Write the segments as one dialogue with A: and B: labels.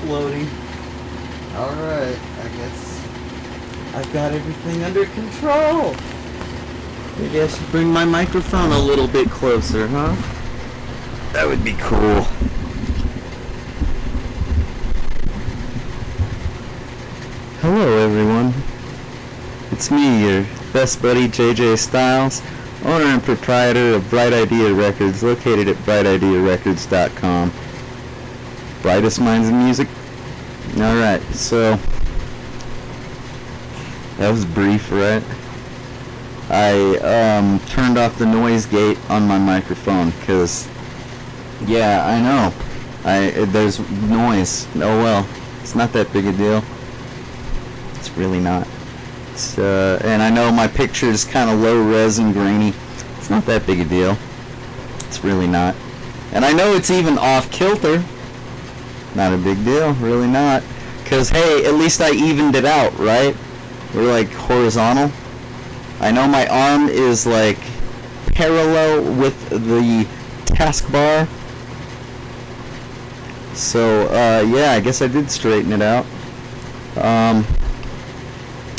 A: uploading. Alright, I guess I've got everything under control. Maybe I should bring my microphone a little bit closer, huh? That would be cool. Hello everyone. It's me, your best buddy JJ Styles, owner and proprietor of Bright Idea Records, located at brightidearecords.com. Brightest minds in music? Alright, so that was brief, right? I turned off the noise gate on my microphone because, yeah, I know, there's noise. Oh well, it's not that big a deal. It's really not. It's, and I know my picture is kind of low res and grainy. It's not that big a deal. It's really not. And I know it's even off kilter. Not a big deal, really not. Because, hey, at least I evened it out, right? We're like horizontal. I know my arm is like parallel with the taskbar. So, yeah, I guess I did straighten it out.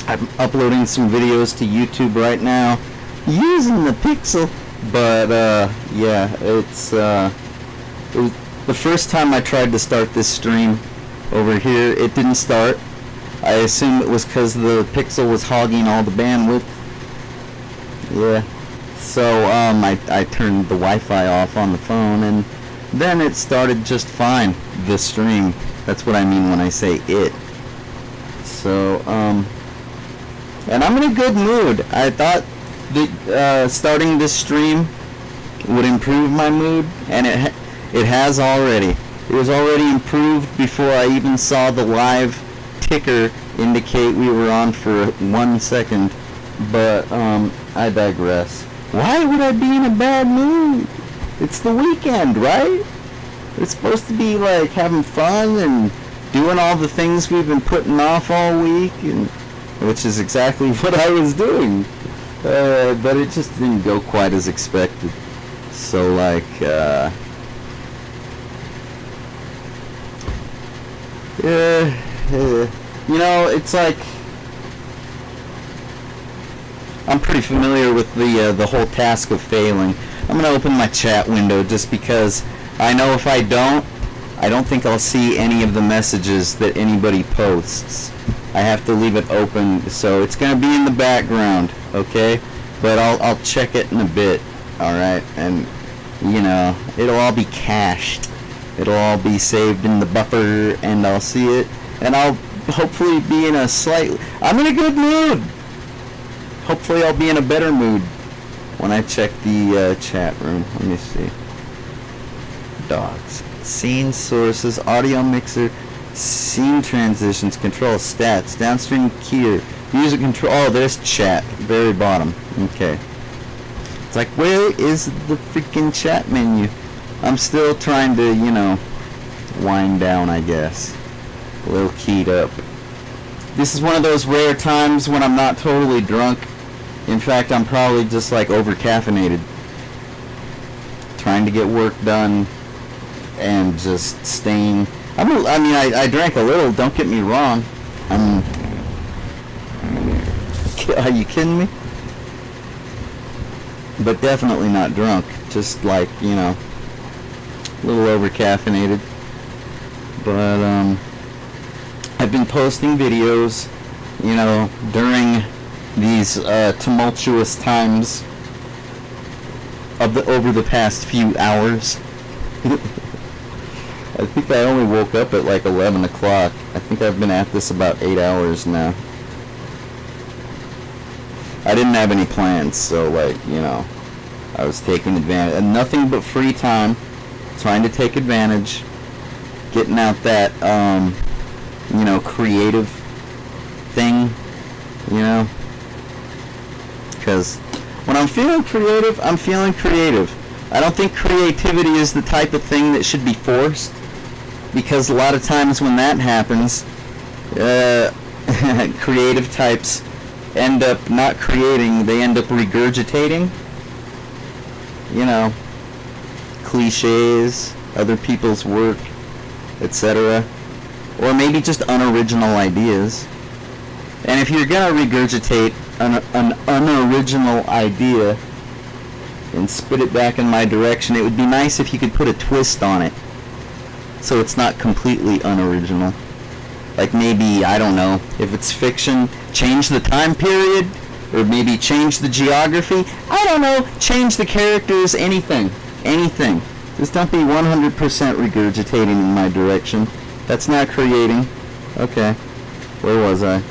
A: I'm uploading some videos to YouTube right now using the Pixel. But, yeah, it was the first time I tried to start this stream over here, it didn't start. I assume it was because the Pixel was hogging all the bandwidth. Yeah. So, I turned the Wi-Fi off on the phone, and then it started just fine, the stream. That's what I mean when I say it. So, and I'm in a good mood. I thought that starting this stream would improve my mood, and it has already. It was already improved before I even saw the live ticker indicate we were on for 1 second. But, I digress. Why would I be in a bad mood? It's the weekend, right? It's supposed to be like having fun and doing all the things we've been putting off all week, and which is exactly what I was doing. But it just didn't go quite as expected. So, like, you know, it's like I'm pretty familiar with the whole task of failing. I'm gonna open my chat window just because I know if I don't think I'll see any of the messages that anybody posts. I have to leave it open, so it's gonna be in the background, okay? But I'll check it in a bit, all right? And you know, it'll all be cached. It'll all be saved in the buffer, and I'll see it, and I'll hopefully be in a I'm in a good mood. Hopefully I'll be in a better mood when I check the chat room. Let me see. Dogs. Scene sources, audio mixer, scene transitions, control, stats, downstream keyer, music control. Oh, there's chat, very bottom. Okay. It's like, where is the freaking chat menu? I'm still trying to, you know, wind down, I guess. A little keyed up. This is one of those rare times when I'm not totally drunk. In fact, I'm probably just like over-caffeinated. Trying to get work done and just staying. I drank a little, don't get me wrong. Are you kidding me? But definitely not drunk. Just like, you know, a little over-caffeinated. But, I've been posting videos, you know, during these tumultuous times over the past few hours. I think I only woke up at like 11 o'clock. I think I've been at this about 8 hours now. I didn't have any plans, so like, you know, I was taking advantage. And nothing but free time, trying to take advantage, getting out that, you know, creative thing, you know. Because when I'm feeling creative, I'm feeling creative. I don't think creativity is the type of thing that should be forced, because a lot of times when that happens, creative types end up not creating, they end up regurgitating, you know, cliches, other people's work, etc. or maybe just unoriginal ideas. And if you're gonna regurgitate an unoriginal idea and spit it back in my direction, it would be nice if you could put a twist on it, so it's not completely unoriginal. Like maybe, I don't know, if it's fiction, change the time period, or maybe change the geography. I don't know, change the characters, anything. Anything. Just don't be 100% regurgitating in my direction. That's not creating. Okay. Where was I?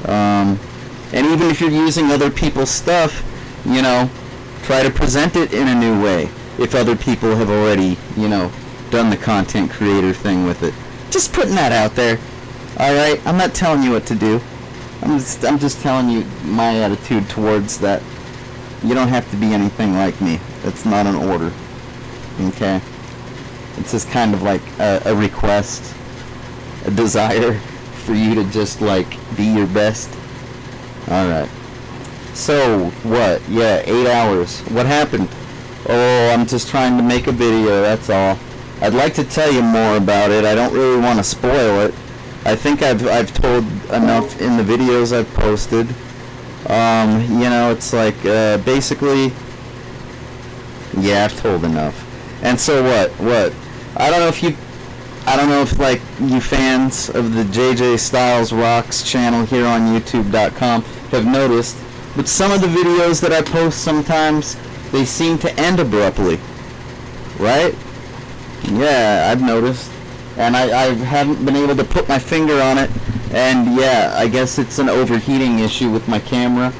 A: And even if you're using other people's stuff, you know, try to present it in a new way. If other people have already, you know, done the content creator thing with it. Just putting that out there. Alright? I'm not telling you what to do. I'm just telling you my attitude towards that. You don't have to be anything like me. It's not an order. Okay? It's just kind of like a request, a desire for you to just like be your best. Alright. So, what? Yeah, 8 hours. What happened? Oh, I'm just trying to make a video, that's all. I'd like to tell you more about it. I don't really want to spoil it. I think I've told enough in the videos I've posted. You know, it's like, basically, yeah, I've told enough. And so what? I don't know if like you fans of the JJ Styles Rocks channel here on YouTube.com have noticed, but some of the videos that I post sometimes, they seem to end abruptly. Right? Yeah, I've noticed. And I haven't been able to put my finger on it. And yeah, I guess it's an overheating issue with my camera.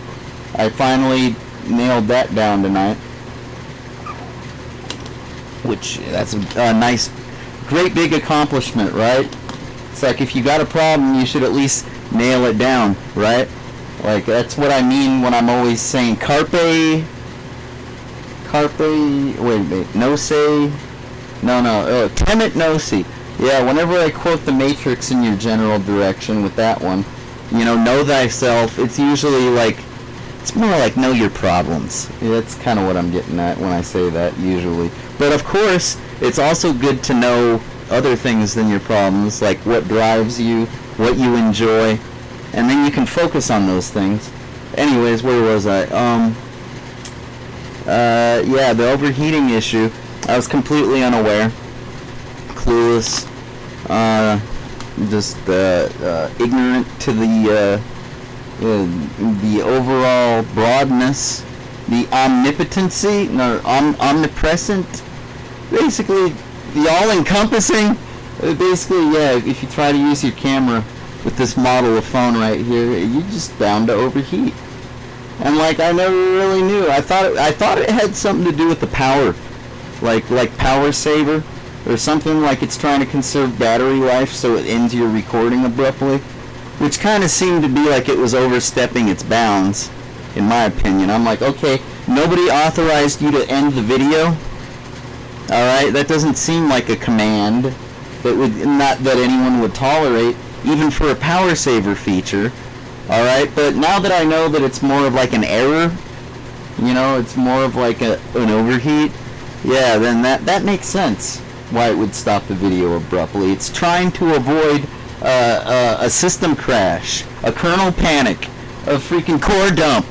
A: I finally nailed that down tonight. Which, that's a nice, great big accomplishment, right? It's like if you got a problem, you should at least nail it down, right? Like, that's what I mean when I'm always saying carpe, wait, temet nosi. Yeah, whenever I quote the Matrix in your general direction with that one, you know thyself, it's usually like, it's more like know your problems. Yeah, that's kind of what I'm getting at when I say that, usually. But of course, it's also good to know other things than your problems, like what drives you, what you enjoy, and then you can focus on those things. Anyways, where was I? Yeah, the overheating issue. I was completely unaware, clueless, just ignorant to the overall broadness, the omnipotency, no, omnipresent, basically the all-encompassing. Basically, yeah, if you try to use your camera with this model of phone right here, you're just bound to overheat. And like, I never really knew. I thought it had something to do with the power, like power saver or something, like it's trying to conserve battery life so it ends your recording abruptly, which kind of seemed to be like it was overstepping its bounds, in my opinion. I'm like, okay, nobody authorized you to end the video. Alright, that doesn't seem like a command that would, not that anyone would tolerate, even for a power saver feature. Alright, but now that I know that it's more of like an error, you know, it's more of like an overheat, yeah, then that makes sense why it would stop the video abruptly. It's trying to avoid a system crash, a kernel panic, a freaking core dump.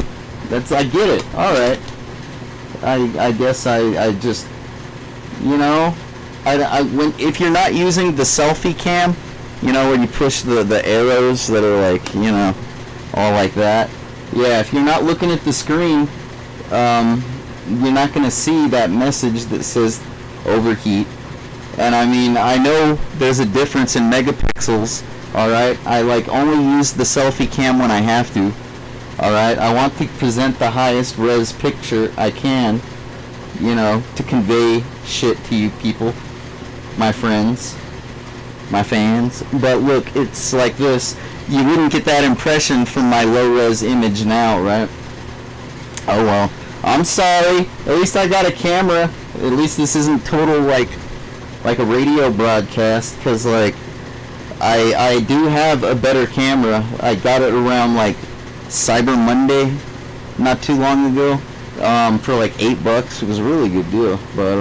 A: I get it. Alright. I guess I just, you know, if you're not using the selfie cam, you know, where you push the arrows that are like, you know, all like that. Yeah, if you're not looking at the screen, you're not going to see that message that says overheat. And I mean, I know there's a difference in megapixels, alright? I like only use the selfie cam when I have to, alright? I want to present the highest res picture I can, you know, to convey shit to you people, my friends, my fans. But look, it's like this. You wouldn't get that impression from my low-res image now, right? Oh well. I'm sorry. At least I got a camera. At least this isn't total like a radio broadcast, because like I do have a better camera. I got it around like Cyber Monday not too long ago for like $8. It was a really good deal, but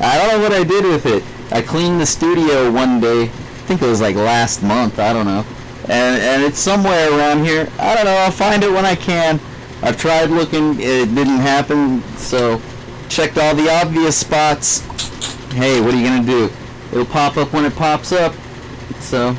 A: I don't know what I did with it. I cleaned the studio one day think it was like last month. I don't know. And it's somewhere around here. I don't know. I'll find it when I can. I've tried looking. It didn't happen. So checked all the obvious spots. Hey, what are you gonna do? It'll pop up when it pops up. So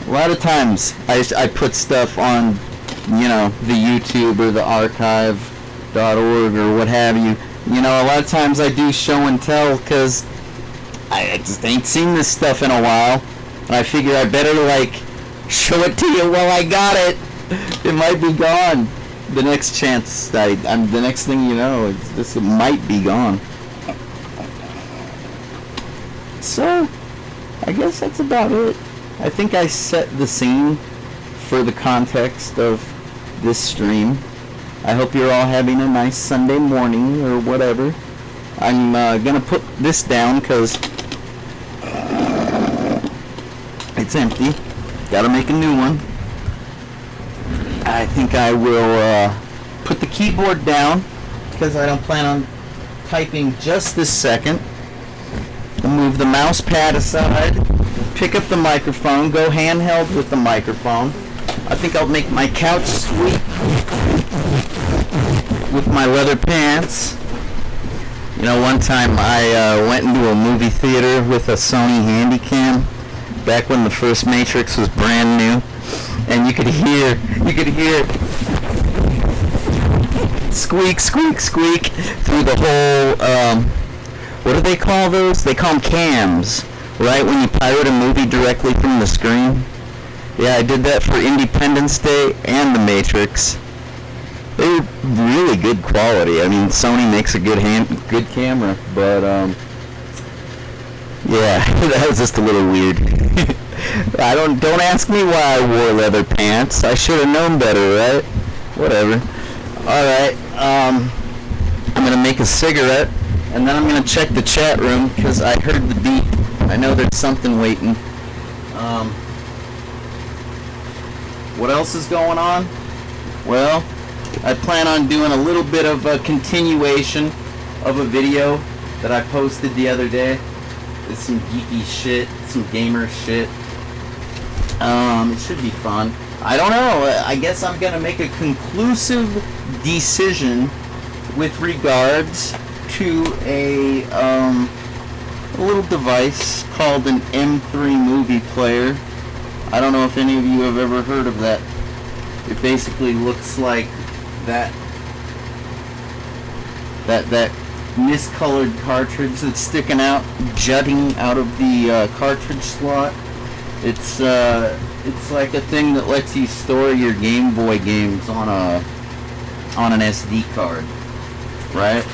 A: a lot of times I put stuff on, you know, the YouTube or the archive.org or what have you. You know, a lot of times I do show and tell because I just ain't seen this stuff in a while. And I figure I better, like, show it to you while I got it. It might be gone. The next chance, the next thing you know, it might be gone. So, I guess that's about it. I think I set the scene for the context of this stream. I hope you're all having a nice Sunday morning or whatever. I'm gonna put this down because it's empty. Gotta make a new one. I think I will put the keyboard down because I don't plan on typing just this second. I'll move the mouse pad aside, pick up the microphone, go handheld with the microphone. I think I'll make my couch squeak with my leather pants. You know, one time I went into a movie theater with a Sony Handycam back when the first Matrix was brand new, and you could hear squeak, squeak, squeak through the whole, what do they call those? They call them cams, right? When you pirate a movie directly from the screen. Yeah, I did that for Independence Day and The Matrix. They were really good quality. I mean, Sony makes a good camera, but yeah, that was just a little weird. Don't ask me why I wore leather pants. I should have known better, right? Whatever. All right. I'm gonna make a cigarette, and then I'm gonna check the chat room because I heard the beep. I know there's something waiting. What else is going on? Well, I plan on doing a little bit of a continuation of a video that I posted the other day. It's some geeky shit, some gamer shit. It should be fun. I don't know. I guess I'm gonna make a conclusive decision with regards to a little device called an M3 movie player. I don't know if any of you have ever heard of that. It basically looks like that miscolored cartridge that's sticking out, jutting out of the cartridge slot. It's like a thing that lets you store your Game Boy games on an SD card, right?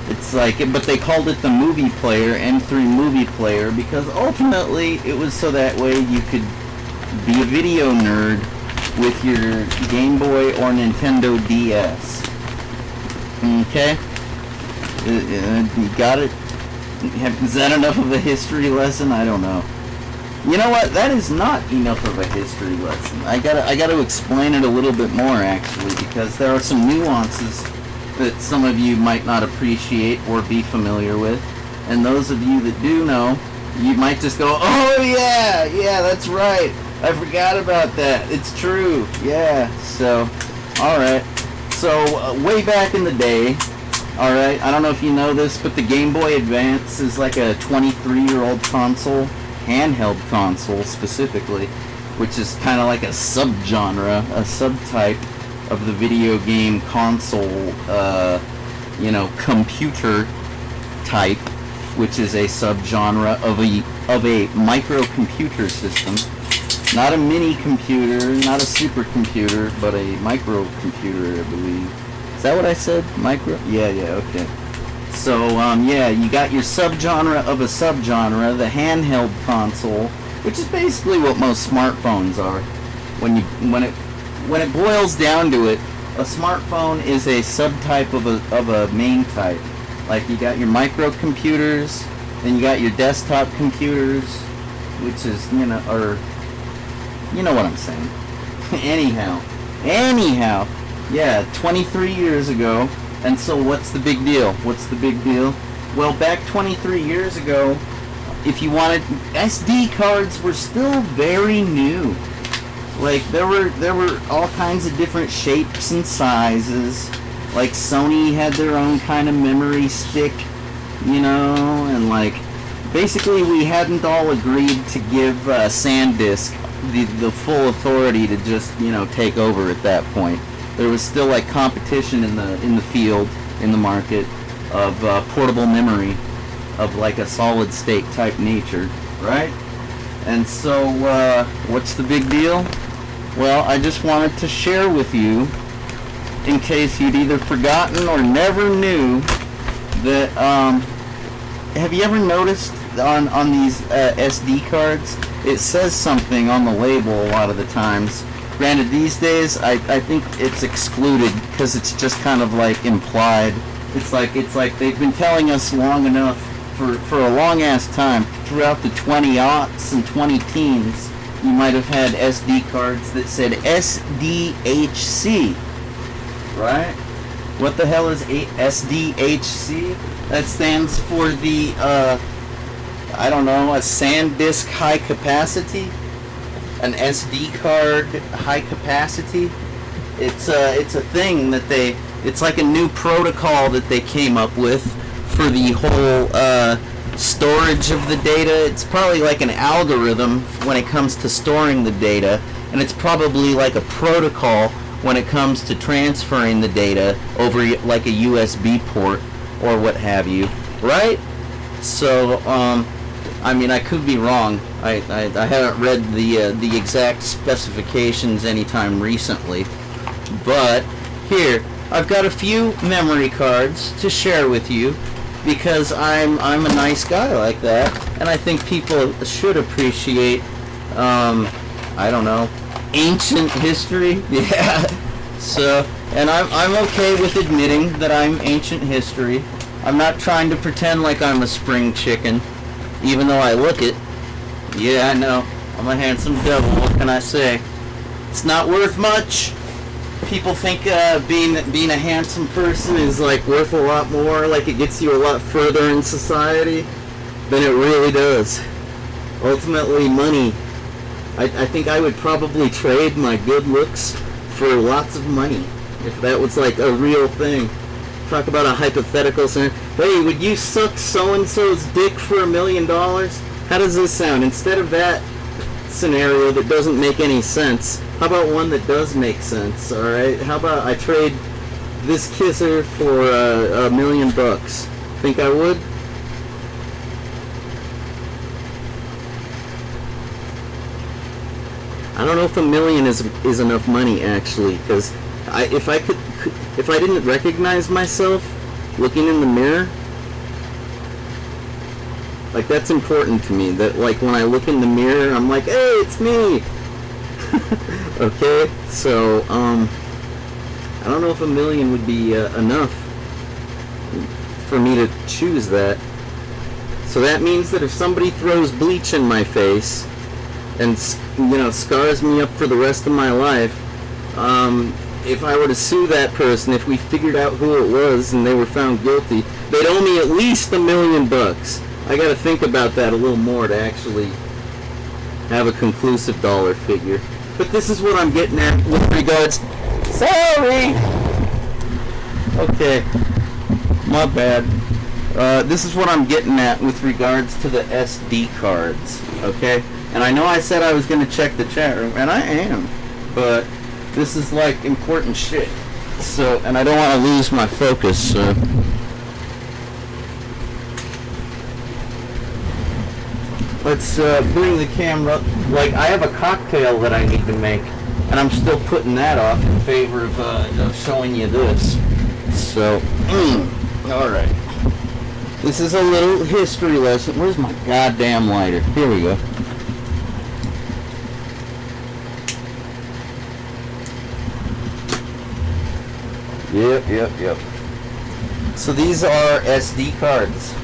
A: It's like, but they called it the movie player, M3 movie player, because ultimately it was so that way you could be a video nerd with your Game Boy or Nintendo DS. Okay? You got it? Is that enough of a history lesson? I don't know. You know what? That is not enough of a history lesson. I gotta explain it a little bit more, actually, because there are some nuances that some of you might not appreciate or be familiar with. And those of you that do know, you might just go, oh yeah, that's right. I forgot about that. It's true. Yeah. So, alright. So, way back in the day, alright, I don't know if you know this, but the Game Boy Advance is like a 23-year-old console, handheld console specifically, which is kind of like a subgenre, a subtype of the video game console, computer type, which is a subgenre of a microcomputer system. Not a mini computer, not a supercomputer, but a microcomputer, I believe. Is that what I said? Micro? Yeah, okay. So, you got your subgenre of a subgenre, the handheld console, which is basically what most smartphones are. When it boils down to it, a smartphone is a subtype of a main type. Like, you got your microcomputers, then you got your desktop computers, which is, you know what I'm saying. Anyhow, yeah, 23 years ago, and so what's the big deal? Well, back 23 years ago, if you wanted, SD cards were still very new. Like there were all kinds of different shapes and sizes. Like Sony had their own kind of memory stick, you know, and like basically we hadn't all agreed to give SanDisk the full authority to just, you know, take over at that point. There was still like competition in the field, in the market of portable memory of like a solid state type nature, right? And so what's the big deal? Well, I just wanted to share with you, in case you'd either forgotten or never knew, that have you ever noticed on these SD cards, it says something on the label a lot of the times. Granted, these days I think it's excluded because it's just kind of like implied. It's like they've been telling us long enough for a long ass time. Throughout the 20-aughts and 20-teens, you might have had SD cards that said SDHC, right? What the hell is SDHC? That stands for the I don't know, a SanDisk high capacity, an SD card high capacity. It's a thing that it's like a new protocol that they came up with for the whole storage of the data. It's probably like an algorithm when it comes to storing the data, and it's probably like a protocol when it comes to transferring the data over like a USB port or what have you, right? So I mean, I could be wrong. I haven't read the exact specifications anytime recently, but here I've got a few memory cards to share with you because I'm a nice guy like that, and I think people should appreciate I don't know, ancient history. Yeah. So, and I'm okay with admitting that I'm ancient history. I'm not trying to pretend like I'm a spring chicken, even though I look it. Yeah, I know. I'm a handsome devil. What can I say? It's not worth much. People think being a handsome person is like worth a lot more, like it gets you a lot further in society than it really does. Ultimately, money. I think I would probably trade my good looks for lots of money if that was like a real thing. Talk about a hypothetical scenario. Hey, would you suck so-and-so's dick for $1 million? How does this sound? Instead of that scenario that doesn't make any sense, how about one that does make sense, alright? How about I trade this kisser for $1 million? Think I would? I don't know if $1 million is enough money, actually, because if I didn't recognize myself looking in the mirror, like that's important to me. That like when I look in the mirror, I'm like, hey, it's me. Okay, so I don't know if $1 million would be enough for me to choose that. So that means that if somebody throws bleach in my face and scars me up for the rest of my life, if I were to sue that person, if we figured out who it was and they were found guilty, they'd owe me at least $1 million. I gotta think about that a little more to actually have a conclusive dollar figure. But this is what I'm getting at with regards... Sorry! Okay. My bad. This is what I'm getting at with regards to the SD cards. Okay? And I know I said I was going to check the chat room, and I am. But this is like important shit. So, and I don't want to lose my focus, so... Let's bring the camera up. Like, I have a cocktail that I need to make, and I'm still putting that off in favor of showing you this. So, alright. This is a little history lesson. Where's my goddamn lighter? Here we go. Yep. So these are SD cards.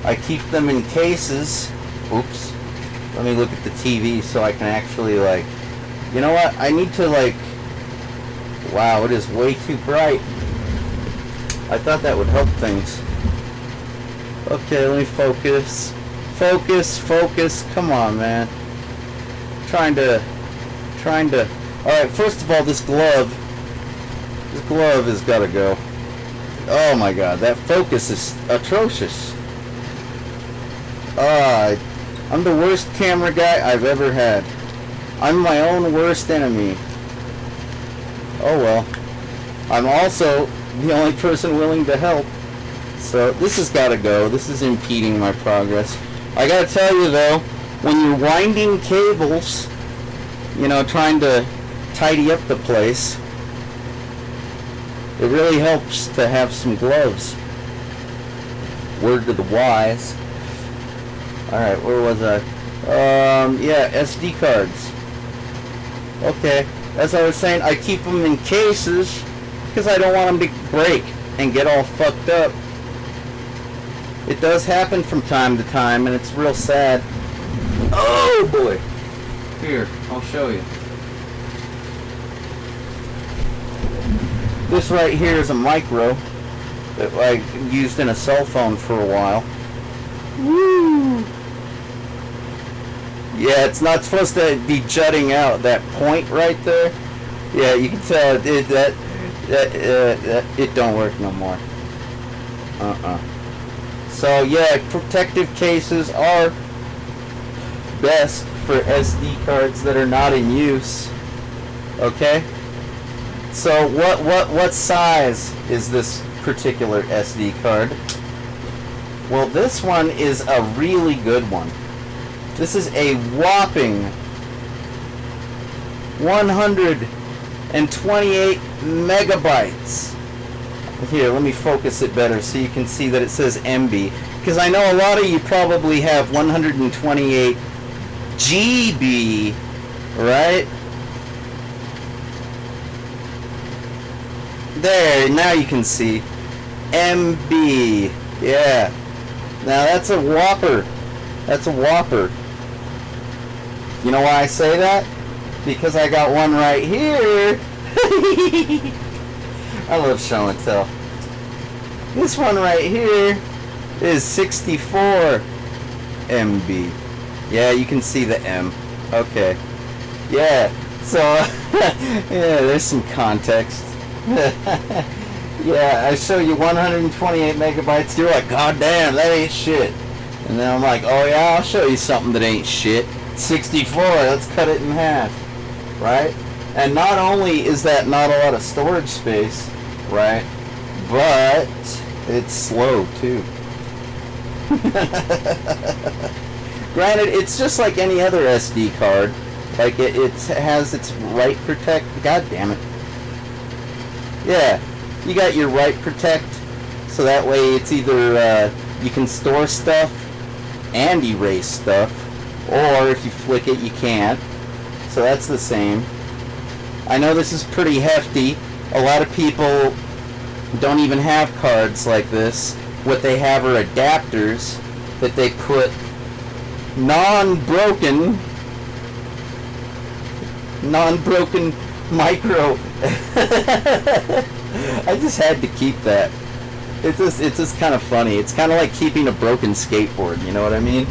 A: I keep them in cases. Oops. Let me look at the TV so I can actually, like... You know what? I need to, like... Wow, it is way too bright. I thought that would help things. Okay, let me focus. Focus. Come on, man. Trying to. Alright, first of all, this glove has got to go. Oh my god, that focus is atrocious. I'm the worst camera guy I've ever had. I'm my own worst enemy. Oh well. I'm also the only person willing to help. So this has got to go. This is impeding my progress. I gotta tell you though, when you're winding cables, you know, trying to tidy up the place, it really helps to have some gloves. Word to the wise. Alright, where was I? Yeah, SD cards. Okay, as I was saying, I keep them in cases because I don't want them to break and get all fucked up. It does happen from time to time, and it's real sad. Oh boy! Here, I'll show you. This right here is a micro that I used in a cell phone for a while. Woo! Yeah, it's not supposed to be jutting out. That point right there. Yeah, you can tell it don't work no more. So yeah, protective cases are best for SD cards that are not in use. Okay. So what size is this particular SD card? Well, this one is a really good one. This is a whopping 128 megabytes. Here, let me focus it better so you can see that it says MB. Because I know a lot of you probably have 128 GB, right? There, now you can see. MB. Yeah. Now that's a whopper. That's a whopper. You know why I say that? Because I got one right here. I love show and tell. This one right here is 64 MB. Yeah, you can see the M. Okay. Yeah. So, yeah, there's some context. Yeah, I show you 128 megabytes. You're like, God damn, that ain't shit. And then I'm like, oh yeah, I'll show you something that ain't shit. 64, let's cut it in half. Right? And not only is that not a lot of storage space, right? But it's slow too. Granted, it's just like any other SD card. Like it has its write protect. God damn it. Yeah, you got your write protect, so that way it's either you can store stuff and erase stuff, or if you flick it, you can't. So that's the same. I know this is pretty hefty. A lot of people don't even have cards like this. What they have are adapters that they put non-broken micro. I just had to keep that. It's just kind of funny. It's kind of like keeping a broken skateboard, you know what I mean?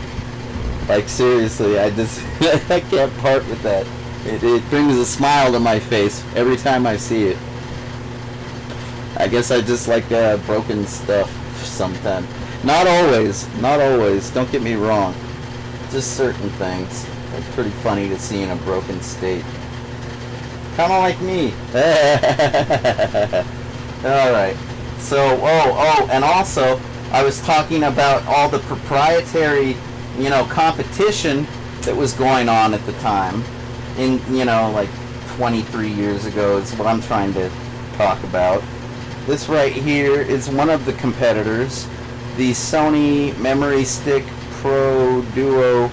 A: Like seriously, I can't part with that. It brings a smile to my face every time I see it. I guess I just like broken stuff sometimes. Not always. Don't get me wrong. Just certain things. It's pretty funny to see in a broken state. Kind of like me. Alright. So, and also, I was talking about all the proprietary, competition that was going on at the time. In, like 23 years ago is what I'm trying to talk about. This right here is one of the competitors. The Sony Memory Stick Pro Duo.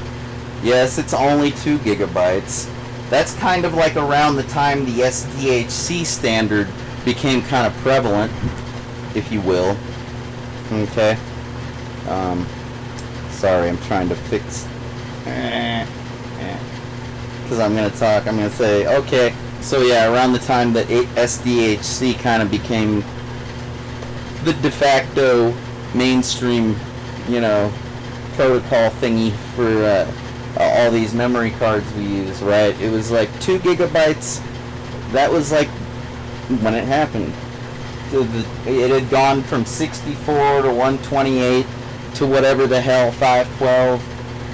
A: Yes, it's only 2 gigabytes. That's kind of like around the time the SDHC standard became kind of prevalent, if you will. Okay. Sorry, I'm trying to fix. Because I'm going to talk, I'm going to say, okay, so yeah, around the time that SDHC kind of became the de facto mainstream, protocol thingy for all these memory cards we use, right? It was like 2 gigabytes. That was like when it happened. It had gone from 64 to 128 to whatever the hell, 512.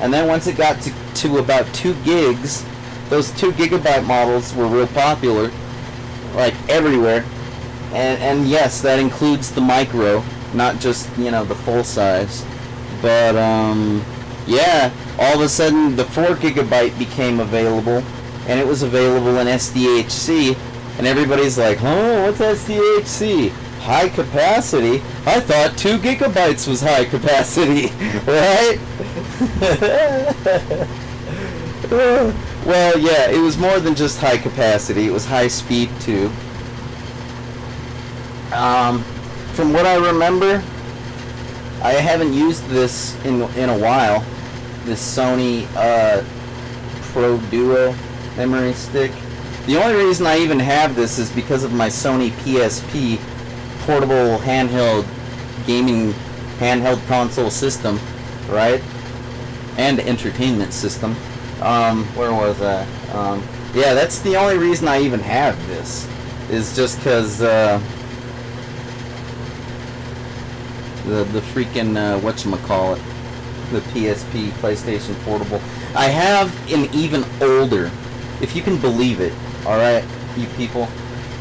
A: And then once it got to about 2 gigs, those 2 gigabyte models were real popular, like everywhere. And yes, that includes the micro, not just, the full size. But, yeah, all of a sudden the 4 gigabyte became available, and it was available in SDHC, and everybody's like, oh, what's SDHC? High capacity? I thought 2 gigabytes was high capacity, right? Well, yeah, it was more than just high capacity, it was high speed too. From what I remember, I haven't used this in a while, this Sony Pro Duo memory stick. The only reason I even have this is because of my Sony PSP portable handheld gaming handheld console system, right? And entertainment system. Where was that? Yeah, that's the only reason I even have this, is just because the freaking whatchamacallit, the PSP PlayStation Portable. I have an even older, if you can believe it, alright, you people,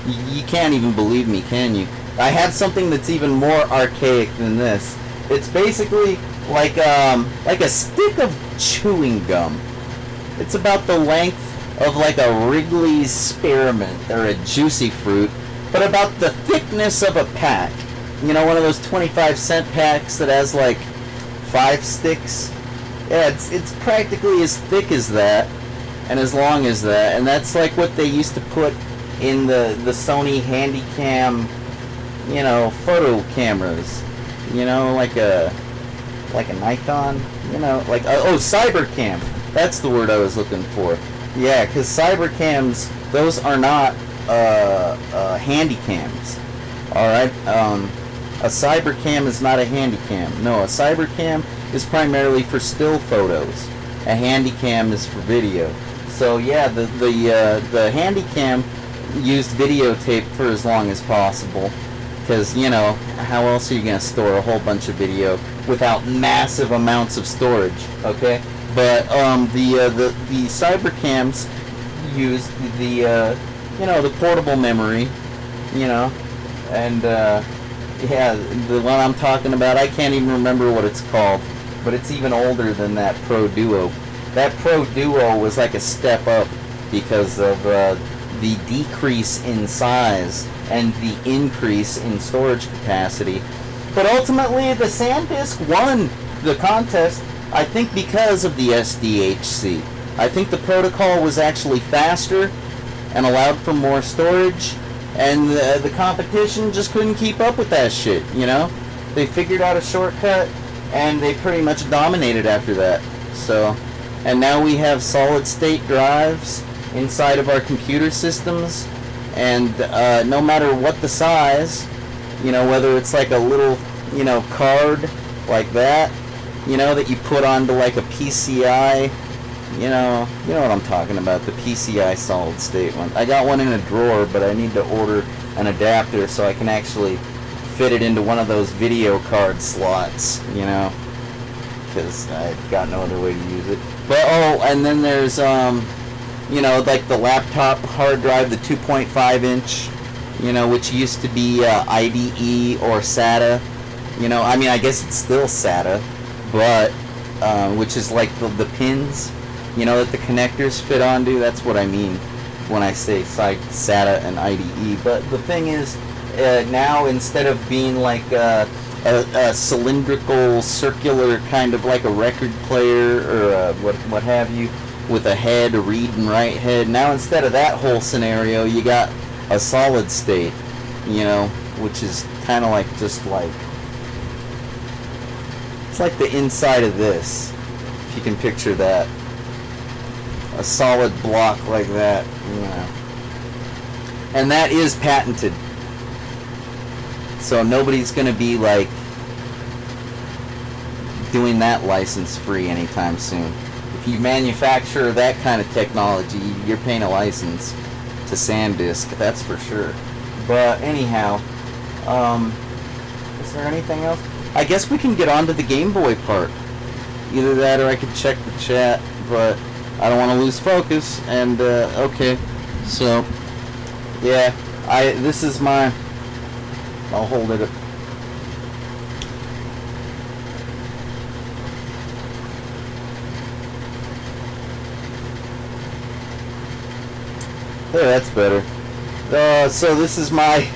A: you can't even believe me, can you? I have something that's even more archaic than this. It's basically like a stick of chewing gum. It's about the length of like a Wrigley's Spearmint or a Juicy Fruit, but about the thickness of a pack. You know, one of those 25-cent packs that has like 5 sticks. Yeah, it's practically as thick as that and as long as that, and that's like what they used to put in the Sony Handycam, photo cameras. Like a Nikon, like Cybercam. That's the word I was looking for. Yeah, because Cybercams, those are not Handycams. All right. A Cybercam is not a Handycam. No, a Cybercam is primarily for still photos. A Handycam is for video. So yeah, the Handycam used videotape for as long as possible, because how else are you gonna store a whole bunch of video without massive amounts of storage? Okay, but the Cybercams used the portable memory, and yeah, the one I'm talking about, I can't even remember what it's called, but it's even older than that Pro Duo. That Pro Duo was like a step up because of the decrease in size and the increase in storage capacity. But ultimately, the SanDisk won the contest, I think, because of the SDHC. I think the protocol was actually faster and allowed for more storage, and the competition just couldn't keep up with that shit, They figured out a shortcut, and they pretty much dominated after that. So, and now we have solid-state drives inside of our computer systems, and no matter what the size, whether it's like a little, card like that, that you put onto like a PCI, you know what I'm talking about, the PCI solid state one. I got one in a drawer, but I need to order an adapter so I can actually fit it into one of those video card slots, because I've got no other way to use it. But and then there's like the laptop hard drive, the 2.5 inch, which used to be IDE or SATA. I guess it's still SATA, but which is like the pins, that the connectors fit onto. That's what I mean when I say SATA and IDE. But the thing is, now instead of being like a cylindrical, circular kind of like a record player or what have you, with a head, a read and write head, now instead of that whole scenario, you got a solid state, which is kind of like just like, it's like the inside of this, if you can picture that. A solid block like that, And that is patented. So nobody's going to be like doing that license free anytime soon. If you manufacture that kind of technology, you're paying a license to SanDisk, that's for sure. But anyhow, is there anything else? I guess we can get on to the Game Boy part. Either that or I could check the chat, but I don't want to lose focus. And okay, so yeah, this is my, I'll hold it up. There, that's better. So this is my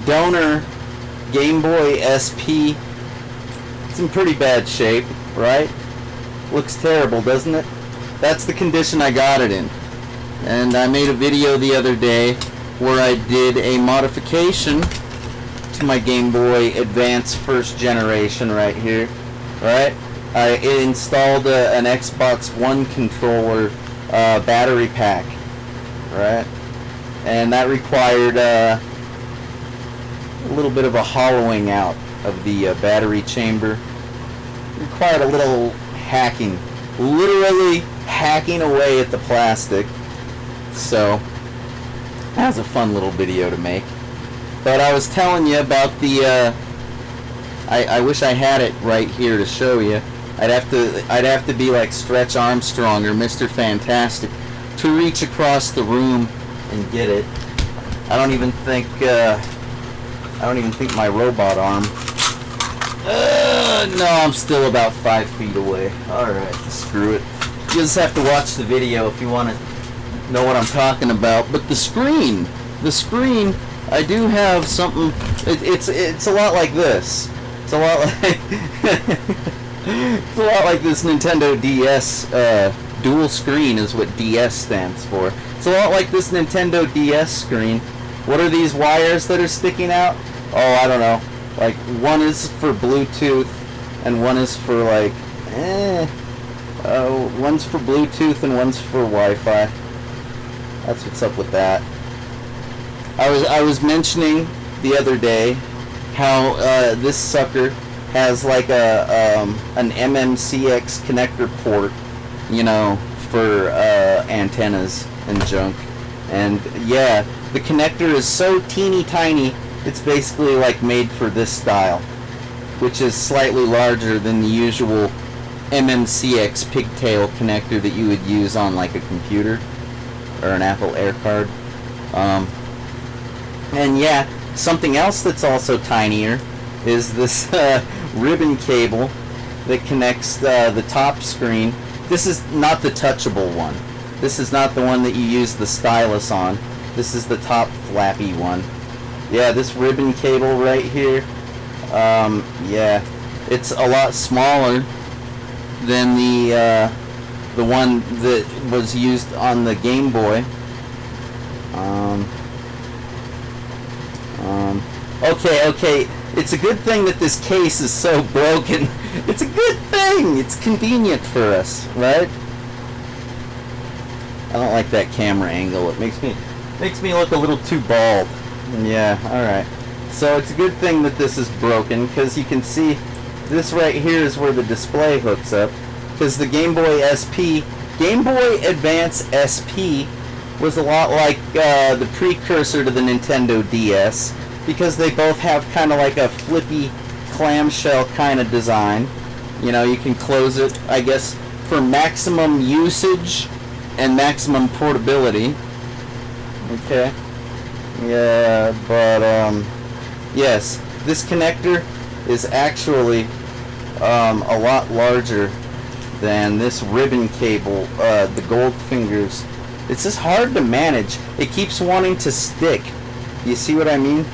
A: donor Game Boy SP. It's in pretty bad shape, right? Looks terrible, doesn't it? That's the condition I got it in. And I made a video the other day where I did a modification to my Game Boy Advance first generation right here, right? I installed an Xbox One controller battery pack, right? And that required a little bit of a hollowing out of the battery chamber. Required a little hacking, literally hacking away at the plastic. So that was a fun little video to make. But I was telling you about the I wish I had it right here to show you. I'd have to be like Stretch Armstrong or Mr. Fantastic to reach across the room and get it. I don't even think my robot arm. No, I'm still about 5 feet away. Alright, screw it. You just have to watch the video if you want to know what I'm talking about. But the screen, I do have something. It's a lot like this. It's a lot like it's a lot like this Nintendo DS. Dual screen is what DS stands for. It's a lot like this Nintendo DS screen. What are these wires that are sticking out? Oh, I don't know. Like, one is for Bluetooth, and one is for, like, one's for Bluetooth and one's for Wi-Fi. That's what's up with that. I was mentioning the other day how this sucker has, like, an MMCX connector port, you know, for antennas and junk. And, yeah, the connector is so teeny tiny, it's basically like made for this style, which is slightly larger than the usual MMCX pigtail connector that you would use on like a computer or an Apple Air card. And yeah, something else that's also tinier is this ribbon cable that connects the top screen. This is not the touchable one. This is not the one that you use the stylus on. This is the top flappy one. Yeah, this ribbon cable right here, yeah, it's a lot smaller than the one that was used on the Game Boy. Okay, it's a good thing that this case is so broken. It's a good thing. It's convenient for us, right? I don't like that camera angle. It makes me look a little too bald. Yeah, alright. So it's a good thing that this is broken, because you can see this right here is where the display hooks up. Because the Game Boy SP, Game Boy Advance SP, was a lot like the precursor to the Nintendo DS, because they both have kind of like a flippy clamshell kind of design. You know, you can close it, I guess, for maximum usage and maximum portability. Okay. Yeah, but yes, this connector is actually a lot larger than this ribbon cable, the gold fingers. It's just hard to manage. It keeps wanting to stick. You see what I mean?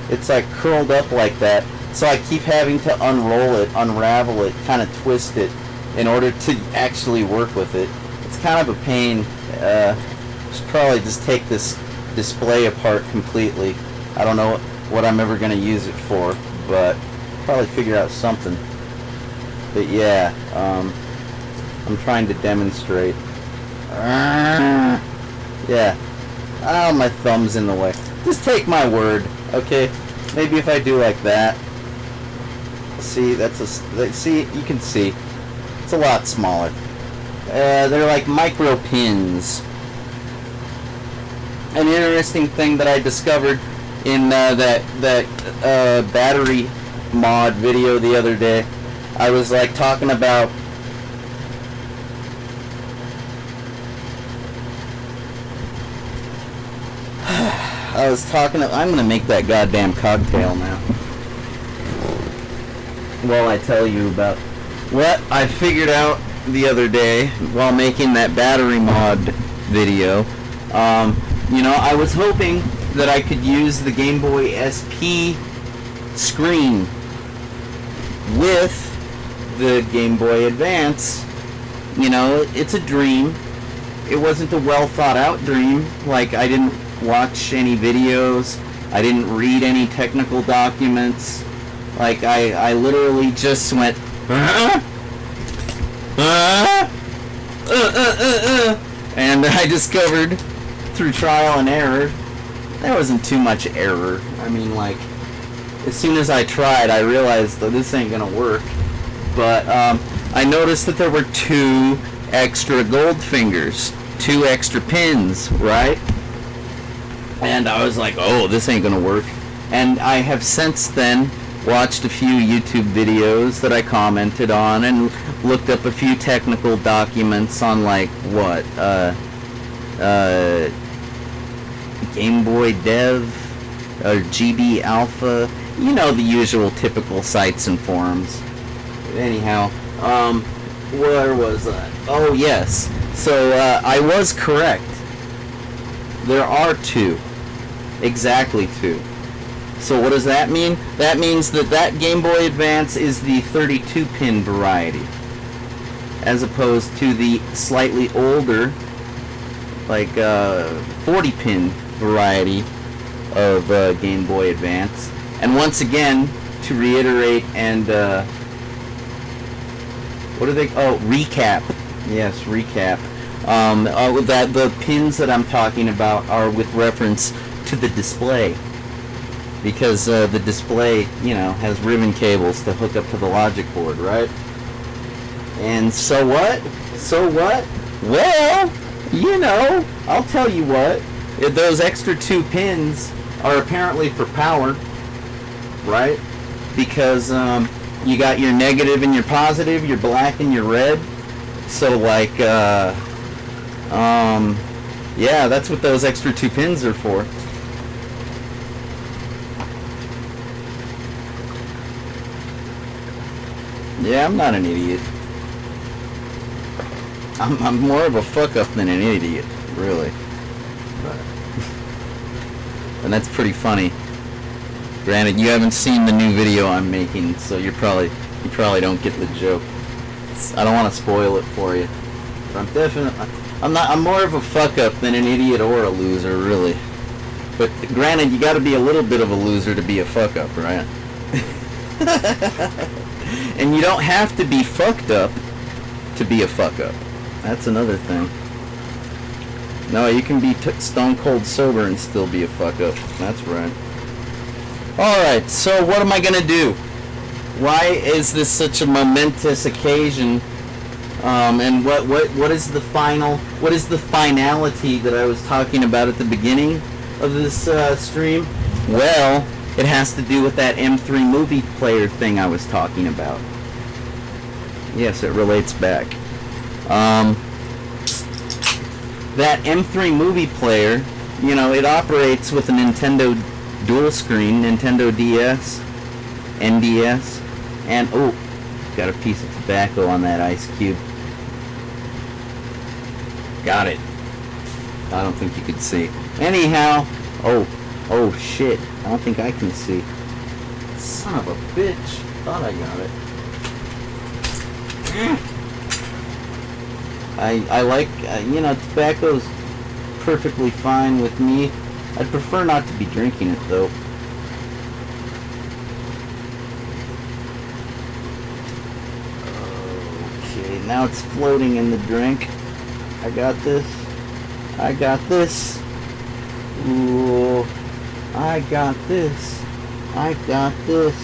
A: It's like curled up like that. So I keep having to unroll it, unravel it, kind of twist it in order to actually work with it. It's kind of a pain. Should probably just take this display apart completely. I don't know what I'm ever going to use it for, but probably figure out something. But yeah, I'm trying to demonstrate. Yeah. Oh, my thumb's in the way. Just take my word, okay? Maybe if I do like that. See, see, you can see. It's a lot smaller. They're like micro pins. An interesting thing that I discovered in that battery mod video the other day, I was like talking about I'm gonna make that goddamn cocktail now while I tell you about what I figured out the other day while making that battery mod video. You know, I was hoping that I could use the Game Boy SP screen with the Game Boy Advance. You know, it's a dream. It wasn't a well thought out dream. Like, I didn't watch any videos. I didn't read any technical documents. Like, I literally just went, and I discovered through trial and error, there wasn't too much error. I mean, like, as soon as I tried, I realized that this ain't gonna work. But I noticed that there were 2 extra gold fingers, 2 extra pins, right? And I was like, oh, this ain't gonna work. And I have since then watched a few YouTube videos that I commented on and looked up a few technical documents on, like, what, Game Boy Dev, or GB Alpha, you know, the usual typical sites and forums. Anyhow, where was I? Oh, yes. So, I was correct. There are 2. Exactly 2. So what does that mean? That means that Game Boy Advance is the 32-pin variety, as opposed to the slightly older, like, 40-pin variety of Game Boy Advance. And once again, to reiterate and what do they? Oh, recap. Yes, recap. That the pins that I'm talking about are with reference to the display, because the display, you know, has ribbon cables to hook up to the logic board, right? And so what? So what? Well, you know, I'll tell you what. Those extra 2 pins are apparently for power, right? Because you got your negative and your positive, your black and your red. So, like, yeah, that's what those extra 2 pins are for. Yeah, I'm not an idiot. I'm more of a fuck up than an idiot, really. And that's pretty funny. Granted, you haven't seen the new video I'm making, so you probably don't get the joke. I don't want to spoil it for you. But I'm more of a fuck up than an idiot or a loser, really. But granted, you got to be a little bit of a loser to be a fuck up, right? And you don't have to be fucked up to be a fuck up. That's another thing. No, you can be stone cold sober and still be a fuck up. That's right. Alright, so what am I gonna do? Why is this such a momentous occasion? And what is the finality that I was talking about at the beginning of this stream? Well, it has to do with that M3 movie player thing I was talking about. Yes, it relates back. That M3 movie player, you know, it operates with a Nintendo dual screen, Nintendo DS, NDS, and, oh, got a piece of tobacco on that ice cube. Got it. I don't think you could see. Anyhow, oh shit, I don't think I can see. Son of a bitch. Thought I got it. I like, you know, tobacco's perfectly fine with me. I'd prefer not to be drinking it, though. Okay, now it's floating in the drink. I got this. I got this. Ooh, I got this. I got this.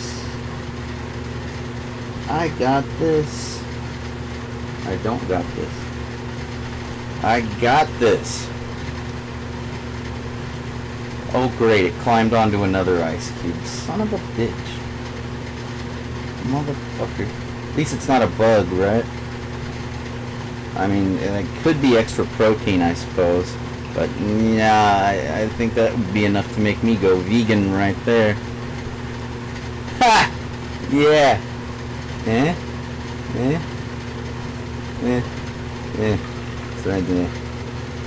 A: I got this. I don't got this. I got this. Oh great, it climbed onto another ice cube. Son of a bitch. Motherfucker. At least it's not a bug, right? I mean, it could be extra protein, I suppose. But, yeah, I think that would be enough to make me go vegan right there. Ha! Yeah. Eh? Eh? Eh? Eh? It's right there.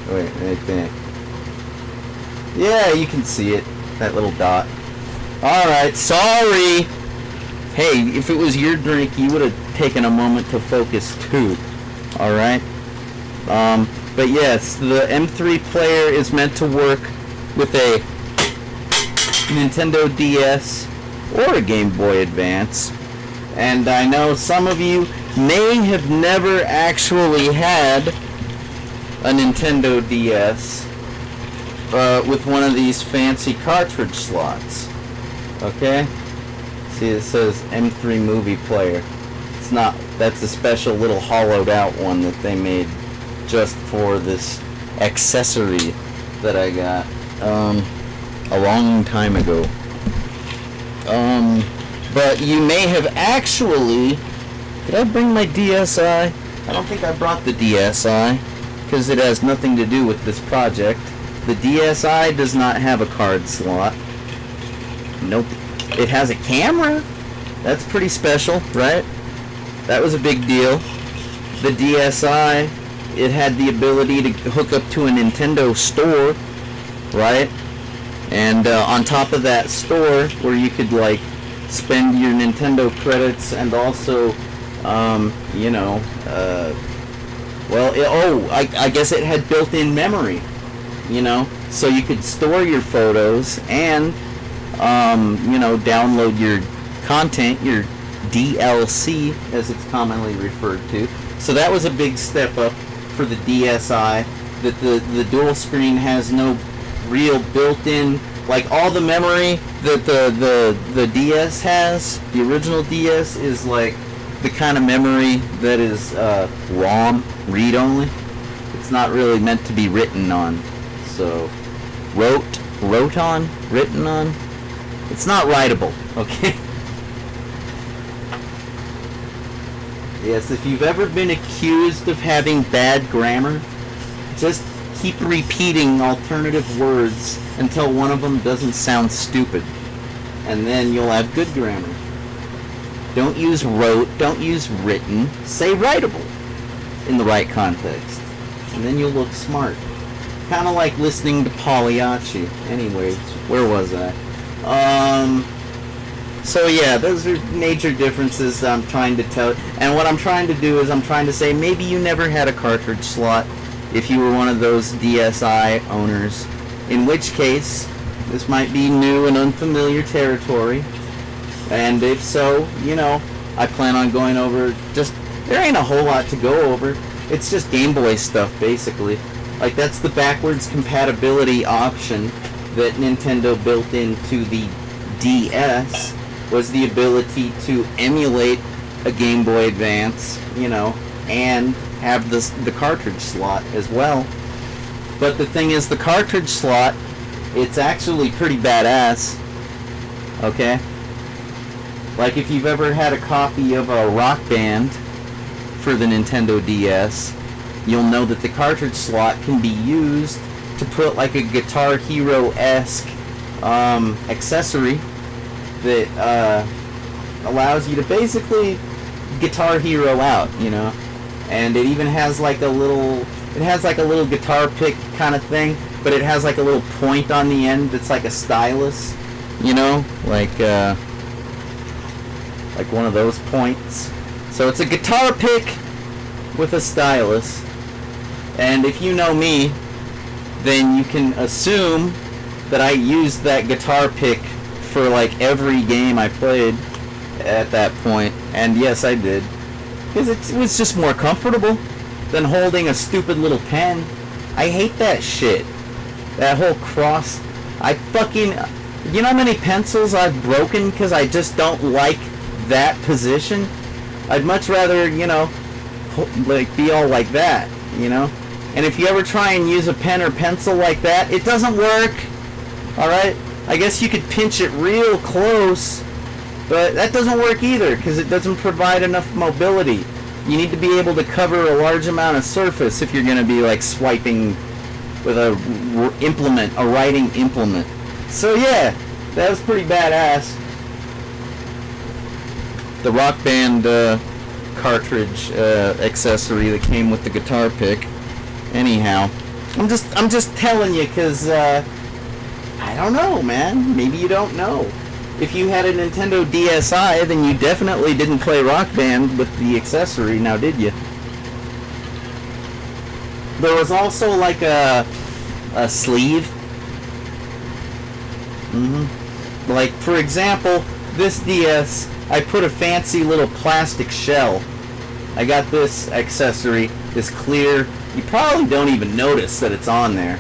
A: Wait, right there. Yeah, you can see it. That little dot. Alright, sorry! Hey, if it was your drink, you would have taken a moment to focus too. Alright? But yes, the M3 player is meant to work with a Nintendo DS or a Game Boy Advance. And I know some of you may have never actually had a Nintendo DS with one of these fancy cartridge slots. Okay? See, it says M3 Movie Player. It's not, that's a special little hollowed out one that they made just for this accessory that I got a long time ago. But you may have actually... Did I bring my DSi? I don't think I brought the DSi, because it has nothing to do with this project. The DSi does not have a card slot. Nope. It has a camera. That's pretty special, right? That was a big deal. The DSi, it had the ability to hook up to a Nintendo store, right? And on top of that store, where you could like spend your Nintendo credits and also, you know, well, I guess it had built-in memory, you know, so you could store your photos and, you know, download your content, your DLC, as it's commonly referred to. So that was a big step up for the DSi, that the dual screen has no real built-in, like all the memory that the DS has, the original DS is like the kind of memory that is ROM, read-only. It's not really meant to be written on. So, wrote on? Written on? It's not writable, okay? Yes, if you've ever been accused of having bad grammar, just keep repeating alternative words until one of them doesn't sound stupid. And then you'll have good grammar. Don't use wrote, don't use written, say writable in the right context. And then you'll look smart. Kind of like listening to Pagliacci. Anyways, where was I? So yeah, those are major differences that I'm trying to tell. And what I'm trying to do is I'm trying to say maybe you never had a cartridge slot if you were one of those DSi owners. In which case, this might be new and unfamiliar territory. And if so, you know, I plan on going over just... There ain't a whole lot to go over. It's just Game Boy stuff, basically. Like, that's the backwards compatibility option that Nintendo built into the DS, was the ability to emulate a Game Boy Advance, you know, and have the cartridge slot as well. But the thing is, the cartridge slot, it's actually pretty badass, okay? Like, if you've ever had a copy of a Rock Band for the Nintendo DS, you'll know that the cartridge slot can be used to put like a Guitar Hero-esque accessory that allows you to basically Guitar Hero out, you know. And it even has like a little, guitar pick kind of thing, but it has like a little point on the end that's like a stylus, you know, like one of those points. So it's a guitar pick with a stylus. And if you know me, then you can assume that I used that guitar pick for like every game I played at that point. And yes, I did. Because it was just more comfortable than holding a stupid little pen. I hate that shit. That whole cross. You know how many pencils I've broken because I just don't like that position? I'd much rather, you know, like be all like that, you know. And if you ever try and use a pen or pencil like that, it doesn't work. All right, I guess you could pinch it real close, but that doesn't work either because it doesn't provide enough mobility. You need to be able to cover a large amount of surface if you're going to be like swiping with a implement, a writing implement. So yeah, that was pretty badass. The Rock Band cartridge accessory that came with the guitar pick. Anyhow, I'm just telling you because I don't know, man. Maybe you don't know. If you had a Nintendo DSi, then you definitely didn't play Rock Band with the accessory, now did you? There was also like a sleeve. Like, for example, this DS, I put a fancy little plastic shell. I got this accessory, this clear. You probably don't even notice that it's on there.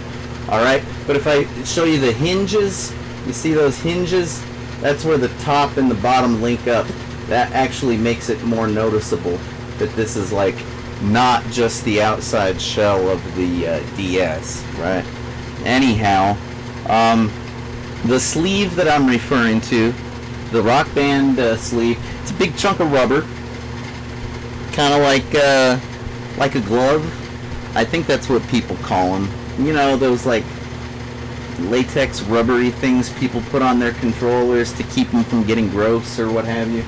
A: Alright? But if I show you the hinges, you see those hinges? That's where the top and the bottom link up. That actually makes it more noticeable that this is like not just the outside shell of the DS, right? Anyhow, the sleeve that I'm referring to, the Rock Band sleeve, it's a big chunk of rubber, kind of like a glove. I think that's what people call them. You know, those like latex rubbery things people put on their controllers to keep them from getting gross or what have you.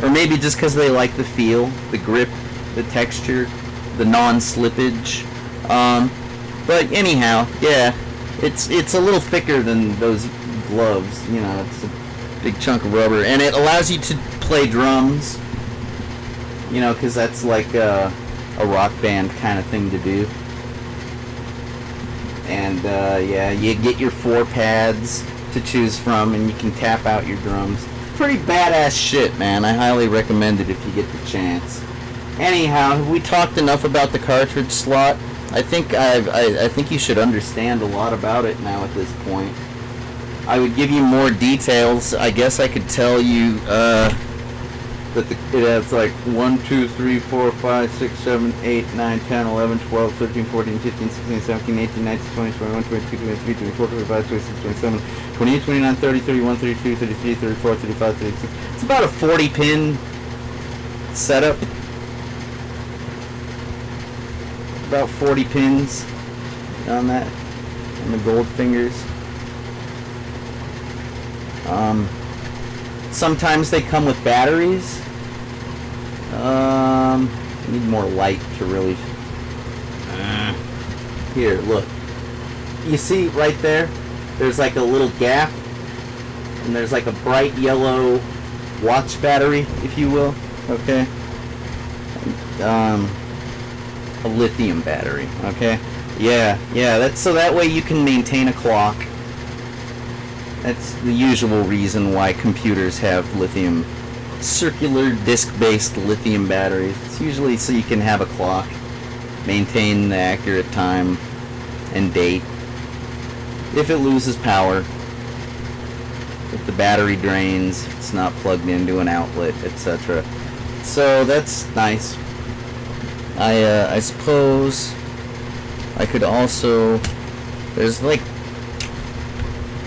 A: Or maybe just because they like the feel, the grip, the texture, the non-slippage. But anyhow, yeah, it's a little thicker than those gloves. You know, it's a big chunk of rubber, and it allows you to play drums. You know, because that's like a Rock Band kind of thing to do. And yeah, you get your 4 pads to choose from, and you can tap out your drums. Pretty badass shit, man. I highly recommend it if you get the chance. Anyhow, have we talked enough about the cartridge slot? I think I think you should understand a lot about it now at this point. I would give you more details. I guess I could tell you that it has like 1, 2, 3, 4, 5, 6, 7, 8, 9, 10, 11, 12, 13, 14, 15, 16, 17, 18, 19, 20, 21, 22, 23, 24, 25, 26, 27, 28, 29, 30, 31, 32, 33, 34, 35, 36. It's about a 40-pin setup. About 40 pins on that, on the gold fingers. Sometimes they come with batteries. I need more light to really... Here, look. You see right there? There's like a little gap. And there's like a bright yellow watch battery, if you will. Okay? A lithium battery. Okay? Yeah, that's so that way you can maintain a clock. That's the usual reason why computers have lithium, circular disc-based lithium batteries. It's usually so you can have a clock, maintain the accurate time and date. If it loses power, if the battery drains, if it's not plugged into an outlet, etc. So that's nice. I suppose I could also, there's like,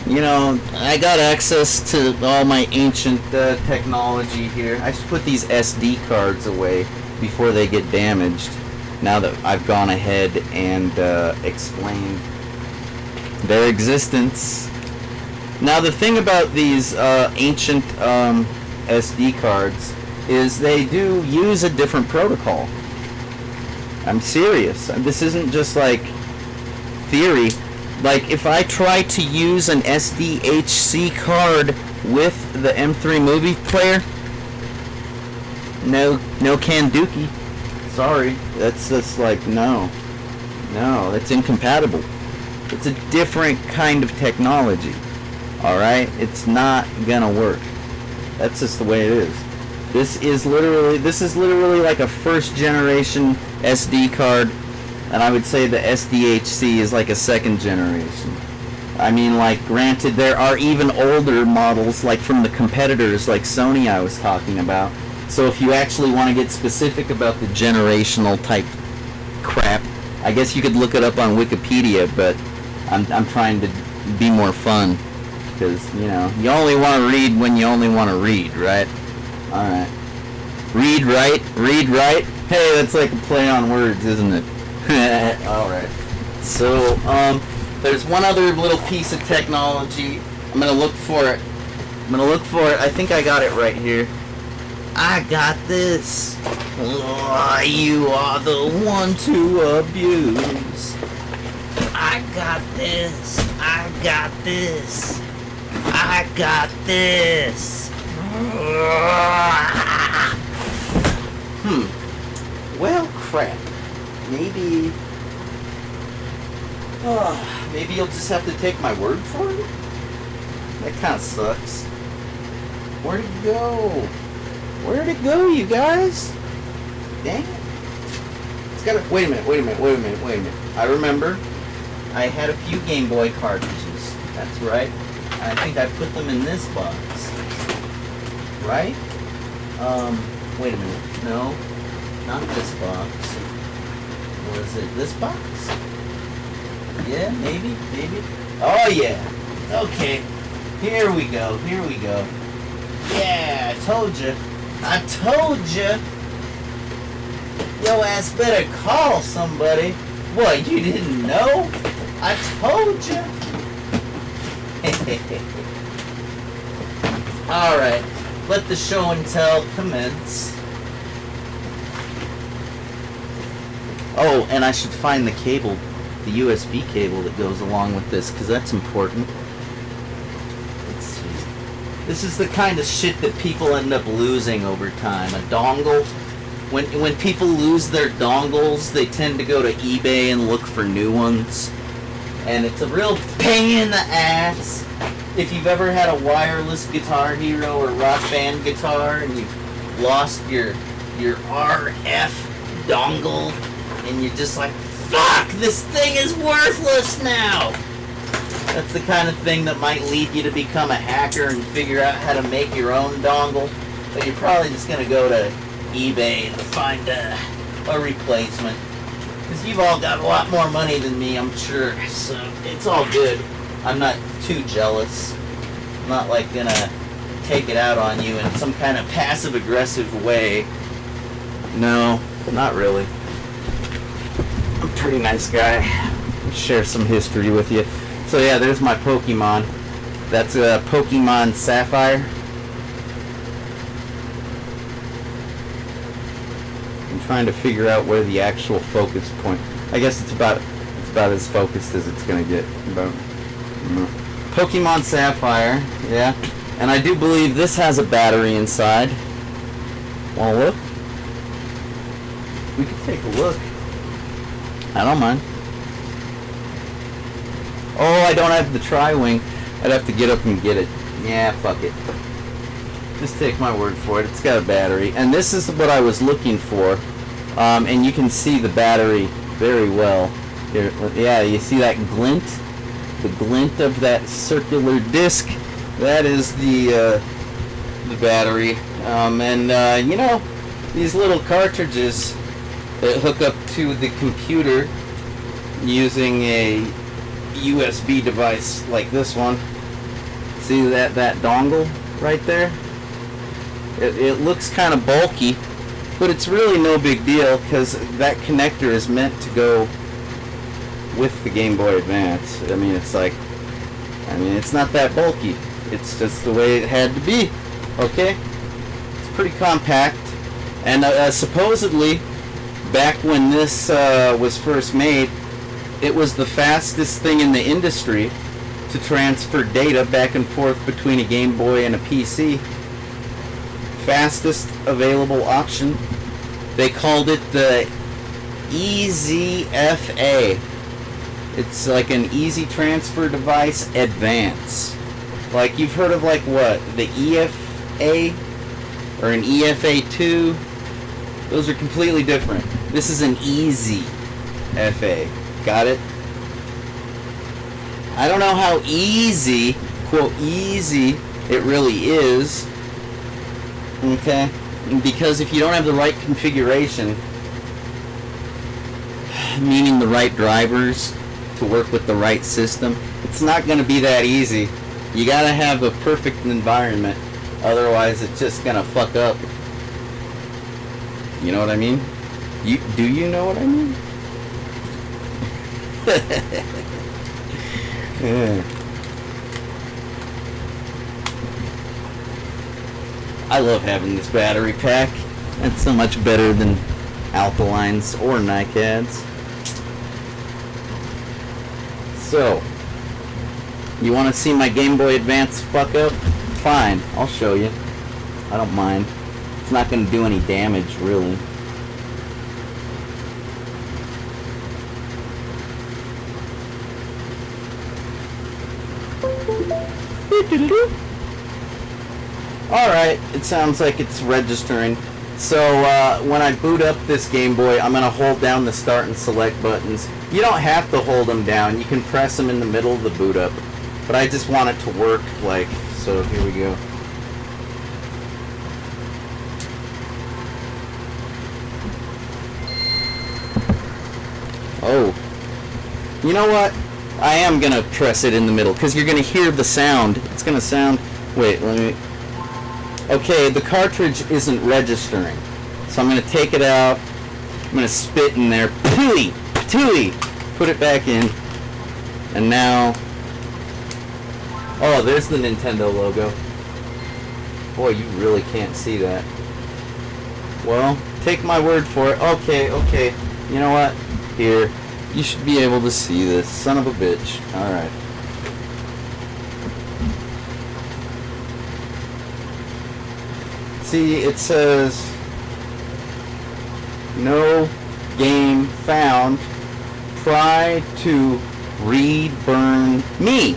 A: you know, I got access to all my ancient technology here. I should put these SD cards away before they get damaged, now that I've gone ahead and explained their existence. Now the thing about these ancient SD cards is they do use a different protocol. I'm serious. This isn't just like theory. Like, if I try to use an SDHC card with the M3 movie player, no Kanduki. Sorry. That's just like, no, that's incompatible. It's a different kind of technology. Alright? It's not gonna work. That's just the way it is. This is literally like a first generation SD card. And I would say the SDHC is like a second generation. I mean, like, granted, there are even older models, like from the competitors, like Sony I was talking about, So if you actually want to get specific about the generational type crap, I guess you could look it up on Wikipedia, but I'm trying to be more fun, because, you know, you only want to read when you only want to read, right? Alright. Read right, read right. Hey, that's like a play on words, isn't it? Alright. So, there's one other little piece of technology. I'm gonna look for it. I think I got it right here. I got this. Oh, you are the one to abuse. I got this. I got this. I got this. Well, crap. Maybe you'll just have to take my word for it? That kind of sucks. Where'd it go? Where'd it go, you guys? Dang it. It's gotta... Wait a minute. I remember. I had a few Game Boy cartridges. That's right. I think I put them in this box. Right? Wait a minute. No. Not this box. Was it this box? Yeah, maybe. Oh, yeah. Okay. Here we go. Yeah, I told you. Yo ass better call somebody. What, you didn't know? I told you. Alright, let the show and tell commence. Oh, and I should find the cable, the USB cable that goes along with this, because that's important. Let's see. This is the kind of shit that people end up losing over time. A dongle. When people lose their dongles, they tend to go to eBay and look for new ones. And it's a real pain in the ass. If you've ever had a wireless Guitar Hero or Rock Band guitar and you've lost your RF dongle and you're just like, fuck, this thing is worthless now. That's the kind of thing that might lead you to become a hacker and figure out how to make your own dongle. But you're probably just going to go to eBay and find a replacement. Because you've all got a lot more money than me, I'm sure. So it's all good. I'm not too jealous. I'm not like gonna take it out on you in some kind of passive-aggressive way. No, not really. I'm a pretty nice guy. I'll share some history with you. So yeah, there's my Pokemon. That's a Pokemon Sapphire. I'm trying to figure out where the actual focus point. I guess it's about as focused as it's gonna get. Pokemon Sapphire, yeah. And I do believe this has a battery inside. Wanna look? We could take a look. I don't mind. Oh, I don't have the Tri-Wing. I'd have to get up and get it. Yeah, fuck it. Just take my word for it. It's got a battery. And this is what I was looking for. And you can see the battery very well. Here, yeah, you see that glint? The glint of that circular disc. That is the battery. You know, these little cartridges that hook up to the computer using a USB device like this one. See that dongle right there? It looks kind of bulky, but it's really no big deal because that connector is meant to go with the Game Boy Advance. I mean, it's not that bulky. It's just the way it had to be. Okay? It's pretty compact. And supposedly, back when this was first made, it was the fastest thing in the industry to transfer data back and forth between a Game Boy and a PC. Fastest available option. They called it the EZFA. It's like an Easy Transfer Device Advance. Like you've heard of like what? The EFA or an EFA2? Those are completely different. This is an Easy FA. Got it? I don't know how easy, quote, easy it really is. Okay? Because if you don't have the right configuration, meaning the right drivers to work with the right system, it's not going to be that easy. You got to have a perfect environment, otherwise it's just going to fuck up. You know what I mean? Do you know what I mean? Yeah. I love having this battery pack. It's so much better than Alkalines or NiCads. So, you want to see my Game Boy Advance fuck up? Fine, I'll show you. I don't mind. It's not going to do any damage, really. Alright, it sounds like it's registering. So when I boot up this Game Boy, I'm going to hold down the start and select buttons. You don't have to hold them down. You can press them in the middle of the boot up. But I just want it to work, like, so here we go. Oh. You know what? I am going to press it in the middle, because you're going to hear the sound. It's going to sound... Wait, let me... Okay, the cartridge isn't registering. So I'm going to take it out. I'm going to spit in there. Patooey! Patooey! Put it back in. And now... Oh, there's the Nintendo logo. Boy, you really can't see that. Well, take my word for it. Okay, okay. You know what? Here. You should be able to see this. Son of a bitch. Alright. See, it says no game found. Try to reburn me.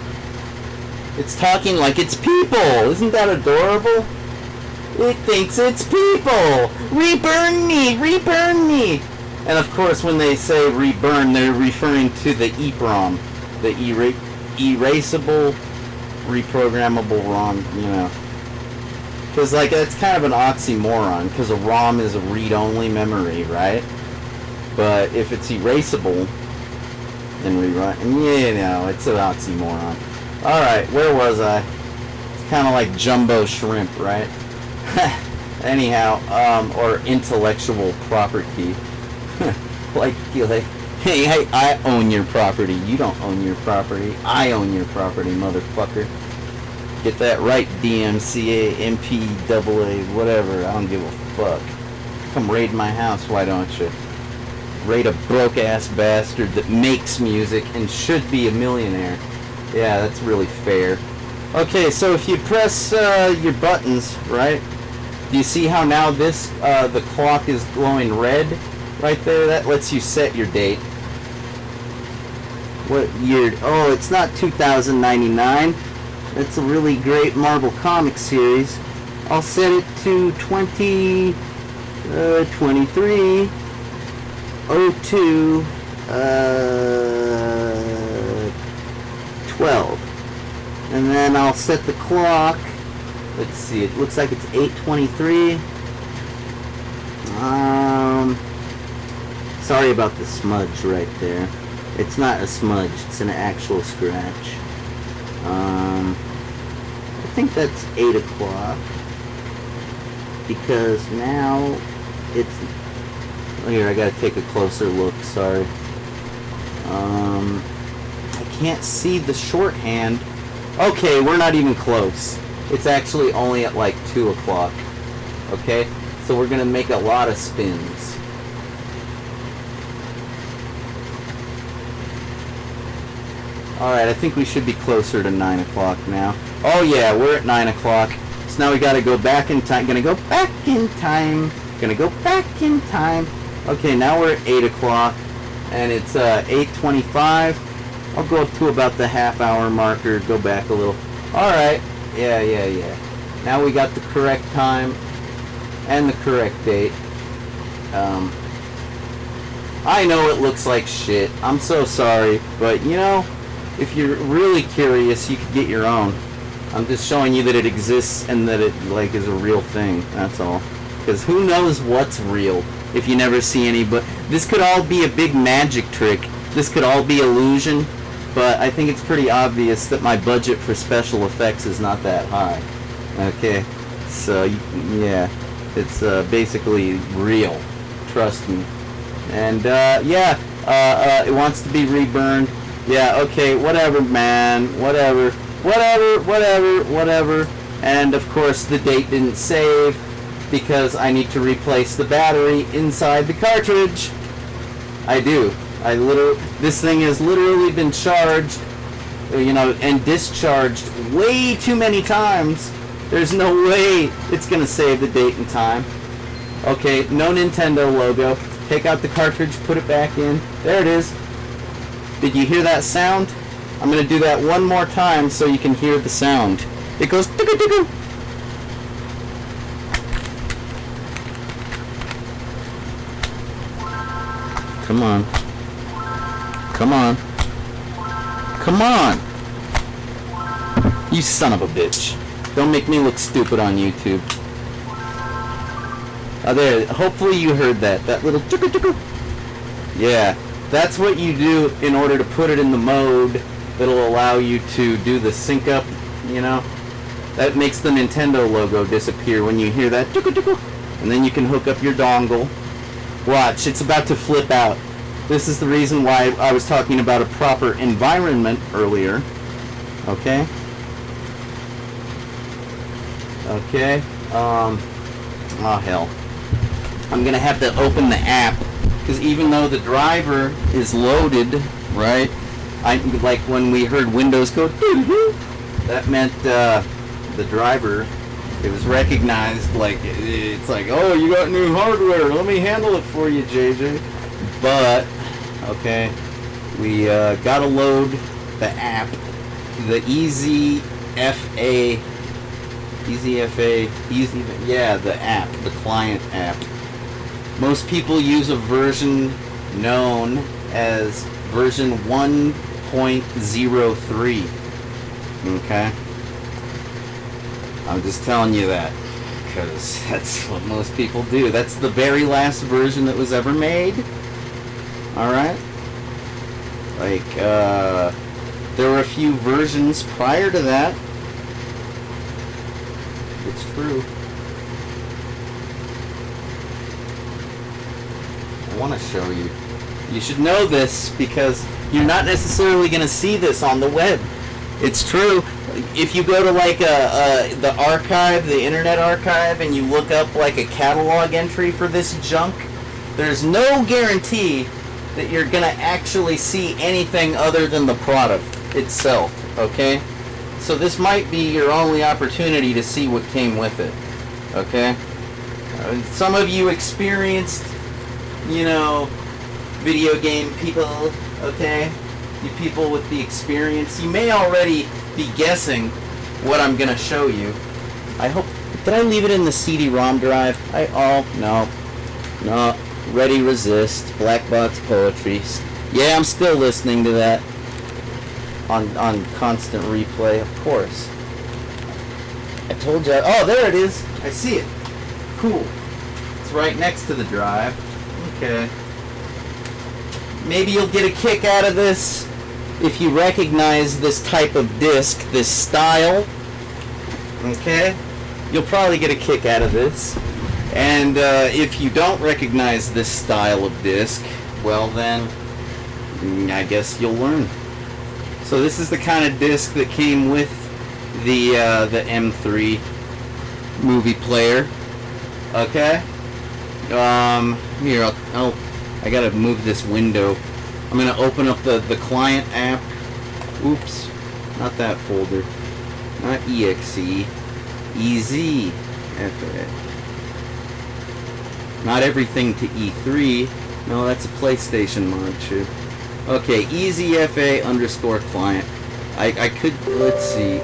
A: It's talking like it's people. Isn't that adorable? It thinks it's people. Reburn me, reburn me. And of course, when they say reburn, they're referring to the EEPROM, the erasable, reprogrammable ROM, you know. Because, like, that's kind of an oxymoron, because a ROM is a read-only memory, right? But if it's erasable, then rewrite, you know, it's an oxymoron. Alright, where was I? It's kind of like jumbo shrimp, right? Anyhow, or intellectual property. like, hey, I own your property. You don't own your property. I own your property, motherfucker. Get that right, DMCA, MPAA, whatever. I don't give a fuck. Come raid my house, why don't you? Raid a broke-ass bastard that makes music and should be a millionaire. Yeah, that's really fair. Okay, so if you press your buttons, right? Do you see how now this, the clock is glowing red? Right there, that lets you set your date. What year? Oh, it's not 2099. That's a really great Marvel Comics series. I'll set it to 23 02 12. And then I'll set the clock. Let's see, it looks like it's 8:23. Sorry about the smudge right there. It's not a smudge, it's an actual scratch. I think that's 8 o'clock. Because now it's... Here, I gotta take a closer look, sorry. I can't see the shorthand. Okay, we're not even close. It's actually only at like 2 o'clock. Okay? So we're gonna make a lot of spins. Alright, I think we should be closer to 9 o'clock now. Oh yeah, we're at 9 o'clock. So now we gotta go back in time. Gonna go back in time. Gonna go back in time. Okay, now we're at 8 o'clock. And it's 8:25. I'll go up to about the half-hour marker. Go back a little. Alright. Yeah. Now we got the correct time. And the correct date. I know it looks like shit. I'm so sorry. But, you know... If you're really curious, you could get your own. I'm just showing you that it exists and that it, like, is a real thing. That's all. Because who knows what's real if you never see any. But this could all be a big magic trick. This could all be illusion. But I think it's pretty obvious that my budget for special effects is not that high. Okay, so yeah, it's basically real. Trust me. And yeah, it wants to be reburned. Yeah, okay, whatever, man. Whatever. And of course, the date didn't save because I need to replace the battery inside the cartridge. I do. This thing has literally been charged, you know, and discharged way too many times. There's no way it's gonna save the date and time. Okay, no Nintendo logo. Take out the cartridge, put it back in. There it is. Did you hear that sound? I'm gonna do that one more time so you can hear the sound. It goes tickle tickle. Come on. Come on. Come on! You son of a bitch. Don't make me look stupid on YouTube. There, hopefully you heard that. That little tickle tickle. Yeah, that's what you do in order to put it in the mode that'll allow you to do the sync up, you know? That makes the Nintendo logo disappear when you hear that tickle tickle. And then you can hook up your dongle. Watch, it's about to flip out. This is the reason why I was talking about a proper environment earlier. Okay? Okay. Oh hell. I'm gonna have to open the app, because even though the driver is loaded, right? Like when we heard Windows go doo-doo, that meant the driver, it was recognized, like, it's like, oh, you got new hardware, let me handle it for you, JJ. But, okay, we gotta load the app, the yeah, the app, the client app. Most people use a version known as version 1.03. Okay? I'm just telling you that, because that's what most people do. That's the very last version that was ever made. Alright? Like, there were a few versions prior to that. It's true. I want to show you. You should know this because you're not necessarily going to see this on the web. It's true. If you go to like the archive, the Internet Archive, and you look up like a catalog entry for this junk, there's no guarantee that you're going to actually see anything other than the product itself, okay? So this might be your only opportunity to see what came with it, okay? Some of you experienced, you know, video game people, okay? You people with the experience, you may already be guessing what I'm gonna show you. I hope, did I leave it in the CD-ROM drive? No. Ready Resist, Black Box Poetry. Yeah, I'm still listening to that on constant replay, of course. I told you, oh, there it is. I see it. Cool. It's right next to the drive. Okay. Maybe you'll get a kick out of this if you recognize this type of disc, this style. Okay? You'll probably get a kick out of this. And if you don't recognize this style of disc, well then, I guess you'll learn. So this is the kind of disc that came with the M3 movie player. Okay? Here, I gotta move this window. I'm gonna open up the client app. Oops, not that folder. Not exe. EZ. Not everything to E3. No, that's a PlayStation mod chip. Okay, EZFA_client. I could, let's see.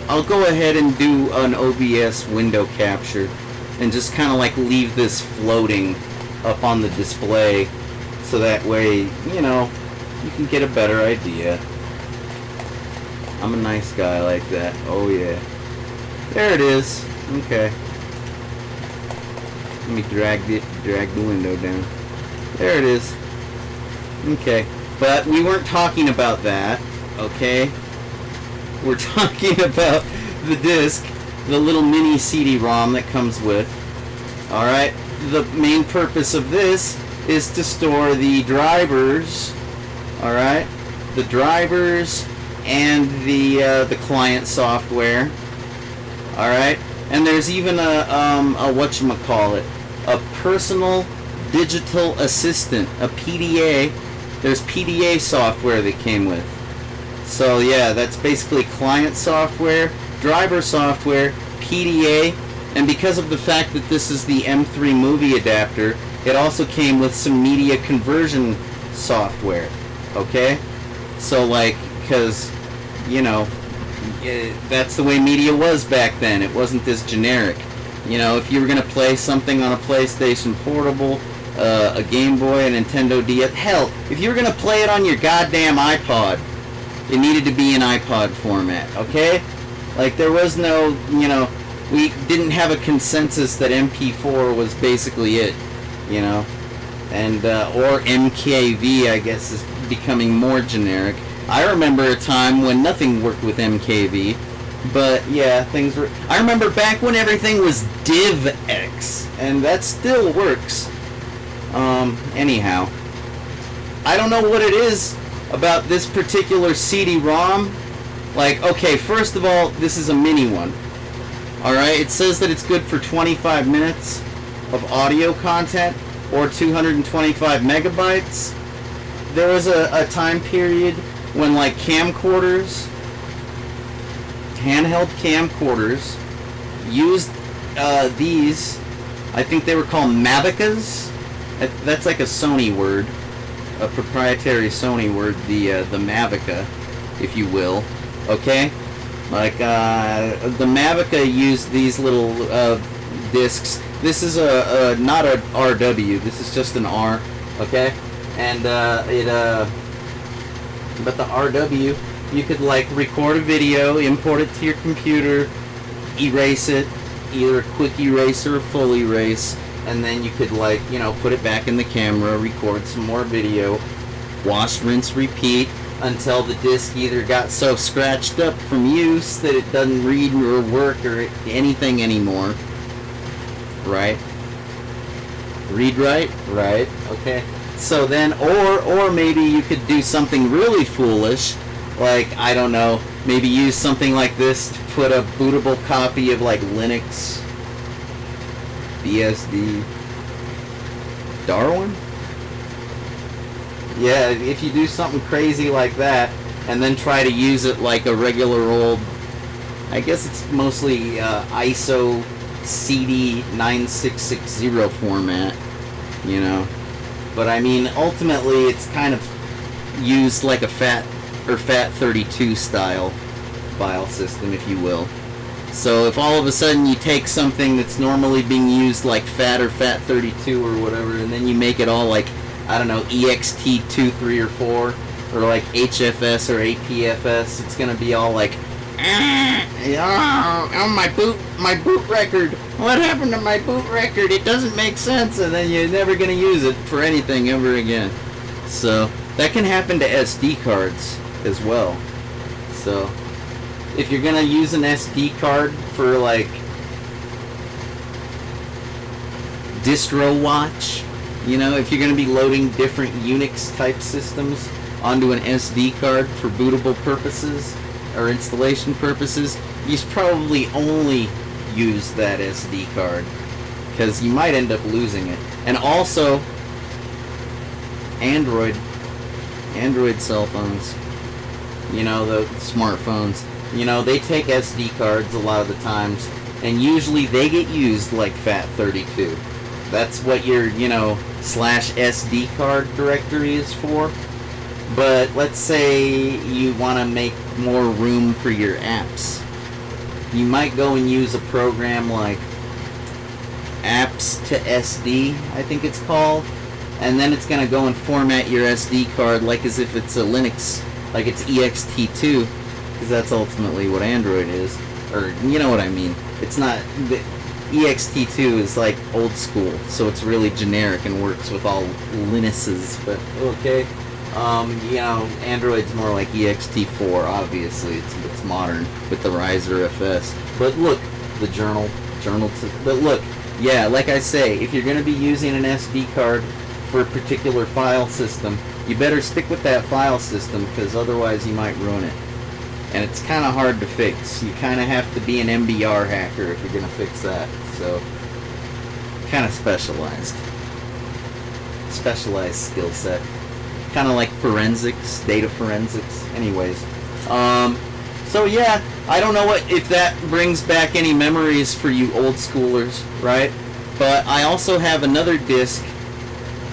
A: I'll go ahead and do an OBS window capture and just kind of like leave this floating up on the display so that way, you know, you can get a better idea. I'm a nice guy like that. Oh yeah. There it is. Okay. Let me drag the window down. There it is. Okay, but we weren't talking about that. Okay, we're talking about the disc, the little mini CD-ROM that comes with. All right, the main purpose of this is to store the drivers. All right, the drivers and the client software. All right, and there's even a whatchamacallit, a personal digital assistant, a PDA. There's PDA software that came with. So yeah, that's basically client software, driver software, PDA, and because of the fact that this is the M3 movie adapter, it also came with some media conversion software. Okay, so like, because you know, that's the way media was back then. It wasn't this generic. You know, if you were gonna play something on a PlayStation Portable, a Game Boy, a Nintendo DS, hell, if you were gonna play it on your goddamn iPod, it needed to be in iPod format. Okay, like there was no, you know, we didn't have a consensus that MP4 was basically it. You know, and or MKV, I guess, is becoming more generic. I remember a time when nothing worked with MKV, but yeah, things were. I remember back when everything was DivX, and that still works. Anyhow, I don't know what it is about this particular CD-ROM. Like, okay, first of all, this is a mini one. Alright, it says that it's good for 25 minutes of audio content or 225 megabytes. There was a time period when like camcorders, handheld camcorders, used these. I think they were called Mavicas. That's like a Sony word, a proprietary Sony word, the Mavica, if you will. Okay, like the Mavica used these little discs. This is not a RW. This is just an R. Okay, and but the RW, you could like record a video, import it to your computer, erase it, either a quick erase or a full erase, and then you could like, you know, put it back in the camera, record some more video, wash, rinse, repeat, until the disc either got so scratched up from use that it doesn't read or work or anything anymore. Right? Read right? Right. Okay. So then, or maybe you could do something really foolish, like, I don't know, maybe use something like this to put a bootable copy of like Linux, BSD, Darwin? Yeah, if you do something crazy like that, and then try to use it like a regular old, I guess it's mostly ISO CD 9660 format, you know. But I mean, ultimately, it's kind of used like a FAT32 style file system, if you will. So if all of a sudden you take something that's normally being used like FAT or FAT32 or whatever, and then you make it all like, I don't know, EXT2, 3, or 4, or like HFS or APFS, it's gonna be all like, oh, my boot record. What happened to my boot record? It doesn't make sense, and then you're never gonna use it for anything ever again. So that can happen to SD cards as well. So if you're gonna use an SD card for like DistroWatch, you know, if you're gonna be loading different Unix type systems onto an SD card for bootable purposes or installation purposes, you should probably only use that SD card, because you might end up losing it. And also, Android cell phones, you know, the smartphones, you know, they take SD cards a lot of the times, and usually they get used like FAT32. That's what your, you know, /SD card directory is for. But let's say you want to make more room for your apps. You might go and use a program like Apps to SD, I think it's called, and then it's going to go and format your SD card like as if it's a Linux, like it's ext2, because that's ultimately what Android is, or you know what I mean. It's not, ext2 is like old school, so it's really generic and works with all Linuxes. But okay, you know, Android's more like ext4. Obviously, it's modern with the Riser FS. But look, the journal. But look, yeah, like I say, if you're going to be using an SD card for a particular file system, you better stick with that file system, because otherwise you might ruin it. And it's kind of hard to fix. You kind of have to be an MBR hacker if you're going to fix that. So, kind of specialized skill set. Kind of like forensics, data forensics. Anyways, so yeah, I don't know if that brings back any memories for you old schoolers, right? But I also have another disc.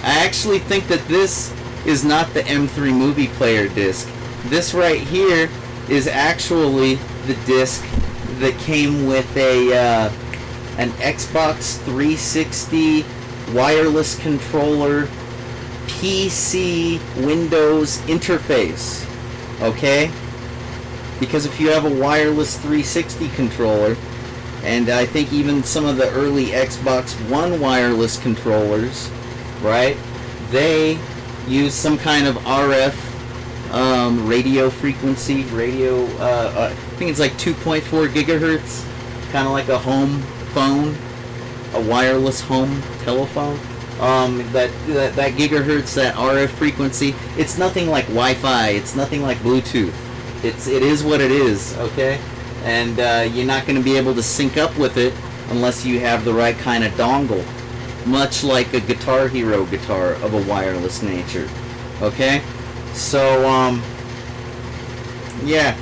A: I actually think that this is not the M3 movie player disc. This right here is actually the disc that came with an Xbox 360 wireless controller PC Windows interface. Okay? Because if you have a wireless 360 controller, and I think even some of the early Xbox One wireless controllers, right, they use some kind of RF radio frequency, I think it's like 2.4 gigahertz, kind of like a home phone, a wireless home telephone. That gigahertz, that RF frequency, it's nothing like Wi-Fi, it's nothing like Bluetooth. It is what it is, okay? And you're not going to be able to sync up with it unless you have the right kind of dongle, much like a Guitar Hero guitar of a wireless nature, okay? So, yeah.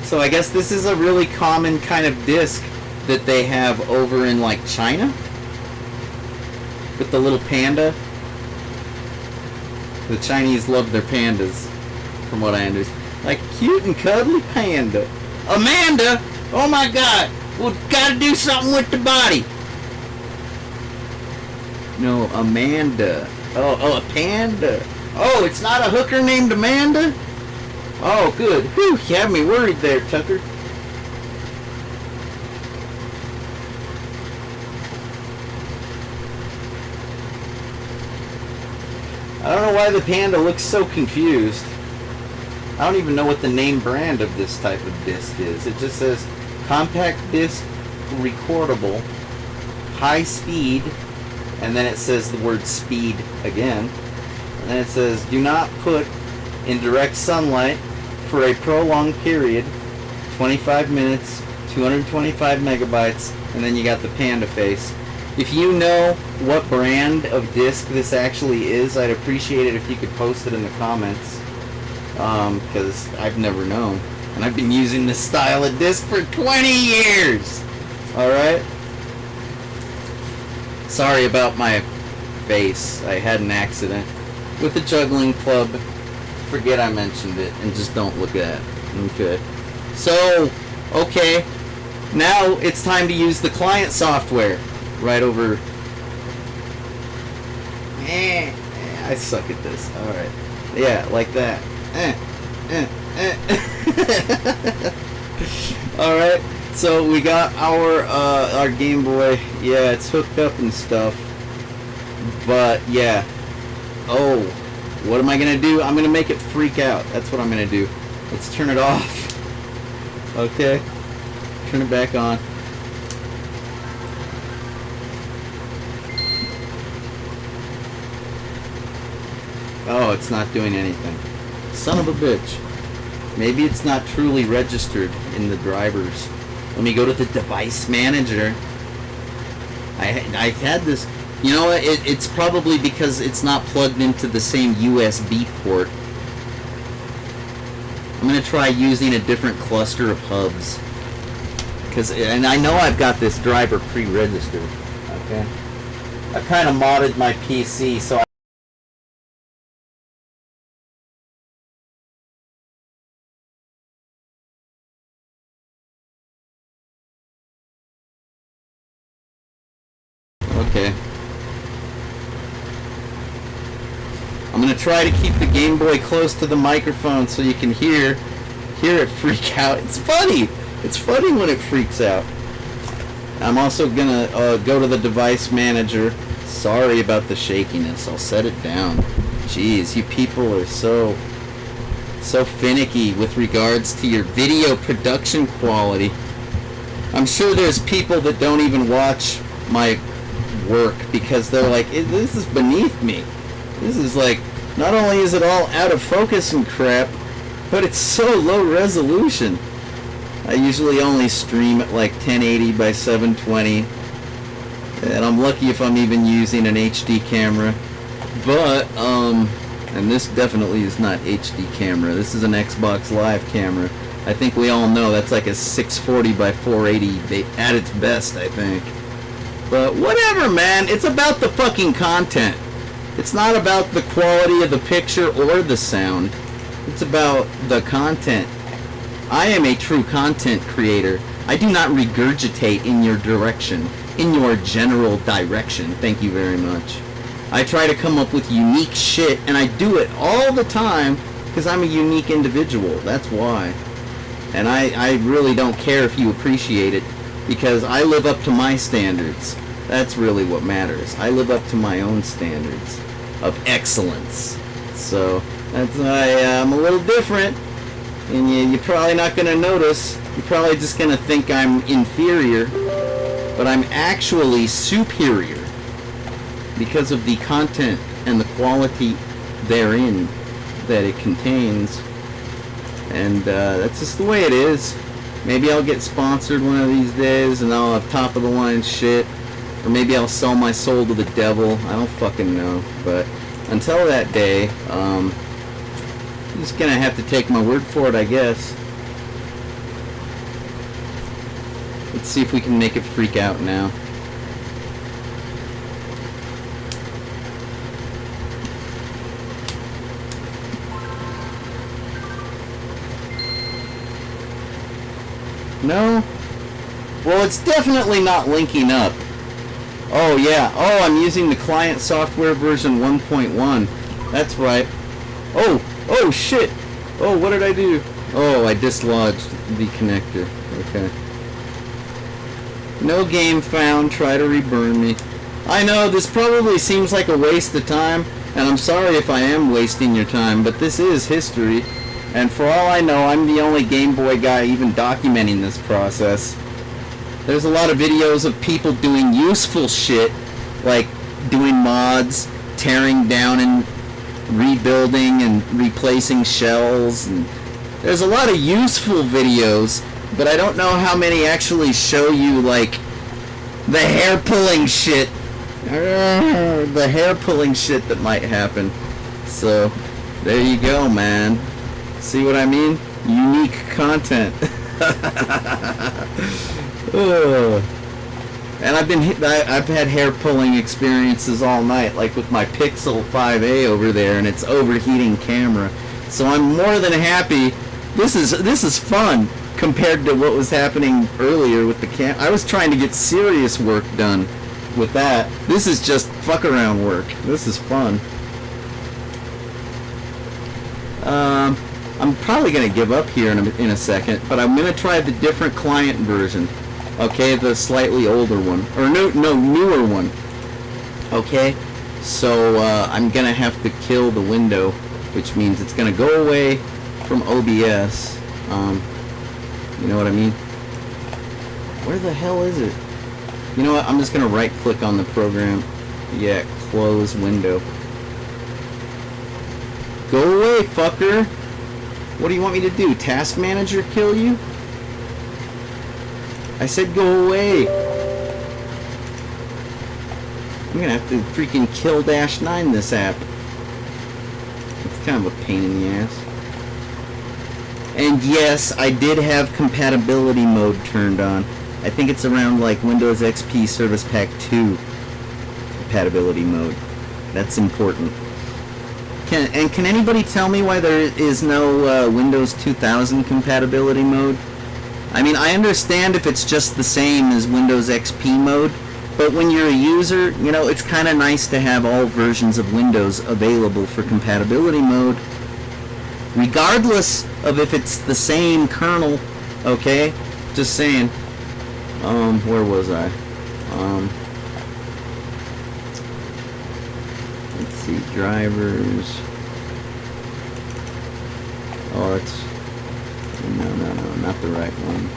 A: So I guess this is a really common kind of disc that they have over in, like, China? With the little panda? The Chinese love their pandas, from what I understand. Like a cute and cuddly panda. Amanda! Oh my god! Well, gotta do something with the body! No, Amanda. Oh, a panda. Oh, it's not a hooker named Amanda? Oh, good. Whew, you had me worried there, Tucker. I don't know why the panda looks so confused. I don't even know what the name brand of this type of disc is. It just says compact disc recordable, high speed, and then it says the word speed again. And then it says do not put in direct sunlight for a prolonged period, 25 minutes, 225 megabytes, and then you got the panda face. If you know what brand of disc this actually is, I'd appreciate it if you could post it in the comments. Because I've never known. And I've been using this style of disc for 20 years! Alright? Sorry about my face. I had an accident with the juggling club. Forget I mentioned it and just don't look at it. Okay. So, okay. Now it's time to use the client software. Right over. I suck at this. Alright. Yeah, like that. Alright, so we got our Game Boy. Yeah, it's hooked up and stuff. But, yeah. Oh, what am I going to do? I'm going to make it freak out. That's what I'm going to do. Let's turn it off. Okay. Turn it back on. Oh, it's not doing anything. Son of a bitch. Maybe it's not truly registered in the drivers. Let me go to the device manager. I had this. You know what? It's probably because it's not plugged into the same USB port. I'm going to try using a different cluster of hubs. And I know I've got this driver pre-registered. Okay. I kind of modded my PC so okay. I'm gonna try to keep the Game Boy close to the microphone so you can hear it freak out. It's funny. It's funny when it freaks out. I'm also gonna go to the device manager. Sorry about the shakiness. I'll set it down. Jeez, you people are so finicky with regards to your video production quality. I'm sure there's people that don't even watch my work because they're like, this is beneath me. This is like, not only is it all out of focus and crap, but it's so low resolution. I usually only stream at like 1080 by 720, and I'm lucky if I'm even using an HD camera. But and this definitely is not HD camera. This is an Xbox Live camera. I think we all know that's like a 640 by 480 at its best, I think. But whatever, man. It's about the fucking content. It's not about the quality of the picture or the sound. It's about the content. I am a true content creator. I do not regurgitate in your direction, in your general direction. Thank you very much. I try to come up with unique shit, and I do it all the time because I'm a unique individual. That's why. And I really don't care if you appreciate it because I live up to my standards. That's really what matters. I live up to my own standards of excellence. So that's why I'm a little different, and you're probably not going to notice. You're probably just going to think I'm inferior, but I'm actually superior because of the content and the quality therein that it contains. And that's just the way it is. Maybe I'll get sponsored one of these days and I'll have top of the line shit. Or maybe I'll sell my soul to the devil. I don't fucking know. But until that day, I'm just gonna have to take my word for it, I guess. Let's see if we can make it freak out now. No? Well, it's definitely not linking up. Oh, yeah. Oh, I'm using the client software version 1.1. That's right. Oh, shit. Oh, what did I do? Oh, I dislodged the connector. Okay. No game found. Try to reburn me. I know, this probably seems like a waste of time, and I'm sorry if I am wasting your time, but this is history. And for all I know, I'm the only Game Boy guy even documenting this process. There's a lot of videos of people doing useful shit, like doing mods, tearing down and rebuilding and replacing shells. And there's a lot of useful videos, but I don't know how many actually show you, like, the hair-pulling shit. The hair-pulling shit that might happen. So, there you go, man. See what I mean? Unique content. And I've had hair pulling experiences all night, like with my Pixel 5a over there, and it's overheating camera. So I'm more than happy. This is fun compared to what was happening earlier with the cam. I was trying to get serious work done with that. This is just fuck around work. This is fun. I'm probably going to give up here in a second, but I'm going to try the different client version. Okay, the slightly older one. Or newer one. Okay? So, I'm going to have to kill the window, which means it's going to go away from OBS. You know what I mean? Where the hell is it? You know what? I'm just going to right-click on the program. Yeah, close window. Go away, fucker! What do you want me to do? Task Manager kill you? I said go away. I'm gonna have to freaking kill -9 this app. It's kind of a pain in the ass. And yes, I did have compatibility mode turned on. I think it's around like Windows XP Service Pack 2 compatibility mode. That's important. Can anybody tell me why there is no Windows 2000 compatibility mode? I mean, I understand if it's just the same as Windows XP mode, but when you're a user, you know, it's kind of nice to have all versions of Windows available for compatibility mode, regardless of if it's the same kernel, okay? Just saying. Where was I? Let's see, drivers. Oh, it's, no, not the right one.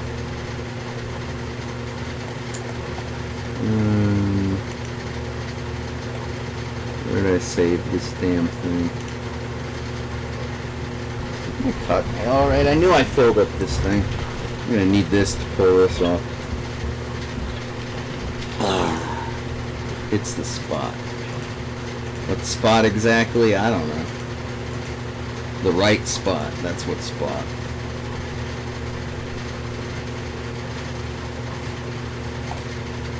A: Where did I save this damn thing? It caught me. Alright, I knew I filled up this thing. I'm gonna need this to pull this off. It's the spot. What spot exactly? I don't know. The right spot. That's what spot.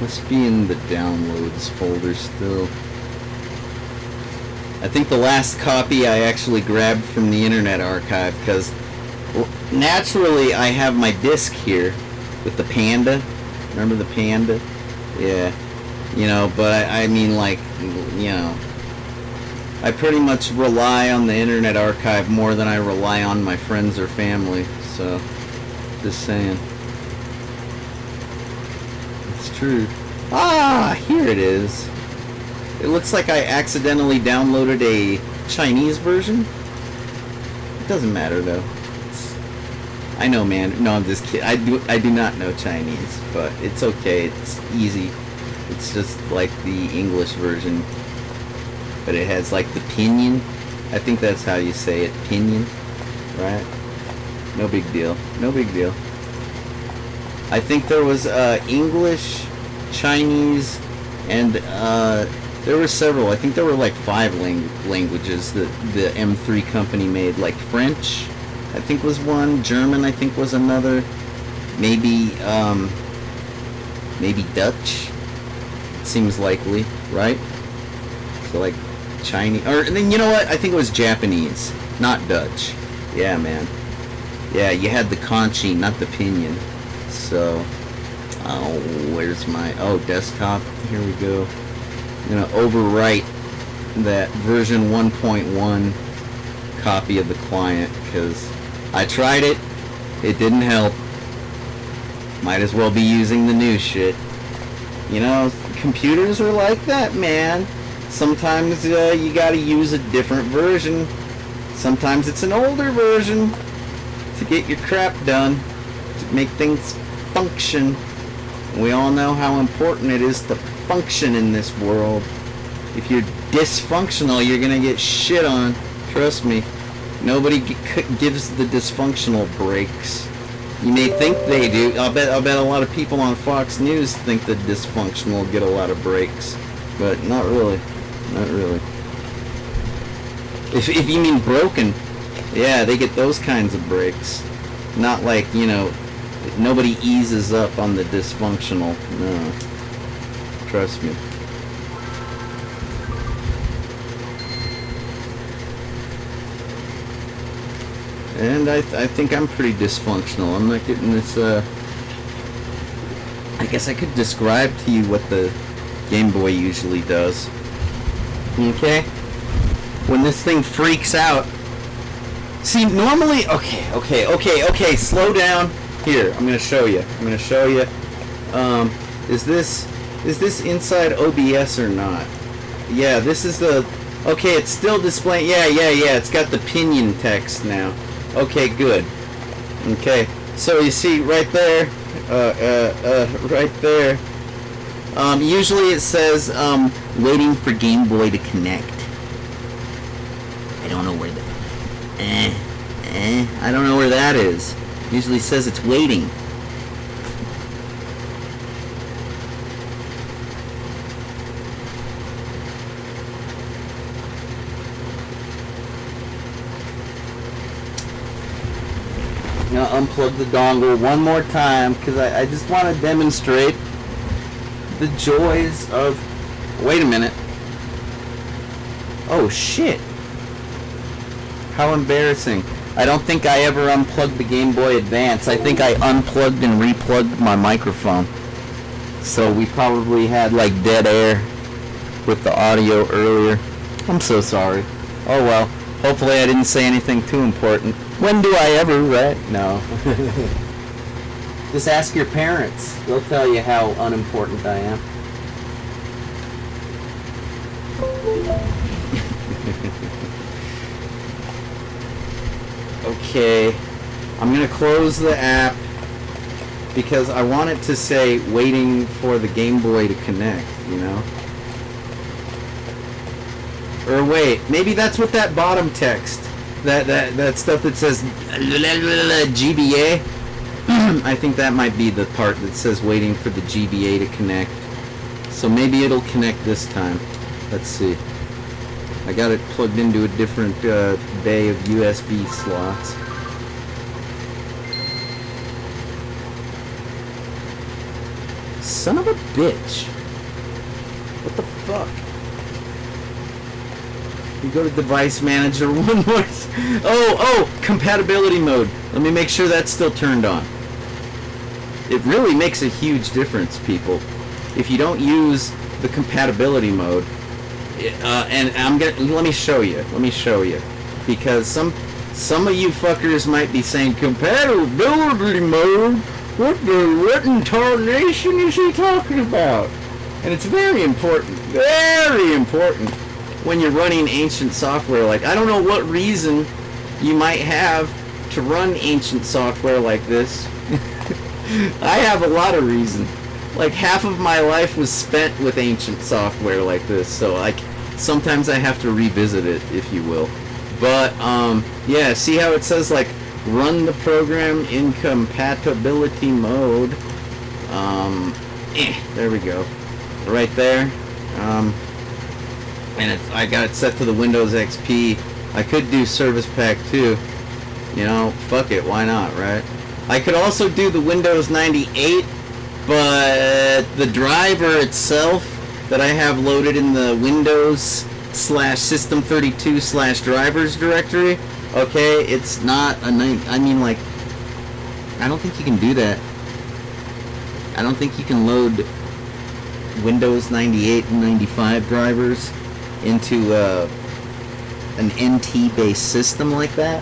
A: Must be in the downloads folder still. I think the last copy I actually grabbed from the Internet Archive, because naturally I have my disc here with the Panda. Remember the Panda? Yeah. You know, but I mean, like, you know, I pretty much rely on the Internet Archive more than I rely on my friends or family, so just saying. It's true. Ah, here it is. It looks like I accidentally downloaded a Chinese version. It doesn't matter though. I know, man. No, I'm just kidding. I do not know Chinese, but it's okay. It's easy. It's just like the English version, but it has like the pinyin. I think that's how you say it, pinyin, right? No big deal. No big deal. I think there was English, Chinese, and there were several. I think there were like 5 languages that the M3 company made. Like French, I think was one. German, I think was another. Maybe Dutch. Seems likely, right? So like Chinese, or and then you know what? I think it was Japanese, not Dutch. Yeah, man. Yeah, you had the kanji, not the pinyin. So, where's my desktop? Here we go. I'm gonna overwrite that version 1.1 copy of the client because I tried it. It didn't help. Might as well be using the new shit. You know, computers are like that, man. Sometimes you gotta use a different version. Sometimes it's an older version to get your crap done, to make things function. We all know how important it is to function in this world. If you're dysfunctional, you're gonna get shit on. Trust me. Nobody gives the dysfunctional breaks. You may think they do. I'll bet a lot of people on Fox News think that dysfunctional get a lot of breaks, but not really. Not really. If you mean broken, yeah, they get those kinds of breaks. Not like, you know, nobody eases up on the dysfunctional. No. Trust me. And I think I'm pretty dysfunctional. I'm not getting this, I guess I could describe to you what the Game Boy usually does. Okay? When this thing freaks out. See, normally, okay, slow down. Here, I'm gonna show you. Is this inside OBS or not? Yeah, this is the, okay, it's still displaying, yeah, it's got the pinyin text now. Okay, good. Okay, so you see right there, right there, usually it says, waiting for Game Boy to connect. I don't know where I don't know where that is. Usually says it's waiting. Now unplug the dongle one more time because I just want to demonstrate the joys of... Wait a minute. Oh shit. How embarrassing. I don't think I ever unplugged the Game Boy Advance. I think I unplugged and replugged my microphone. So we probably had like dead air with the audio earlier. I'm so sorry. Oh well. Hopefully I didn't say anything too important. When do I ever, right? No. Just ask your parents. They'll tell you how unimportant I am. Okay, I'm gonna close the app because I want it to say waiting for the Game Boy to connect, you know? Or wait, maybe that's what that bottom text, that stuff that says GBA, I think that might be the part that says waiting for the GBA to connect. So maybe it'll connect this time. Let's see. I got it plugged into a different bay of USB slots. Son of a bitch. What the fuck? You go to device manager, one more. Oh, compatibility mode. Let me make sure that's still turned on. It really makes a huge difference, people. If you don't use the compatibility mode, and let me show you, because some of you fuckers might be saying compatibility mode. What in tarnation is he talking about? And it's very important when you're running ancient software. Like, I don't know what reason you might have to run ancient software like this. I have a lot of reason. Like, half of my life was spent with ancient software like this, so like sometimes I have to revisit it, if you will. But yeah, see how it says like run the program in compatibility mode. There we go, right there. And I got it set to the Windows XP. I could do Service Pack 2. You know, fuck it, why not, right? I could also do the Windows 98, but the driver itself that I have loaded in the Windows/System32/drivers directory, okay, it's not a I mean, like, I don't think you can do that. I don't think you can load Windows 98 and 95 drivers into an NT-based system like that.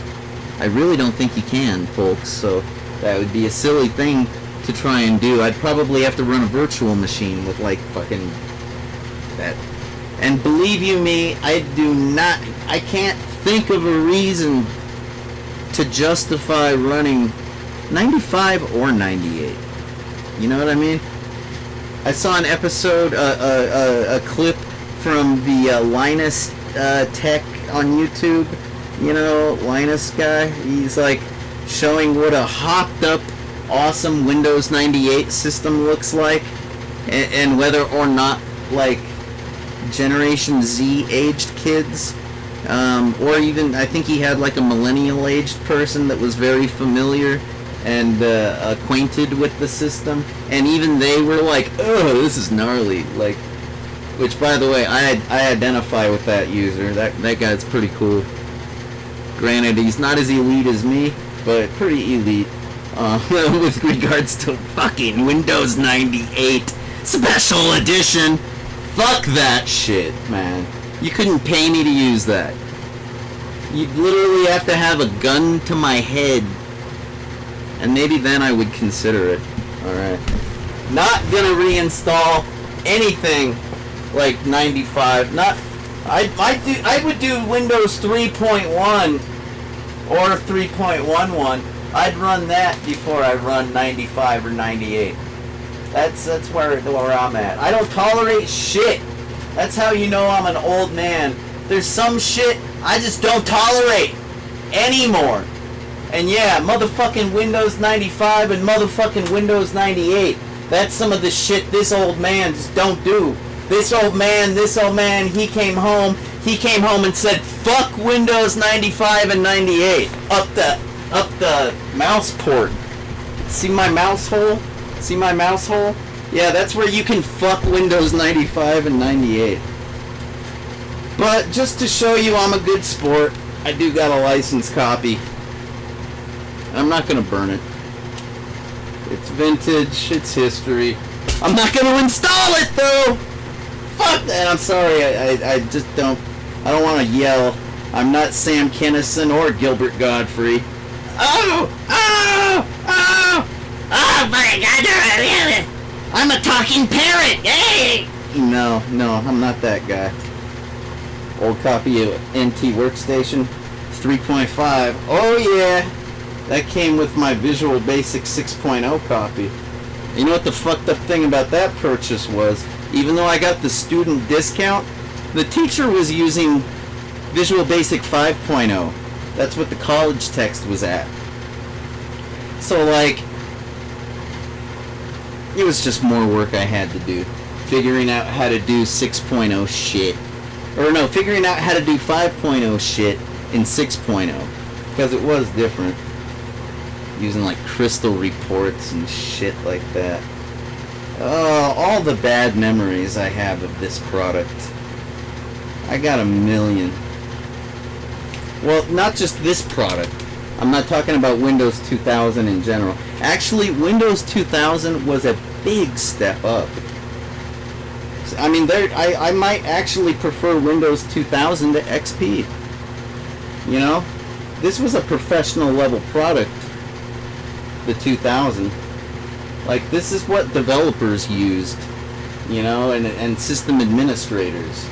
A: I really don't think you can, folks, so that would be a silly thing to try and do. I'd probably have to run a virtual machine with, like, fucking that. And believe you me, I can't think of a reason to justify running 95 or 98. You know what I mean? I saw an episode, a clip from the Linus Tech on YouTube. You know, Linus guy. He's like showing what a hopped up, awesome Windows 98 system looks like, and whether or not, like, Generation Z aged kids, or even, I think he had like a millennial aged person that was very familiar and acquainted with the system, and even they were like, oh, this is gnarly, like, which, by the way, I identify with that user. That guy's pretty cool. Granted, he's not as elite as me, but pretty elite with regards to fucking Windows 98 Special Edition. Fuck that shit, man. You couldn't pay me to use that. You'd literally have to have a gun to my head, and maybe then I would consider it. Alright. Not gonna reinstall anything like 95. I would do Windows 3.1 or 3.11. I'd run that before I run 95 or 98. That's where I'm at. I don't tolerate shit. That's how you know I'm an old man. There's some shit I just don't tolerate anymore. And yeah, motherfucking Windows 95 and motherfucking Windows 98. That's some of the shit this old man just don't do. This old man, he came home and said, fuck Windows 95 and 98. Up the mouse port. See my mouse hole? See my mouse hole? Yeah, that's where you can fuck Windows 95 and 98. But just to show you I'm a good sport, I do got a licensed copy. I'm not gonna burn it. It's vintage, it's history. I'm not gonna install it though! Fuck that, I'm sorry, I just don't want to yell. I'm not Sam Kinison or Gilbert Godfrey. Oh! Oh! Oh!
B: Oh my god, I'm a talking parrot! Hey!
A: No, I'm not that guy. Old copy of NT Workstation 3.5. Oh yeah! That came with my Visual Basic 6.0 copy. You know what the fucked up thing about that purchase was? Even though I got the student discount, the teacher was using Visual Basic 5.0. That's what the college text was at. So like, it was just more work I had to do. Figuring out how to do 6.0 shit. Or no, figuring out how to do 5.0 shit in 6.0. Because it was different. Using like crystal reports and shit like that. Oh, all the bad memories I have of this product. I got a million. Well, not just this product. I'm not talking about Windows 2000 in general. Actually, Windows 2000 was a big step up. I mean, I might actually prefer Windows 2000 to XP. You know? This was a professional level product. The 2000. Like, this is what developers used. You know, and system administrators.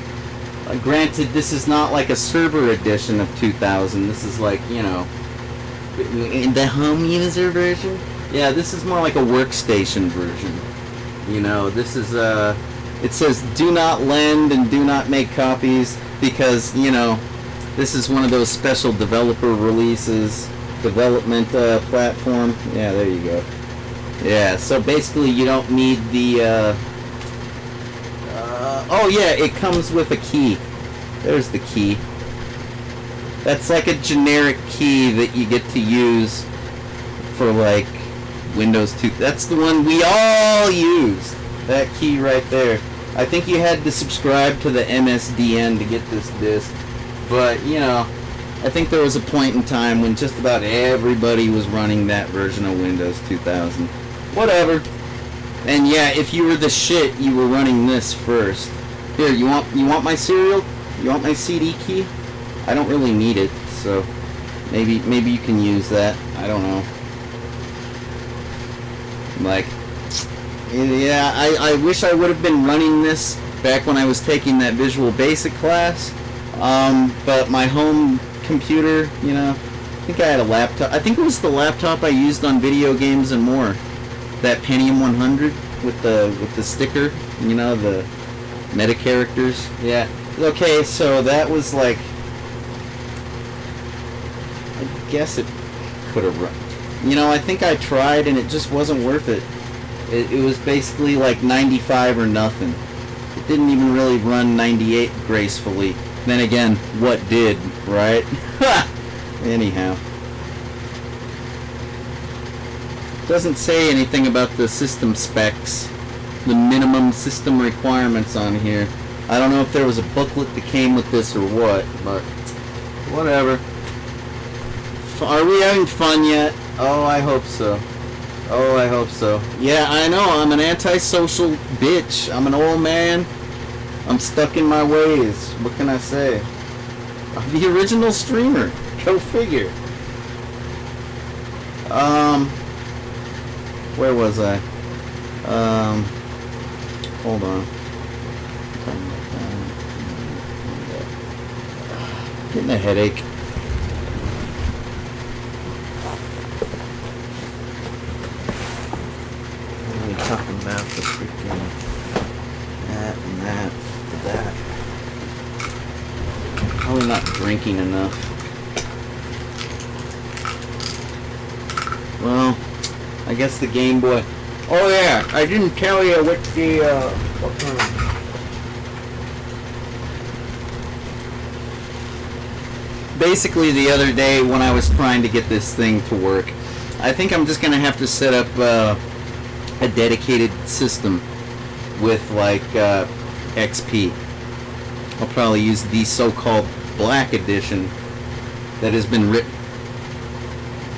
A: Granted, this is not like a server edition of 2000. This is like, you know, in the home user version. Yeah, this is more like a workstation version. You know, this is it says do not lend and do not make copies because, you know, this is one of those special developer releases, development platform. Yeah, there you go. Yeah, so basically you don't need the oh yeah, it comes with a key. There's the key. That's like a generic key that you get to use for like Windows 2. That's the one we all use. That key right there. I think you had to subscribe to the MSDN to get this disc. But, you know, I think there was a point in time when just about everybody was running that version of Windows 2000. Whatever. And yeah, if you were the shit, you were running this first. Here, you want my serial? You want my CD key? I don't really need it, so maybe you can use that. I don't know. Like, yeah, I wish I would have been running this back when I was taking that Visual Basic class. But my home computer, you know, I think I had a laptop. I think it was the laptop I used on video games and more. That Pentium 100 with the sticker, you know, the meta characters. Yeah. Okay, so that was like, I guess it could have run. You know, I think I tried and it just wasn't worth it. It was basically like 95 or nothing. It didn't even really run 98 gracefully. Then again, what did, right? Anyhow. Doesn't say anything about the system specs, the minimum system requirements on here. I don't know if there was a booklet that came with this or what, but whatever. Are we having fun yet? Oh, I hope so. Oh, I hope so. Yeah, I know, I'm an antisocial bitch. I'm an old man. I'm stuck in my ways. What can I say? I'm the original streamer. Go figure. Where was I? Hold on. Getting a headache. What are we talking about? The freaking that and that and that. Probably not drinking enough. Well, I guess the Game Boy. Oh yeah, I didn't tell you what the basically the other day when I was trying to get this thing to work, I think I'm just gonna have to set up a dedicated system with like XP. I'll probably use the so-called Black Edition that has been written,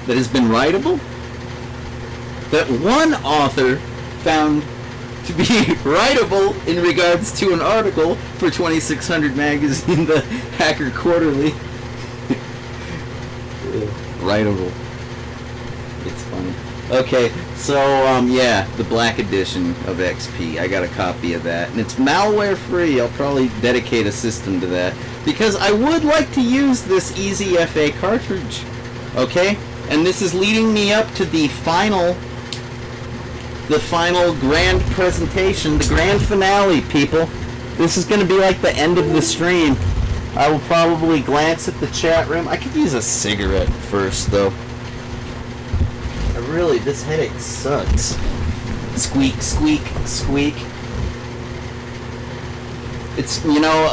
A: that has been writable, that one author found to be writable in regards to an article for 2600 magazine, the Hacker Quarterly. Writable. It's funny. Okay, so yeah, the Black Edition of XP. I got a copy of that, and it's malware free. I'll probably dedicate a system to that because I would like to use this EasyFA cartridge. Okay, and this is leading me up to the final grand presentation, the grand finale, people. This is going to be like the end of the stream. I will probably glance at the chat room. I could use a cigarette first, though. Really, this headache sucks. Squeak, squeak, squeak. It's, you know,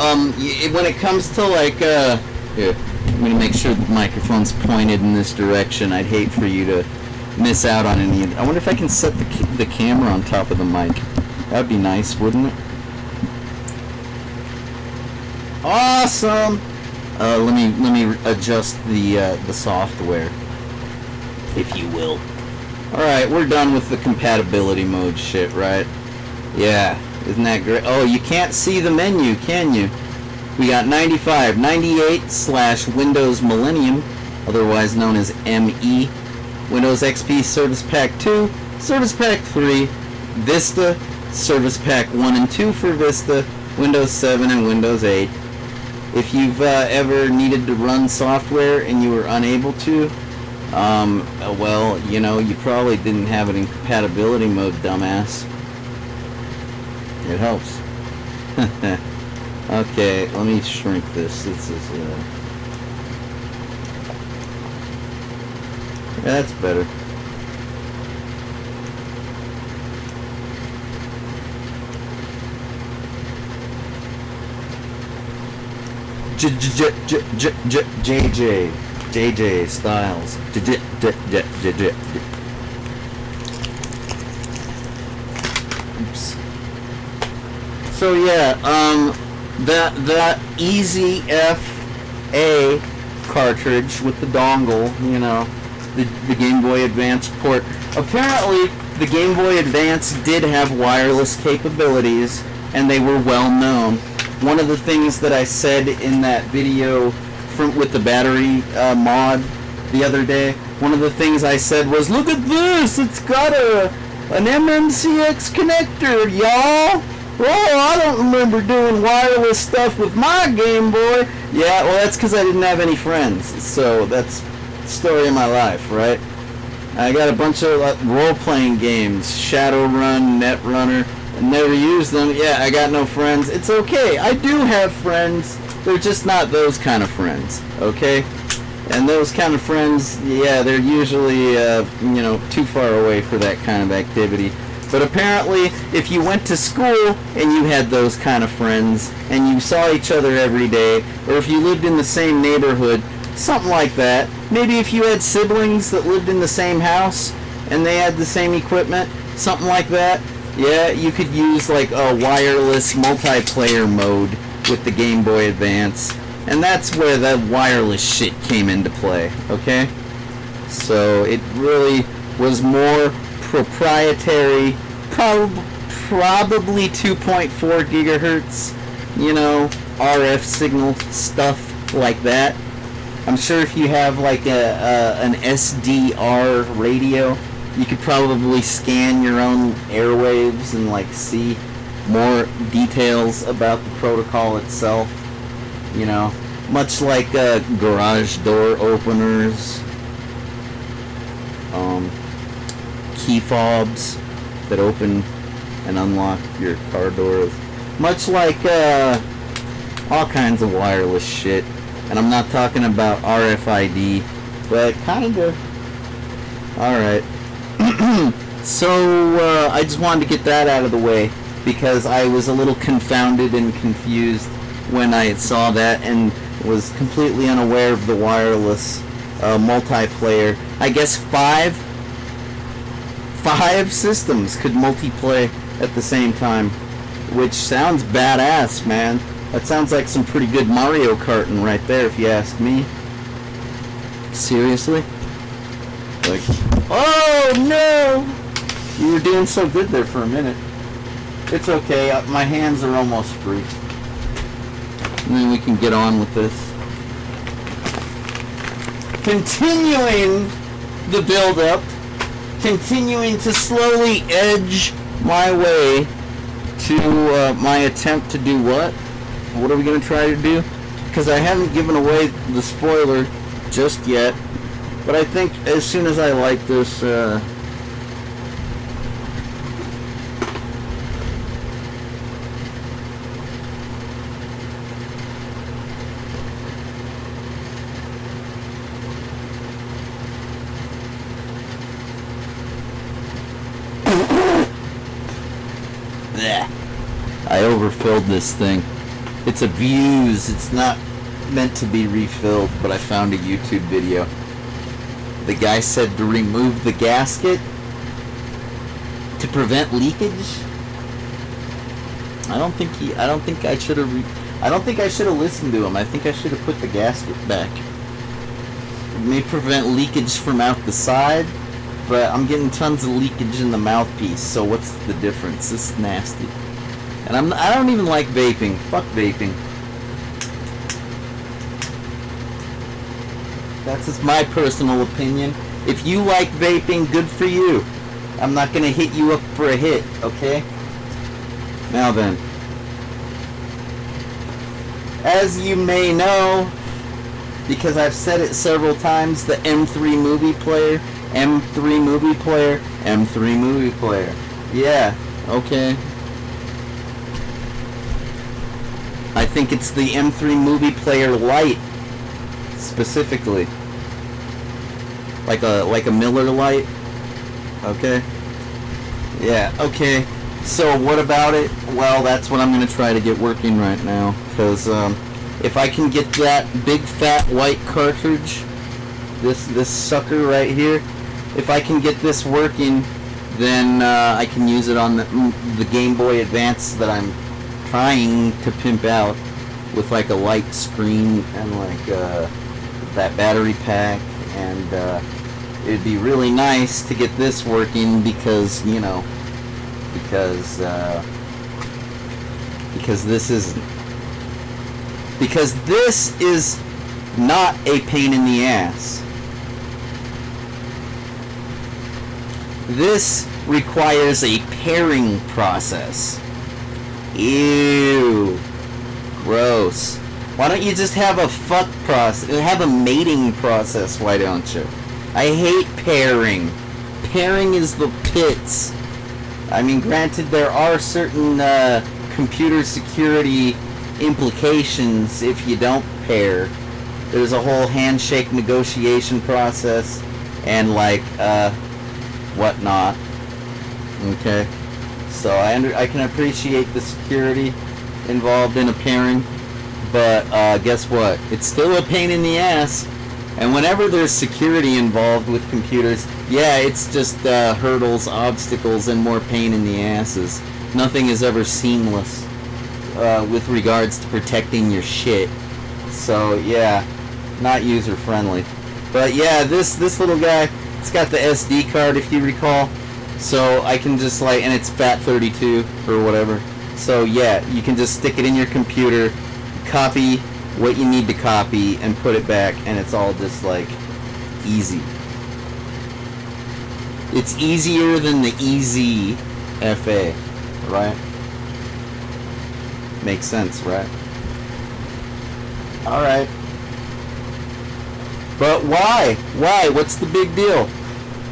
A: when it comes to like, here, I'm gonna make sure the microphone's pointed in this direction. I'd hate for you to miss out on any of it. I wonder if I can set the camera on top of the mic. That'd be nice, wouldn't it? Awesome! Let me adjust the software, if you will. Alright, we're done with the compatibility mode shit, right? Yeah, isn't that great? Oh, you can't see the menu, can you? We got 95, 98/Windows Millennium, otherwise known as ME, Windows XP Service Pack 2, Service Pack 3, Vista, Service Pack 1 and 2 for Vista, Windows 7 and Windows 8. If you've ever needed to run software and you were unable to, well, you know, you probably didn't have it in compatibility mode, dumbass. It helps. Okay, let me shrink this. This is, that's better. JJ Styles. Oops. So yeah, that EasyFA cartridge with the dongle, you know, the Game Boy Advance port. Apparently, the Game Boy Advance did have wireless capabilities, and they were well known. One of the things that I said in that video with the battery mod the other day, one of the things I said was, look at this, it's got an MMCX connector, y'all. Oh, I don't remember doing wireless stuff with my Game Boy. Yeah, well, that's because I didn't have any friends, so that's the story of my life, right? I got a bunch of role-playing games, Shadowrun, Netrunner, and never used them. Yeah, I got no friends. It's okay, I do have friends. They're just not those kind of friends, okay? And those kind of friends, yeah, they're usually, you know, too far away for that kind of activity. But apparently, if you went to school and you had those kind of friends, and you saw each other every day, or if you lived in the same neighborhood, something like that, maybe if you had siblings that lived in the same house, and they had the same equipment, something like that, yeah, you could use like a wireless multiplayer mode with the Game Boy Advance, and that's where the wireless shit came into play, okay? So it really was more proprietary, probably 2.4 gigahertz, you know, RF signal stuff like that. I'm sure if you have like an SDR radio, you could probably scan your own airwaves and like see more details about the protocol itself, you know, much like garage door openers, key fobs that open and unlock your car doors, much like all kinds of wireless shit. And I'm not talking about RFID, but kind of. Alright. So I just wanted to get that out of the way, because I was a little confounded and confused when I saw that and was completely unaware of the wireless multiplayer. I guess five systems could multiplay at the same time, which sounds badass, man. That sounds like some pretty good Mario Karting right there, if you ask me. Seriously? Like, oh no! You were doing so good there for a minute. It's okay, my hands are almost free. And then we can get on with this. Continuing the build-up continuing to slowly edge my way to my attempt to do what? What are we going to try to do? Because I haven't given away the spoiler just yet. But I think as soon as I like this, I overfilled this thing. It's a Views. It's not meant to be refilled, but I found a YouTube video. The guy said to remove the gasket to prevent leakage. I don't think I should have listened to him. I think I should have put the gasket back. It may prevent leakage from out the side, but I'm getting tons of leakage in the mouthpiece. So what's the difference? This is nasty. And I don't even like vaping. Fuck vaping. That's just my personal opinion. If you like vaping, good for you. I'm not gonna hit you up for a hit, okay? Now then. As you may know, because I've said it several times, the M3 movie player, M3 movie player, M3 movie player. Yeah, okay. I think it's the M3 movie player Lite, specifically. Like a Miller Lite. Okay. Yeah, okay. So what about it? Well, that's what I'm going to try to get working right now. Because if I can get that big fat white cartridge, this sucker right here, if I can get this working, then I can use it on the Game Boy Advance that I'm trying to pimp out with like a light screen and like that battery pack, and it'd be really nice to get this working because, you know, because this is not a pain in the ass. This requires a pairing process. Ew. Gross. Why don't you just have a fuck process? Have a mating process, why don't you? I hate pairing. Pairing is the pits. I mean, granted, there are certain computer security implications if you don't pair. There's a whole handshake negotiation process and like whatnot. Okay, so I can appreciate the security involved in a pairing, but guess what? It's still a pain in the ass. And whenever there's security involved with computers, yeah, it's just hurdles, obstacles, and more pain in the asses. Nothing is ever seamless with regards to protecting your shit. So yeah, not user friendly. But yeah, this little guy, it's got the SD card if you recall. So I can just like, and it's FAT32 or whatever. So yeah, you can just stick it in your computer, copy what you need to copy, and put it back, and it's all just like easy. It's easier than the Easy FA, right? Makes sense, right? Alright. But why? Why? What's the big deal?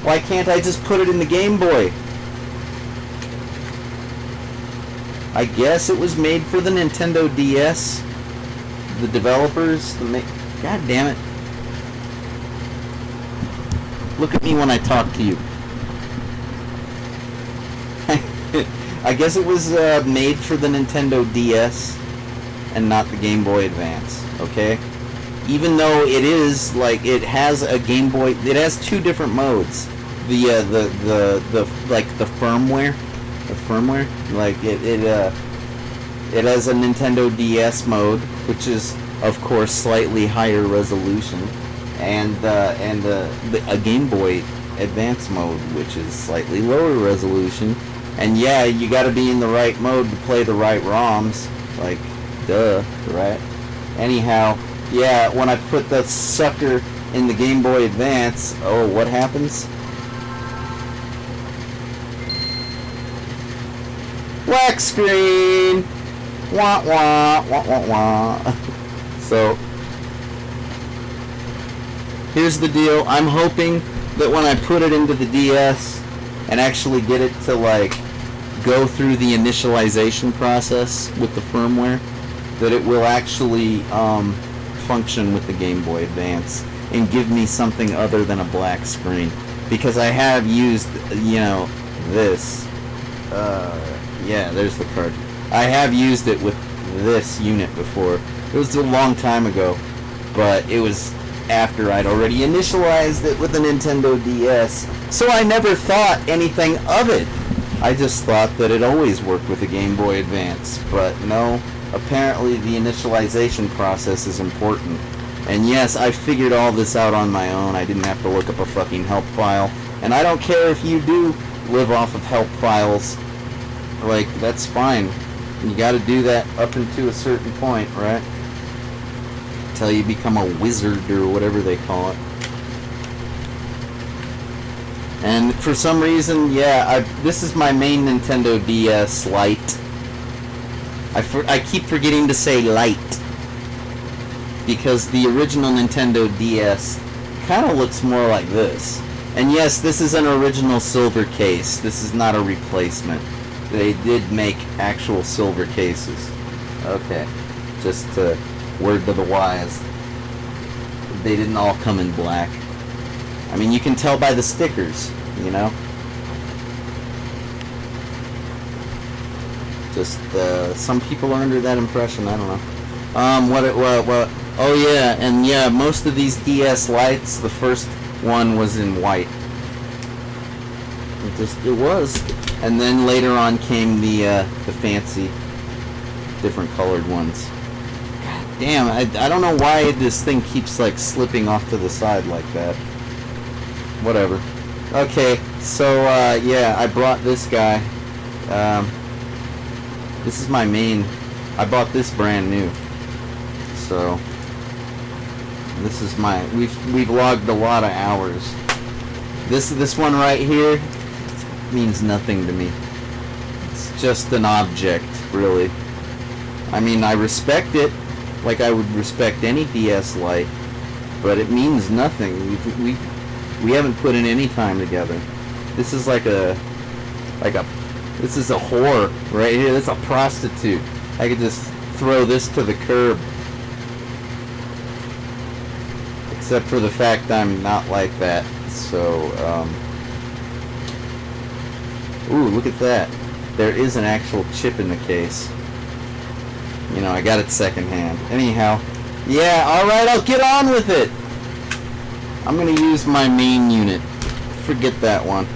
A: Why can't I just put it in the Game Boy? I guess it was made for the Nintendo DS. The developers, God damn it. Look at me when I talk to you. I guess it was made for the Nintendo DS and not the Game Boy Advance, okay? Even though it is, like, it has a Game Boy, it has two different modes. The firmware, like, it has a Nintendo DS mode, which is, of course, slightly higher resolution, and a Game Boy Advance mode, which is slightly lower resolution. And yeah, you gotta be in the right mode to play the right ROMs, like, duh, right? Anyhow, yeah, when I put that sucker in the Game Boy Advance, oh, what happens? Black screen. Wah wah wah wah wah. So here's the deal. I'm hoping that when I put it into the DS and actually get it to like go through the initialization process with the firmware, that it will actually function with the Game Boy Advance and give me something other than a black screen. Because I have used, you know, this. Yeah, there's the card. I have used it with this unit before. It was a long time ago, but it was after I'd already initialized it with the Nintendo DS, so I never thought anything of it. I just thought that it always worked with the Game Boy Advance, but no, apparently the initialization process is important. And yes, I figured all this out on my own. I didn't have to look up a fucking help file, and I don't care if you do live off of help files. Like, that's fine. You gotta do that up until a certain point, right? Till you become a wizard or whatever they call it. And for some reason, yeah, this is my main Nintendo DS Lite. I keep forgetting to say Lite, because the original Nintendo DS kind of looks more like this. And yes, this is an original silver case. This is not a replacement. They did make actual silver cases. Okay, just word to the wise. They didn't all come in black. I mean, you can tell by the stickers, you know? Just, some people are under that impression, I don't know. What, oh yeah, and yeah, most of these DS Lites, the first one was in white. It was. And then later on came the fancy, different colored ones. God damn, I don't know why this thing keeps like slipping off to the side like that. Whatever. Okay, so yeah, I brought this guy. This is my main. I bought this brand new. So this is my. We've logged a lot of hours. This one right here means nothing to me. It's just an object, really. I mean, I respect it like I would respect any DS Lite, but it means nothing. We haven't put in any time together. This is like a this is a whore right here. That's a prostitute. I could just throw this to the curb. Except for the fact I'm not like that. So, ooh, look at that. There is an actual chip in the case. You know, I got it secondhand. Anyhow, yeah, alright, I'll get on with it. I'm gonna use my main unit. Forget that one.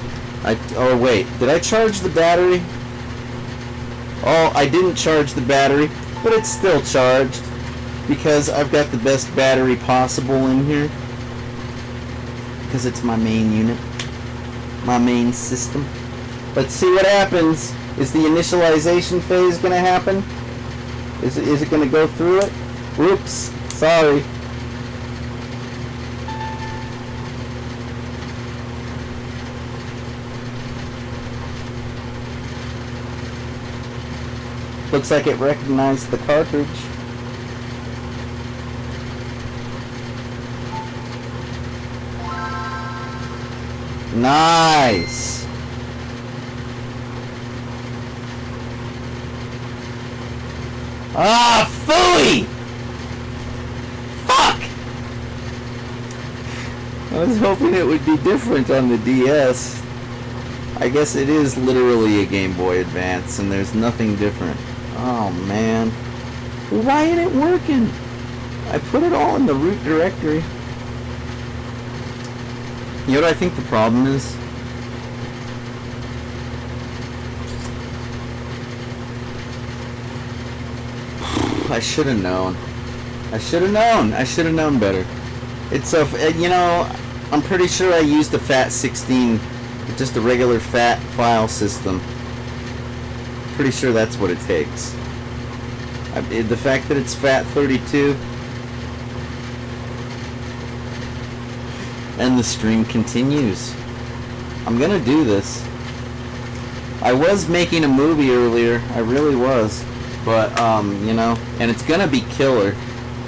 A: Oh wait, did I charge the battery? Oh, I didn't charge the battery, but it's still charged. Because I've got the best battery possible in here. Because it's my main unit. My main system. Let's see what happens. Is the initialization phase going to happen? Is it going to go through it? Whoops. Sorry. Looks like it recognized the cartridge. Nice. Ah, phooey! Fuck! I was hoping it would be different on the DS. I guess it is literally a Game Boy Advance, and there's nothing different. Oh, man. Why ain't it working? I put it all in the root directory. You know what I think the problem is? I should have known. I should have known. I should have known better. It's a, you know, I'm pretty sure I used a FAT16, just a regular FAT file system. Pretty sure that's what it takes. The fact that it's FAT32 and the stream continues. I'm gonna do this. I was making a movie earlier. I really was. But, you know, and it's gonna be killer.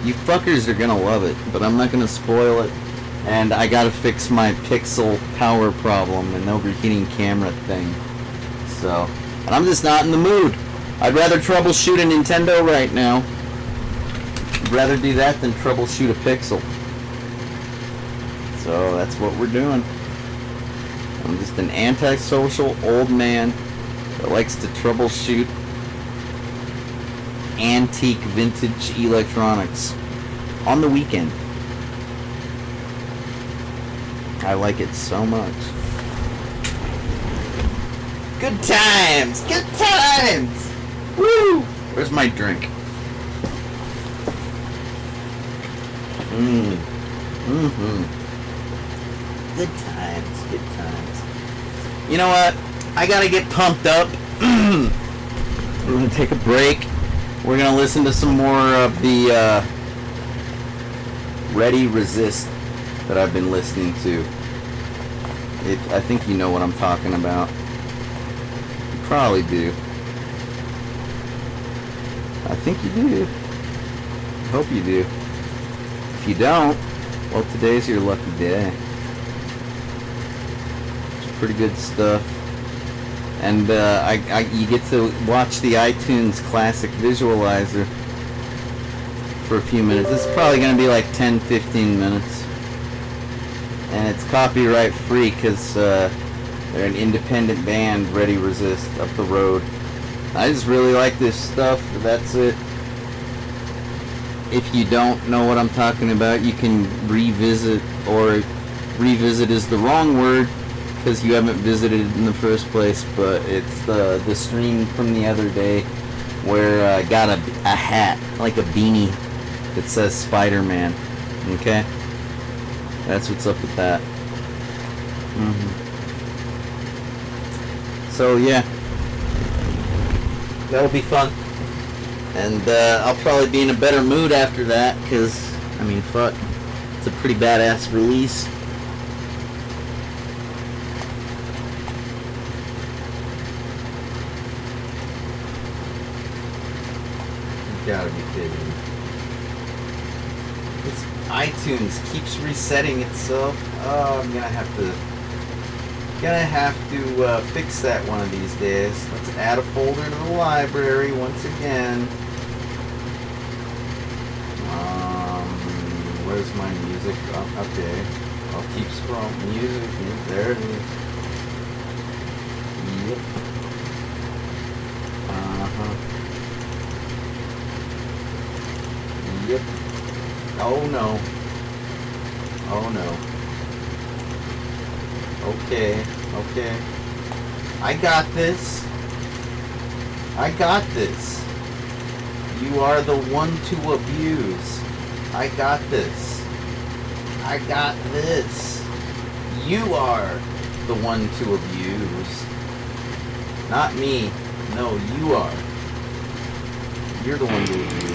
A: You fuckers are gonna love it, but I'm not gonna spoil it. And I gotta fix my Pixel power problem and overheating camera thing. So, and I'm just not in the mood. I'd rather troubleshoot a Nintendo right now. I'd rather do that than troubleshoot a Pixel. So that's what we're doing. I'm just an antisocial old man that likes to troubleshoot antique vintage electronics on the weekend. I like it so much. Good times! Good times! Woo! Where's my drink? Good times, good times. You know what? I gotta get pumped up. We're gonna take a break. We're gonna listen to some more of the Ready Resist that I've been listening to. I think you know what I'm talking about. You probably do. I think you do. I hope you do. If you don't, well, today's your lucky day. It's pretty good stuff. And you get to watch the iTunes Classic Visualizer for a few minutes. It's probably going to be like 10-15 minutes. And it's copyright free because they're an independent band, Ready Resist, up the road. I just really like this stuff. That's it. If you don't know what I'm talking about, you can revisit, or revisit is the wrong word because you haven't visited in the first place, but it's the stream from the other day where I got a hat, like a beanie that says Spider-Man. Okay? That's what's up with that. So yeah, that'll be fun. And I'll probably be in a better mood after that, because, I mean, fuck, it's a pretty badass release. You gotta be kidding me. It's iTunes keeps resetting itself. Oh, I'm gonna have to fix that one of these days. Let's add a folder to the library once again. Where's my music? Oh, okay. I'll keep scrolling. Music. Yep, there it is. Yep. Yep. Oh no. Oh no. Okay. Okay. I got this. I got this. You are the one to abuse. I got this. I got this. You are the one to abuse. Not me. No, you are. You're the one to abuse.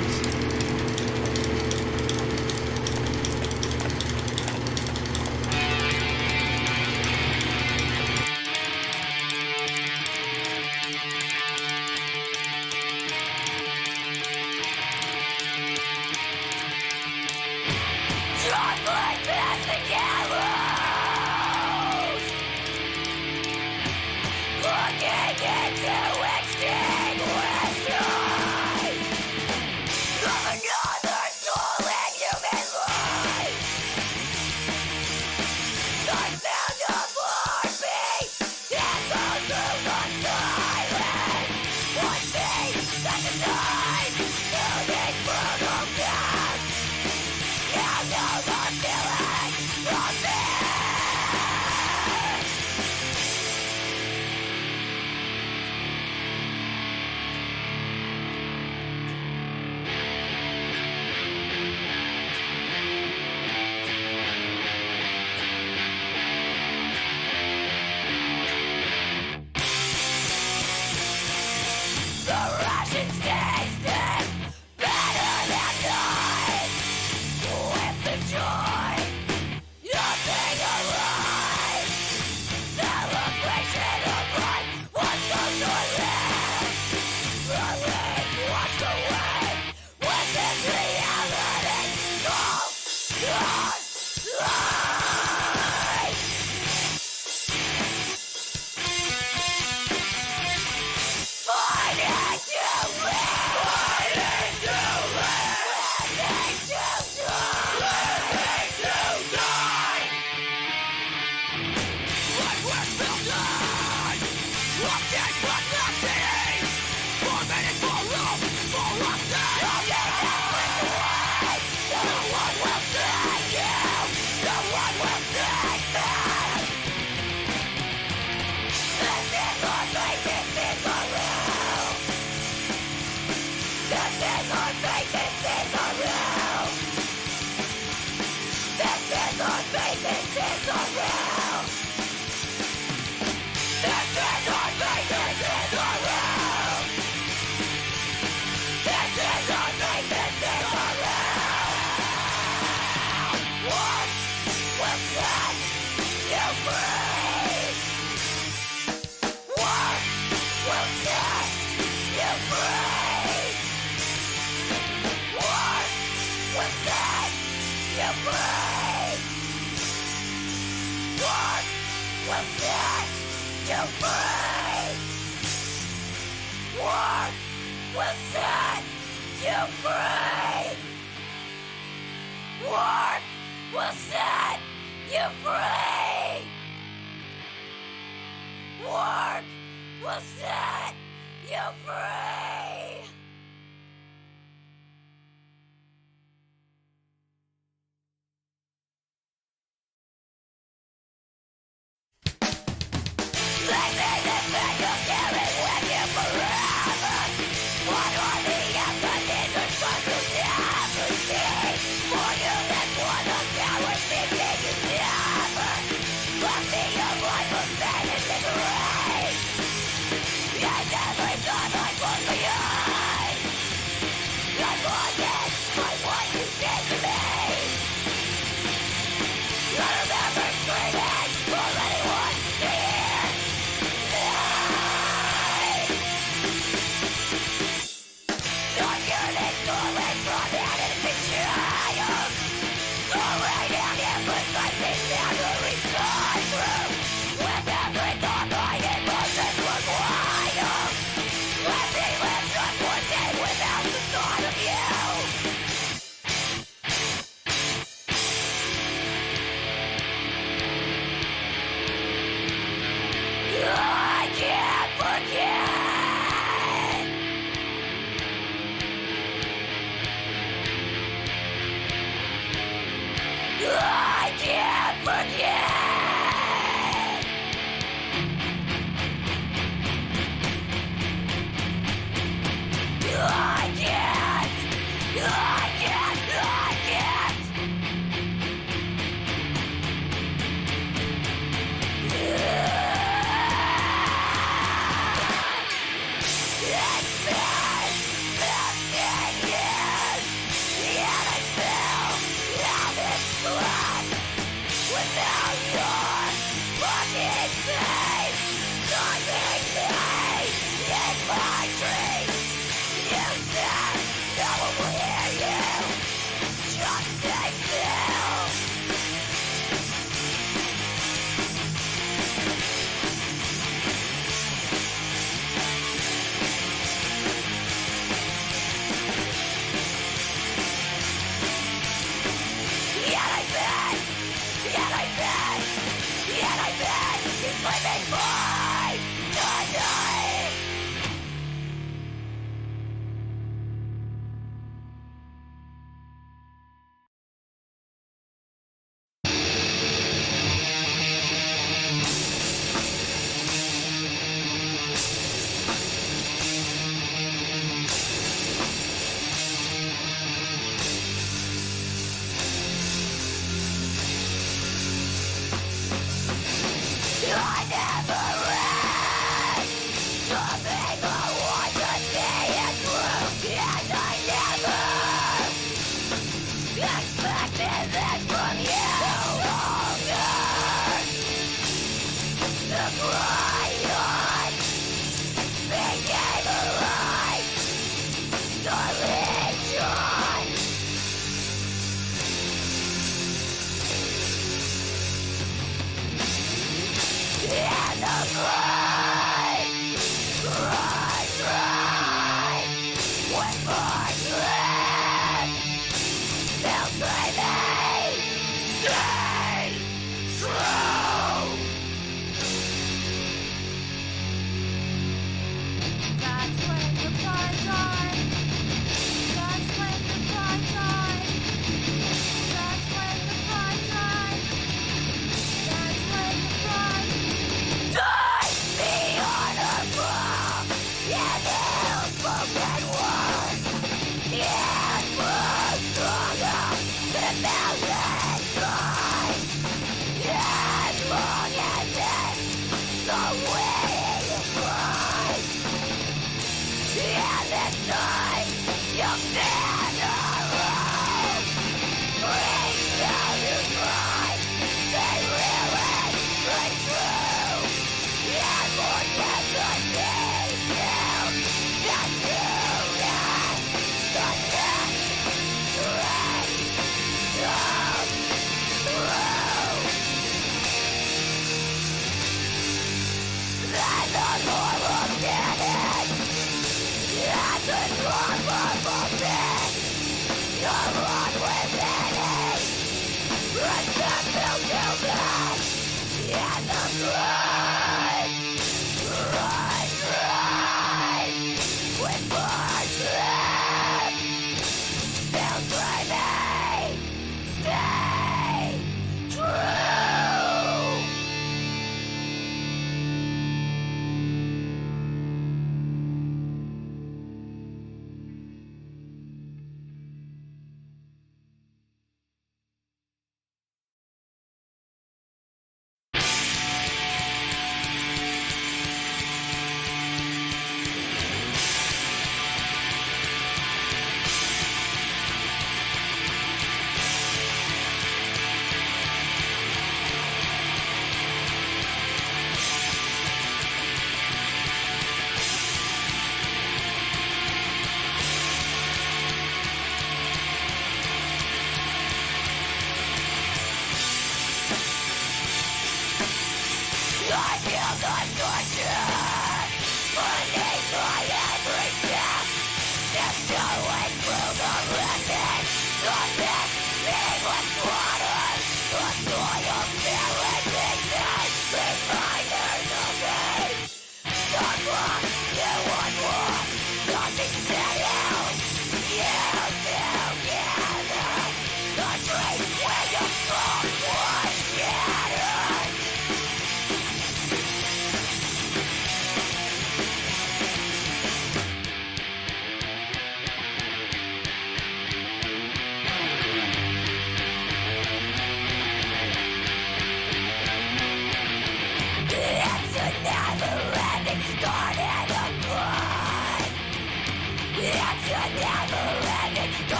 C: Die!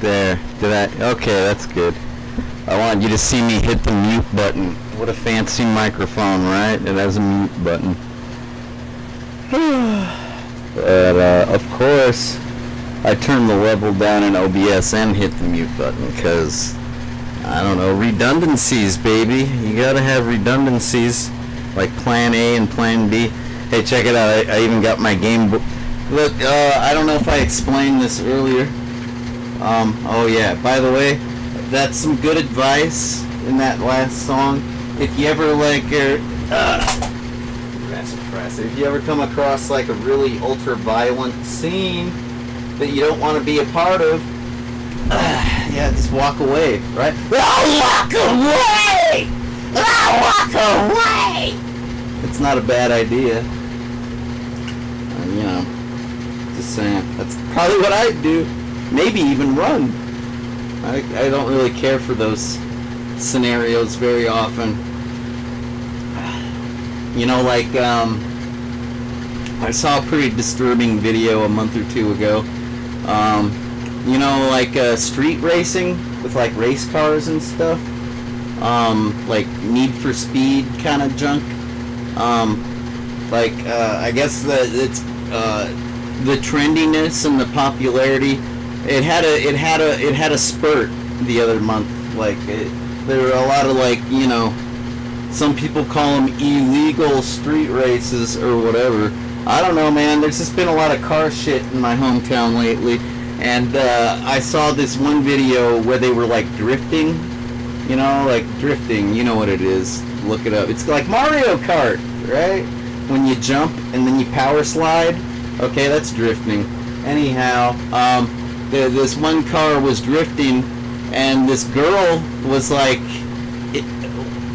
A: There. Okay, that's good. I wanted you to see me hit the mute button. What a fancy microphone, right? It has a mute button. But, of course, I turned the level down in OBS and hit the mute button, because, I don't know, redundancies, baby. You gotta have redundancies, like Plan A and Plan B. Hey, check it out. I even got my game book. Look, I don't know if I explained this earlier. Oh yeah, by the way, that's some good advice in that last song. If you ever if you ever come across like a really ultra violent scene that you don't want to be a part of, yeah, just walk away, right?
B: I'll walk away! I'll walk away!
A: It's not a bad idea. You know, just saying. That's probably what I'd do. Maybe even run. I don't really care for those scenarios very often. You know, like, I saw a pretty disturbing video a month or two ago. You know, like, street racing with, like, race cars and stuff. Like, Need for Speed kind of junk. I guess it's, the trendiness and the popularity. It had a spurt the other month. Like, there were a lot of, like, you know, some people call them illegal street races or whatever. I don't know, man. There's just been a lot of car shit in my hometown lately. And I saw this one video where they were, like, drifting. You know, like, drifting. You know what it is. Look it up. It's like Mario Kart, right? When you jump and then you power slide. Okay, that's drifting. Anyhow, this one car was drifting, and this girl was, like,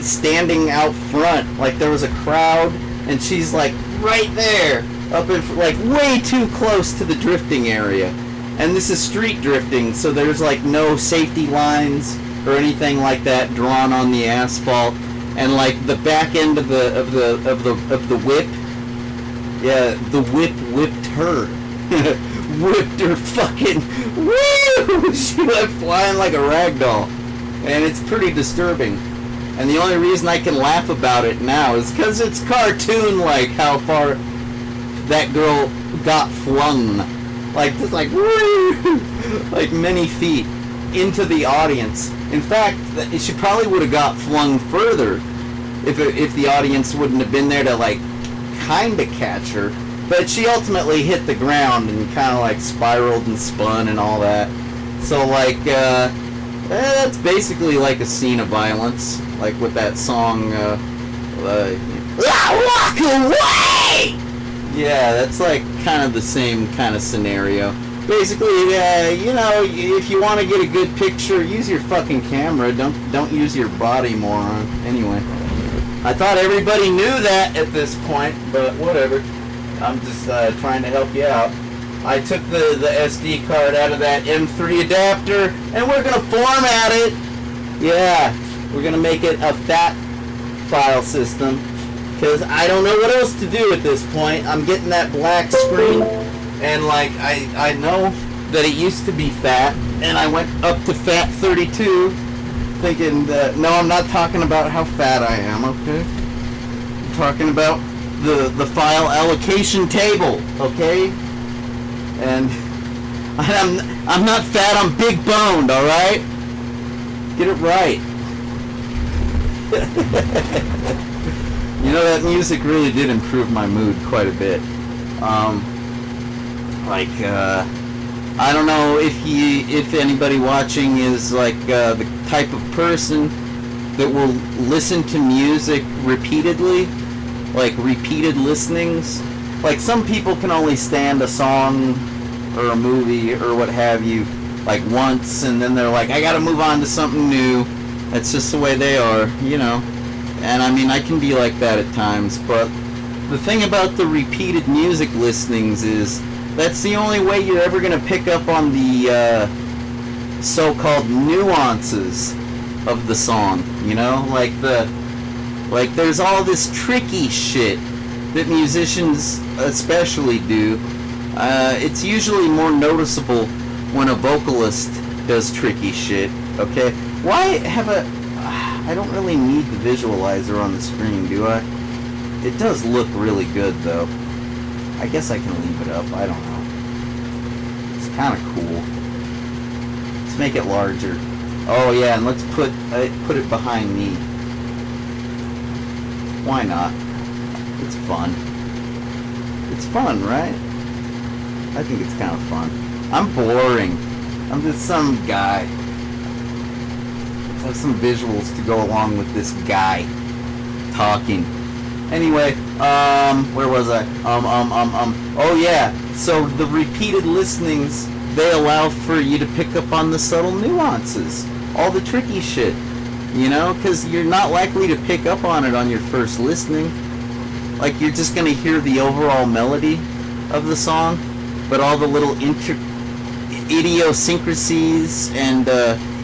A: standing out front. Like, there was a crowd, and she's, like, right there, up in, like, way too close to the drifting area. And this is street drifting, so there's like no safety lines or anything like that drawn on the asphalt. And like the back end of the whip, yeah, the whip whipped her. Whipped her fucking, woo! She went flying like a rag doll. And it's pretty disturbing. And the only reason I can laugh about it now is because it's cartoon, like how far that girl got flung. Like, just like, woo! Like many feet into the audience. In fact, she probably would have got flung further if the audience wouldn't have been there to, like, kind of catch her. But she ultimately hit the ground and kind of, like, spiraled and spun and all that. So, like, that's basically like a scene of violence. Like with that song, Walk Away! Yeah, that's like kind of the same kind of scenario. Basically, you know, if you want to get a good picture, use your fucking camera. Don't use your body, moron. Anyway, I thought everybody knew that at this point, but whatever. I'm just trying to help you out. I took the SD card out of that M3 adapter, and we're gonna format it. Yeah, we're gonna make it a FAT file system, because I don't know what else to do at this point. I'm getting that black screen, and like I know that it used to be FAT, and I went up to FAT 32, thinking that, no, I'm not talking about how fat I am, okay? I'm talking about the file allocation table, okay? And I'm not fat, I'm big boned, alright? Get it right. You know, that music really did improve my mood quite a bit. I don't know if anybody watching is like the type of person that will listen to music repeatedly, like repeated listenings. Like some people can only stand a song or a movie or what have you like once, and then they're like, I gotta move on to something new. That's just the way they are, you know. And I mean, I can be like that at times, but the thing about the repeated music listenings is that's the only way you're ever gonna pick up on the so-called nuances of the song, you know? Like there's all this tricky shit that musicians especially do. It's usually more noticeable when a vocalist does tricky shit, okay? Why have I don't really need the visualizer on the screen, do I? It does look really good, though. I guess I can leave it up, I don't know. It's kind of cool. Let's make it larger. Oh yeah, and let's put it behind me. Why not? It's fun. It's fun, right? I think it's kind of fun. I'm boring. I'm just some guy. Let's have some visuals to go along with this guy talking. Anyway, where was I? Oh yeah, so the repeated listenings, they allow for you to pick up on the subtle nuances. All the tricky shit. You know, because you're not likely to pick up on it on your first listening. Like, you're just going to hear the overall melody of the song, but all the little idiosyncrasies and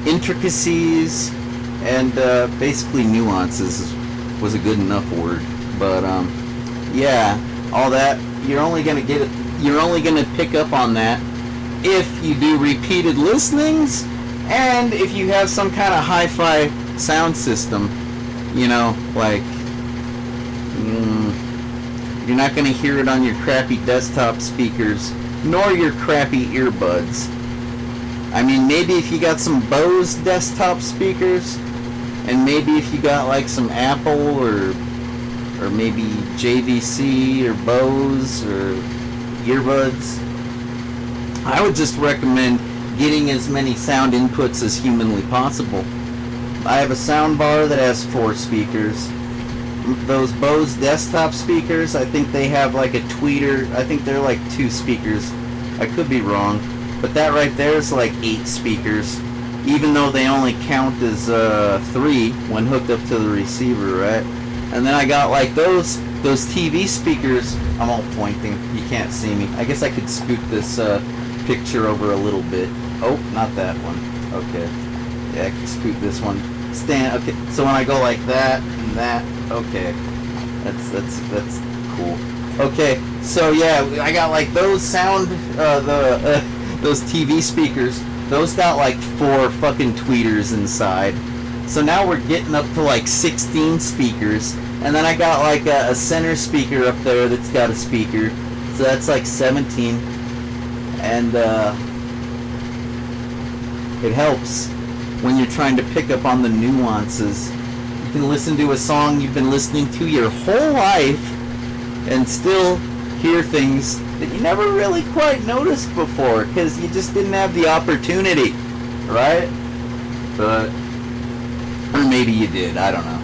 A: intricacies and basically nuances was a good enough word. But yeah, all that, you're only going to pick up on that if you do repeated listenings and if you have some kind of hi-fi sound system, you know, like you're not going to hear it on your crappy desktop speakers nor your crappy earbuds. I mean, maybe if you got some Bose desktop speakers, and maybe if you got like some Apple or maybe JVC or Bose or earbuds, I would just recommend getting as many sound inputs as humanly possible. I have a sound bar that has 4 speakers. Those Bose desktop speakers, I think they have like a tweeter. I think they're like 2 speakers. I could be wrong. But that right there is like 8 speakers. Even though they only count as 3 when hooked up to the receiver, right? And then I got like those TV speakers. I'm all pointing. You can't see me. I guess I could scoot this picture over a little bit. Oh, not that one. Okay. Yeah, I can scoot this one. Stand. Okay. So when I go like that and that, okay. That's cool. Okay. So yeah, I got like those sound those TV speakers. Those got like 4 fucking tweeters inside. So now we're getting up to like 16 speakers. And then I got like a center speaker up there that's got a speaker. So that's like 17. And it helps when you're trying to pick up on the nuances. You can listen to a song you've been listening to your whole life and still hear things that you never really quite noticed before because you just didn't have the opportunity, right? But, or maybe you did, I don't know.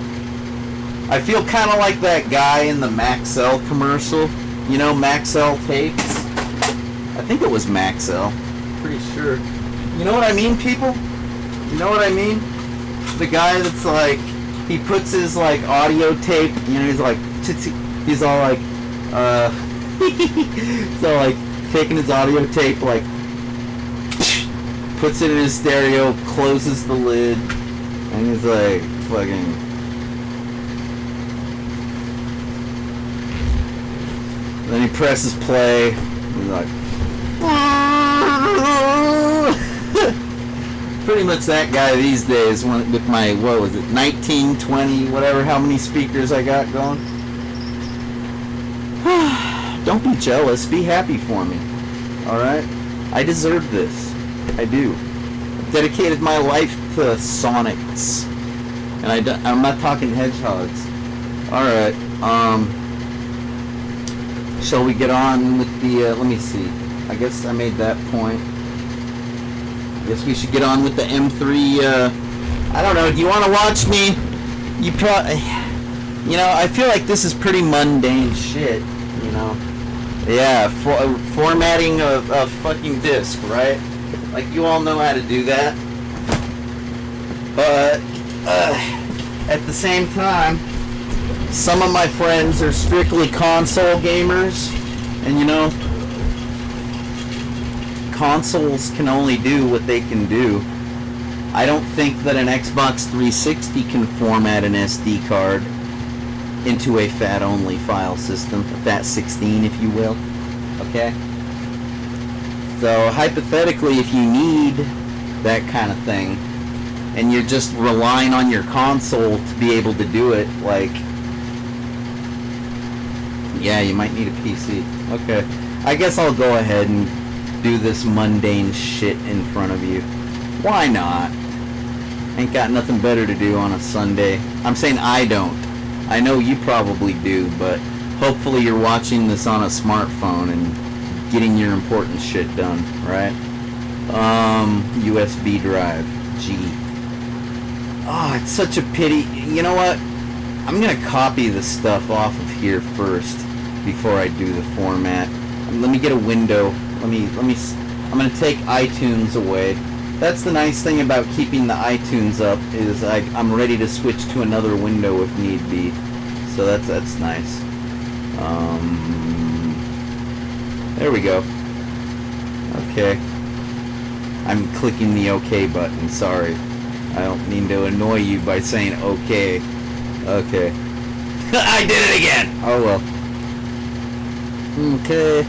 A: I feel kind of like that guy in the Maxell commercial. You know, Maxell tapes? I think it was Maxell. Pretty sure. You know what I mean, people? You know what I mean? The guy that's like, he puts his like audio tape, you know, he's like, he's all like, so like taking his audio tape, like puts it in his stereo, closes the lid, and he's like fucking. Then he presses play. He's like, pretty much that guy these days. With my, what was it, 19, 20, whatever, how many speakers I got going. Don't be jealous. Be happy for me. Alright? I deserve this. I do. I've dedicated my life to Sonics. And I'm not talking hedgehogs. Alright. Shall we get on with the, let me see. I guess I made that point. I guess we should get on with the M3, I don't know, do you want to watch me? You know, I feel like this is pretty mundane shit, you know? Yeah, formatting a fucking disc, right? Like, you all know how to do that. But, at the same time, some of my friends are strictly console gamers, and you know, consoles can only do what they can do. I don't think that an Xbox 360 can format an SD card into a FAT-only file system, a FAT16 if you will, okay? So hypothetically, if you need that kind of thing, and you're just relying on your console to be able to do it, like, yeah, you might need a PC. Okay, I guess I'll go ahead and do this mundane shit in front of you. Why not? Ain't got nothing better to do on a Sunday. I'm saying I don't. I know you probably do, but hopefully you're watching this on a smartphone and getting your important shit done, right? USB drive. G. Oh, it's such a pity. You know what? I'm gonna copy the stuff off of here first before I do the format. Let me get a window. I'm gonna take iTunes away. That's the nice thing about keeping the iTunes up is I'm ready to switch to another window if need be. So that's nice. There we go. Okay. I'm clicking the OK button. Sorry. I don't mean to annoy you by saying OK. Okay. I did it again! Oh well. Okay.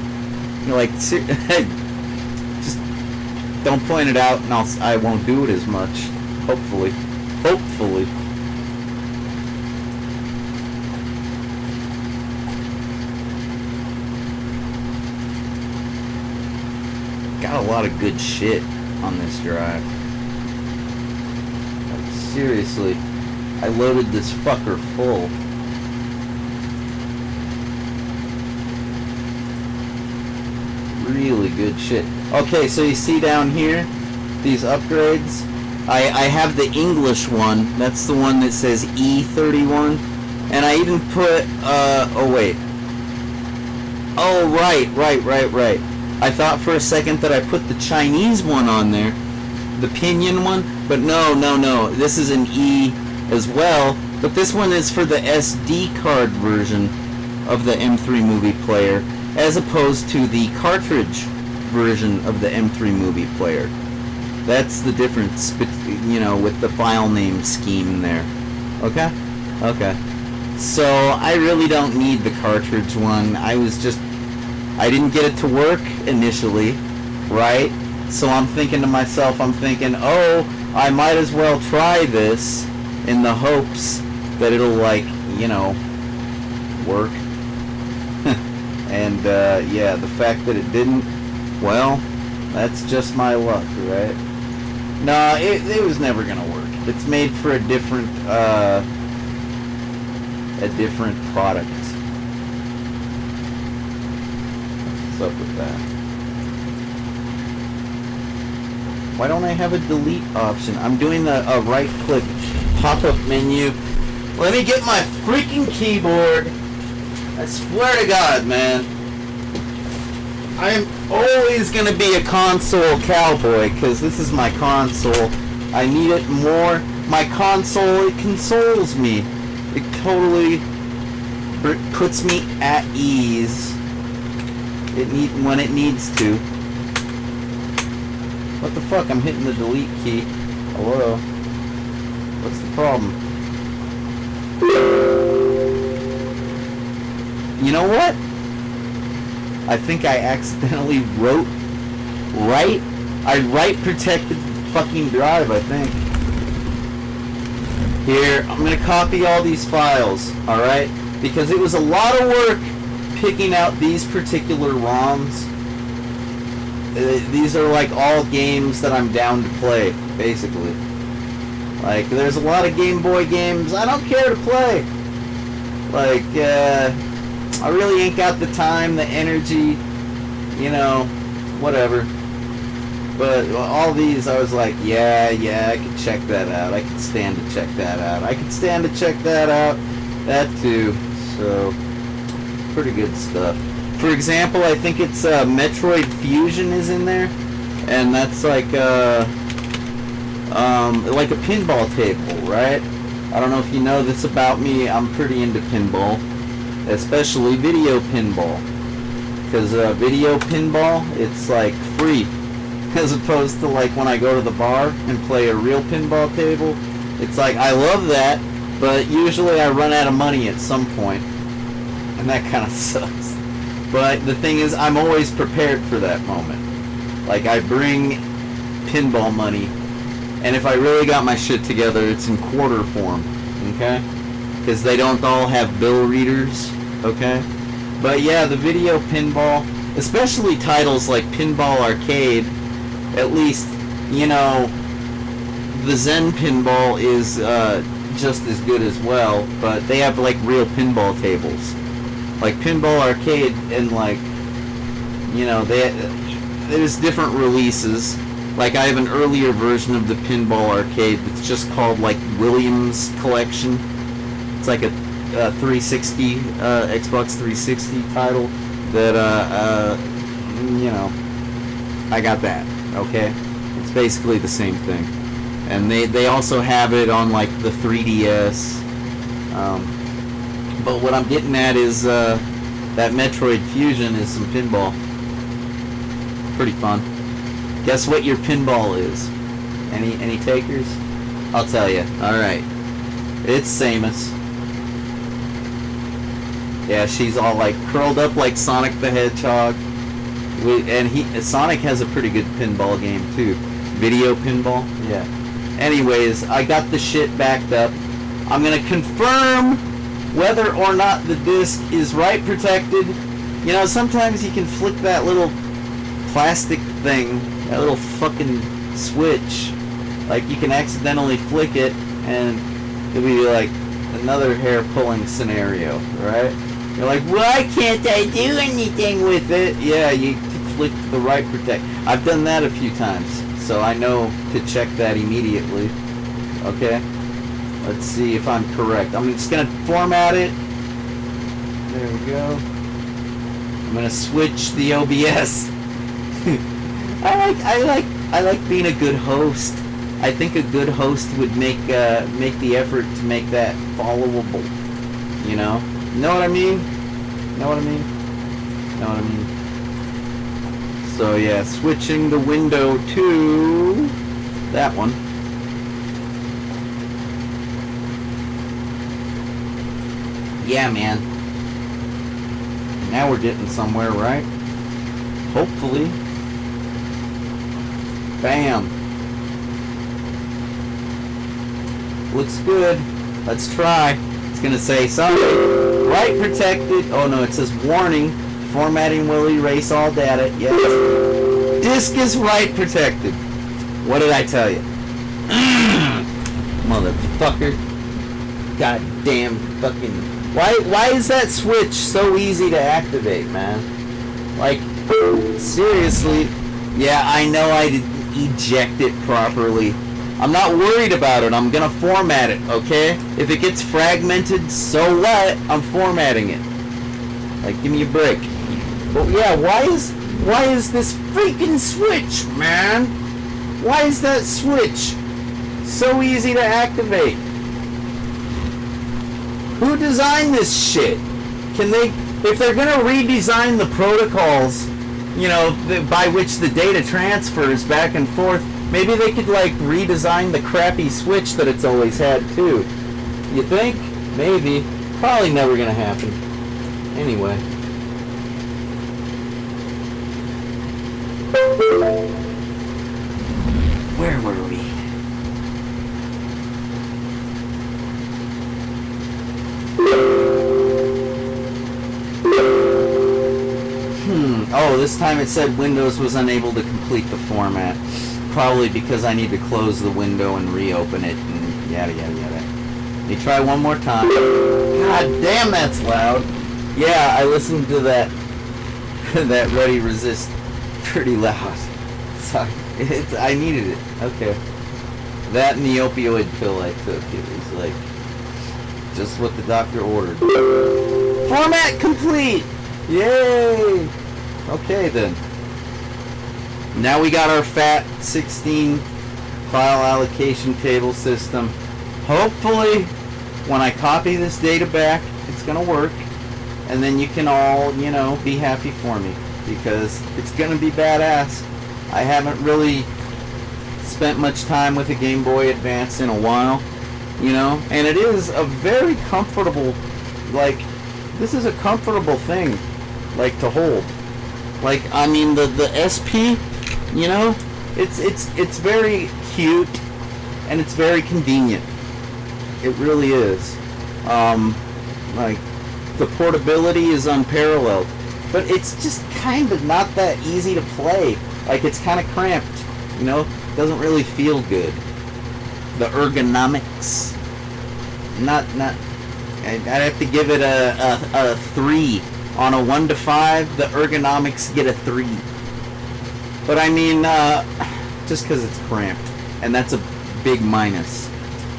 A: You're like, just don't point it out and I won't do it as much. Hopefully. Hopefully. Got a lot of good shit on this drive. Like, seriously. I loaded this fucker full. Really good shit. Okay, so you see down here, these upgrades? I have the English one. That's the one that says E31. And I even put, oh wait. Oh, right. I thought for a second that I put the Chinese one on there. The Pinyin one. But no. This is an E as well. But this one is for the SD card version of the M3 movie player, as opposed to the cartridge version of the M3 movie player. That's the difference, you know, with the file name scheme there. Okay? Okay. So, I really don't need the cartridge one. I didn't get it to work initially, right? So I'm thinking to myself, oh, I might as well try this in the hopes that it'll, like, you know, work. And, yeah, the fact that it didn't, well, that's just my luck, right? No, it was never gonna work. It's made for a different product. What's up with that? Why don't I have a delete option? I'm doing a right-click pop-up menu. Let me get my freaking keyboard. I swear to God, man. I'm always going to be a console cowboy, because this is my console. I need it more. My console, it consoles me. It totally puts me at ease when it needs to. What the fuck? I'm hitting the delete key. Hello? What's the problem? You know what? I think I accidentally wrote right. I write protected fucking drive, I think. Here, I'm gonna copy all these files, alright? Because it was a lot of work picking out these particular ROMs. These are like all games that I'm down to play, basically. Like, there's a lot of Game Boy games I don't care to play. Like, I really ain't got the time, the energy, you know, whatever. But all these, I was like, yeah, I can check that out. I can stand to check that out. I can stand to check that out. That too. So, pretty good stuff. For example, I think it's Metroid Fusion is in there, and that's like a pinball table, right? I don't know if you know this about me. I'm pretty into pinball, especially video pinball, because video pinball, it's like free, as opposed to like when I go to the bar and play a real pinball table. It's like, I love that, but usually I run out of money at some point, and that kind of sucks. But the thing is, I'm always prepared for that moment. Like, I bring pinball money, and if I really got my shit together, it's in quarter form, okay? Because they don't all have bill readers, okay? But yeah, the video pinball, especially titles like Pinball Arcade, at least, you know, the Zen Pinball is just as good as well, but they have like real pinball tables. Like Pinball Arcade, and like, you know, there's different releases. Like, I have an earlier version of the Pinball Arcade that's just called like Williams Collection. It's like a 360 Xbox 360 title that you know, I got that. Okay, it's basically the same thing, and they also have it on like the 3DS. But what I'm getting at is that Metroid Fusion is some pinball. Pretty fun. Guess what your pinball is? Any takers? I'll tell you. All right, it's Samus. Yeah, she's all like curled up like Sonic the Hedgehog. And Sonic has a pretty good pinball game too. Video pinball. Yeah. Anyways, I got the shit backed up. I'm gonna confirm whether or not the disc is write protected. You know, sometimes you can flick that little plastic thing, that little fucking switch. Like, you can accidentally flick it, and it'll be like another hair pulling scenario, right? You're like, why can't I do anything with it? Yeah, you flick the write protect. I've done that a few times, so I know to check that immediately. Okay? Let's see if I'm correct. I'm just gonna format it. There we go. I'm gonna switch the OBS. I like being a good host. I think a good host would make the effort to make that followable. You know? Know what I mean? Know what I mean? Know what I mean? So yeah, switching the window to that one. Yeah, man. Now we're getting somewhere, right? Hopefully. Bam. Looks good. Let's try. It's gonna say sorry. Write protected. Oh no, it says warning. Formatting will erase all data. Yes. Disk is write protected. What did I tell you? Motherfucker. Goddamn fucking. Why is that switch so easy to activate, man? Like, seriously. Yeah, I know I didn't eject it properly. I'm not worried about it. I'm gonna format it, okay? If it gets fragmented, so what? I'm formatting it. Like, give me a break. But yeah, why is this freaking switch, man? Why is that switch so easy to activate? Who designed this shit? Can they, if they're gonna redesign the protocols, you know, by which the data transfers back and forth, maybe they could like redesign the crappy switch that it's always had too. You think? Maybe. Probably never gonna happen. Anyway. Where were we? Oh, this time it said Windows was unable to complete the format. Probably because I need to close the window and reopen it and yada yada yada. Let me try one more time. God damn, that's loud. Yeah, I listened to that that Ready Resist pretty loud. Sorry. I needed it. Okay. That and the opioid pill I took. It was like just what the doctor ordered. Format complete! Yay! Okay then. Now we got our FAT16 file allocation table system. Hopefully, when I copy this data back, it's gonna work. And then you can all, you know, be happy for me. Because it's gonna be badass. I haven't really spent much time with a Game Boy Advance in a while. You know? And it is a very comfortable, like, this is a comfortable thing, like, to hold. Like, I mean, the SP, you know, it's very cute, and it's very convenient. It really is. Like, the portability is unparalleled, but it's just kind of not that easy to play. Like, it's kind of cramped, you know, doesn't really feel good. The ergonomics, not. I'd have to give it a 3. On a 1 to 5, the ergonomics get a 3. But I mean, just because it's cramped, and that's a big minus.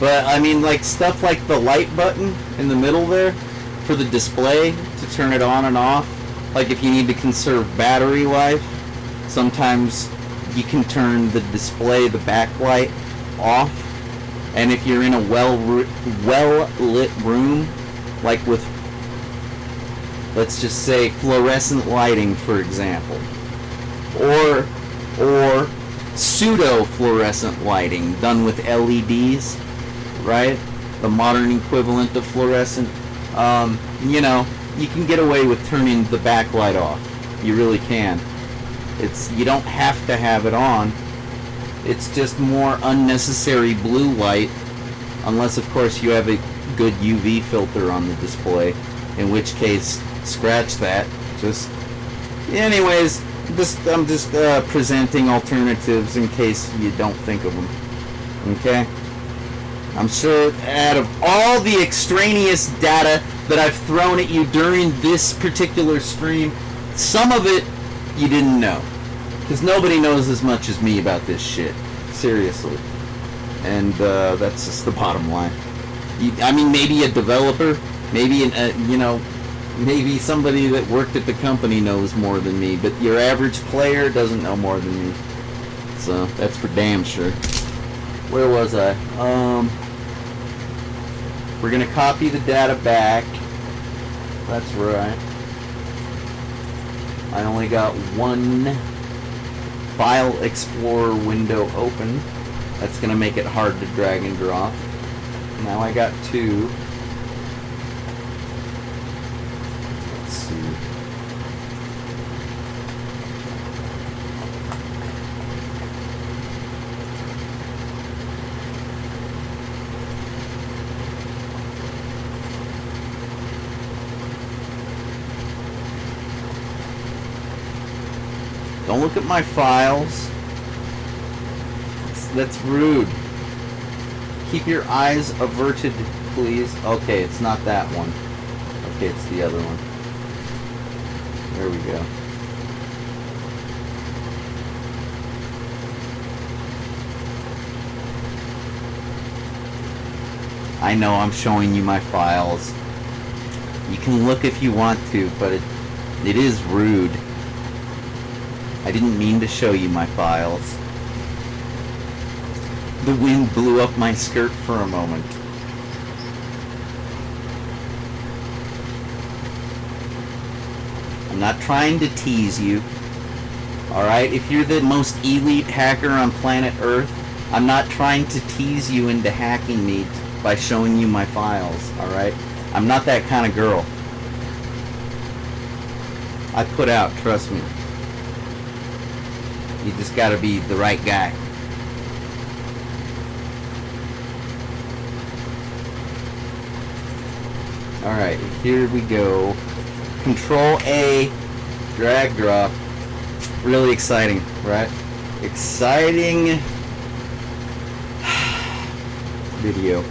A: But I mean, like stuff like the light button in the middle there for the display to turn it on and off. Like if you need to conserve battery life, sometimes you can turn the display, the backlight, off. And if you're in a well-lit room, like with, let's just say, fluorescent lighting, for example, or pseudo-fluorescent lighting done with LEDs, right? The modern equivalent of fluorescent. You know, you can get away with turning the backlight off. You really can. You don't have to have it on. It's just more unnecessary blue light, unless of course you have a good UV filter on the display, in which case scratch that. Anyways, I'm just presenting alternatives in case you don't think of them. Okay? I'm sure out of all the extraneous data that I've thrown at you during this particular stream, some of it you didn't know. Because nobody knows as much as me about this shit. Seriously. And that's just the bottom line. I mean, maybe a developer, maybe, maybe somebody that worked at the company knows more than me, but your average player doesn't know more than me. So, that's for damn sure. Where was I? We're going to copy the data back. That's right. I only got one File Explorer window open. That's going to make it hard to drag and drop. Now I got 2. Let's see. Don't look at my files. That's rude. Keep your eyes averted, please. Okay, it's not that one. Okay, it's the other one. There we go. I know I'm showing you my files. You can look if you want to, but it is rude. I didn't mean to show you my files. The wind blew up my skirt for a moment. I'm not trying to tease you. Alright, if you're the most elite hacker on planet Earth, I'm not trying to tease you into hacking me by showing you my files, alright? I'm not that kind of girl. I put out, trust me. You just gotta be the right guy. Alright, here we go. Control A, drag drop. Really exciting, right? Exciting video.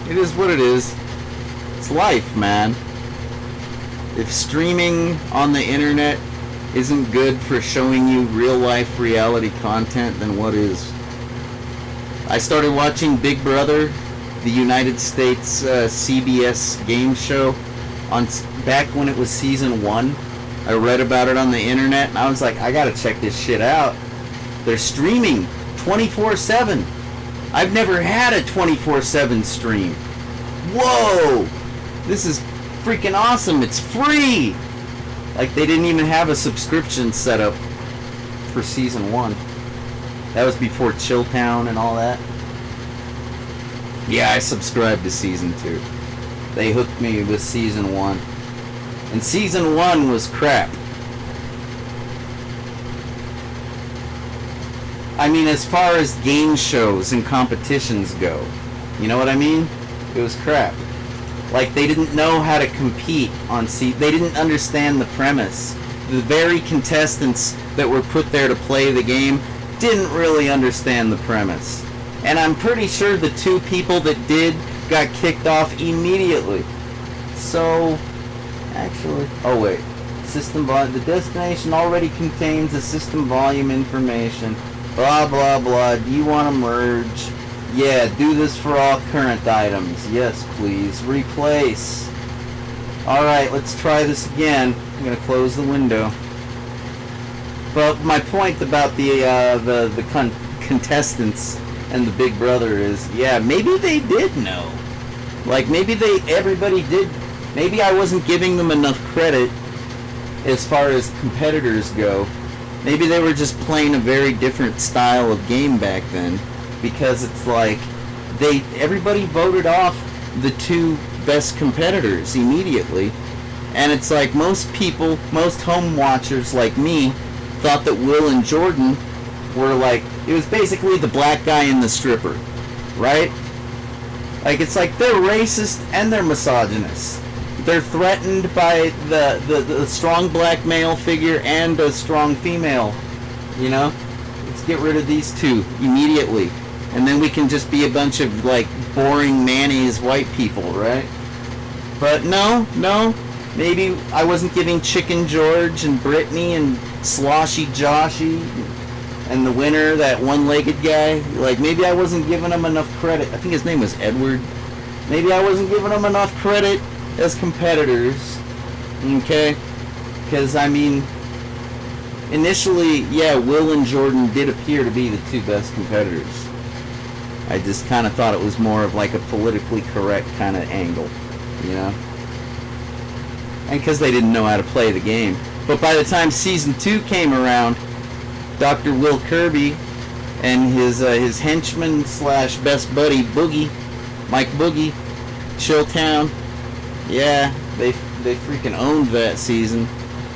A: It is what it is. It's life, man. If streaming on the internet isn't good for showing you real life reality content, then what is? I started watching Big Brother, the United States CBS game show, back when it was season 1. I read about it on the internet and I was like, I gotta check this shit out. They're streaming 24/7. I've never had a 24/7 stream. Whoa! This is freaking awesome. It's free! Like, they didn't even have a subscription set up for season 1. That was before Chilltown and all that. Yeah, I subscribed to season 2. They hooked me with season 1. And season 1 was crap. I mean, as far as game shows and competitions go. You know what I mean? It was crap. Like, they didn't know how to compete on they didn't understand the premise. The very contestants that were put there to play the game didn't really understand the premise. And I'm pretty sure the 2 people that did got kicked off immediately. So, actually, oh wait. System volume, the destination already contains the system volume information. Blah, blah, blah. Do you want to merge? Yeah, do this for all current items. Yes, please. Replace. Alright, let's try this again. I'm going to close the window. But my point about the contestants and the Big Brother is, yeah, maybe they did know. Like, maybe everybody did. Maybe I wasn't giving them enough credit as far as competitors go. Maybe they were just playing a very different style of game back then. Because it's like, everybody voted off the 2 best competitors immediately. And it's like, most people, most home watchers like me, thought that Will and Jordan were like, it was basically the black guy and the stripper, right? Like, it's like, they're racist and they're misogynist. They're threatened by the strong black male figure and a strong female, you know? Let's get rid of these 2 immediately. And then we can just be a bunch of, like, boring mayonnaise white people, right? But no. Maybe I wasn't giving Chicken George and Brittany and Sloshy Joshy and the winner, that one-legged guy. Like, maybe I wasn't giving him enough credit. I think his name was Edward. Maybe I wasn't giving him enough credit as competitors. Okay? Because, I mean, initially, yeah, Will and Jordan did appear to be the 2 best competitors. I just kind of thought it was more of like a politically correct kind of angle, you know? And because they didn't know how to play the game. But by the time Season 2 came around, Dr. Will Kirby and his henchman slash best buddy Boogie, Mike Boogie, Chilltown, yeah, they freaking owned that season.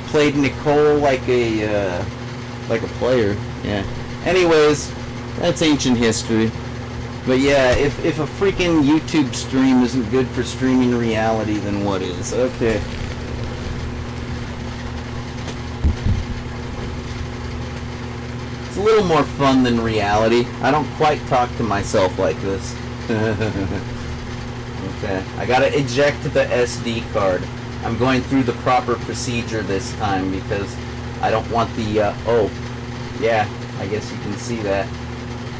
A: Played Nicole like a player. Yeah. Anyways, that's ancient history. But yeah, if a freaking YouTube stream isn't good for streaming reality, then what is? Okay. It's a little more fun than reality. I don't quite talk to myself like this. Okay. I gotta eject the SD card. I'm going through the proper procedure this time because I don't want the, oh, yeah, I guess you can see that.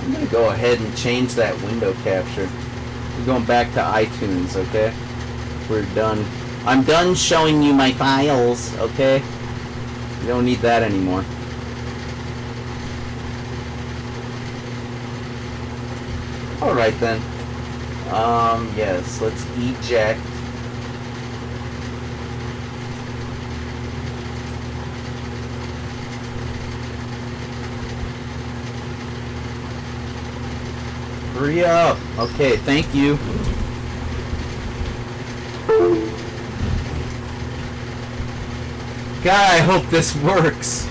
A: I'm going to go ahead and change that window capture. We're going back to iTunes, okay? We're done. I'm done showing you my files, okay? You don't need that anymore. Alright then. Yes, let's eject. Hurry up. Okay, thank you. God, I hope this works.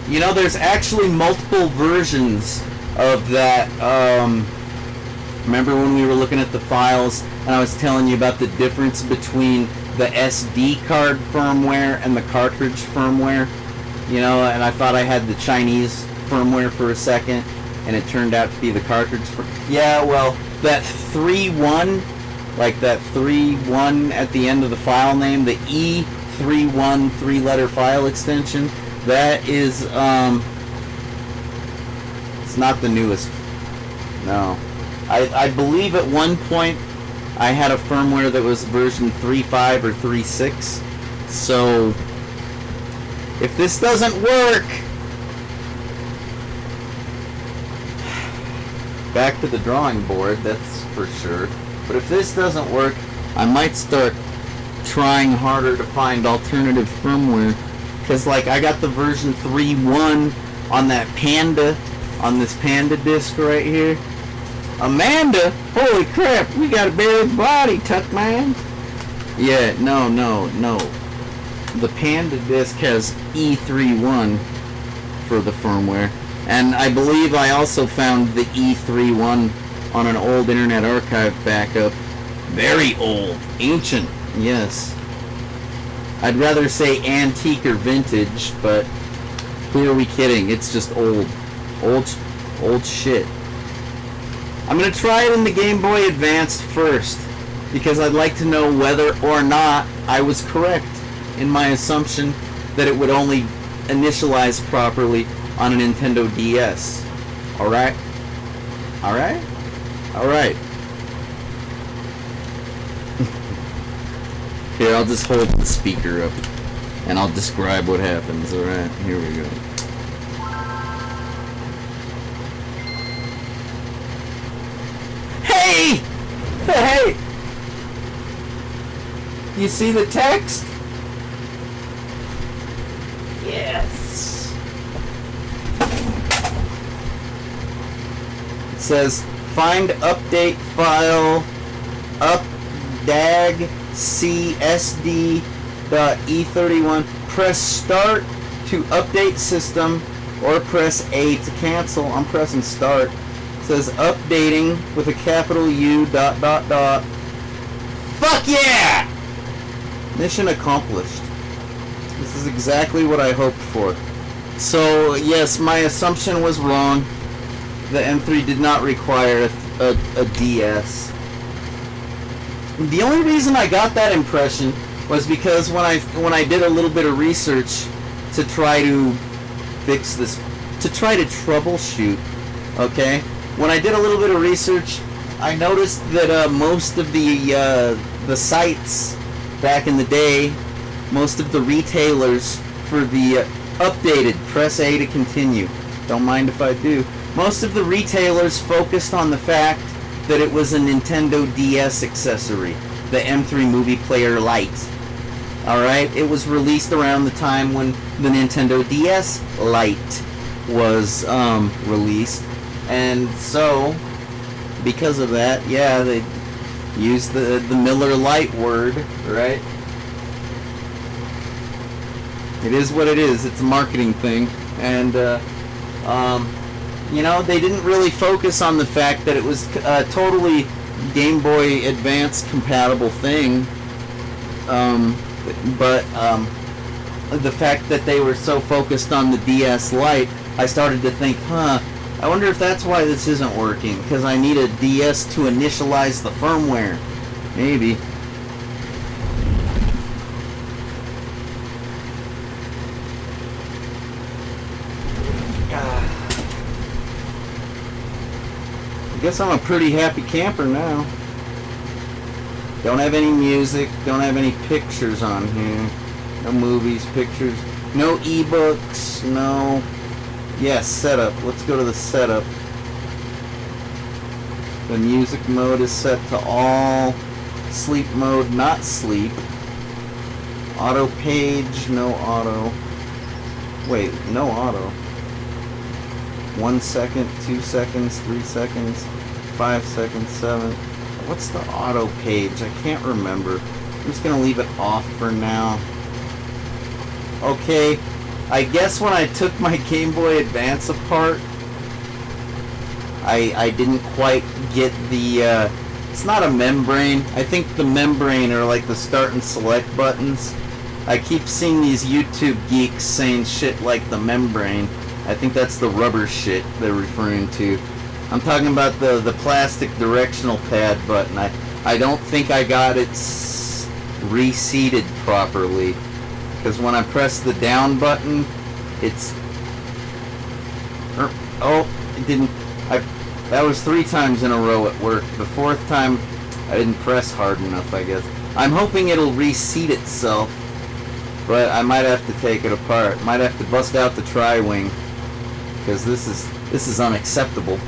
A: You know, there's actually multiple versions of that. Remember when we were looking at the files and I was telling you about the difference between the SD card firmware and the cartridge firmware? You know, and I thought I had the Chinese firmware for a second, and it turned out to be the cartridge. Yeah, well, that 3.1, like that 3.1 at the end of the file name, the E31 three-letter file extension, that is, it's not the newest. No. I believe at one point I had a firmware that was version 3.5 or 3.6. So, if this doesn't work, back to the drawing board, that's for sure. But if this doesn't work, I might start trying harder to find alternative firmware. Because, like, I got the version 3.1 on that Panda, on this Panda disc right here. Amanda? Holy crap, we got a buried body, Tuck Man. Yeah, no. The Panda disc has E31 for the firmware. And I believe I also found the E31 on an old Internet Archive backup. Very old. Ancient, yes. I'd rather say antique or vintage, but who are we kidding? It's just old. Old shit. I'm going to try it in the Game Boy Advance first, because I'd like to know whether or not I was correct in my assumption that it would only initialize properly on a Nintendo DS. Alright? Alright? Alright. Here, I'll just hold the speaker up and I'll describe what happens. Alright, here we go. Hey! Hey! You see the text? Yes. It says find update file updag csd.e31. Press start to update system or press A to cancel. I'm pressing start. It says updating with a capital U ... Fuck yeah! Mission accomplished. This is exactly what I hoped for. So, yes, my assumption was wrong. The M3 did not require a DS. The only reason I got that impression was because when I did a little bit of research to try to fix this, to try to troubleshoot, okay? When I did a little bit of research, I noticed that most of the sites back in the day, most of the retailers for the updated, press A to continue, don't mind if I do, most of the retailers focused on the fact that it was a Nintendo DS accessory, the M3 Movie Player Lite. Alright, it was released around the time when the Nintendo DS Lite was released. And so, because of that, yeah, they used the Miller Lite word, right? It is what it is. It's a marketing thing. And, you know, they didn't really focus on the fact that it was a totally Game Boy Advance compatible thing. But the fact that they were so focused on the DS Lite, I started to think, I wonder if that's why this isn't working, because I need a DS to initialize the firmware. Maybe. I guess I'm a pretty happy camper now. Don't have any music, don't have any pictures on here. No movies, pictures, no ebooks, no... Yes, setup. Let's go to the setup. The music mode is set to all. Sleep mode, not sleep. Auto page, no auto. Wait, no auto. 1 second, 2 seconds, 3 seconds, 5 seconds, 7. What's the auto page? I can't remember. I'm just gonna leave it off for now. Okay, I guess when I took my Game Boy Advance apart, I didn't quite get the, it's not a membrane. I think the membrane are like the start and select buttons. I keep seeing these YouTube geeks saying shit like the membrane. I think that's the rubber shit they're referring to. I'm talking about the plastic directional pad button. I don't think I got it reseated properly. Because when I press the down button, it's... Oh, it didn't... That was 3 times in a row it worked. The 4th time, I didn't press hard enough, I guess. I'm hoping it'll reseat itself. But I might have to take it apart. Might have to bust out the tri-wing. Because this is unacceptable.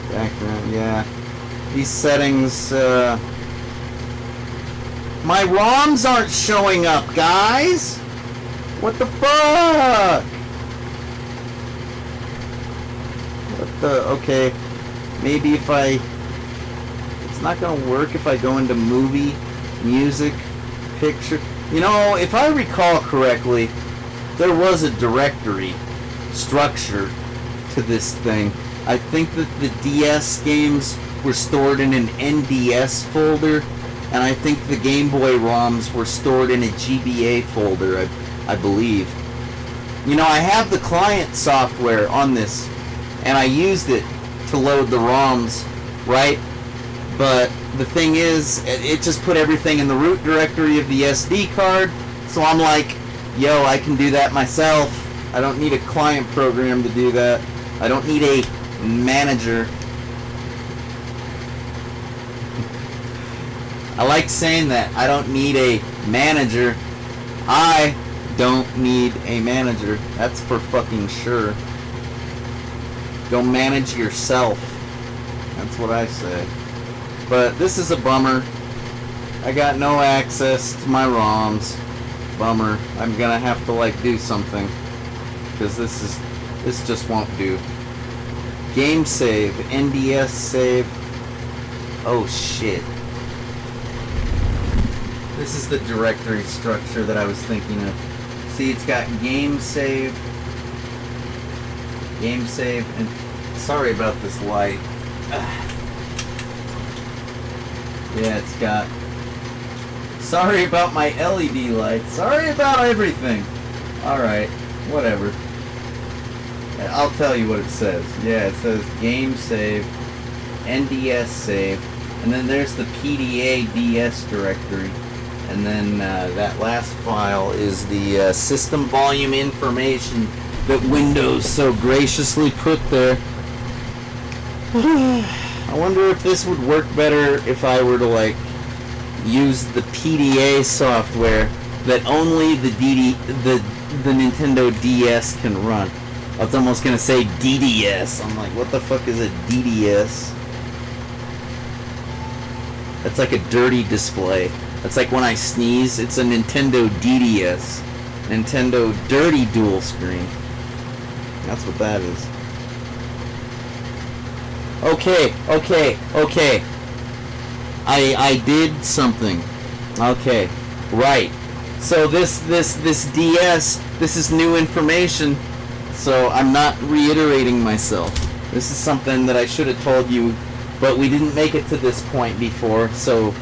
A: Background, yeah. These settings, my ROMs aren't showing up, guys! What the fuck? What the... Okay. Maybe if I... It's not gonna work if I go into movie, music, picture... You know, if I recall correctly, there was a directory structure to this thing. I think that the DS games were stored in an NDS folder, and I think the Game Boy ROMs were stored in a GBA folder, I believe. You know, I have the client software on this, and I used it to load the ROMs, right? But the thing is, it just put everything in the root directory of the SD card, so I'm like, yo, I can do that myself. I don't need a client program to do that. I don't need a manager. I like saying that. I don't need a manager. I don't need a manager. That's for fucking sure. Go manage yourself. That's what I say. But this is a bummer. I got no access to my ROMs. Bummer. I'm gonna have to like do something. Because this just won't do. Game save, NDS save. Oh shit. This is the directory structure that I was thinking of. See, it's got game save, and sorry about this light. Yeah, it's got. Sorry about my LED light. Sorry about everything. Alright, whatever. I'll tell you what it says. Yeah, it says game save, NDS save, and then there's the PDA DS directory. And then that last file is the system volume information that Windows so graciously put there. I wonder if this would work better if I were to like use the PDA software that only the Nintendo DS can run. I was almost gonna say DDS. I'm like, what the fuck is a DDS? That's like a dirty display. It's like when I sneeze. It's a Nintendo DDS. Nintendo Dirty Dual Screen. That's what that is. Okay. I did something. Okay, right. So this DS, this is new information. So I'm not reiterating myself. This is something that I should have told you, but we didn't make it to this point before, so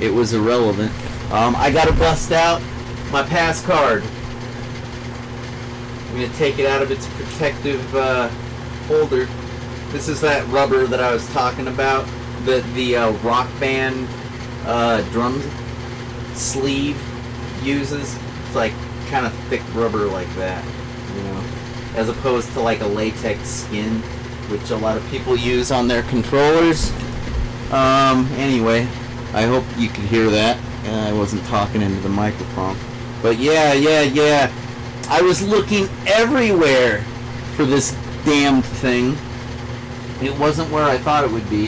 A: it was irrelevant. I gotta bust out my pass card. I'm gonna take it out of its protective holder. This is that rubber that I was talking about, the Rock Band drum sleeve uses. It's like kind of thick rubber like that, you know, as opposed to like a latex skin, which a lot of people use on their controllers. Anyway, I hope you could hear that. I wasn't talking into the microphone. But yeah. I was looking everywhere for this damned thing. It wasn't where I thought it would be,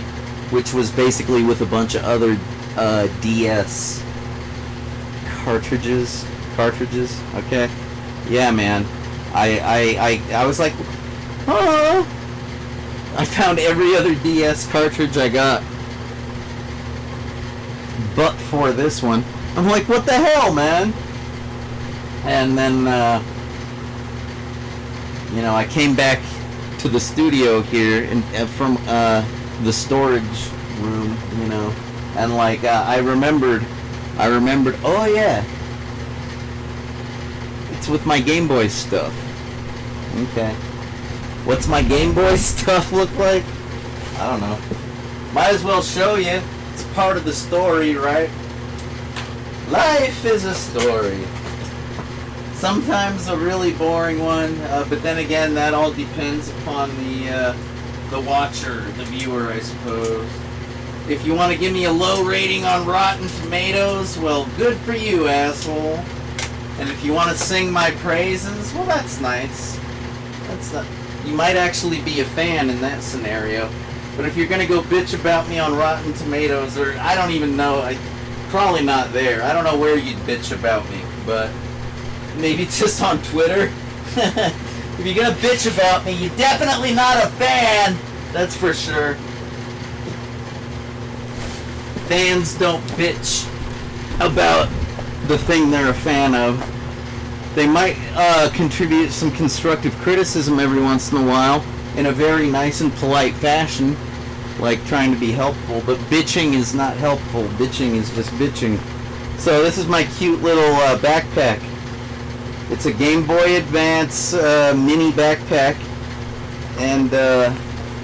A: which was basically with a bunch of other DS cartridges, okay? Yeah, man. I was like, oh, I found every other DS cartridge I got, but for this one. I'm like, what the hell, man? And then, you know, I came back to the studio here and from the storage room, you know, and like I remembered, oh yeah, it's with my Game Boy stuff. Okay, what's my Game Boy stuff look like? I don't know. Might as well show you. It's part of the story, right? Life is a story. Sometimes a really boring one, but then again, that all depends upon the watcher, the viewer, I suppose. If you want to give me a low rating on Rotten Tomatoes, well, good for you, asshole. And if you want to sing my praises, well, that's nice. That's not. You might actually be a fan in that scenario. But if you're gonna go bitch about me on Rotten Tomatoes, or I don't even know, probably not there. I don't know where you'd bitch about me, but. Maybe just on Twitter. If you're gonna bitch about me, you're definitely not a fan. That's for sure. Fans don't bitch about the thing they're a fan of. They might contribute some constructive criticism every once in a while in a very nice and polite fashion, like trying to be helpful, but bitching is not helpful. Bitching is just bitching. So this is my cute little backpack. It's a Game Boy Advance mini backpack, and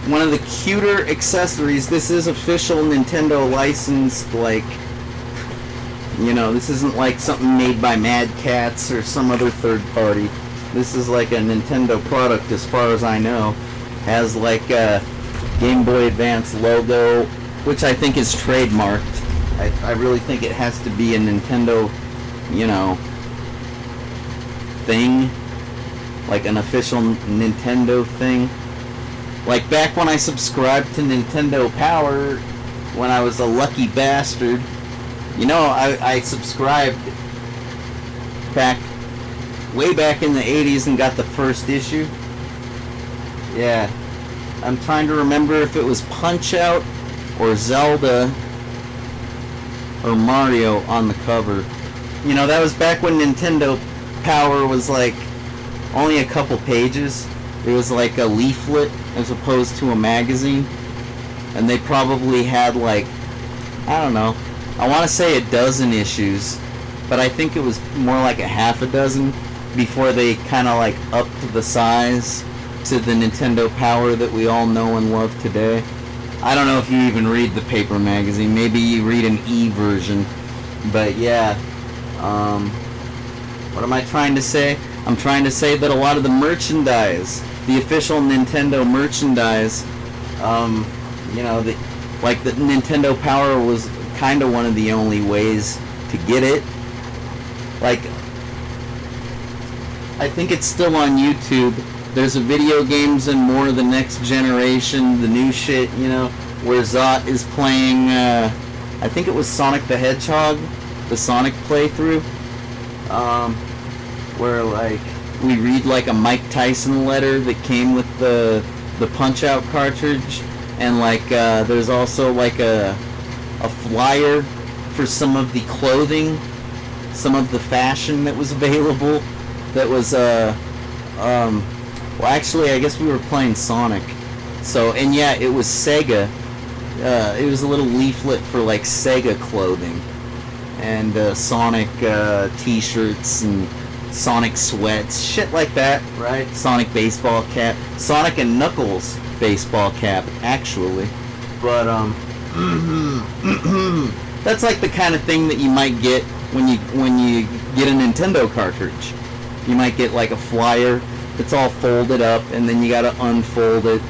A: one of the cuter accessories. This is official Nintendo licensed, like, you know, this isn't like something made by Mad Catz or some other third party. This is like a Nintendo product as far as I know. Has like a Game Boy Advance logo, which I think is trademarked. I really think it has to be a Nintendo, you know, thing, like an official Nintendo thing. Like back when I subscribed to Nintendo Power, when I was a lucky bastard, you know, I subscribed way back in the 80s and got the first issue. Yeah, I'm trying to remember if it was Punch-Out or Zelda or Mario on the cover. You know, that was back when Nintendo Power was like only a couple pages. It was like a leaflet as opposed to a magazine, and they probably had like, I don't know, I want to say a dozen issues, but I think it was more like a half a dozen before they kind of like upped the size to the Nintendo Power that we all know and love today. I don't know if you even read the paper magazine. Maybe you read an e-version, but yeah. What am I trying to say? I'm trying to say that a lot of the merchandise, the official Nintendo merchandise, you know, like the Nintendo Power was kind of one of the only ways to get it. Like, I think it's still on YouTube. There's a Video Games and More the Next Generation, the new shit, you know, where Zot is playing, I think it was Sonic the Hedgehog the Sonic playthrough, where like we read like a Mike Tyson letter that came with the Punch-Out cartridge, and like there's also like a flyer for some of the clothing, some of the fashion that was available. That was well, actually, I guess we were playing Sonic. So, and yeah, it was Sega. It was a little leaflet for like Sega clothing and Sonic t-shirts and Sonic sweats, shit like that, right? Sonic baseball cap, Sonic and Knuckles baseball cap, actually. But that's like the kind of thing that you might get when you get a Nintendo cartridge. You might get like a flyer that's all folded up, and then you gotta unfold it.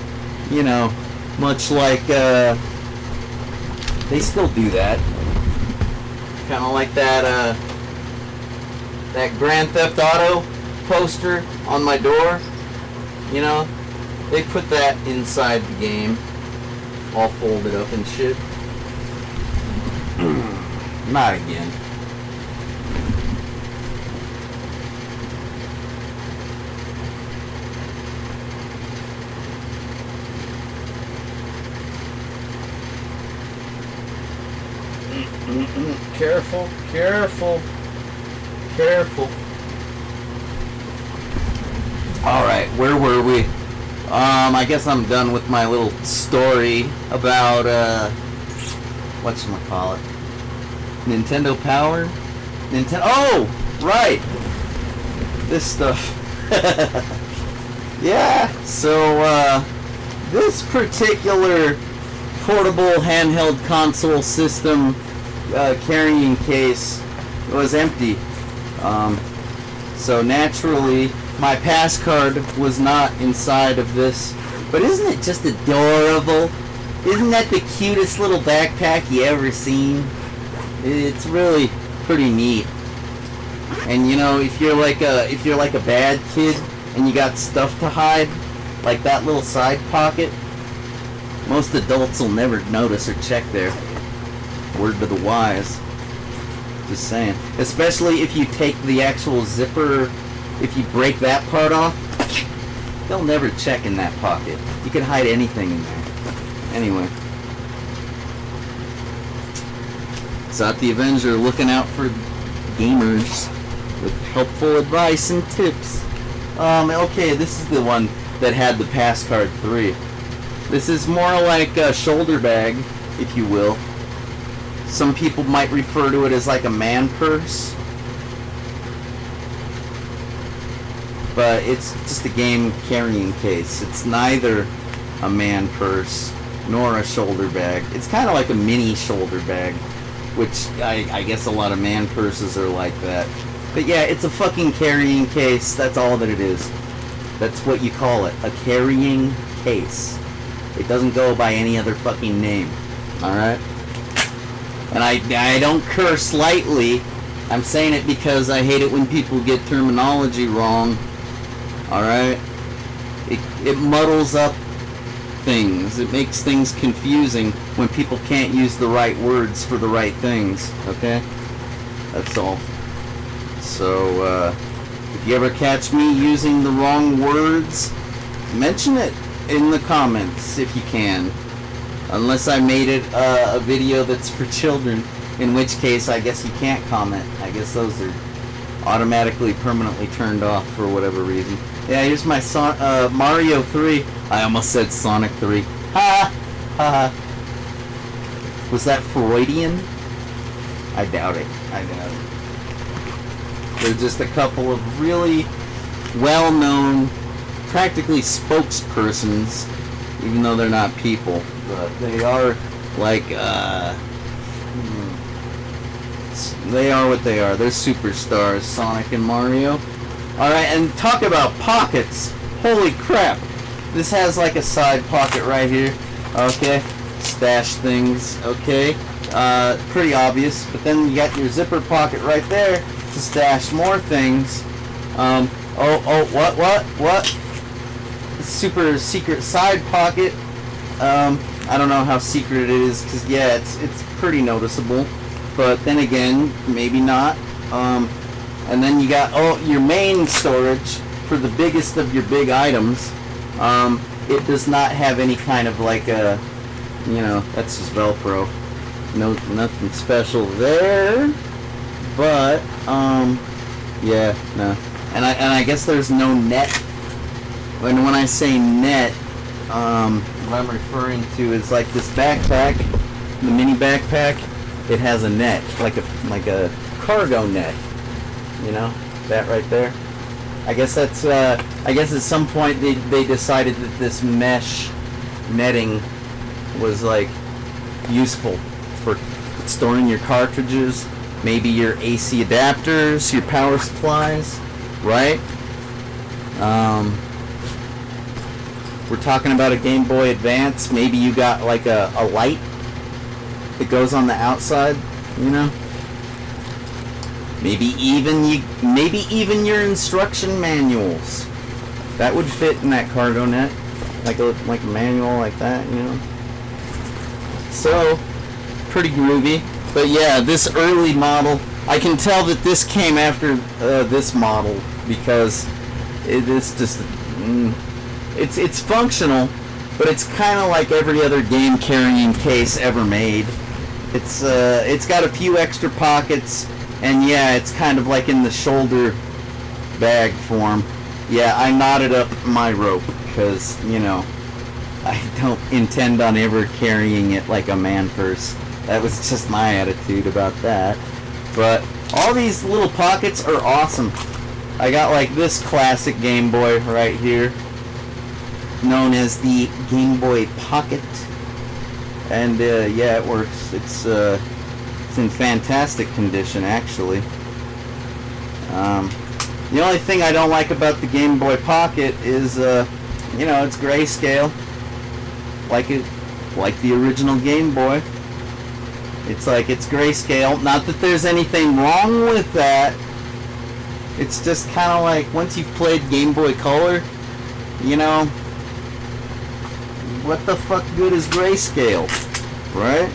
A: You know, much like they still do that. Kind of like that that Grand Theft Auto poster on my door. You know, they put that inside the game, all folded up and shit. Not again. Careful, careful, careful. Alright, where were we? I guess I'm done with my little story about, whatchamacallit? Nintendo Power? Oh! Right! This stuff. Yeah, so, this particular portable handheld console system carrying case was empty. So naturally, my pass card was not inside of this. But isn't it just adorable? Isn't that the cutest little backpack you ever seen? It's really pretty neat. And you know, if you're like a bad kid and you got stuff to hide, like that little side pocket, most adults will never notice or check there. Word to the wise. Just saying. Especially if you take the actual zipper, if you break that part off, they'll never check in that pocket. You can hide anything in there. Anyway. Zot the Avenger looking out for gamers with helpful advice and tips. Okay, this is the one that had the Pass Card 3. This is more like a shoulder bag, if you will. Some people might refer to it as like a man purse. But it's just a game carrying case. It's neither a man purse nor a shoulder bag. It's kind of like a mini shoulder bag, which I guess a lot of man purses are like that. But yeah, it's a fucking carrying case. That's all that it is. That's what you call it, a carrying case. It doesn't go by any other fucking name. Alright? And I don't curse lightly. I'm saying it because I hate it when people get terminology wrong. Alright? It muddles up things. It makes things confusing when people can't use the right words for the right things. Okay? That's all. So, if you ever catch me using the wrong words, mention it in the comments if you can. Unless I made it a video that's for children, in which case I guess you can't comment. I guess those are automatically permanently turned off for whatever reason. Yeah, here's my Mario 3. I almost said Sonic 3. Ha! Ha! Was that Freudian? I doubt it. I doubt it. They're just a couple of really well-known, practically spokespersons, even though they're not people. But they are like, they are what they are. They're superstars, Sonic and Mario. Alright, and talk about pockets. Holy crap. This has like a side pocket right here. Okay. Stash things. Okay. Pretty obvious. But then you got your zipper pocket right there to stash more things. What? Super secret side pocket. I don't know how secret it is, because yeah, it's pretty noticeable. but then again, maybe not. And then you got your main storage for the biggest of your big items. It does not have any kind of like a, that's just Velcro. No, nothing special there. But yeah, no. And I guess there's no net. When I say net, what I'm referring to is like this backpack, the mini backpack. It has a net, like a cargo net. That right there. I guess that's. I guess at some point they decided that this mesh netting was like useful for storing your cartridges, maybe your AC adapters, your power supplies, right? We're talking about a Game Boy Advance. Maybe you got like a light that goes on the outside, Maybe even your instruction manuals. That would fit in that cargo net, like a manual like that, So, pretty groovy. But yeah, this early model, I can tell that this came after this model because it's just it's functional, but it's kind of like every other game carrying case ever made. It's got a few extra pockets. And yeah, it's kind of like in the shoulder bag form. Yeah, I knotted up my rope because, I don't intend on ever carrying it like a man purse. That was just my attitude about that. But all these little pockets are awesome. I got like this classic Game Boy right here, known as the Game Boy Pocket. And yeah, it works. It's in fantastic condition, actually. The only thing I don't like about the Game Boy Pocket is, it's grayscale, like the original Game Boy. It's grayscale. Not that there's anything wrong with that. It's just kind of like once you've played Game Boy Color, what the fuck good is grayscale, right?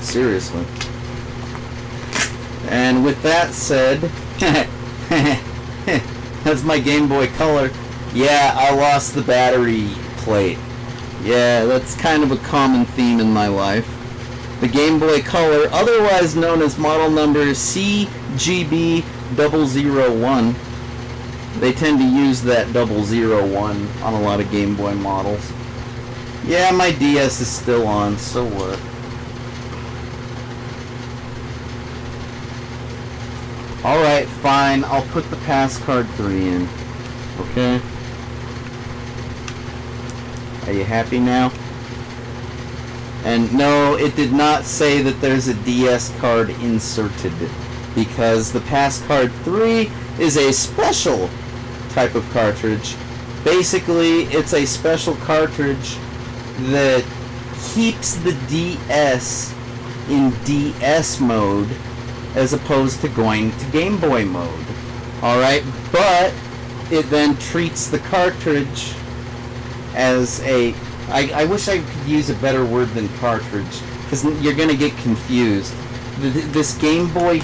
A: Seriously. And with that said, that's my Game Boy Color. Yeah, I lost the battery plate. Yeah, that's kind of a common theme in my life. The Game Boy Color, otherwise known as model number CGB001. They tend to use that 001 on a lot of Game Boy models. Yeah, my DS is still on, so what? Alright, fine. I'll put the PassCard 3 in. Okay? Are you happy now? And no, it did not say that there's a DS card inserted, because the PassCard 3 is a special type of cartridge. Basically, it's a special cartridge that keeps the DS in DS mode as opposed to going to Game Boy mode. Alright, but it then treats the cartridge as a... I wish I could use a better word than cartridge, because you're going to get confused. This Game Boy...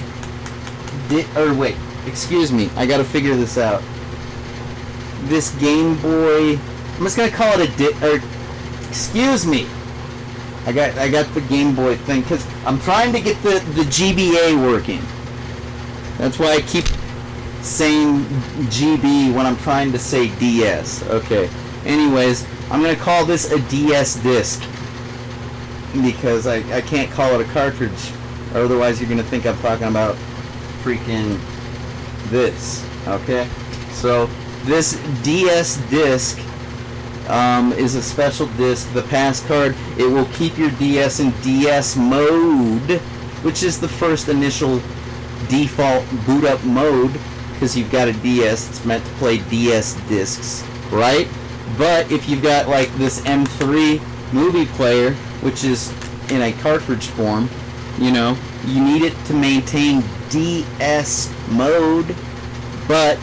A: wait, excuse me, I gotta figure this out. This Game Boy... I'm just going to call it a... excuse me. I got the Game Boy thing, because I'm trying to get the GBA working. That's why I keep saying GB when I'm trying to say DS. Okay. Anyways, I'm going to call this a DS disc, because I can't call it a cartridge, or otherwise you're going to think I'm talking about freaking this. Okay? So, this DS disc is a special disc. The PassCard, it will keep your DS in DS mode, which is the first initial default boot up mode, because you've got a DS. It's meant to play DS discs, right? But if you've got like this M3 movie player, which is in a cartridge form, you need it to maintain DS mode, but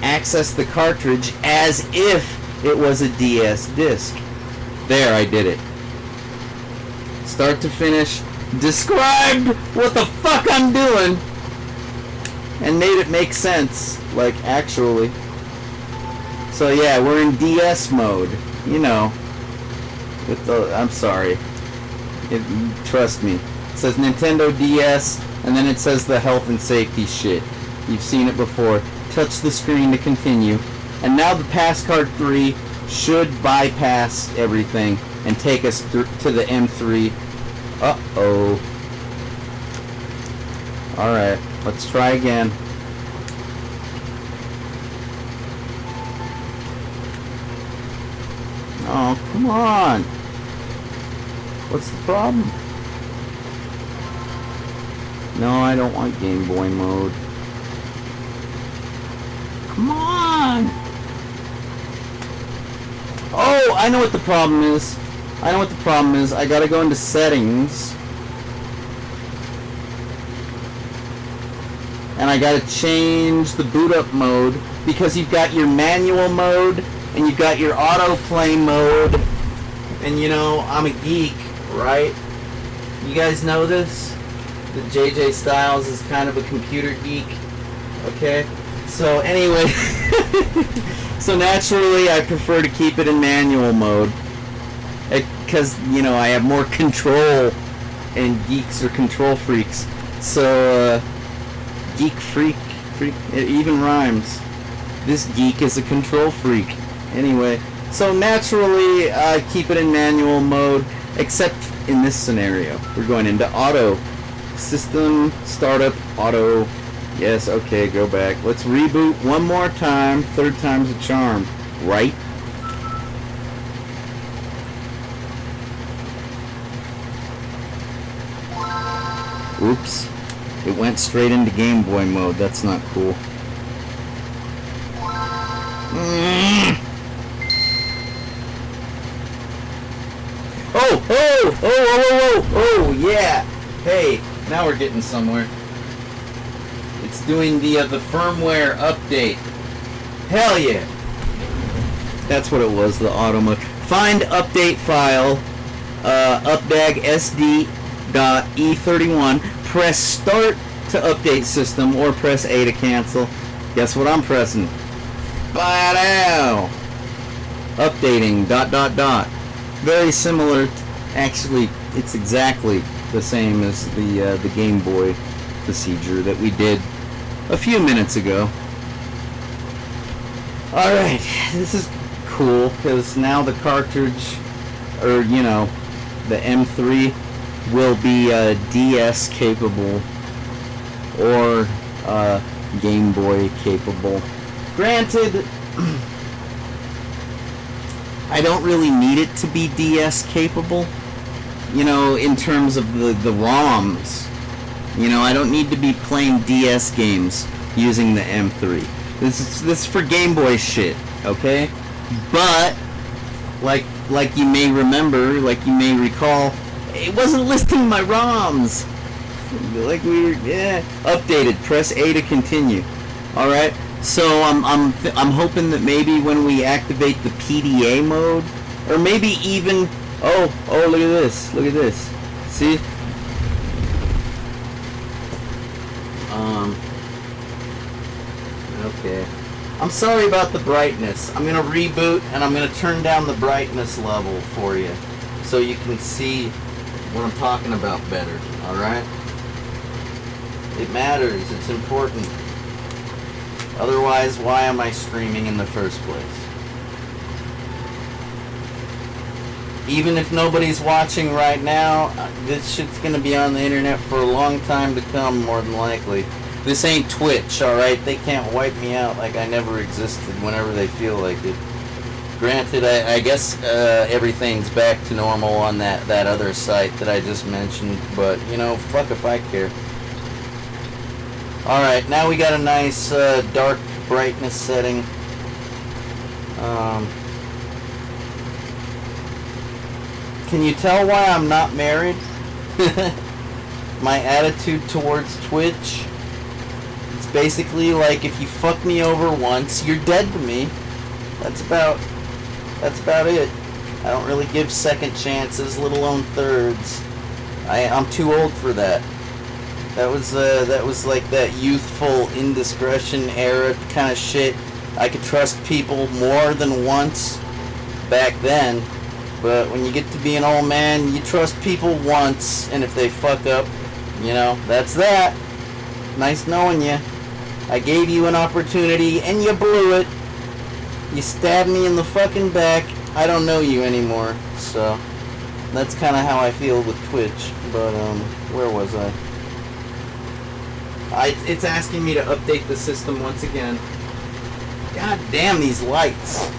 A: access the cartridge as if it was a DS disc. There, I did it. Start to finish, described what the fuck I'm doing and made it make sense, like, actually. So yeah, we're in DS mode, you know, with the, I'm sorry, trust me, it says Nintendo DS, and then it says the health and safety shit. You've seen it before. Touch the screen to continue. And now the pass card 3 should bypass everything and take us to the M3. Uh-oh. Alright, let's try again. Oh, come on. What's the problem? No, I don't want Game Boy mode. Come on! Oh, I know what the problem is. I know what the problem is. I gotta go into settings. And I gotta change the boot up mode, because you've got your manual mode and you've got your autoplay mode. And you know, I'm a geek, right? You guys know this? That JJ Styles is kind of a computer geek. Okay? So anyway, so naturally I prefer to keep it in manual mode. Because, you know, I have more control, and geeks are control freaks. So, geek freak, it even rhymes. This geek is a control freak. Anyway, so naturally I keep it in manual mode, except in this scenario. We're going into auto. System, startup, auto. Yes, okay, go back. Let's reboot one more time. Third time's a charm. Right? Oops. It went straight into Game Boy mode. That's not cool. Oh, oh, oh, oh, oh, oh, yeah. Hey, now we're getting somewhere. It's doing the firmware update. Hell yeah. That's what it was, the auto mode. Find update file, updag sd.e31. Press start to update system, or press A to cancel. Guess what I'm pressing? Ba-dow. Updating, ... Very similar. Actually, it's exactly the same as the Game Boy procedure that we did a few minutes ago. Alright, this is cool, because now the cartridge, or you know, the M3 will be DS capable, or Game Boy capable. Granted, I don't really need it to be DS capable, you know, in terms of the ROMs. You know, I don't need to be playing DS games using the M3. This is for Game Boy shit, okay? But like you may remember, like you may recall, it wasn't listing my ROMs. Like we were, yeah, updated. Press A to continue. All right. So I'm hoping that maybe when we activate the PDA mode, or maybe even oh look at this, see. Okay. I'm sorry about the brightness. I'm gonna reboot and I'm gonna turn down the brightness level for you, so you can see what I'm talking about better. All right. It matters. It's important. Otherwise, why am I streaming in the first place? Even if nobody's watching right now, this shit's gonna be on the internet for a long time to come, more than likely. This ain't Twitch, alright? They can't wipe me out like I never existed whenever they feel like it. Granted, I guess everything's back to normal on that other site that I just mentioned, but, you know, fuck if I care. Alright, now we got a nice dark brightness setting. Can you tell why I'm not married? My attitude towards Twitch? It's basically like, if you fuck me over once, you're dead to me. That's about it. I don't really give second chances, let alone thirds. I'm too old for that. That was like that youthful indiscretion era kind of shit. I could trust people more than once back then, but when you get to be an old man, you trust people once, and if they fuck up, you know, that's that. Nice knowing you. I gave you an opportunity and you blew it. You stabbed me in the fucking back. I don't know you anymore, so that's kind of how I feel with Twitch. But where was I? It's asking me to update the system once again. God damn these lights.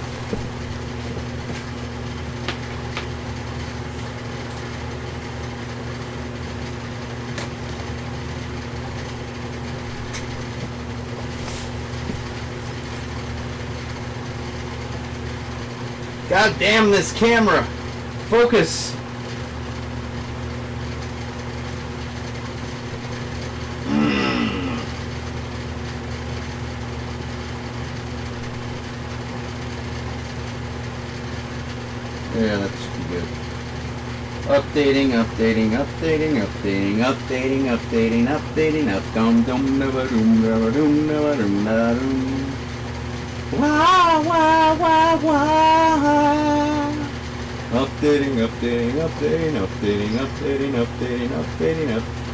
A: God damn this camera. Focus. Yeah, that should be good. Updating, up, dum dum dum dum dum. Wah wah wah wah. Updating. Up.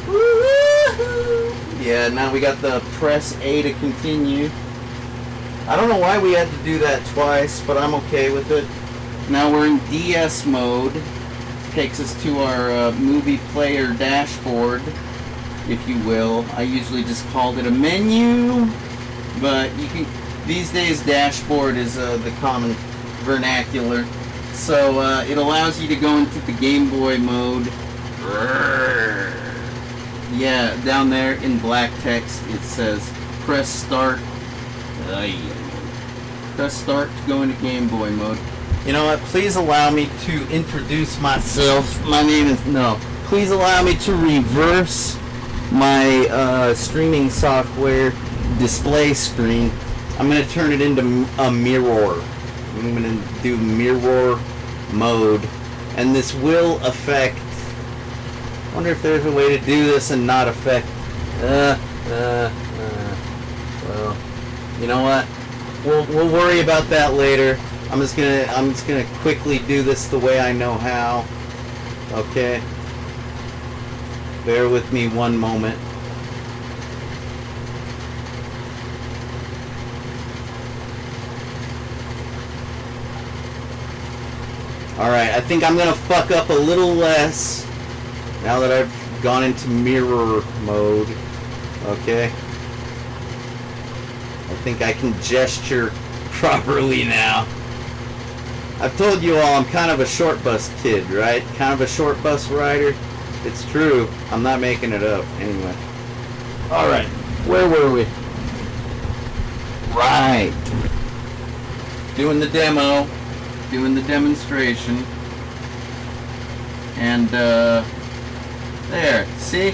A: Woo-hoo. Yeah, now we got the press A to continue. I don't know why we had to do that twice, but I'm okay with it. Now we're in DS mode. Takes us to our movie player dashboard, if you will. I usually just called it a menu, but you can. These days, dashboard is the common vernacular. So it allows you to go into the Game Boy mode. Yeah, down there in black text it says press start. Press start to go into Game Boy mode. You know what? Please allow me to introduce myself. My name is... No. Please allow me to reverse my streaming software display screen. I'm going to turn it into a mirror. I'm going to do mirror mode. And this will affect... I wonder if there's a way to do this and not affect... Well, you know what? We'll worry about that later. I'm just gonna quickly do this the way I know how. Okay. Bear with me one moment. Alright, I think I'm gonna fuck up a little less now that I've gone into mirror mode. Okay. I think I can gesture properly now. I've told you all I'm kind of a short bus kid, right? Kind of a short bus rider. It's true. I'm not making it up. Anyway. Alright. Where were we? Right. Doing the demo. Doing the demonstration. And, there. See?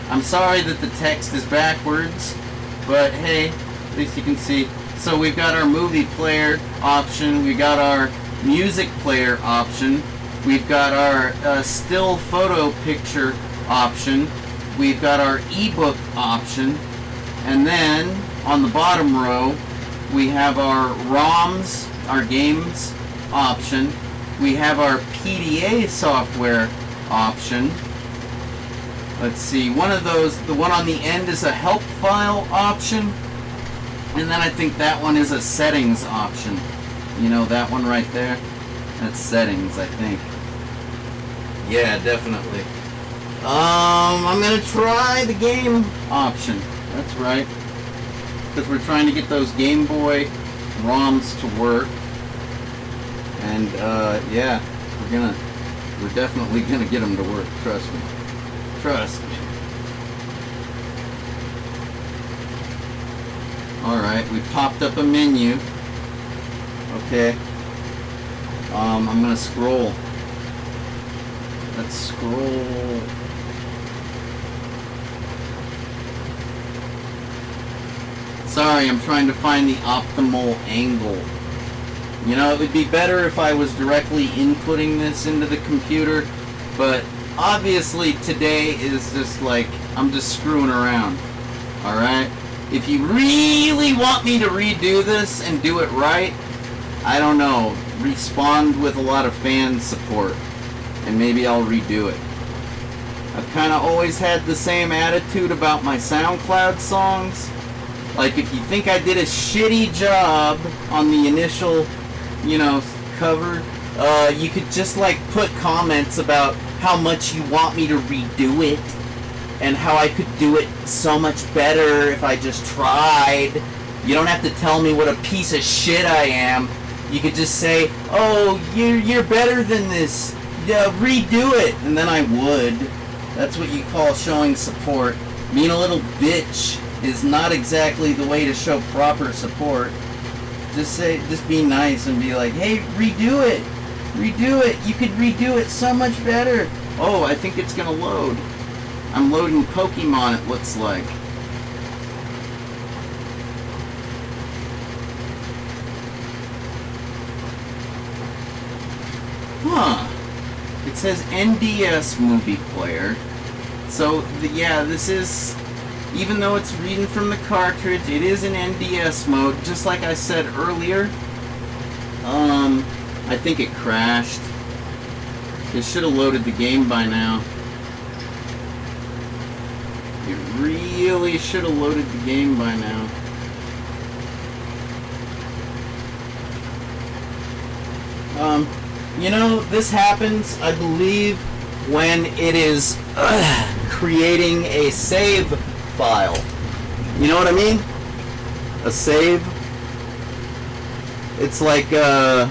A: I'm sorry that the text is backwards. But, hey, at least you can see. So we've got our movie player option. We got our music player option. We've got our still photo picture option. We've got our ebook option. And then on the bottom row, we have our ROMs, our games option. We have our PDA software option. Let's see, one of those, the one on the end is a help file option. And then I think that one is a settings option. You know, that one right there? That's settings, I think. Yeah, definitely. I'm gonna try the game option. That's right. Because we're trying to get those Game Boy ROMs to work. And, yeah, we're definitely gonna get them to work. Trust me. Trust me. Alright, we popped up a menu. Okay. I'm gonna scroll. Let's scroll. Sorry, I'm trying to find the optimal angle. You know, it would be better if I was directly inputting this into the computer, but obviously today is just like, I'm just screwing around. Alright? If you really want me to redo this and do it right, I don't know, respond with a lot of fan support, and maybe I'll redo it. I've kind of always had the same attitude about my SoundCloud songs. Like, if you think I did a shitty job on the initial, cover, you could just, like, put comments about how much you want me to redo it, and how I could do it so much better if I just tried. You don't have to tell me what a piece of shit I am. You could just say, oh, you're better than this. Yeah, redo it. And then I would. That's what you call showing support. Being a little bitch is not exactly the way to show proper support. Just be nice and be like, hey, redo it. Redo it. You could redo it so much better. Oh, I think it's gonna load. I'm loading Pokemon, it looks like. Huh. It says NDS movie player. So, yeah, this is, even though it's reading from the cartridge, it is in NDS mode, just like I said earlier. I think it crashed. It should have loaded the game by now. It really should have loaded the game by now. This happens, I believe, when it is creating a save file. You know what I mean? A save. It's like a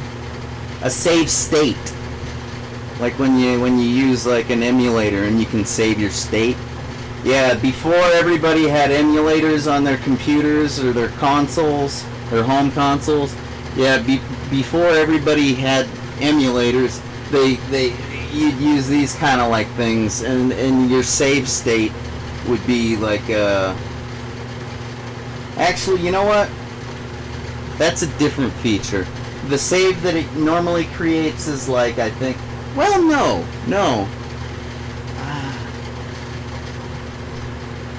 A: save state. Like when you use like an emulator and you can save your state. Yeah, before everybody had emulators on their computers or their consoles, their home consoles. Yeah, before everybody had emulators, you'd use these kind of like things, and your save state would be like actually, you know what? That's a different feature. The save that it normally creates is like, I think, well, no.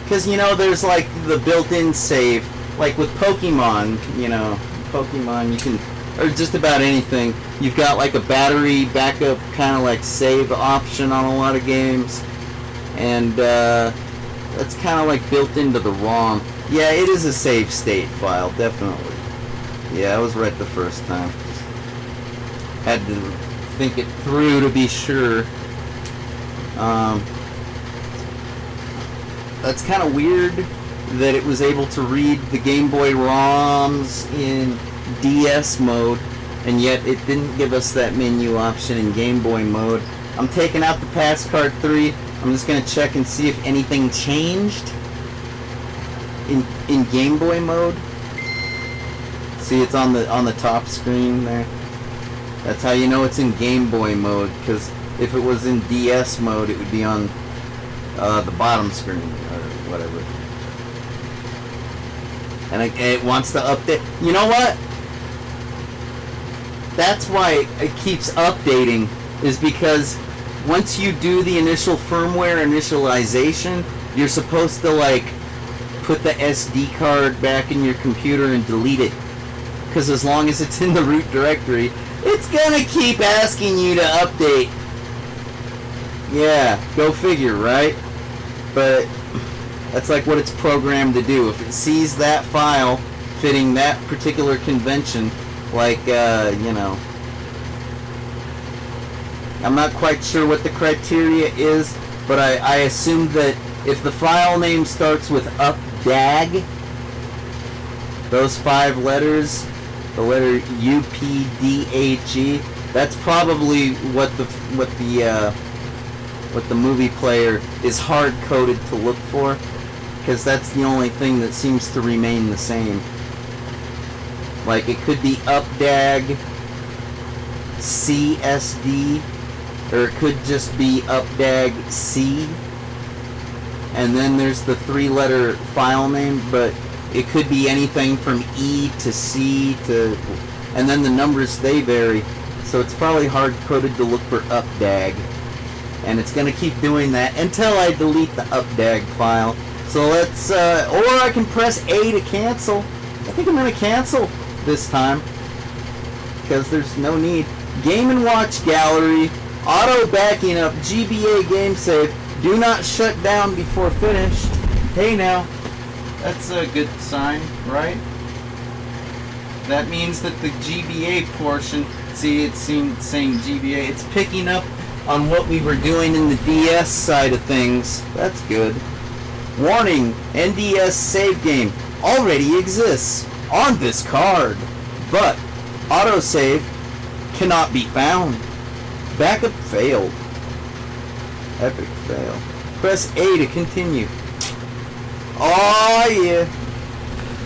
A: Because, there's like the built-in save, like with Pokemon, Pokemon, you can, or just about anything, you've got like a battery backup kind of like save option on a lot of games, and that's kind of like built into the ROM. Yeah, it is a save state file, definitely. Yeah, I was right the first time. Had to think it through to be sure. That's kind of weird that it was able to read the Game Boy ROMs in DS mode, and yet it didn't give us that menu option in Game Boy mode. I'm taking out the Pass Card 3. I'm just going to check and see if anything changed in Game Boy mode. See, it's on the top screen there. That's how you know it's in Game Boy mode, because if it was in DS mode, it would be on the bottom screen or whatever. And it wants to update. You know what? That's why it keeps updating, is because once you do the initial firmware initialization, you're supposed to like put the SD card back in your computer and delete it. Because as long as it's in the root directory, it's gonna keep asking you to update. Yeah, go figure, right? But that's like what it's programmed to do. If it sees that file fitting that particular convention, like, I'm not quite sure what the criteria is, but I assume that if the file name starts with updag, those 5 letters, the letter UPDAG, that's probably what the movie player is hard coded to look for, because that's the only thing that seems to remain the same. Like, it could be updag CSD, or it could just be updag C, and then there's the 3-letter file name, but it could be anything from E to C to, and then the numbers, they vary, so it's probably hard coded to look for updag. and it's gonna keep doing that until I delete the updag file. So let's, or I can press A to cancel. I think I'm gonna cancel this time, because there's no need. Game & Watch Gallery, auto backing up, GBA game save, do not shut down before finished. Hey now, that's a good sign, right? That means that the GBA portion, see it's saying GBA, it's picking up on what we were doing in the DS side of things. That's good. Warning, NDS save game already exists on this card, but autosave cannot be found. Backup failed. Epic fail. Press A to continue. Oh yeah.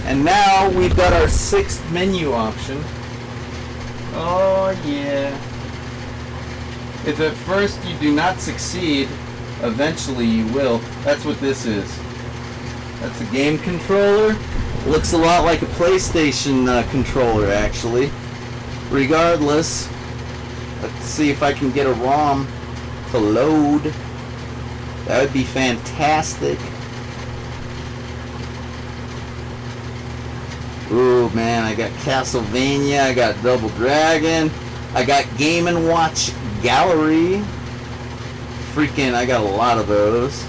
A: And now we've got our 6th menu option. Oh yeah. If at first you do not succeed, eventually you will. That's what this is. That's a game controller. Looks a lot like a PlayStation controller, actually. Regardless, let's see if I can get a ROM to load. That would be fantastic. Ooh, man, I got Castlevania, I got Double Dragon, I got Game & Watch Gallery. Freaking, I got a lot of those.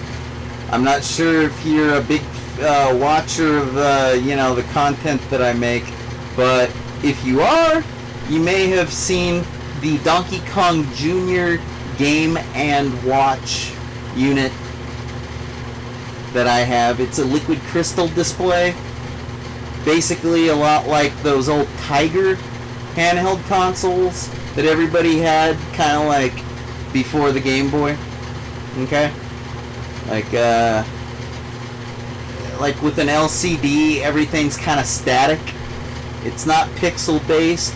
A: I'm not sure if you're a big watcher of, the content that I make, but if you are, you may have seen the Donkey Kong Jr. Game & Watch unit that I have. It's a liquid crystal display. Basically a lot like those old Tiger handheld consoles that everybody had, kind of like before the Game Boy. Okay? Like with an LCD, everything's kind of static. It's not pixel based.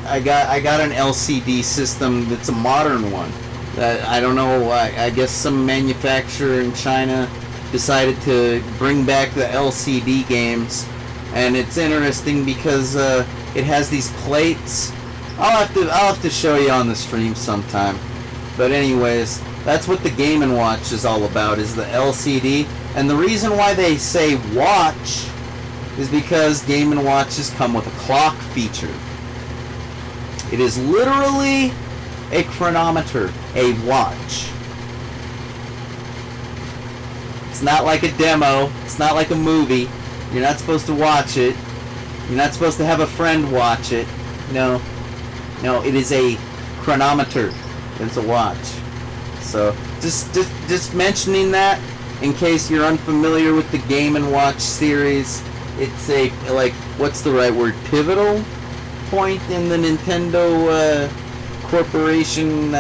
A: I got an LCD system that's a modern one. That I don't know. I guess some manufacturer in China decided to bring back the LCD games, and it's interesting because it has these plates. I'll have to show you on the stream sometime. But anyways, that's what the Game & Watch is all about, is the LCD. And the reason why they say watch is because Game & Watches come with a clock feature. It is literally a chronometer, a watch. It's not like a demo. It's not like a movie. You're not supposed to watch it. You're not supposed to have a friend watch it. No, it is a chronometer. It's a watch. So just mentioning that in case you're unfamiliar with the Game & Watch series. It's a, like, what's the right word? Pivotal point in the Nintendo corporation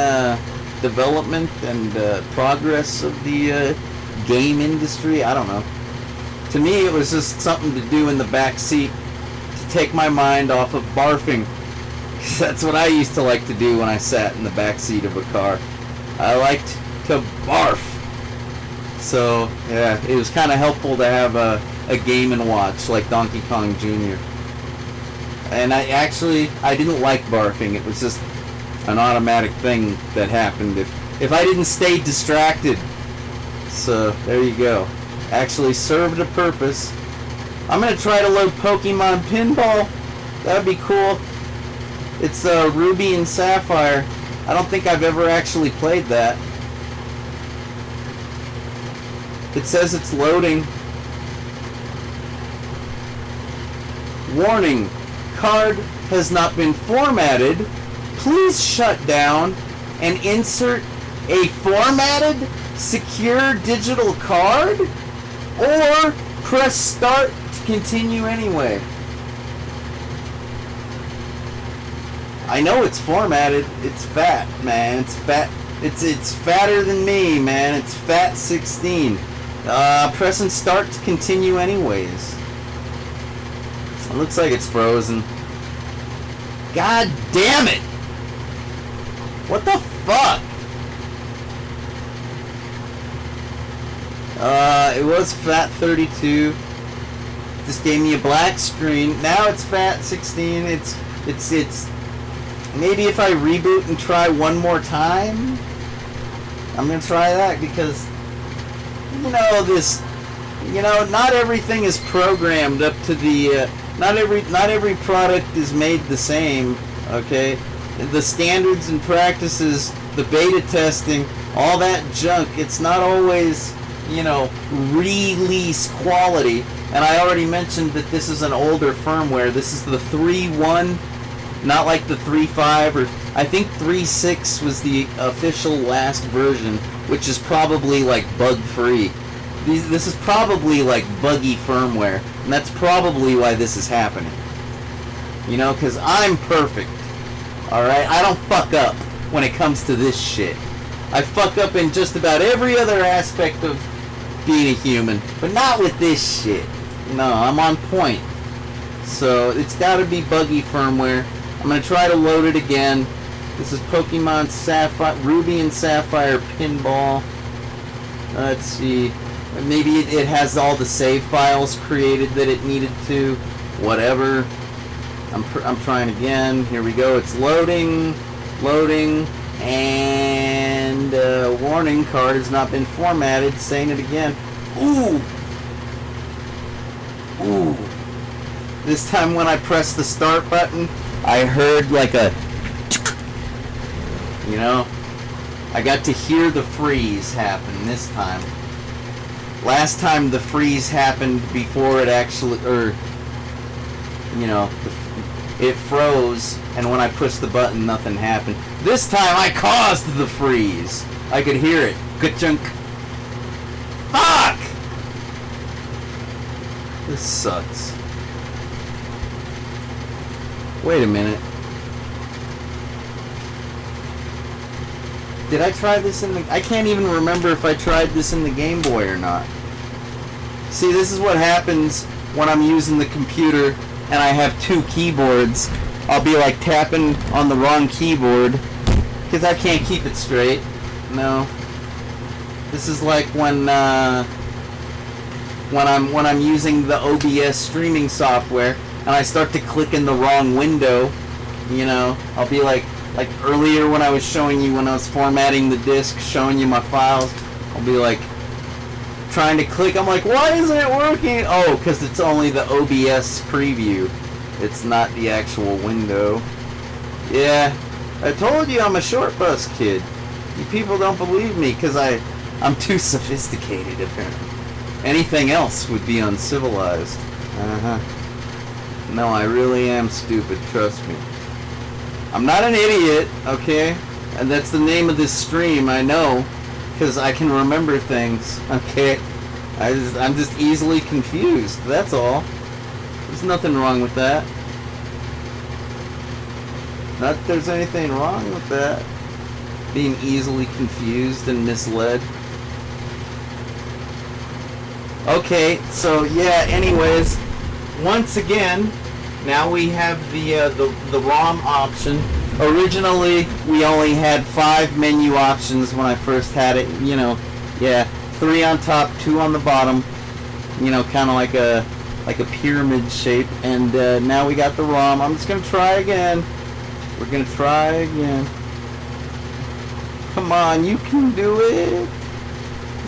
A: development and progress of the game industry. I don't know. To me, it was just something to do in the back seat to take my mind off of barfing. That's what I used to like to do when I sat in the back seat of a car. I liked to barf. So yeah, it was kind of helpful to have a Game & Watch like Donkey Kong Jr. And I didn't like barfing. It was just an automatic thing that happened if I didn't stay distracted. So there you go. Actually served a purpose. I'm gonna try to load Pokemon Pinball. That'd be cool. It's Ruby and Sapphire. I don't think I've ever actually played that. It says it's loading. Warning, card has not been formatted. Please shut down and insert a formatted secure digital card, or press start to continue anyway. I know it's formatted. It's fat, man. It's fat. It's fatter than me, man. It's fat 16. Pressing start to continue anyways. It looks like it's frozen. God damn it! What the fuck? It was fat 32. Just gave me a black screen. Now it's fat 16. It's maybe if I reboot and try one more time, I'm gonna try that because, not everything is programmed up to the, not every product is made the same, okay? The standards and practices, the beta testing, all that junk, it's not always, release quality. And I already mentioned that this is an older firmware. This is the 3.1, not like the 3.5, or I think 3.6 was the official last version, which is probably like bug-free. This is probably like buggy firmware, and that's probably why this is happening. Because I'm perfect. Alright? I don't fuck up when it comes to this shit. I fuck up in just about every other aspect of being a human, but not with this shit. No, I'm on point. So, it's gotta be buggy firmware. I'm gonna try to load it again. This is Pokemon Sapphire, Ruby and Sapphire Pinball. Let's see. Maybe it has all the save files created that it needed to. Whatever. I'm trying again. Here we go. It's loading. And warning, card has not been formatted. Saying it again. Ooh. This time when I pressed the start button, I heard like a, I got to hear the freeze happen this time. Last time the freeze happened before it actually, it froze, and when I pushed the button, nothing happened. This time I caused the freeze. I could hear it. Ka-chunk. Fuck! This sucks. Wait a minute. Did I try this in the... I can't even remember if I tried this in the Game Boy or not. See, this is what happens when I'm using the computer and I have two keyboards. I'll be like tapping on the wrong keyboard because I can't keep it straight. No. This is like when I'm using the OBS streaming software and I start to click in the wrong window. I'll be like earlier when I was showing you when I was formatting the disc, showing you my files, I'll be like trying to click. I'm like, why isn't it working? Oh, because it's only the OBS preview. It's not the actual window. Yeah, I told you I'm a short bus kid. You people don't believe me because I'm too sophisticated, apparently. Anything else would be uncivilized. No, I really am stupid, trust me. I'm not an idiot, okay? And that's the name of this stream, I know, because I can remember things, okay? I'm just easily confused, that's all. There's nothing wrong with that. Not that there's anything wrong with that. Being easily confused and misled. Okay, so yeah, anyways, once again, now we have the ROM option. Originally, we only had 5 menu options when I first had it. 3 on top, 2 on the bottom. Kind of like a pyramid shape. And now we got the ROM. I'm just gonna try again. We're gonna try again. Come on, you can do it.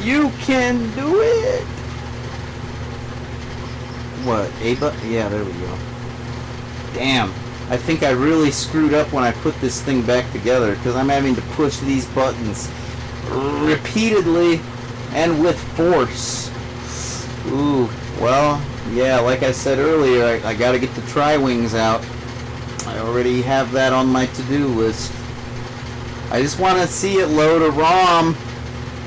A: You can do it. What? Yeah, there we go. Damn, I think I really screwed up when I put this thing back together because I'm having to push these buttons repeatedly and with force. Ooh, well, yeah, like I said earlier, I gotta get the Tri-Wings out. I already have that on my to-do list. I just want to see it load a ROM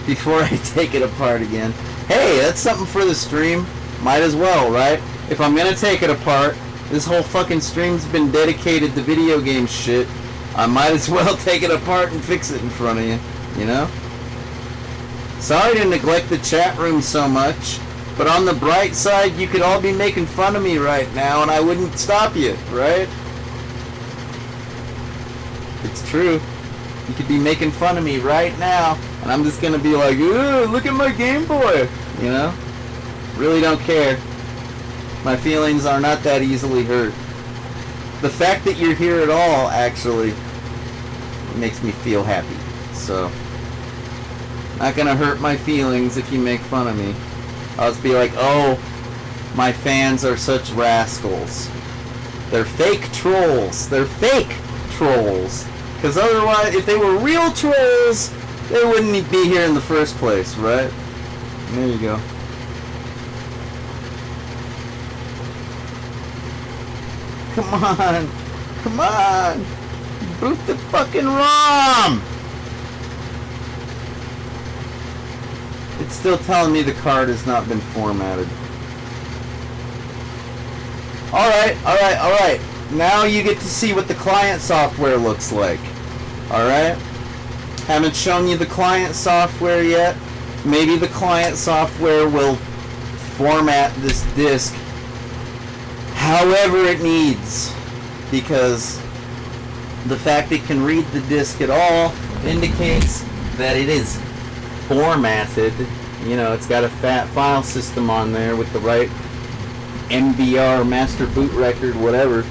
A: before I take it apart again. Hey, that's something for the stream. Might as well, right? If I'm gonna take it apart, this whole fucking stream's been dedicated to video game shit. I might as well take it apart and fix it in front of you, Sorry to neglect the chat room so much, but on the bright side, you could all be making fun of me right now and I wouldn't stop you, right? It's true. You could be making fun of me right now, and I'm just gonna be like, ooh, look at my Game Boy, Really don't care. My feelings are not that easily hurt. The fact that you're here at all, actually, It makes me feel happy. So, not gonna hurt my feelings if you make fun of me. I'll just be like, oh, my fans are such rascals. They're fake trolls. They're fake trolls. Because otherwise, if they were real trolls, they wouldn't be here in the first place, right? There you go. Come on. Come on. Boot the fucking ROM. It's still telling me the card has not been formatted. Alright. Now you get to see what the client software looks like. Alright? Haven't shown you the client software yet. Maybe the client software will format this disk however it needs. Because the fact it can read the disk at all indicates that it is formatted. You know, it's got a fat file system on there with the right MBR, master boot record, whatever,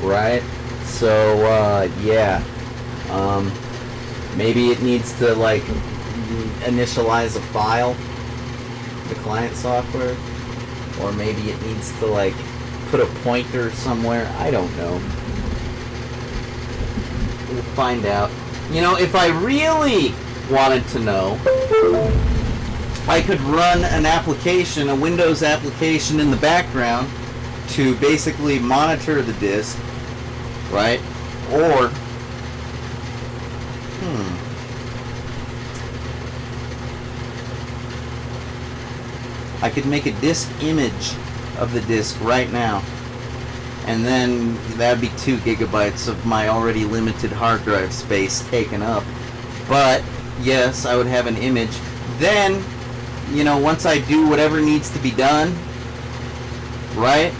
A: right? So, yeah. Maybe it needs to, like, initialize a file, the client software. Or maybe it needs to, like, put a pointer somewhere. I don't know. We'll find out. You know, if I really wanted to know, I could run an application, a Windows application in the background to basically monitor the disk, right? Or, I could make a disk image of the disk right now. And then that'd be 2 gigabytes of my already limited hard drive space taken up. But, yes, I would have an image. Then, you know, once I do whatever needs to be done, right,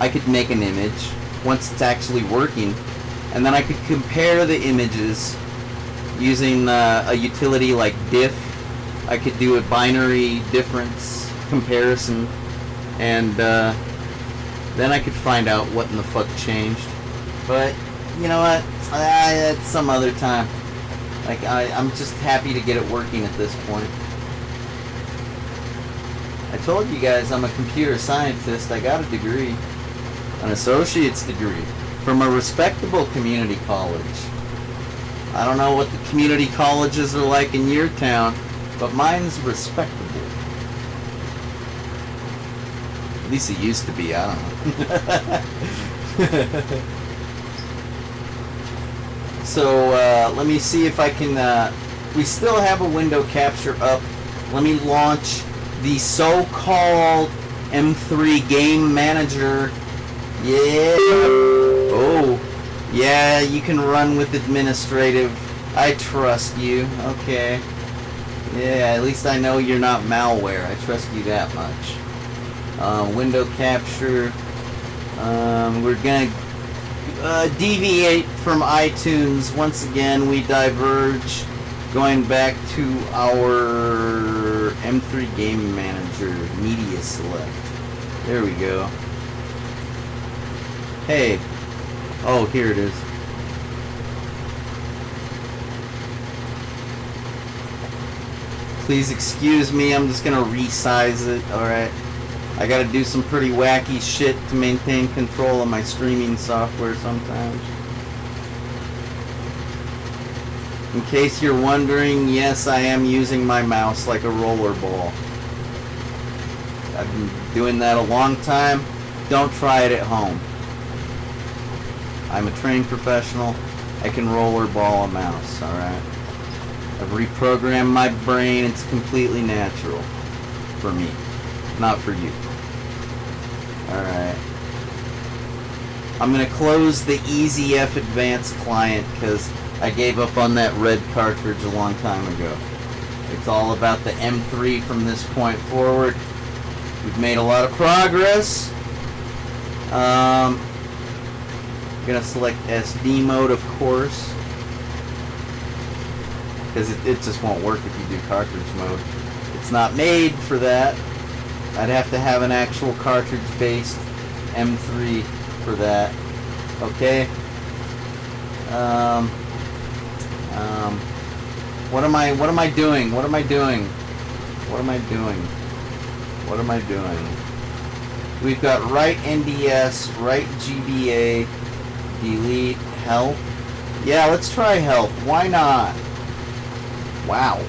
A: I could make an image once it's actually working, and then I could compare the images using a utility like diff. I could do a binary difference comparison, and then I could find out what in the fuck changed. But, you know what, it's some other time. Like, I'm just happy to get it working at this point. I told you guys I'm a computer scientist. I got a degree, an associate's degree, from a respectable community college. I don't know what the community colleges are like in your town, but mine's respectable. At least it used to be, I don't know. So, let me see if I can, we still have a window capture up. Let me launch the so-called M3 Game Manager. Yeah. Oh. Yeah, you can run with administrative. I trust you. Okay. Yeah, at least I know you're not malware. I trust you that much. Window capture. We're gonna deviate from iTunes. Once again, we diverge. Going back to our M3 Game Manager Media Select. There we go. Hey. Oh, here it is. Please excuse me, I'm just gonna resize it, alright? I gotta do some pretty wacky shit to maintain control of my streaming software sometimes. In case you're wondering, yes, I am using my mouse like a rollerball. I've been doing that a long time. Don't try it at home. I'm a trained professional. I can rollerball a mouse, alright? I've reprogrammed my brain. It's completely natural for me, not for you. Alright. I'm going to close the EasyF Advanced client because I gave up on that red cartridge a long time ago. It's all about the M3 from this point forward. We've made a lot of progress. I'm going to select SD mode, of course, because it just won't work if you do cartridge mode. It's not made for that. I'd have to have an actual cartridge-based M3 for that. Okay. What am I doing? What am I doing? What am I doing? What am I doing? We've got write NDS, write GBA, delete, help. Yeah, let's try help. Why not? Wow.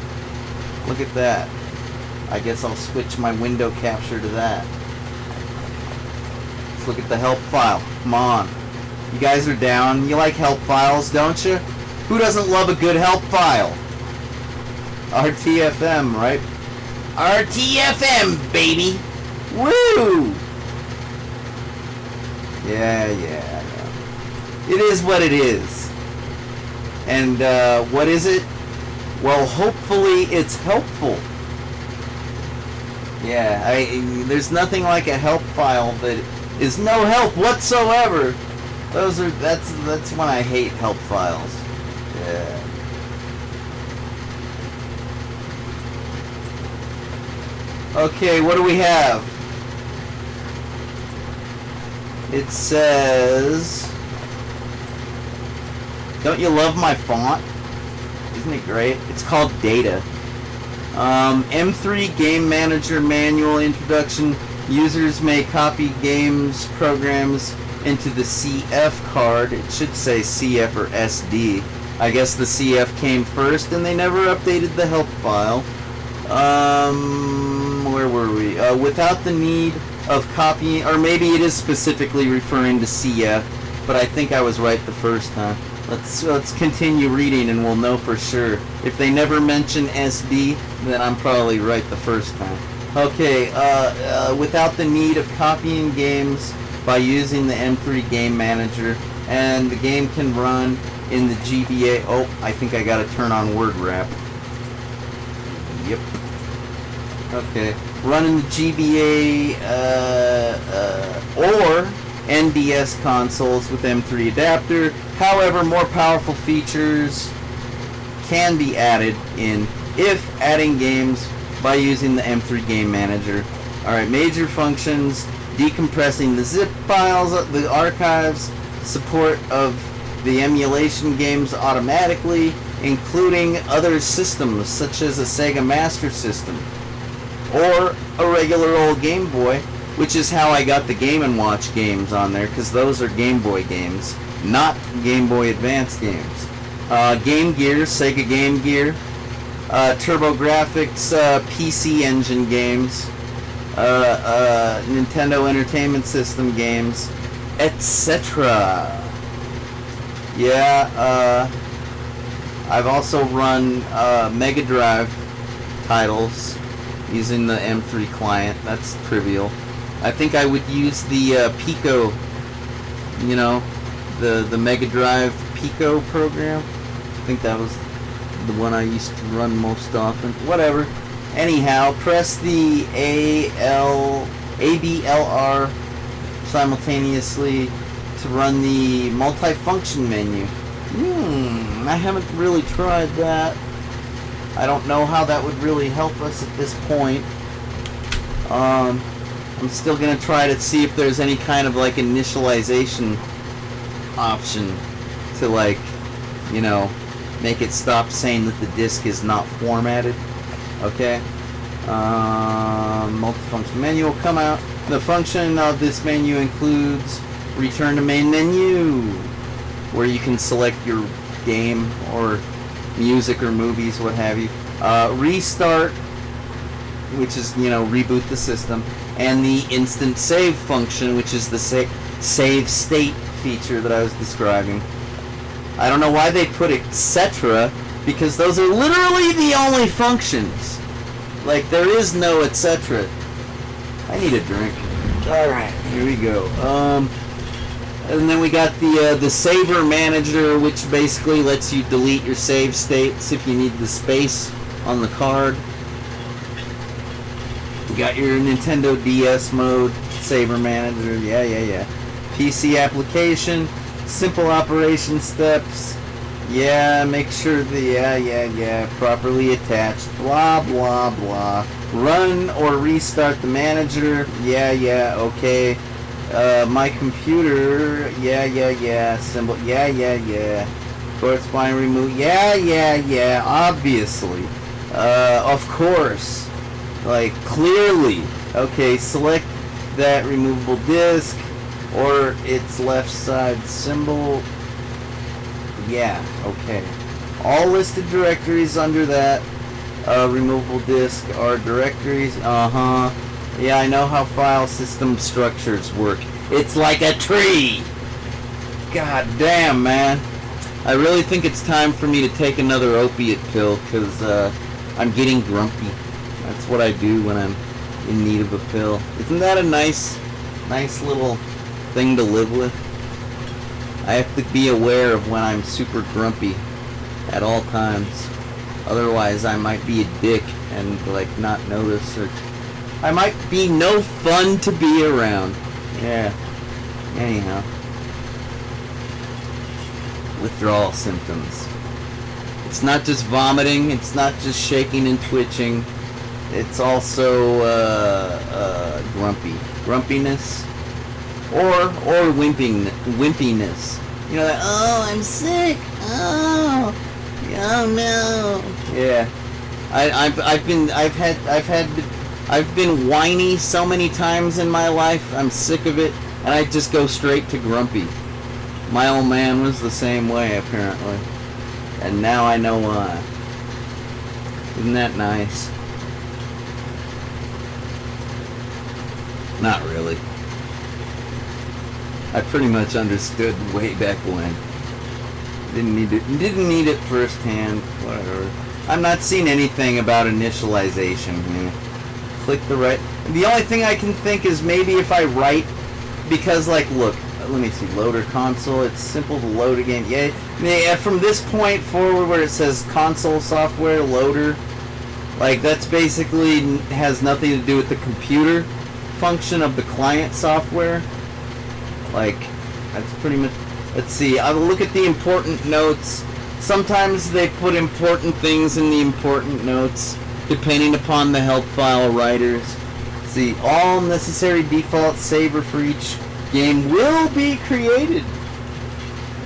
A: Look at that. I guess I'll switch my window capture to that. Let's look at the help file. Come on. You guys are down. You like help files, don't you? Who doesn't love a good help file? RTFM, right? RTFM, baby! Woo! Yeah. It is what it is. And what is it? Well, hopefully it's helpful. Yeah, there's nothing like a help file that is no help whatsoever. That's when I hate help files. Yeah. Okay, what do we have? It says, don't you love my font? Isn't it great? It's called Data. M3 Game Manager Manual Introduction. Users may copy games programs into the CF card. It should say CF or SD. I guess the CF came first and they never updated the help file. Where were we? Without the need of copying, or maybe it is specifically referring to CF, but I think I was right the first time. Let's continue reading and we'll know for sure. If they never mention SD, then I'm probably right the first time. Okay, without the need of copying games by using the M3 Game Manager, and the game can run in the GBA. Oh, I think I gotta turn on word wrap. Yep. Okay. Run in the GBA or NDS consoles with M3 adapter. However, more powerful features can be added in if adding games by using the M3 Game Manager. Alright, major functions: decompressing the zip files, the archives, support of the emulation games automatically, including other systems such as a Sega Master System or a regular old Game Boy, which is how I got the Game & Watch games on there, because those are Game Boy games, not Game Boy Advance games. Game Gear, Sega Game Gear, TurboGrafx PC Engine games, Nintendo Entertainment System games, etc. Yeah, I've also run Mega Drive titles using the M3 client. That's trivial. I think I would use the Pico, you know, the Mega Drive Pico program. I think that was the one I used to run most often. Whatever. Anyhow, press the ABLR simultaneously to run the multifunction menu. I haven't really tried that. I don't know how that would really help us at this point. I'm still gonna try to see if there's any kind of like initialization option to, like, you know, make it stop saying that the disk is not formatted. Okay. Multifunction menu will come out. The function of this menu includes return to main menu, where you can select your game or music or movies, what have you. Restart, which is, you know, reboot the system, and the instant save function, which is the save state feature that I was describing. I don't know why they put etc., because those are literally the only functions. Like, there is no etc. I need a drink. Alright, here we go. And then we got the Saver Manager, which basically lets you delete your save states if you need the space on the card. We got your Nintendo DS mode, Saver Manager, yeah. PC application, simple operation steps, yeah, make sure the, properly attached, blah, blah, blah. Run or restart the manager, yeah, okay. My computer, yeah, symbol, yeah. Corresponding remove. Yeah, obviously. Of course. Like, clearly. Okay, select that removable disk or its left side symbol. Yeah, okay. All listed directories under that removable disk are directories. Yeah, I know how file system structures work. It's like a tree. God damn, man. I really think it's time for me to take another opiate pill because I'm getting grumpy. That's what I do when I'm in need of a pill. Isn't that a nice little thing to live with? I have to be aware of when I'm super grumpy at all times. Otherwise, I might be a dick and like not notice, or I might be no fun to be around. Yeah. Anyhow. Withdrawal symptoms. It's not just vomiting, it's not just shaking and twitching, it's also grumpiness or wimpiness. You know that, oh, I'm sick, oh no. Yeah. I've been whiny so many times in my life, I'm sick of it, and I just go straight to grumpy. My old man was the same way, apparently. And now I know why. Isn't that nice? Not really. I pretty much understood way back when. Didn't need it firsthand. Whatever. I'm not seeing anything about initialization here. Click the right. The only thing I can think is maybe if I write, because like, look. Let me see, loader console, it's simple to load a game. Yeah, from this point forward where it says console software loader, like that's basically has nothing to do with the computer function of the client software. Like, that's pretty much, let's see, I'll look at the important notes. Sometimes they put important things in the important notes, depending upon the help file writers. See, all necessary default saver for each game will be created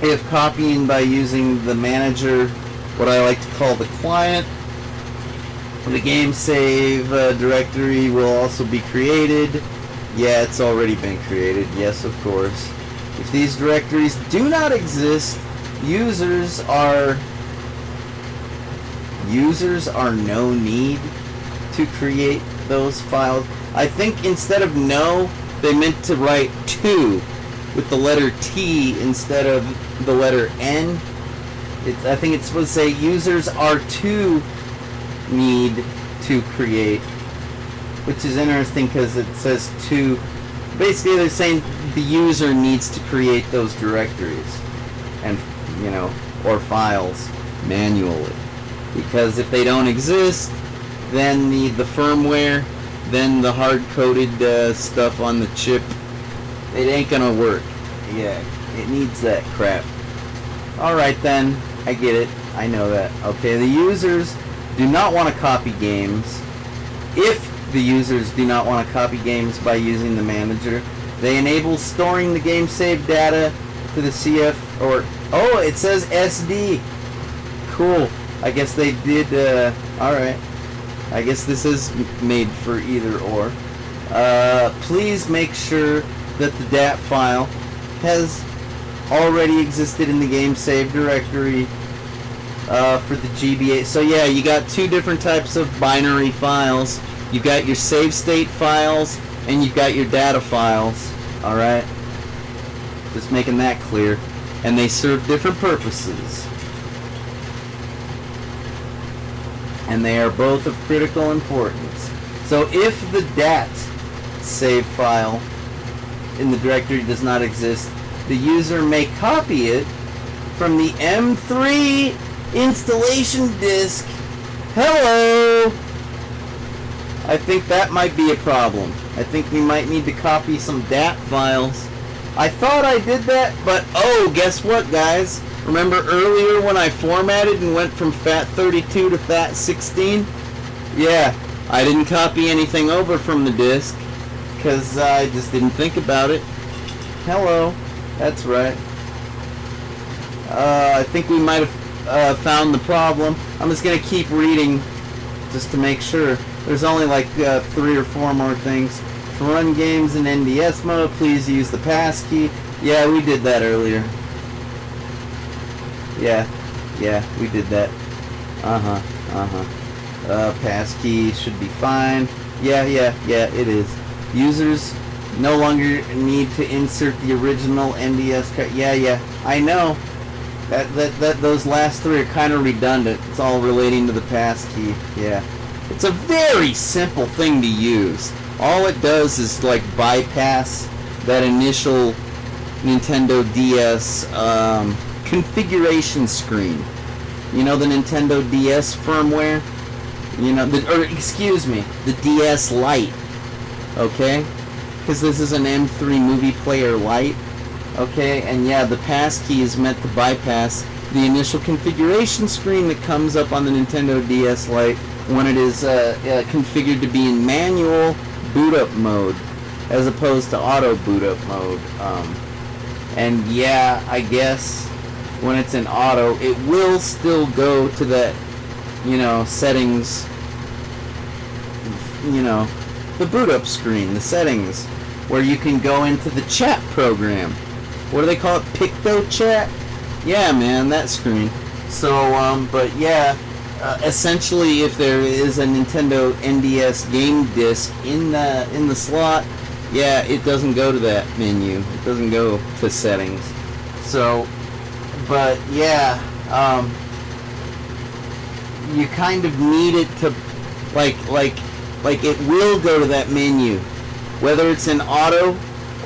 A: if copying by using the manager, what I like to call the client. The game save directory will also be created. Yeah, it's already been created. Yes, of course. If these directories do not exist, users are no need to create those files. I think instead of no, they meant to write to with the letter T instead of the letter N. I think it's supposed to say users are to need to create, which is interesting because it says to. Basically, they're saying the user needs to create those directories and, or files manually. Because if they don't exist, then the firmware, then the hard-coded stuff on the chip, it ain't gonna work. Yeah, it needs that crap. Alright then, I get it. I know that. Okay, the users do not want to copy games. If the users do not want to copy games by using the manager, they enable storing the game save data to the CF or... Oh, it says SD. Cool. I guess they did... Alright. I guess this is made for either or. Please make sure that the DAT file has already existed in the game save directory for the GBA. So yeah, you got two different types of binary files. You've got your save state files and you've got your data files. Alright? Just making that clear. And they serve different purposes. And they are both of critical importance. So if the DAT save file in the directory does not exist, the user may copy it from the M3 installation disk. Hello! I think that might be a problem. I think we might need to copy some DAT files. I thought I did that, but oh, guess what, guys? Remember earlier when I formatted and went from FAT32 to FAT16? Yeah, I didn't copy anything over from the disk because I just didn't think about it. Hello, that's right. I think we might have found the problem. I'm just gonna keep reading just to make sure. There's only like 3 or 4 more things. To run games in NDS mode, please use the passkey. Yeah, we did that earlier. Yeah, we did that. Passkey should be fine. Yeah, it is. Users no longer need to insert the original NDS card. Yeah, I know. That those last 3 are kind of redundant. It's all relating to the passkey. Yeah. It's a very simple thing to use. All it does is like bypass that initial Nintendo DS configuration screen. You know, the Nintendo DS firmware? You know, the DS Lite. Okay? Because this is an M3 movie player Lite. Okay? And yeah, the passkey is meant to bypass the initial configuration screen that comes up on the Nintendo DS Lite when it is configured to be in manual boot up mode as opposed to auto boot up mode. And yeah, I guess when it's in auto, it will still go to that, you know, settings, you know, the boot up screen, the settings, where you can go into the chat program. What do they call it? Picto chat? Yeah, man, that screen. So, but yeah, essentially, if there is a Nintendo NDS game disc in the slot, yeah, it doesn't go to that menu. It doesn't go to settings. So, but yeah, you kind of need it to, like it will go to that menu, whether it's in auto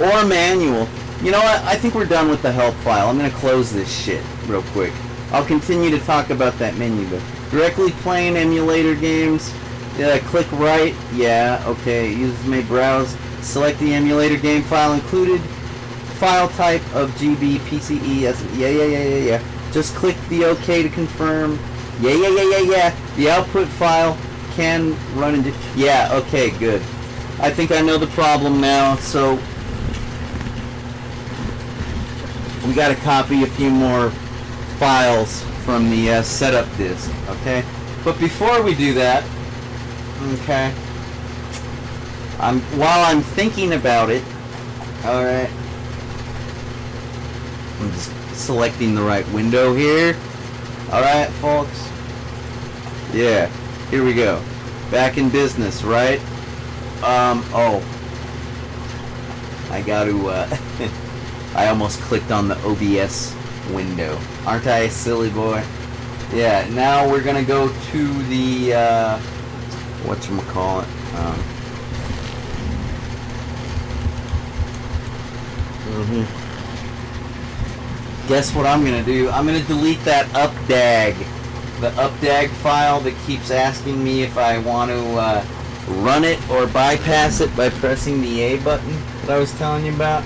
A: or manual. You know what? I think we're done with the help file. I'm gonna close this shit real quick. I'll continue to talk about that menu though. Directly playing emulator games. Yeah, click right. Yeah, okay. Users may browse. Select the emulator game file included. File type of GB, PCE. Yeah. Just click the OK to confirm. Yeah. The output file can run into. Yeah, okay, good. I think I know the problem now, so we got to copy a few more files from the setup disk, okay? But before we do that, okay, while I'm thinking about it, all right, I'm just selecting the right window here. All right, folks. Yeah, here we go. Back in business, right? Oh, I got to. I almost clicked on the OBS window. Aren't I a silly boy? Yeah, now we're gonna go to the whatchamacallit? Guess what I'm gonna do? I'm gonna delete that updag. The updag file that keeps asking me if I want to run it or bypass it by pressing the A button that I was telling you about.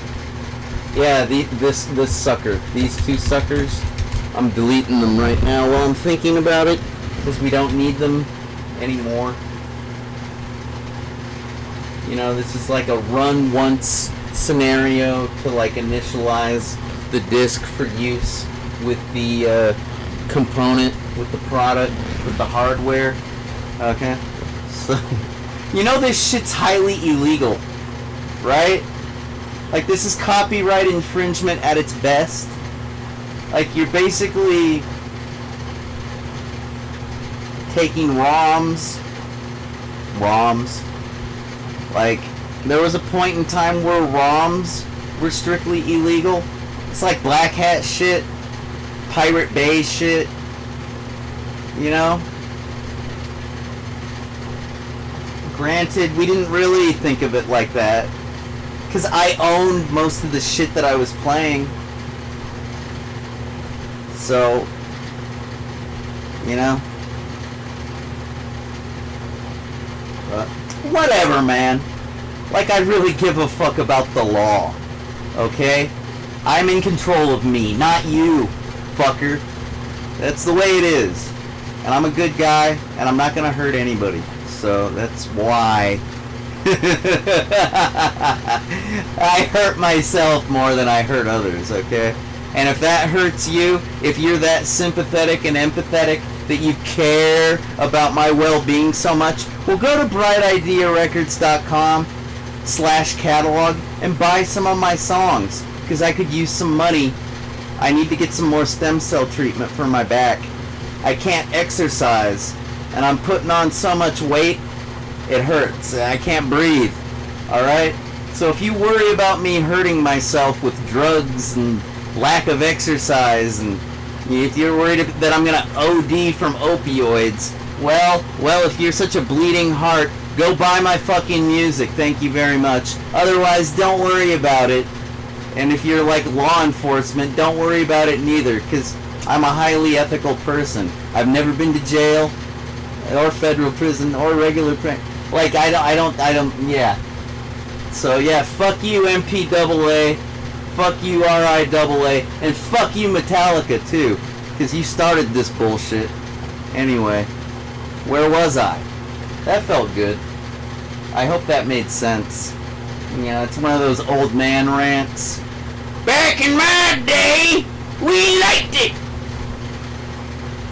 A: Yeah, this sucker. These 2 suckers. I'm deleting them right now while I'm thinking about it, because we don't need them anymore. You know, this is like a run once scenario to like initialize the disk for use with the component, with the product, with the hardware. Okay? So, you know this shit's highly illegal, right? Like, this is copyright infringement at its best. Like, you're basically taking ROMs. Like, there was a point in time where ROMs were strictly illegal. It's like Black Hat shit, Pirate Bay shit, you know? Granted, we didn't really think of it like that, because I owned most of the shit that I was playing. So, you know? But whatever, man. Like, I really give a fuck about the law. Okay? I'm in control of me, not you, fucker. That's the way it is. And I'm a good guy, and I'm not gonna hurt anybody. So, that's why I hurt myself more than I hurt others, okay? And if that hurts you, if you're that sympathetic and empathetic that you care about my well-being so much, well, go to brightidearecords.com/catalog and buy some of my songs, because I could use some money. I need to get some more stem cell treatment for my back. I can't exercise, and I'm putting on so much weight, it hurts. I can't breathe. Alright? So if you worry about me hurting myself with drugs and lack of exercise, and if you're worried that I'm gonna OD from opioids, well, if you're such a bleeding heart, go buy my fucking music. Thank you very much. Otherwise, don't worry about it. And if you're like law enforcement, don't worry about it neither, because I'm a highly ethical person. I've never been to jail, or federal prison, or regular prison. Like, I don't, yeah. So yeah, fuck you MPAA, fuck you RIAA, and fuck you Metallica too, because you started this bullshit. Anyway, where was I? That felt good. I hope that made sense. Yeah, it's one of those old man rants. Back in my day, we liked it!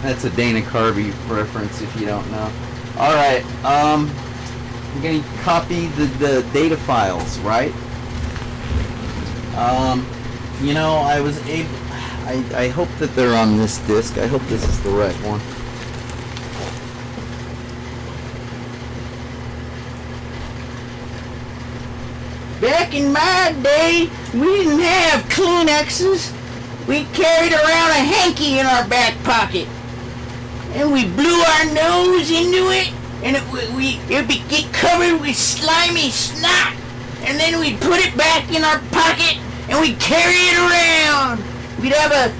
A: That's a Dana Carvey reference if you don't know. Alright, I'm gonna copy the data files, right? You know, I was able... I hope that they're on this disc. I hope this is the right one. Back in my day, we didn't have Kleenexes. We carried around a hanky in our back pocket. And we blew our nose into it, and it would get covered with slimy snot. And then we'd put it back in our pocket, and we'd carry it around. We'd have a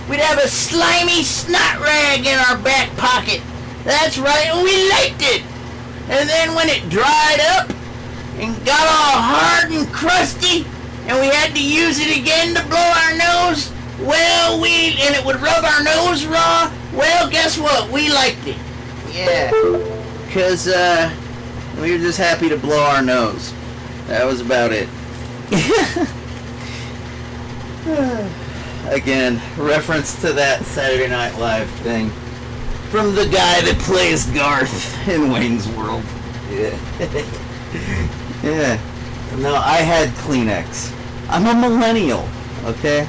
A: slimy snot rag in our back pocket. That's right, and we liked it. And then when it dried up and got all hard and crusty, and we had to use it again to blow our nose, well, and it would rub our nose raw, well, guess what? We liked it. Yeah. Because, we were just happy to blow our nose. That was about it. Again, reference to that Saturday Night Live thing. From the guy that plays Garth in Wayne's World. Yeah. Yeah. No, I had Kleenex. I'm a millennial, okay?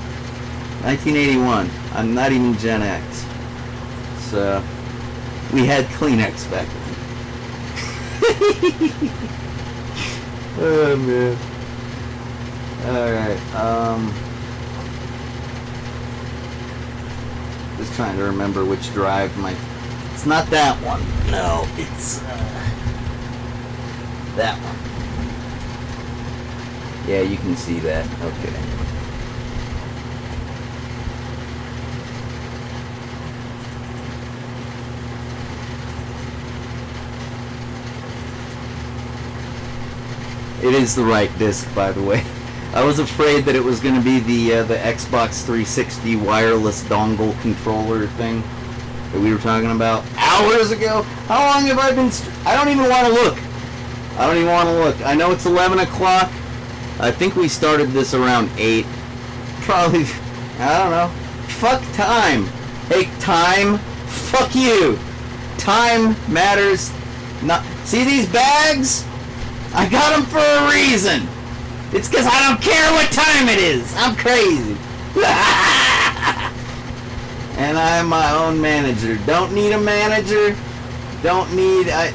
A: 1981. I'm not even Gen X. So, we had Kleenex back then. Oh, man. Alright, just trying to remember which drive it's not that one. No, it's, that one. Yeah, you can see that. Okay. It is the right disc, by the way. I was afraid that it was going to be the Xbox 360 wireless dongle controller thing that we were talking about hours ago. How long have I been... I don't even want to look. I know it's 11 o'clock. I think we started this around 8. Probably... I don't know. Fuck time. Hey, time. Fuck you. Time matters not... See these bags? I got them for a reason. It's because I don't care what time it is. I'm crazy. And I'm my own manager. Don't need a manager. Don't need... I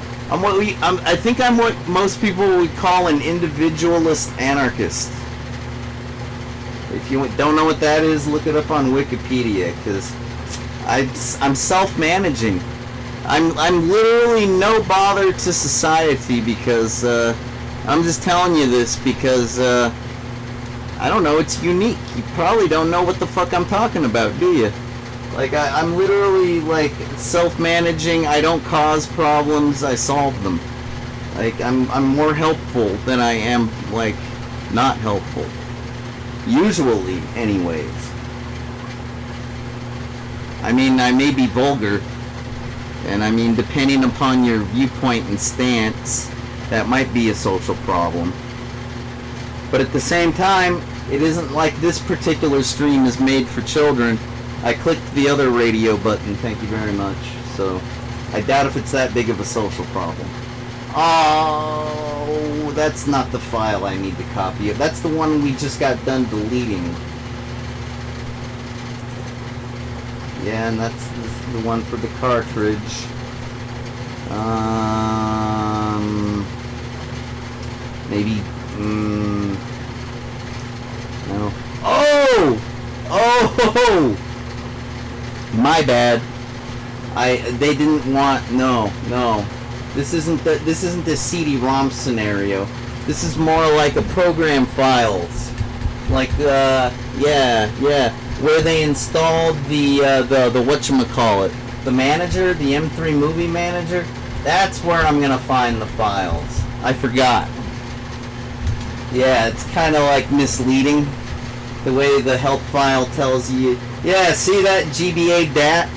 A: think I'm what most people would call an individualist anarchist. If you don't know what that is, look it up on Wikipedia, because I'm self-managing. I'm literally no bother to society, because I'm just telling you this because I don't know, it's unique. You probably don't know what the fuck I'm talking about, do you? Like, I'm literally, like, self-managing. I don't cause problems, I solve them. Like, I'm more helpful than I am, like, not helpful. Usually, anyways. I mean, I may be vulgar, and I mean, depending upon your viewpoint and stance, that might be a social problem. But at the same time, it isn't like this particular stream is made for children. I clicked the other radio button, thank you very much. So, I doubt if it's that big of a social problem. Oh, that's not the file I need to copy. That's the one we just got done deleting. Yeah, and that's the one for the cartridge. Maybe, no. Oh! Oh! My bad. They didn't want, no. This isn't the CD-ROM scenario. This is more like a program files. Like, yeah. Where they installed the whatchamacallit. The manager, the M3 movie manager. That's where I'm gonna find the files. I forgot. Yeah, it's kind of like misleading. The way the help file tells you, yeah, see that GBA DAT?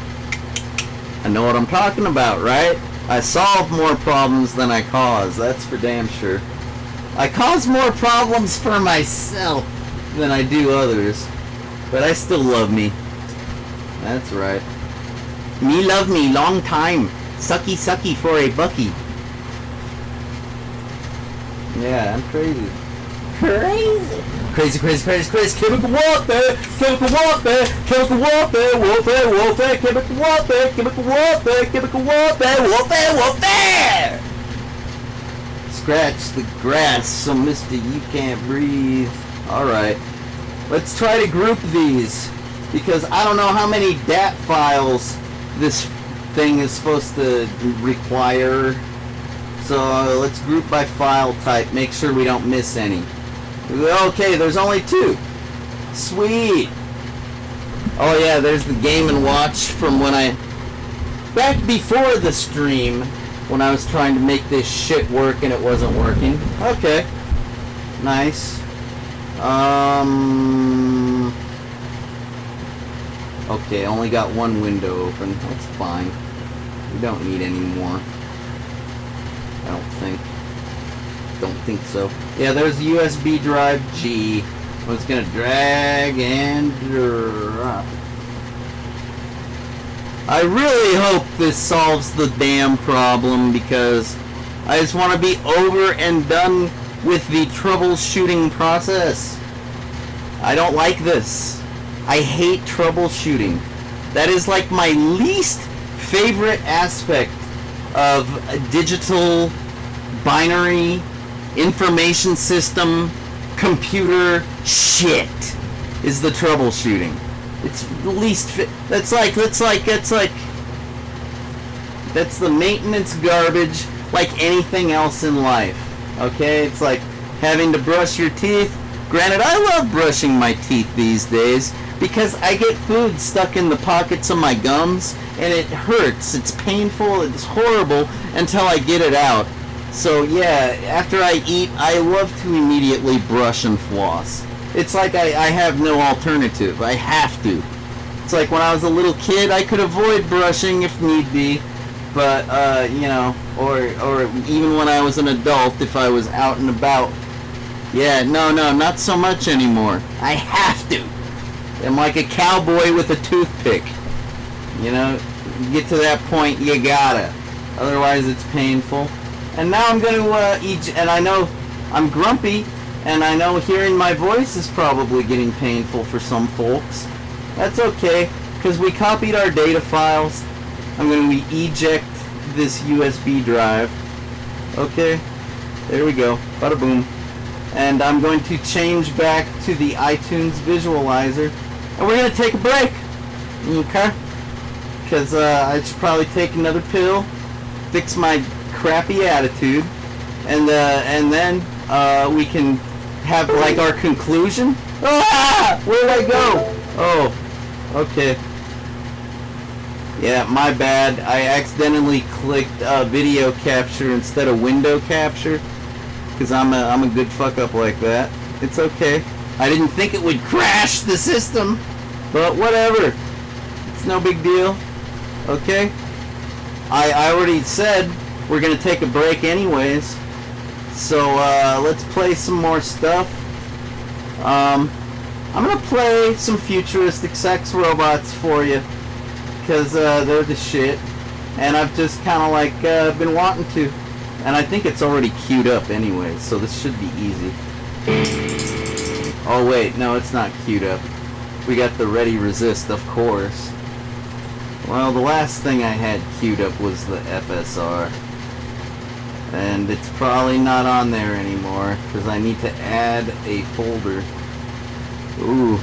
A: I know what I'm talking about, right? I solve more problems than I cause, that's for damn sure. I cause more problems for myself than I do others. But I still love me. That's right. Me love me long time. Sucky sucky for a bucky. Yeah, I'm crazy. Crazy. Chemical warfare, chemical warfare, chemical warfare, warfare, chemical warfare, chemical warfare, chemical warfare, warfare. Scratch the grass, so mister you can't breathe. Alright. Let's try to group these, because I don't know how many DAT files this thing is supposed to require. So let's group by file type, make sure we don't miss any. Okay, there's only 2. Sweet. Oh yeah, there's the Game & Watch from when back before the stream, when I was trying to make this shit work and it wasn't working. Okay. Nice. Okay, only got one window open. That's fine. We don't need any more. I don't think so. Yeah, there's the USB drive G. I was gonna drag and drop. I really hope this solves the damn problem, because I just want to be over and done with the troubleshooting process. I don't like this. I hate troubleshooting. That is like my least favorite aspect of a digital binary information system computer shit is the troubleshooting. It's the least that's the maintenance garbage like anything else in life. Okay? It's like having to brush your teeth. Granted, I love brushing my teeth these days because I get food stuck in the pockets of my gums and it hurts. It's painful. It's horrible until I get it out. So yeah, after I eat, I love to immediately brush and floss. It's like I have no alternative. I have to. It's like when I was a little kid, I could avoid brushing if need be, but you know, or even when I was an adult, if I was out and about. Yeah, no, not so much anymore. I have to. I'm like a cowboy with a toothpick. You know, you get to that point, you gotta. Otherwise, it's painful. And now I'm going to eat, and I know I'm grumpy, and I know hearing my voice is probably getting painful for some folks. That's okay, because we copied our data files. I'm going to eject this USB drive. Okay, there we go, bada boom. And I'm going to change back to the iTunes visualizer, and we're going to take a break. Okay? Because I should probably take another pill, fix my crappy attitude, and then we can have like our conclusion. Ah! Where did I go? Oh, okay. Yeah, my bad. I accidentally clicked video capture instead of window capture, because I'm a good fuck up like that. It's okay. I didn't think it would crash the system, but whatever. It's no big deal. Okay. I already said we're gonna take a break anyways, so let's play some more stuff. I'm gonna play some futuristic sex robots for you, because they're the shit, and I've just kind of like been wanting to, and I think it's already queued up anyway, so this should be easy. Oh wait, no, it's not queued up. We got the Ready Resist, of course. Well, the last thing I had queued up was the FSR. And it's probably not on there anymore, because I need to add a folder. Ooh,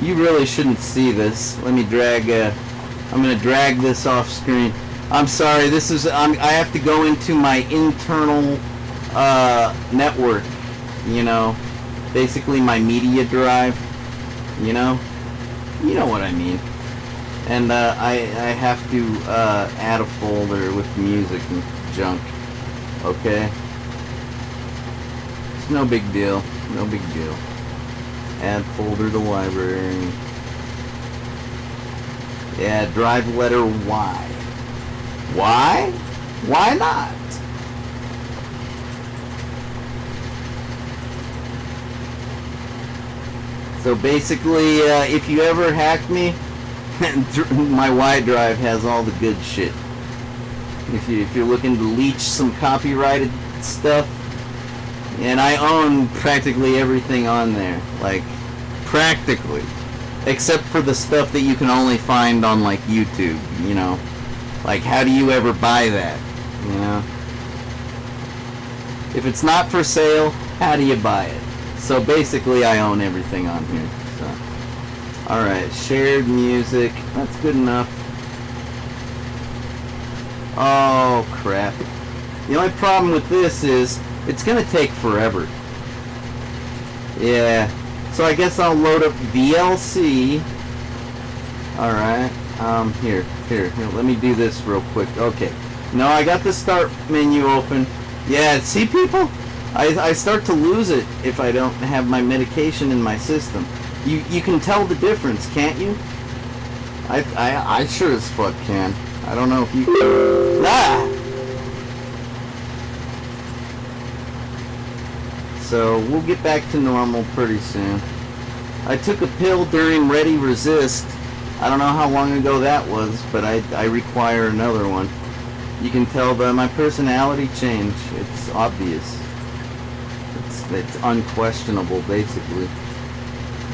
A: you really shouldn't see this. Let me drag, I'm gonna drag this off screen. I'm sorry, this is, I have to go into my internal, network, you know, basically my media drive, you know what I mean. And, I have to, add a folder with music and junk, okay? It's no big deal, no big deal. Add folder to library. Yeah, drive letter Y. Why? Why not? So basically, if you ever hack me, my Y drive has all the good shit. If you're looking to leech some copyrighted stuff, and I own practically everything on there, like practically, except for the stuff that you can only find on like YouTube, you know. Like, how do you ever buy that, you know? If it's not for sale, how do you buy it? So basically, I own everything on here. So, all right, shared music. That's good enough. Oh crap! The only problem with this is it's gonna take forever. Yeah. So I guess I'll load up VLC. All right. Here, let me do this real quick. Okay. No, I got the start menu open. Yeah, see people? I start to lose it if I don't have my medication in my system. You can tell the difference, can't you? I sure as fuck can. I don't know if you can. Ah! So we'll get back to normal pretty soon. I took a pill during Ready Resist. I don't know how long ago that was, but I require another one. You can tell by my personality change. It's obvious. It's unquestionable, basically.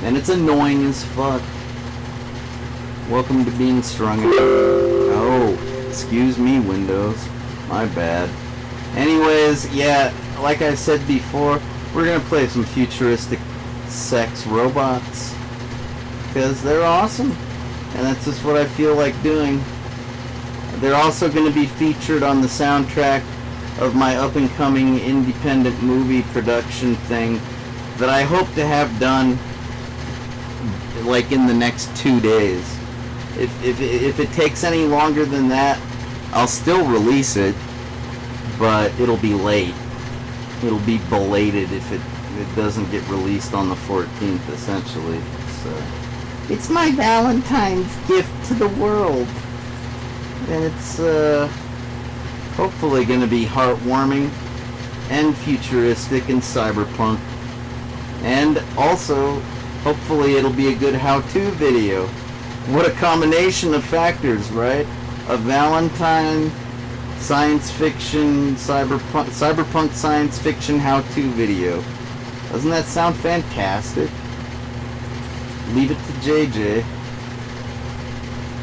A: And it's annoying as fuck. Welcome to being strung out. Oh, excuse me, Windows. My bad. Anyways, yeah, like I said before, we're gonna play some futuristic sex robots. Because they're awesome. And that's just what I feel like doing. They're also going to be featured on the soundtrack of my up-and-coming independent movie production thing that I hope to have done like in the next 2 days. If it takes any longer than that, I'll still release it, but it'll be late. It'll be belated if it doesn't get released on the 14th, essentially. So it's my Valentine's gift to the world. And it's hopefully going to be heartwarming and futuristic and cyberpunk. And also, hopefully it'll be a good how-to video. What a combination of factors, right? A Valentine, science fiction, cyberpunk science fiction how-to video. Doesn't that sound fantastic? Leave it to JJ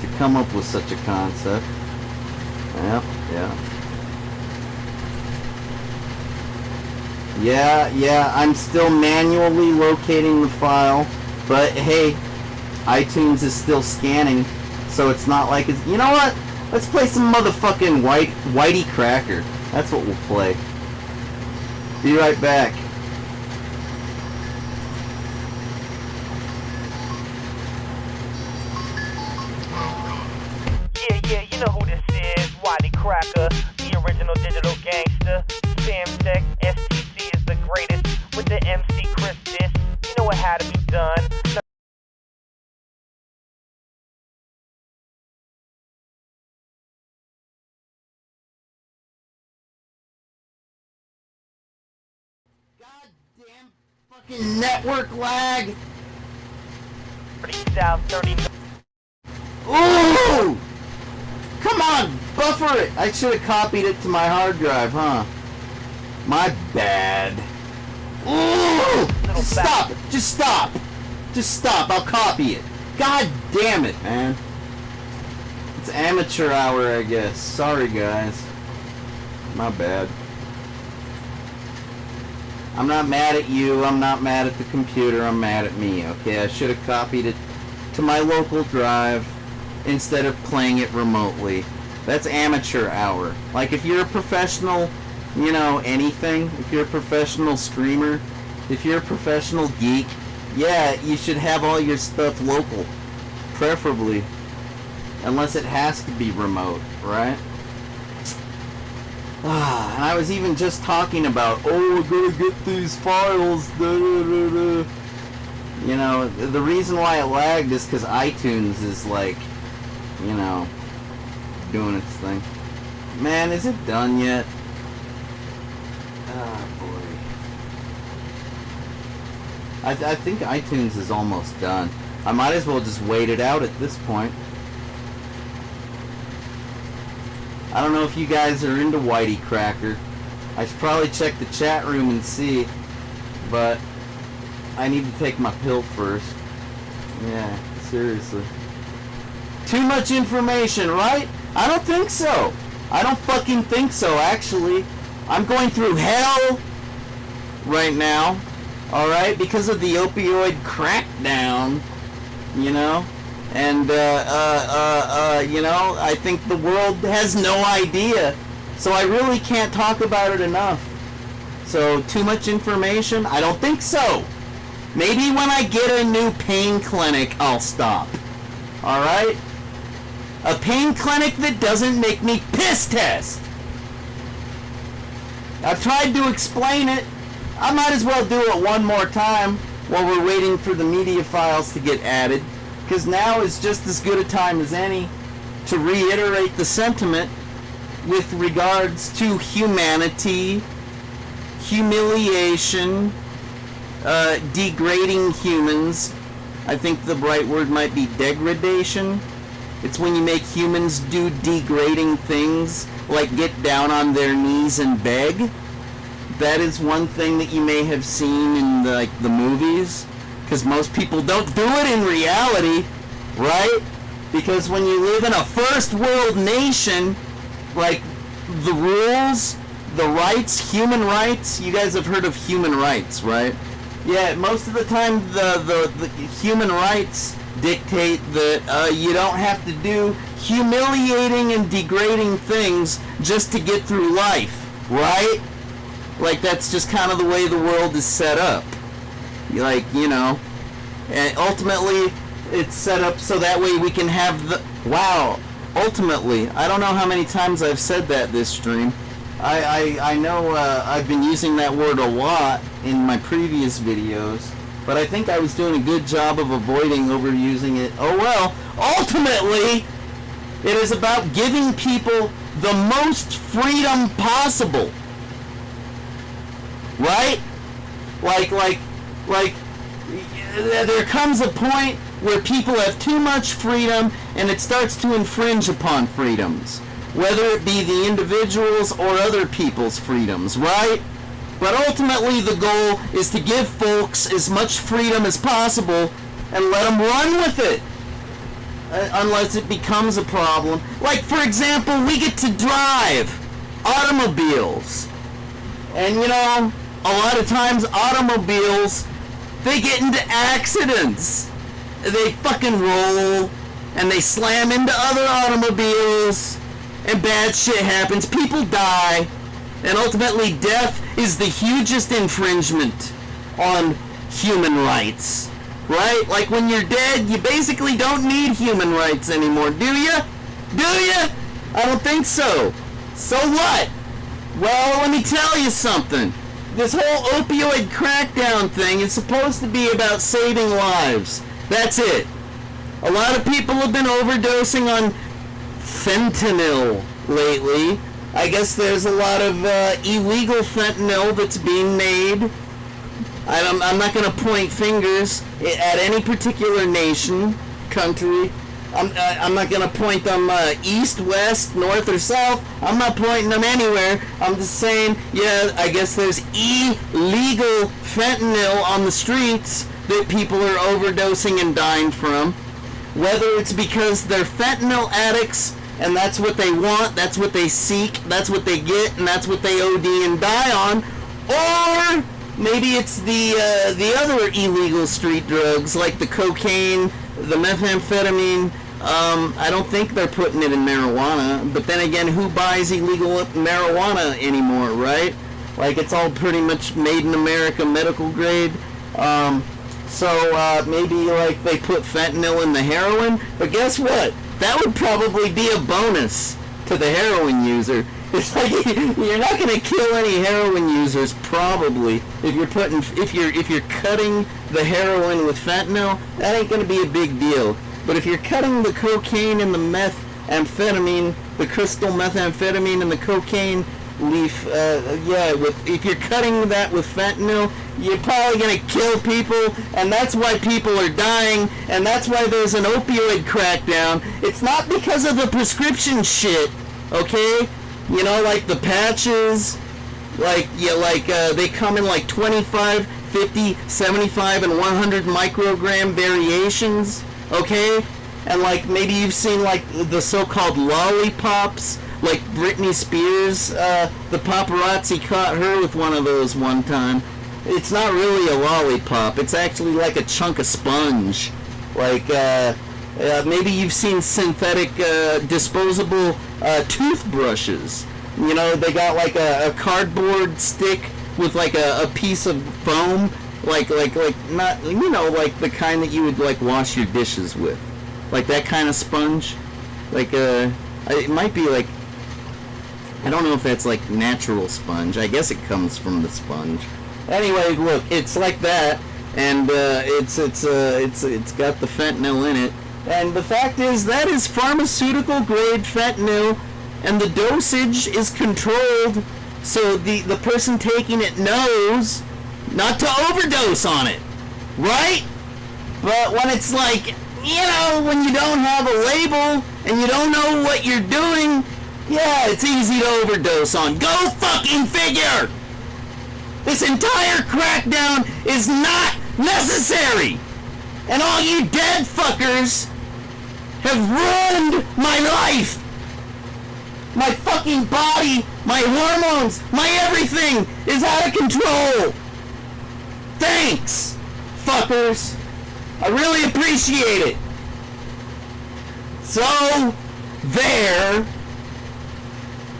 A: to come up with such a concept. Yeah, I'm still manually locating the file, but hey, iTunes is still scanning, so it's not like it's... You know what? Let's play some motherfucking Whitey Cracker. That's what we'll play. Be right back.
C: Yeah, you know who this is. Whitey Cracker, the original digital gangster. Samtech, STC is the greatest. With the MC Chris Diss, you know what had to be done.
A: Goddamn Fucking network lag.
C: South 39.
A: Ooh! Come on, buffer it. I should have copied it to my hard drive, huh? My bad. Ooh! Just stop it. Just stop. Just stop. I'll copy it. God damn it, man. It's amateur hour, I guess. Sorry, guys. My bad. I'm not mad at you. I'm not mad at the computer. I'm mad at me, okay? I should have copied it to my local drive instead of playing it remotely. That's amateur hour. Like, if you're a professional, you know, anything, if you're a professional streamer, if you're a professional geek, yeah, you should have all your stuff local. Preferably. Unless it has to be remote, right? And I was even just talking about, oh, we're gonna get these files, da, da, da, da. You know, the reason why it lagged is because iTunes is like, you know, doing its thing. Man, is it done yet? Oh boy. I think iTunes is almost done. I might as well just wait it out at this point. I don't know if you guys are into Whitey Cracker. I should probably check the chat room and see, but I need to take my pill first. Yeah, seriously. Too much information, right? I don't think so. I don't fucking think so, actually. I'm going through hell right now, alright, because of the opioid crackdown, you know? And, you know, I think the world has no idea. So I really can't talk about it enough. So, too much information? I don't think so. Maybe when I get a new pain clinic, I'll stop. Alright? A pain clinic that doesn't make me piss test. I've tried to explain it. I might as well do it one more time while we're waiting for the media files to get added. Because now is just as good a time as any to reiterate the sentiment with regards to humanity, humiliation, degrading humans. I think the right word might be degradation. It's when you make humans do degrading things, like get down on their knees and beg. That is one thing that you may have seen in the movies. Because most people don't do it in reality, right? Because when you live in a first world nation, like, the rules, the rights, human rights, you guys have heard of human rights, right? Yeah, most of the time the human rights dictate that you don't have to do humiliating and degrading things just to get through life, right? Like, that's just kind of the way the world is set up. Like, you know, and ultimately it's set up so that way we can have the, wow, ultimately, I don't know how many times I've said that this stream. I know I've been using that word a lot in my previous videos, but I think I was doing a good job of avoiding overusing it. Oh well, ultimately, it is about giving people the most freedom possible. Right? Like, there comes a point where people have too much freedom and it starts to infringe upon freedoms, whether it be the individuals or other people's freedoms, right? But ultimately the goal is to give folks as much freedom as possible and let them run with it, unless it becomes a problem. Like, for example, we get to drive automobiles, and you know, a lot of times automobiles, they get into accidents. They fucking roll, and they slam into other automobiles, and bad shit happens. People die, and ultimately death is the hugest infringement on human rights. Right? Like, when you're dead, you basically don't need human rights anymore, do you? Do you? I don't think so. So what? Well, let me tell you something. This whole opioid crackdown thing is supposed to be about saving lives. That's it. A lot of people have been overdosing on fentanyl lately. I guess there's a lot of illegal fentanyl that's being made I'm not going to point fingers at any particular nation, country. I'm not going to point them east, west, north, or south. I'm not pointing them anywhere. I'm just saying, yeah, I guess there's illegal fentanyl on the streets that people are overdosing and dying from. Whether it's because they're fentanyl addicts and that's what they want, that's what they seek, that's what they get, and that's what they OD and die on, or maybe it's the other illegal street drugs like the cocaine, the methamphetamine. I don't think they're putting it in marijuana, but then again, who buys illegal marijuana anymore, right? Like, it's all pretty much made in America, medical grade. So maybe like they put fentanyl in the heroin, but guess what? That would probably be a bonus to the heroin user. It's like you're not going to kill any heroin users probably if you're cutting the heroin with fentanyl. That ain't going to be a big deal. But if you're cutting the cocaine and the methamphetamine, the crystal methamphetamine and the cocaine leaf, if you're cutting that with fentanyl, you're probably going to kill people, and that's why people are dying, and that's why there's an opioid crackdown. It's not because of the prescription shit, okay? You know, like the patches, they come in like 25, 50, 75, and 100 microgram variations, okay? And like maybe you've seen like the so-called lollipops, like Britney Spears, the paparazzi caught her with one of those one time. It's not really a lollipop, it's actually like a chunk of sponge. Like, maybe you've seen synthetic disposable toothbrushes. You know, they got like a cardboard stick with like a piece of foam, like not, you know, like the kind that you would like wash your dishes with, like that kind of sponge. Like it might be like, I don't know if that's like natural sponge. I guess it comes from the sponge. Anyway, look, it's like that, and it's got the fentanyl in it. And the fact is, that is pharmaceutical grade fentanyl, and the dosage is controlled, so the person taking it knows not to overdose on it, right? But when it's like, you know, when you don't have a label and you don't know what you're doing, yeah, it's easy to overdose on. Go fucking figure! This entire crackdown is not necessary! And all you dead fuckers have ruined my life! My fucking body, my hormones, my everything is out of control! Thanks, fuckers! I really appreciate it! So, there.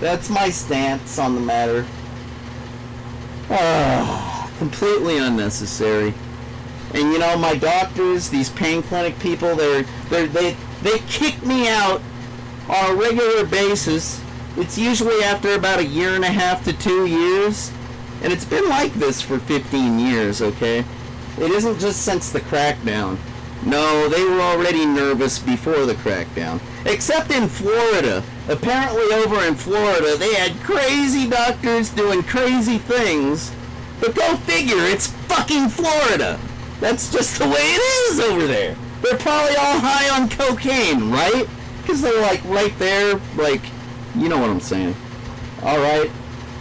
A: That's my stance on the matter. Completely unnecessary. And you know, my doctors, these pain clinic people, they kick me out on a regular basis. It's usually after about 1.5 to 2 years. And it's been like this for 15 years, okay? It isn't just since the crackdown. No, they were already nervous before the crackdown. Except in Florida. Apparently over in Florida, they had crazy doctors doing crazy things. But go figure, it's fucking Florida. That's just the way it is over there. They're probably all high on cocaine, right? Because they're like right there, like, you know what I'm saying. Alright.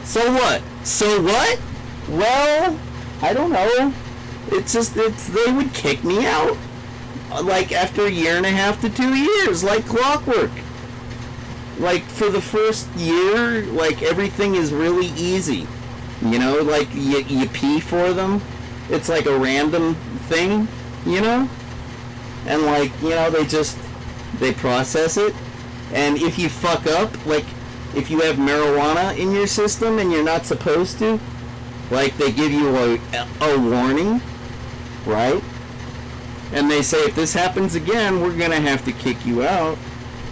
A: So what? So what? Well, I don't know. They would kick me out. Like after 1.5 to 2 years, like clockwork. Like for the first year, like everything is really easy. You know, like you pee for them. It's like a random thing, you know? And like, you know, they process it. And if you fuck up, like if you have marijuana in your system and you're not supposed to, like they give you a warning, right? And they say, if this happens again, we're going to have to kick you out.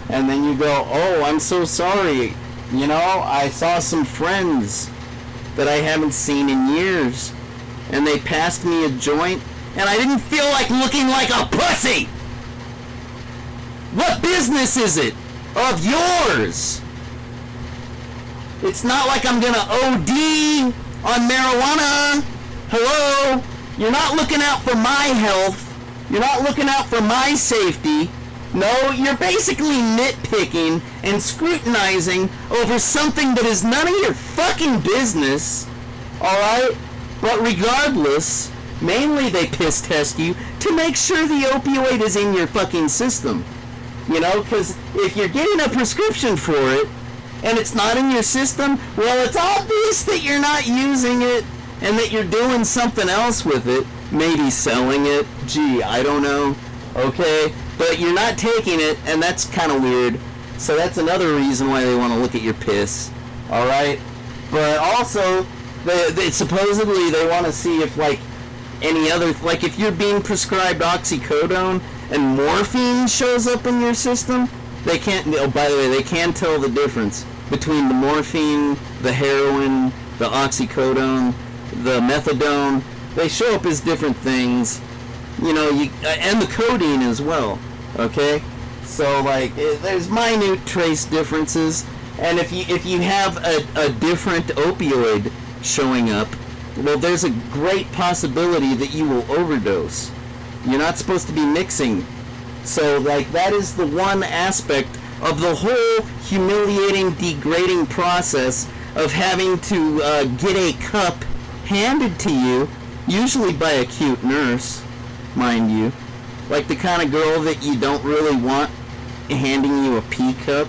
A: And then you go, oh, I'm so sorry. You know, I saw some friends that I haven't seen in years. And they passed me a joint. And I didn't feel like looking like a pussy. What business is it of yours? It's not like I'm going to OD on marijuana. Hello? You're not looking out for my health. You're not looking out for my safety. No, you're basically nitpicking and scrutinizing over something that is none of your fucking business. Alright? But regardless, mainly they piss test you to make sure the opioid is in your fucking system. You know, because if you're getting a prescription for it and it's not in your system, well, it's obvious that you're not using it and that you're doing something else with it. Maybe selling it. Gee, I don't know. Okay? But you're not taking it, and that's kind of weird. So that's another reason why they want to look at your piss. Alright? But also, they supposedly they want to see if, like, any other, like, if you're being prescribed oxycodone and morphine shows up in your system, they can't, oh, by the way, they can tell the difference between the morphine, the heroin, the oxycodone, the methadone. They show up as different things, you know, and the codeine as well, okay? So, like, there's minute trace differences, and if you have a different opioid showing up, well, there's a great possibility that you will overdose. You're not supposed to be mixing. So, like, that is the one aspect of the whole humiliating, degrading process of having to get a cup handed to you, usually by a cute nurse, mind you. Like the kind of girl that you don't really want handing you a pee cup.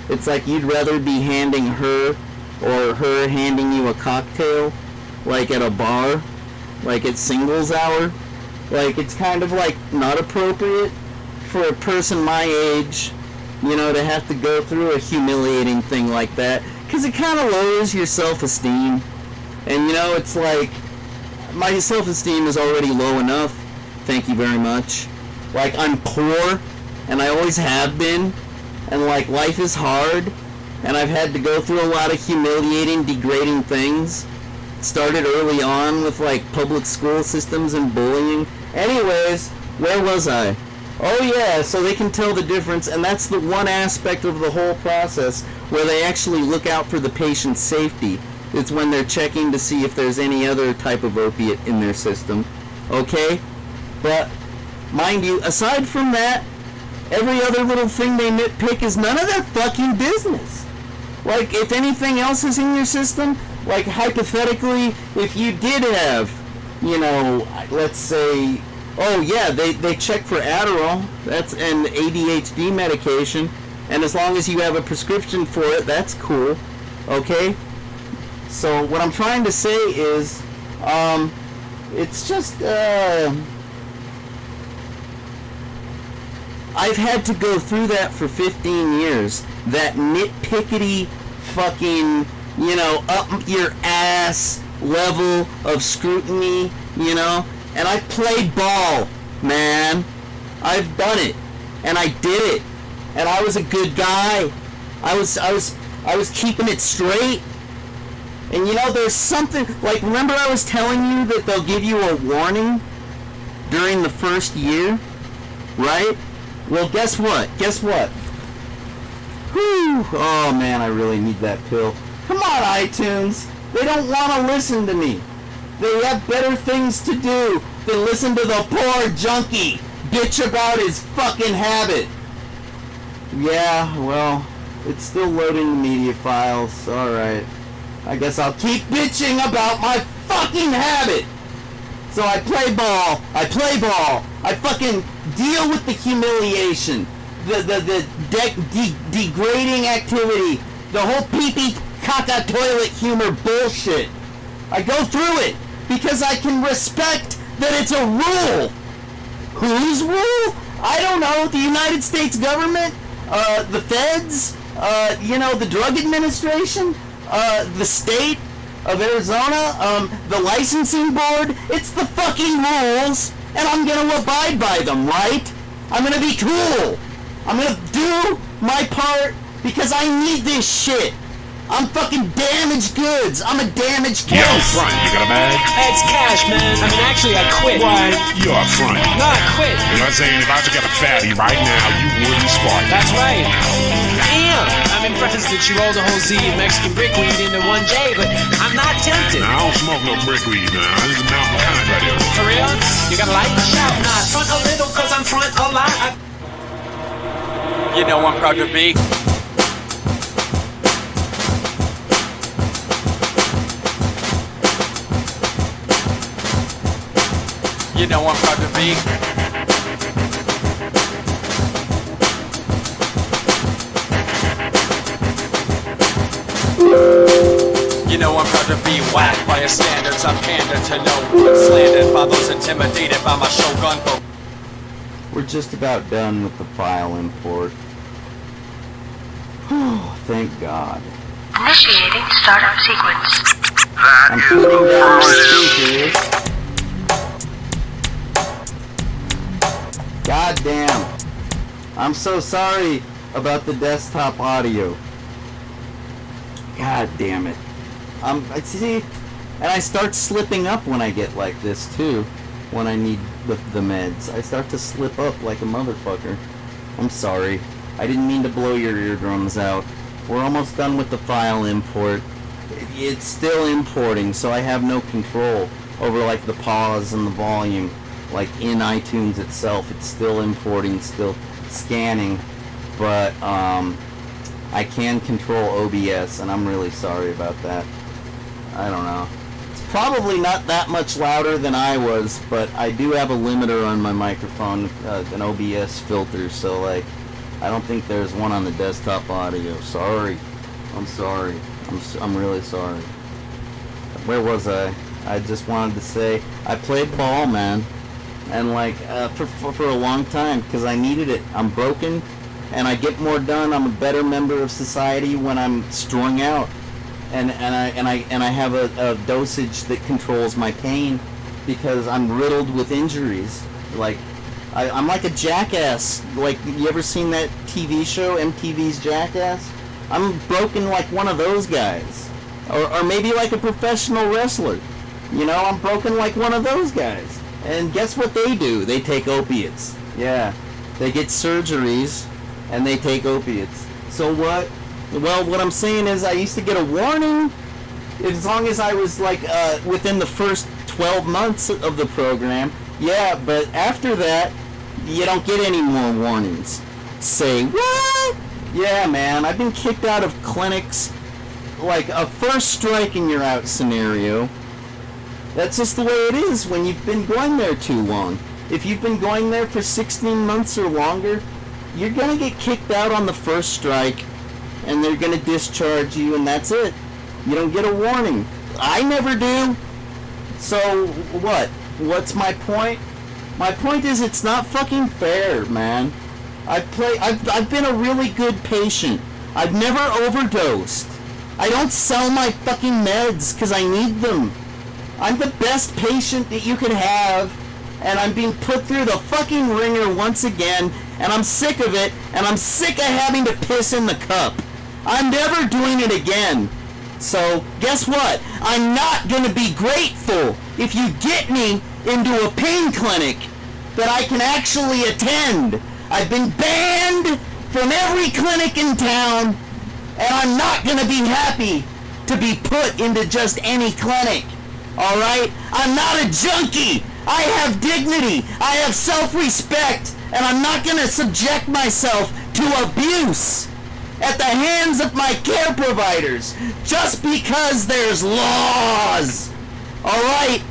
A: It's like you'd rather be handing her, or her handing you a cocktail, like at a bar, like at singles hour. Like, it's kind of like not appropriate for a person my age, you know, to have to go through a humiliating thing like that, because it kind of lowers your self-esteem. And, you know, it's like, my self-esteem is already low enough, thank you very much. Like, I'm poor, and I always have been, and, like, life is hard, and I've had to go through a lot of humiliating, degrading things. Started early on with, like, public school systems and bullying. Anyways, where was I? Oh yeah, so they can tell the difference, and that's the one aspect of the whole process where they actually look out for the patient's safety. It's when they're checking to see if there's any other type of opiate in their system. Okay? But, mind you, aside from that, every other little thing they nitpick is none of their fucking business. Like, if anything else is in your system, like, hypothetically, if you did have, you know, let's say, oh yeah, they check for Adderall, that's an ADHD medication, and as long as you have a prescription for it, that's cool, okay? So what I'm trying to say is, it's just, I've had to go through that for 15 years, that nitpickety fucking, you know, up your ass level of scrutiny, you know, and I played ball, man. I've done it, and I did it, and I was a good guy. I was keeping it straight. And you know, there's something, like, remember I was telling you that they'll give you a warning during the first year, right? Well, guess what? Guess what? Whew. Oh man, I really need that pill. Come on, iTunes. They don't want to listen to me. They have better things to do than listen to the poor junkie bitch about his fucking habit. Yeah, well, it's still loading the media files. Alright. I guess I'll keep bitching about my fucking habit. So I play ball. I fucking deal with the humiliation. The degrading activity. The whole pee-pee caca toilet humor bullshit. I go through it because I can respect that it's a rule. Whose rule? I don't know. The United States government, the feds, you know, the drug administration, the state of Arizona, the licensing board. It's the fucking rules, and I'm gonna abide by them, right? I'm gonna be cool. I'm gonna do my part because I need this shit. I'm fucking damaged goods. I'm a damaged case.
D: You're up front. You got a bag?
E: It's cash, man. I mean, actually, I quit.
D: Why? You're up front.
E: No, I quit.
D: You know what I'm saying? If I took out a fatty right now, you wouldn't spark.
E: That's right. am. I'm impressed that you rolled a whole Z of Mexican brickweed into one J, but I'm not tempted.
D: Now, I don't smoke no brickweed, man. This is mountain kind right here.
E: For real? You got a light? Shout not. Front a little, cause I'm front a lot.
F: You know I'm proud to be. You know I'm proud to be. You know I'm proud to be whacked by your standards. I'm candid to no one, slandered by those intimidated by my Shogun.
A: We're just about done with the file import. Oh, thank God.
G: Initiating startup sequence.
A: I'm putting down my speakers. God damn. I'm so sorry about the desktop audio. God damn it. I see, and I start slipping up when I get like this too. When I need the meds, I start to slip up like a motherfucker. I'm sorry. I didn't mean to blow your eardrums out. We're almost done with the file import. It's still importing, so I have no control over like the pause and the volume. Like in iTunes itself, it's still importing, still scanning, but I can control OBS, and I'm really sorry about that. I don't know. It's probably not that much louder than I was, but I do have a limiter on my microphone, an OBS filter, so like, I don't think there's one on the desktop audio. Sorry. I'm sorry. I'm really sorry. Where was I? I just wanted to say, I played ball, man. And like, for a long time, because I needed it. I'm broken, and I get more done. I'm a better member of society when I'm strung out. And I have a dosage that controls my pain, because I'm riddled with injuries. Like, I'm like a jackass. Like, you ever seen that TV show, MTV's Jackass? I'm broken like one of those guys. Or maybe like a professional wrestler. You know, I'm broken like one of those guys. And guess what they do? They take opiates. Yeah. They get surgeries, and they take opiates. So what? Well, what I'm saying is I used to get a warning as long as I was like within the first 12 months of the program. Yeah, but after that, you don't get any more warnings. Say, what? Yeah, man, I've been kicked out of clinics, like a first strike and you're out scenario. That's just the way it is when you've been going there too long. If you've been going there for 16 months or longer, you're gonna get kicked out on the first strike, and they're gonna discharge you, and that's it. You don't get a warning. I never do. So what? What's my point? My point is it's not fucking fair, man. I've been a really good patient. I've never overdosed. I don't sell my fucking meds because I need them. I'm the best patient that you could have, and I'm being put through the fucking ringer once again, and I'm sick of it, and I'm sick of having to piss in the cup. I'm never doing it again. So, guess what? I'm not gonna be grateful if you get me into a pain clinic that I can actually attend. I've been banned from every clinic in town, and I'm not gonna be happy to be put into just any clinic. Alright? I'm not a junkie. I have dignity. I have self-respect. And I'm not going to subject myself to abuse at the hands of my care providers just because there's laws. Alright?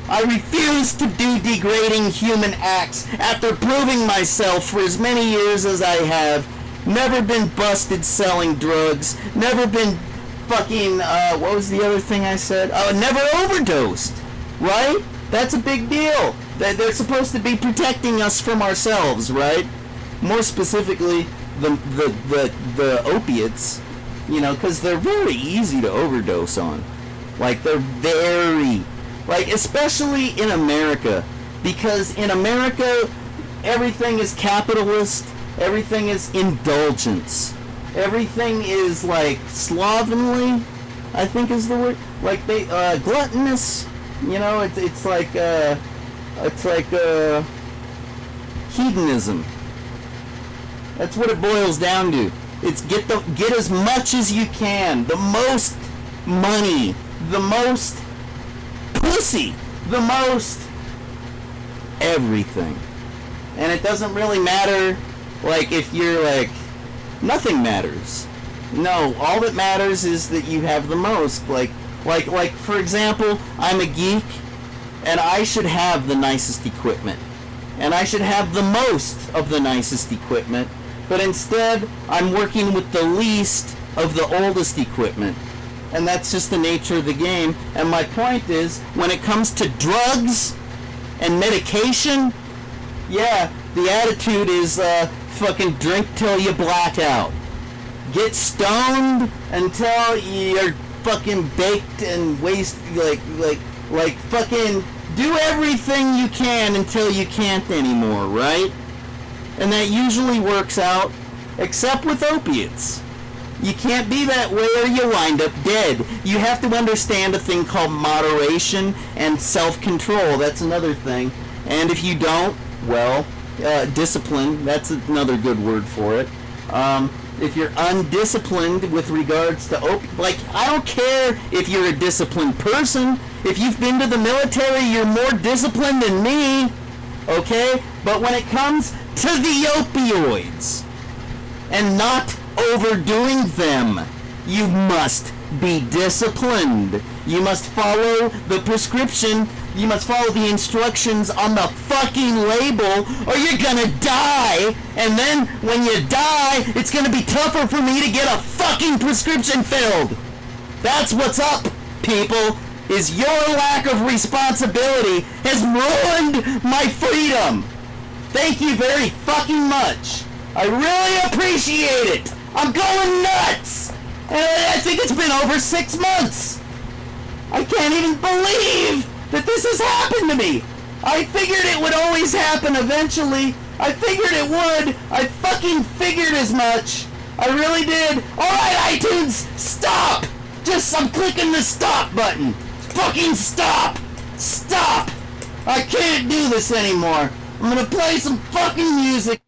A: I refuse to do degrading human acts after proving myself for as many years as I have. Never been busted selling drugs. Never been fucking, what was the other thing I said? Oh, never overdosed, right? That's a big deal. They're supposed to be protecting us from ourselves, right? More specifically, the opiates, you know, because they're very easy to overdose on. Like, they're very, like, especially in America, because in America, everything is capitalist, everything is indulgence. Everything is like slovenly, I think is the word. Like they gluttonous, you know. It's like hedonism. That's what it boils down to. It's get as much as you can, the most money, the most pussy, the most everything. And it doesn't really matter, like, if you're like, nothing matters. No, all that matters is that you have the most. Like for example, I'm a geek, and I should have the nicest equipment. And I should have the most of the nicest equipment. But instead, I'm working with the least of the oldest equipment. And that's just the nature of the game. And my point is, when it comes to drugs and medication, yeah, the attitude is fucking drink till you black out. Get stoned until you're fucking baked and like fucking do everything you can until you can't anymore, right? And that usually works out, except with opiates. You can't be that way or you wind up dead. You have to understand a thing called moderation and self-control. That's another thing. And if you don't, well, discipline, that's another good word for it. If you're undisciplined with regards to like, I don't care if you're a disciplined person. If you've been to the military, you're more disciplined than me, okay? But when it comes to the opioids and not overdoing them, you must be disciplined. You must follow the prescription. You must follow the instructions on the fucking label, or you're gonna die. And then when you die, it's gonna be tougher for me to get a fucking prescription filled. That's what's up, people, is your lack of responsibility has ruined my freedom. Thank you very fucking much. I really appreciate it. I'm going nuts. And I think it's been over 6 months. I can't even believe that this has happened to me. I figured it would always happen eventually. I figured it would. I fucking figured as much. I really did. Alright, iTunes, stop! I'm clicking the stop button. Fucking stop! Stop! I can't do this anymore. I'm gonna play some fucking music.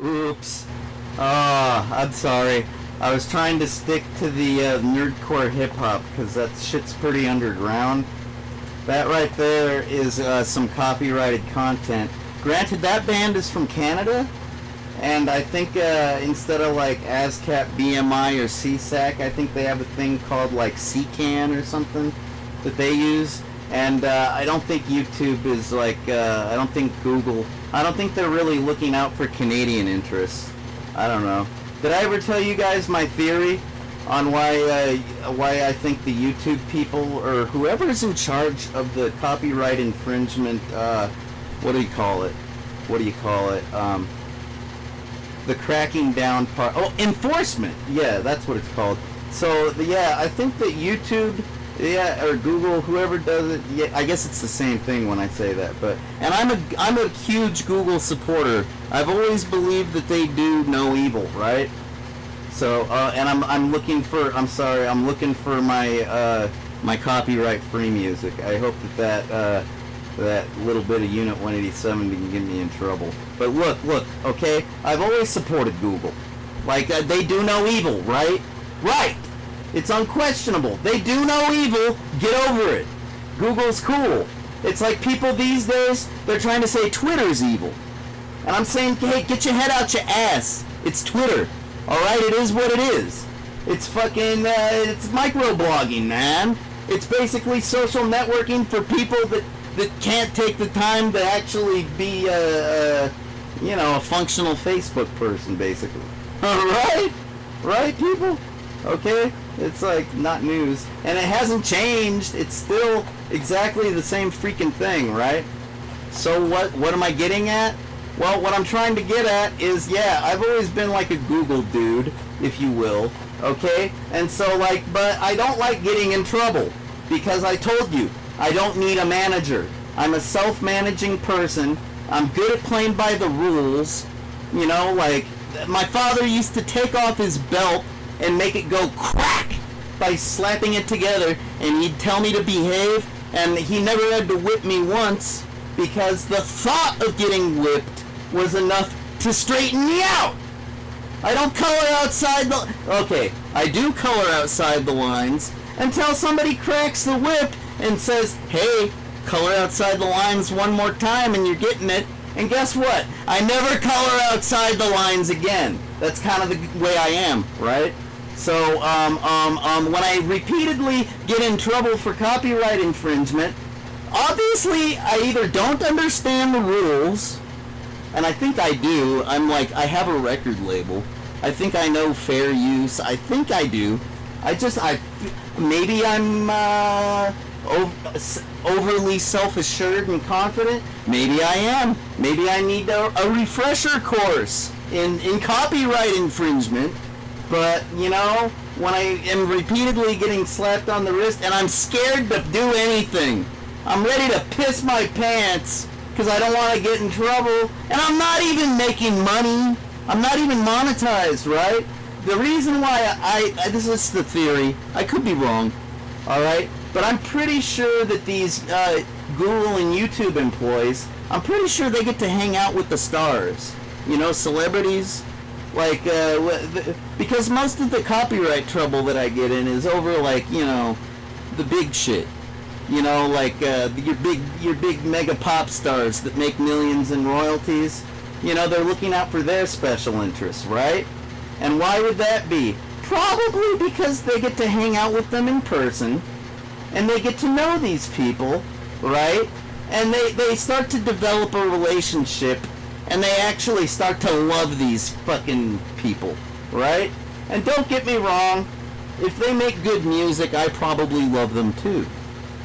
A: Oops. I'm sorry. I was trying to stick to the nerdcore hip-hop, because that shit's pretty underground. That right there is some copyrighted content. Granted, that band is from Canada, and I think instead of like ASCAP, BMI, or CSAC, I think they have a thing called like CCAN or something that they use. And I don't think YouTube is like, I don't think Google, I don't think they're really looking out for Canadian interests. I don't know. Did I ever tell you guys my theory on why I think the YouTube people, or whoever's in charge of the copyright infringement, what do you call it? The cracking down part. Oh, enforcement. Yeah, that's what it's called. So, yeah, I think that YouTube, yeah, or Google, whoever does it, yeah, I guess it's the same thing when I say that. But and I'm a huge Google supporter. I've always believed that they do no evil, right? So, and I'm looking for my my copyright free music. I hope that little bit of Unit 187 didn't get me in trouble. But look, okay? I've always supported Google. Like, they do no evil, right? Right! It's unquestionable. They do no evil. Get over it. Google's cool. It's like people these days, they're trying to say Twitter's evil. And I'm saying, hey, get your head out your ass. It's Twitter. Alright? It is what it is. It's fucking, it's microblogging, man. It's basically social networking for people that can't take the time to actually be a functional Facebook person, basically. Right, people? Okay? It's like not news. And it hasn't changed. It's still exactly the same freaking thing, right? So what am I getting at? Well, what I'm trying to get at is, yeah, I've always been like a Google dude, if you will, okay? And so, like, but I don't like getting in trouble, because I told you, I don't need a manager. I'm a self-managing person. I'm good at playing by the rules. You know, like, my father used to take off his belt and make it go crack by slapping it together, and he'd tell me to behave, and he never had to whip me once, because the thought of getting whipped was enough to straighten me out. I don't color outside the... Okay, I do color outside the lines until somebody cracks the whip and says, hey, color outside the lines one more time and you're getting it. And guess what? I never color outside the lines again. That's kind of the way I am, right? So, when I repeatedly get in trouble for copyright infringement, obviously I either don't understand the rules, and I think I do. I'm like, I have a record label. I think I know fair use. I think I do. Maybe I'm overly self-assured and confident. Maybe I am. Maybe I need a refresher course in copyright infringement. But, you know, when I am repeatedly getting slapped on the wrist and I'm scared to do anything, I'm ready to piss my pants because I don't want to get in trouble, and I'm not even making money. I'm not even monetized, right? The reason why this is the theory, I could be wrong, alright? But I'm pretty sure that these Google and YouTube employees, I'm pretty sure they get to hang out with the stars. You know, celebrities. Like, because most of the copyright trouble that I get in is over, like, you know, the big shit. You know, like, your big mega pop stars that make millions in royalties. You know, they're looking out for their special interests, right? And why would that be? Probably because they get to hang out with them in person, and they get to know these people, right? And they start to develop a relationship, and they actually start to love these fucking people, right? And don't get me wrong, if they make good music, I probably love them too,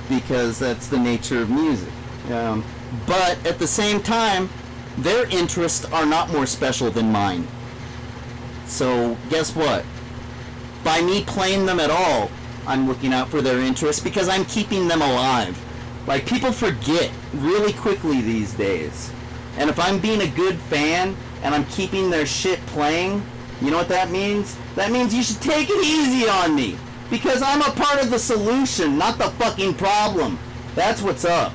A: because that's the nature of music. But at the same time, their interests are not more special than mine. So guess what? By me playing them at all, I'm looking out for their interests because I'm keeping them alive. Like, people forget really quickly these days. And if I'm being a good fan and I'm keeping their shit playing, you know what that means? That means you should take it easy on me. Because I'm a part of the solution, not the fucking problem. That's what's up.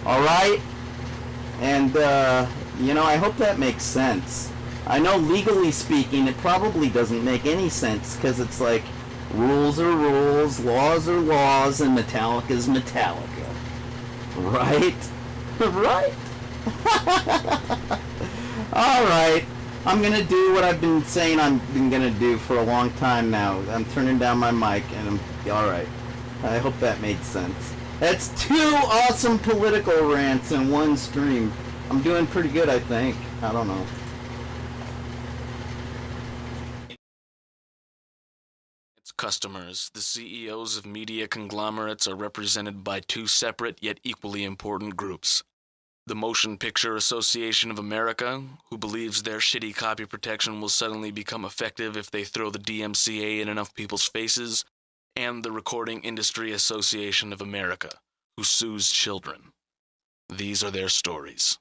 A: Alright? And, you know, I hope that makes sense. I know legally speaking, it probably doesn't make any sense, because it's like, rules are rules, laws are laws, and Metallica's Metallica. Right? Right? Alright. I'm gonna do what I've been saying I'm gonna do for a long time now. I'm turning down my mic, and I'm... Alright. I hope that made sense. That's 2 awesome political rants in one stream. I'm doing pretty good, I think. I don't know.
H: Its customers, the CEOs of media conglomerates, are represented by 2 separate yet equally important groups. The Motion Picture Association of America, who believes their shitty copy protection will suddenly become effective if they throw the DMCA in enough people's faces, and the Recording Industry Association of America, who sues children. These are their stories.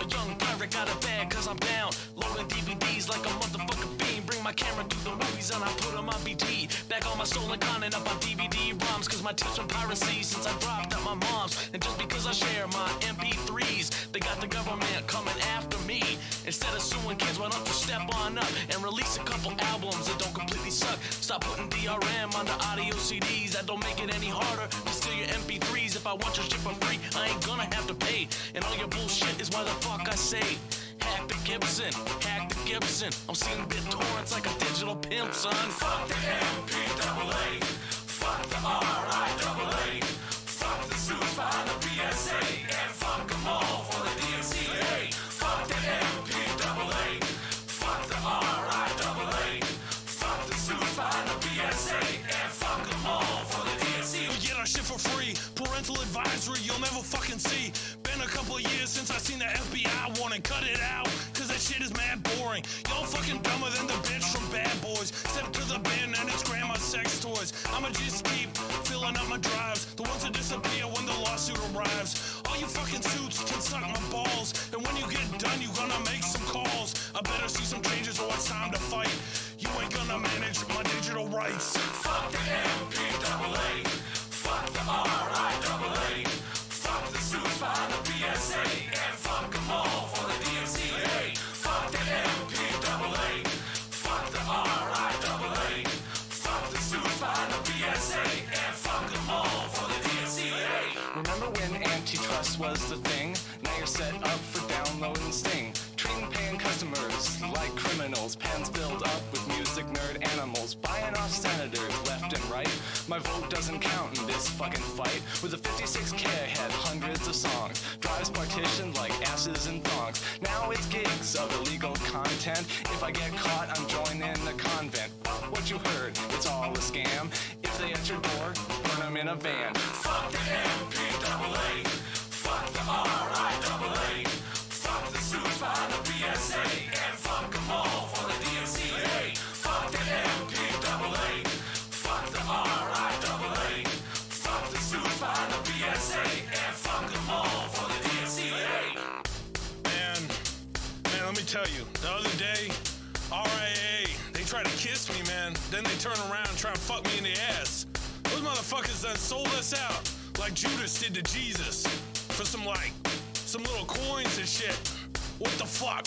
H: A young pirate got a bag cause I'm down, loading DVDs like a motherfucking fiend. Bring my camera to the movies and I put them on BT. Back on my stolen content up on DVD ROMs, cause my tips from piracy since I dropped at my mom's. And just because I share my MP3s, they got the government coming after me. Instead of suing kids, why don't you step on up and release a couple albums that don't completely suck. Stop putting DRM on the audio CDs, that don't make it any harder to steal your MP3s. If I want your shit for free, I ain't gonna have to pay. And all your bullshit is why the fuck I say, hack the Gibson, hack the Gibson. I'm seeing BitTorrents like a digital pimp, son. Fuck the MPAA, fuck the RIAA, fuck the suits behind the PSA, and fuck them all for the DMCA. Fuck the MPAA, fuck the RIAA, fuck the suits behind the PSA, and fuck them all for the DMCA. We get our shit for free, parental advisory you'll never fucking see. Been a couple of years since I seen the FBI warning, cut it out, cause that shit is mad boring. Y'all fucking dumber than the bitch from Bad Boys. Step to the bin and it's grandma's sex toys. I'ma just keep filling up my drives, the ones that disappear when the lawsuit arrives. All you fucking suits can suck my balls, and when you get done you gonna make some calls. I better see some changes or it's time to fight. You ain't gonna manage my digital rights. Fuck the MPAA, fuck the RIAA, fuck the suits behind the PSA, and fuck them all for the DMCA. Fuck the MPAA, fuck the RIAA, fuck the suits behind the PSA, and fuck them all for the DMCA. Remember when antitrust was the thing? Now you're set up for downloading Sting. Treating paying customers like criminals. Pens filled up with music nerd animals. Buying off senators left and right. My vote doesn't count in this fucking fight. With a 56K I had hundreds of songs. Drives partitioned like asses and thongs. Now it's gigs of illegal content. If I get caught, I'm joining the convent. What you heard, it's all a scam. If they at your door, burn them in a van. Fuck the MPAA, fuck the RIAA, fuck the suits behind the PSA, and fuck them all for the DMCA. Fuck the MPAA, fuck the RIAA, fuck the suits behind the PSA, and fuck them all for the DMCA.
I: Man, let me tell you, the other day, RIA, they try to kiss me, man. Then they turn around and try and fuck me in the ass. Those motherfuckers done sold us out like Judas did to Jesus for some little coins and shit. What the fuck?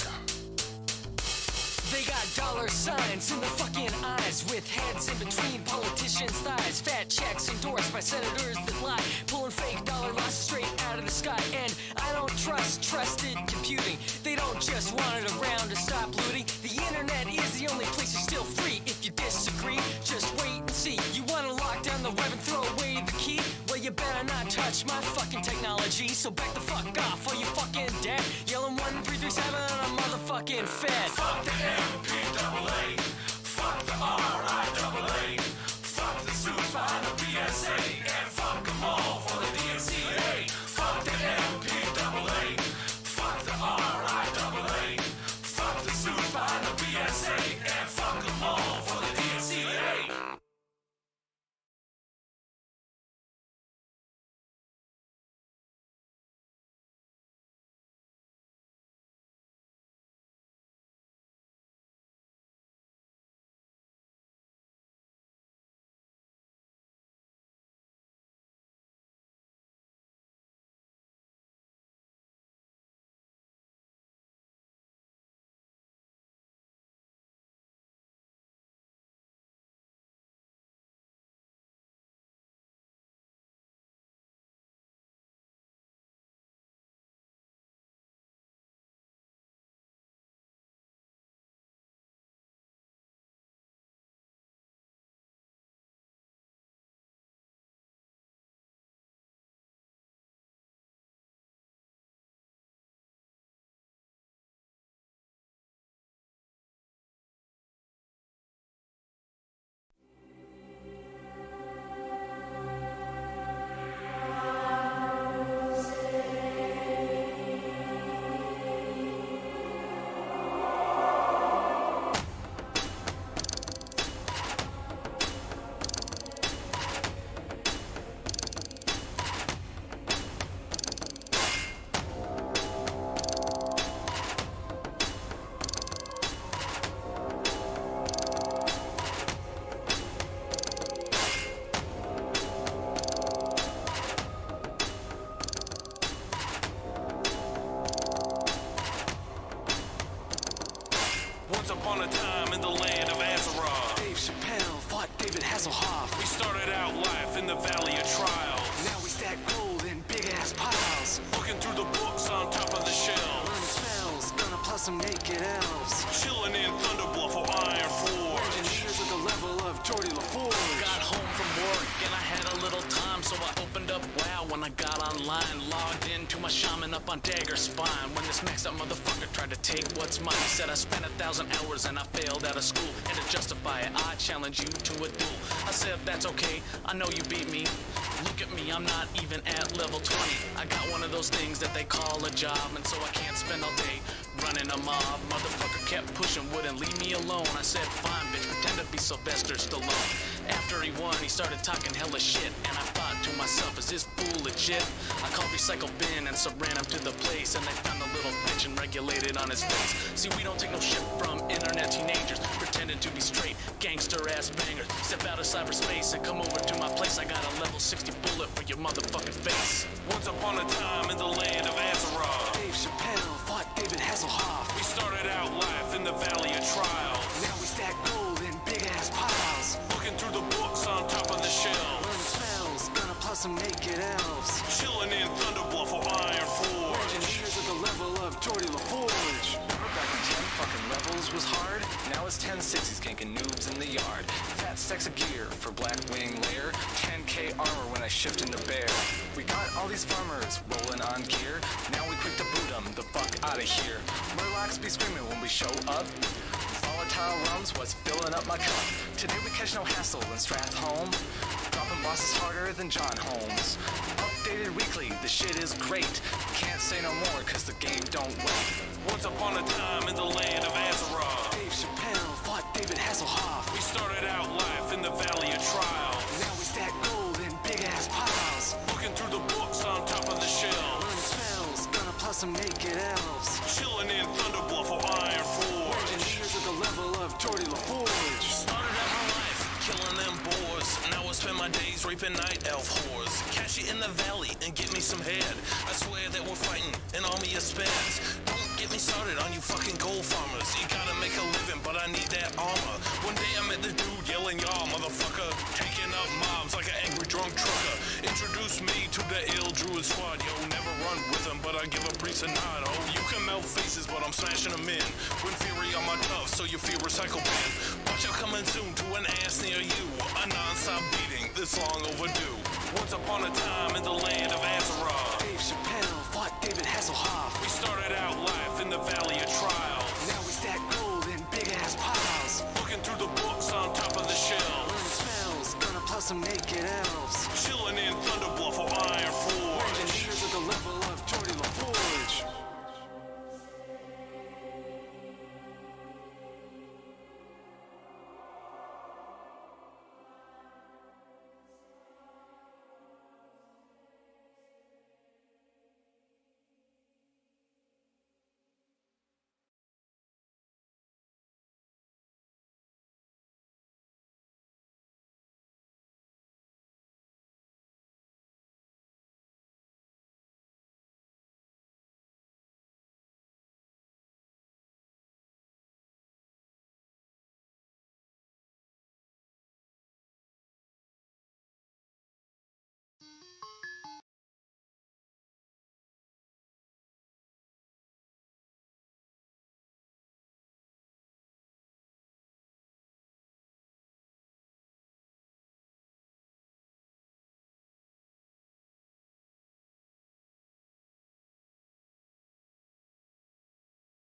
E: They got dollar signs in the fucking eyes, with heads in between politicians' thighs. Fat checks endorsed by senators that lie, pulling fake dollar losses straight out of the sky. And I don't trust trusted computing. They don't just want it around to stop looting. The internet is the only place you're still free. If you disagree, just wait and see. You wanna lock down the web and throw away the key? Well, you better not touch my fucking technology. So back the fuck off, or you fucking dead. Yelling 1337 on a motherfucking Fed.
I: Fuck the MPAA, fuck the RIAA, fuck the suits behind the PSA, and fuck them all for the DMCA. Fuck the MPAA, fuck the RIAA, fuck the suits behind the PSA, and fuck them all for the DMCA.
H: in the valley of trials. Now we stack gold in big ass piles. Looking through the books on top of the shelves. Learning spells, gonna plus some naked elves. Chilling in Thunderbluff or Iron Forge. Engineers at the level of Geordie LaForge. Got home from work and I had a little time, so I opened up WoW when I got online. Logged into my shaman up on Dagger Spine. When this maxed out motherfucker tried to take what's mine, he said I spent 1,000 hours and I failed out of school. And to justify it, I challenge you to a duel. I said that's okay, I know you beat me. Look at me, I'm not even at level 20. I got one of those things that they call a job, and so I can't spend all day running a mob. Motherfucker kept pushing, wouldn't leave me alone. I said, fine, bitch, pretend to be Sylvester Stallone. After he won, he started talking hella shit, and I thought to myself, is this fool legit? I called Recycle Bin and so ran him to the place, and they found a little bitch and regulated on his face. See, we don't take no shit from internet teenagers pretending to be straight gangster ass bangers. Step out of cyberspace and come over to my place. I got a level 60 bullet for your motherfucking face. Once upon a time in the land of Azeroth, Dave Chappelle fought David Hasselhoff. We started out life in the valley of trials. Now we stack gold in big ass piles. Looking through the books on top of the shelves. Learning spells, gonna plus some naked elves. Chilling in Thunderbluff or Iron Forge. Engineers at the level of Geordie LaForge. Remember back when 10 fucking levels was hard? Now it's 10 60s ganking noobs in the yard. Fat stacks of gear for Blackwing Lair. 10k armor when I shift into bear. We got all these farmers rolling on gear. Now we quick to boot them the fuck out of here. Murlocs be screaming when we show up. Volatile rums was filling up my cup. Today we catch no hassle in Strathholm. Dropping bosses harder than John Holmes. Updated weekly, the shit is great. Can't say no more cause the game don't wait. Once upon a time in the land of Azeroth, Dave Chappelle fought David Hasselhoff. We started out life in the valley of trials. Now we stack gold in big ass piles. Looking through the books on top of the shelves. Learning spells, gonna plus some naked elves. Chilling in Thunderbluff or Iron Forge. Engineers at the level of Geordie LaForge. Started out my life killing them boars. Now I spend my days raping night elf whores. Catch you in the valley and get me some head. I swear that we're fighting an army of speds. Don't get me started on you fucking gold farmers. You gotta make a living, but I need that armor. One day I met the dude yelling, y'all motherfucker, taking up mobs like an angry drunk trucker. Introduce me to the ill druid squad, yo. Never run with them, but I give a priest a nod. Oh, you can melt faces, but I'm smashing them in. When fury on my tough, so you feel recycle bin. Watch out coming soon to an ass near you. A non-stop beating that's long overdue. Once upon a time in the land of Azeroth, Dave Chappelle fought David Hasselhoff. We started out life in the valley of trials. Now we stack gold in big ass piles. Looking through the books on top of the shelves. Learning spells, gonna plus some naked elves. Chilling in Thunderbluff or Iron Forge. Engineers at the level of Geordie LaForge.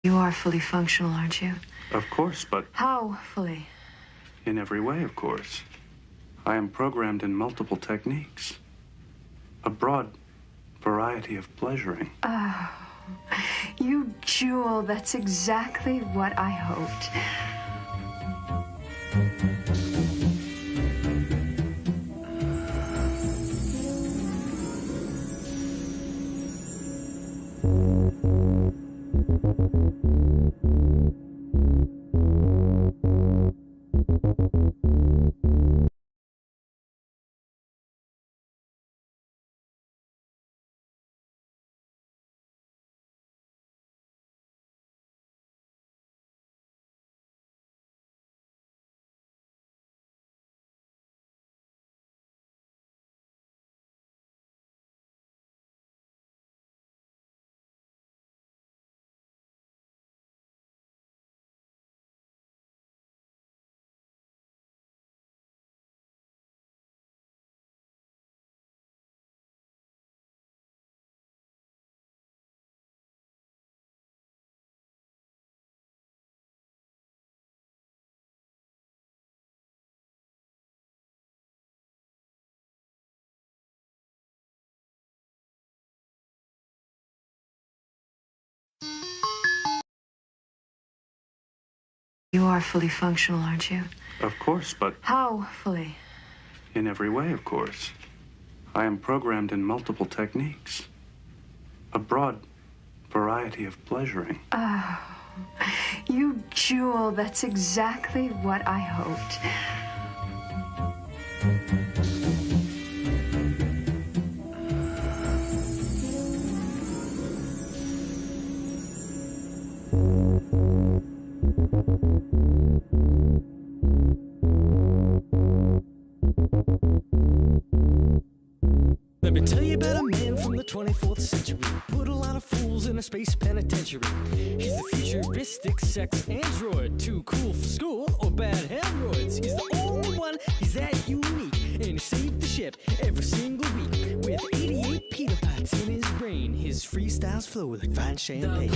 J: You are fully functional, aren't you?
K: Of course, but
J: How fully?
K: in every way, of course. I am programmed in multiple techniques. A broad variety of pleasuring.
J: Oh, you jewel, that's exactly what I hoped. You are fully functional, aren't you?
K: Of course, but
J: How fully?
K: in every way, of course. I am programmed in multiple techniques. A broad variety of pleasuring.
J: Oh, you jewel. That's exactly what I hoped.
E: Let me tell you about a man from the 24th century. Put a lot of fools in a space penitentiary. He's the futuristic sex android. Too cool for school or bad hemorrhoids. He's the only one, he's that unique. And he saved the ship every single week. With 88 Peter Pots in his brain. His freestyles flow like fine champagne.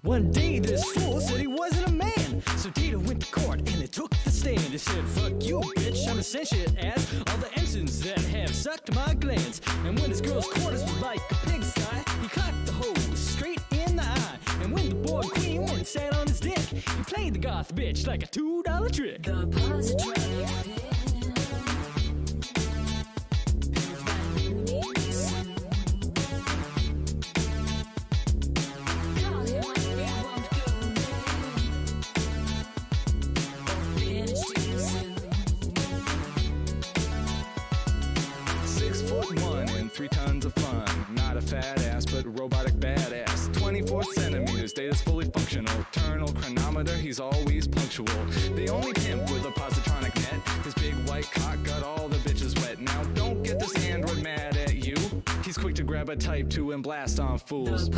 E: One day this fool said he wasn't a man. So Data went to court and they took the stand. He said, fuck you, bitch, I'm a sentient ass. All the ensigns that have sucked my glands. And when his girl's quarters were like a pigsty, he cocked the hose straight in the eye. And when the boy queen went and sat on his dick, he played the goth bitch like a $2 trick. The positive.
L: Data's fully functional. Eternal chronometer, he's always punctual. The only pimp with a positronic net. His big white cock got all the bitches wet. Now don't get this android mad at you. He's quick to grab a type 2 and blast on fools.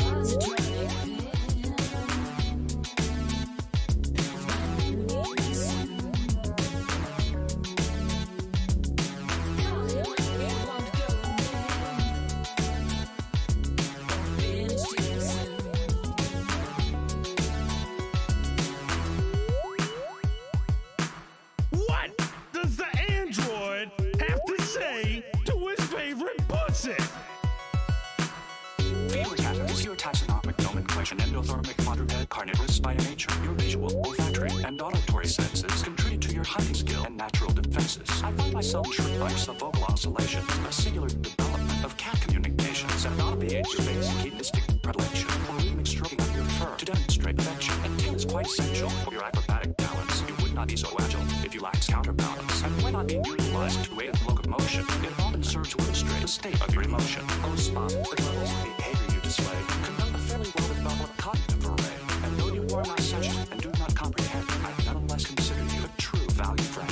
K: Endothermic, quadruped, carnivorous by nature. Your visual, olfactory, and auditory senses contribute to your hunting skill and natural defenses. I find myself tricked by subvocal oscillations, a singular development of cat communications, and not obviate your basic hedonistic predilection for rhythmic stroking of your fur to demonstrate affection. And tail is quite essential for your acrobatic balance. You would not be so agile if you lacked counterbalance. And when not being utilized to aid locomotion, it often serves to illustrate the state of your emotion. Oh, spot the levels of behavior you display. Conduct a fairly well-developed cognitive array. And though you are not sentient and do not comprehend, I nonetheless consider you a true value friend.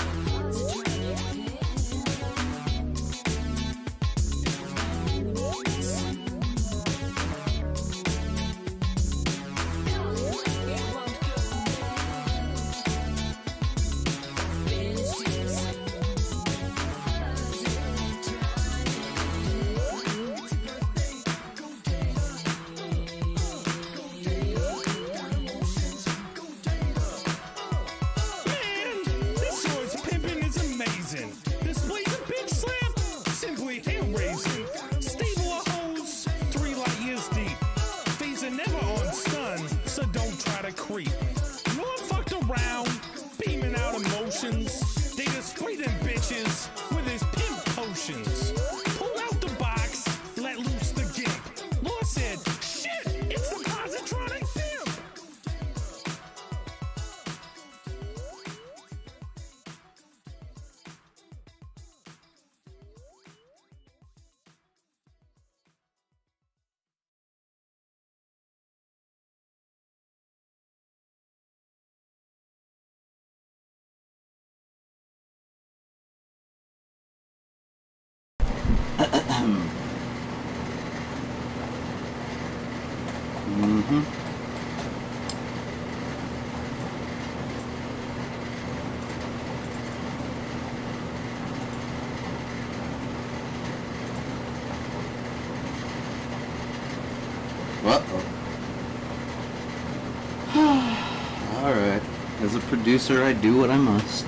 A: Alright. As a producer, I do what I must.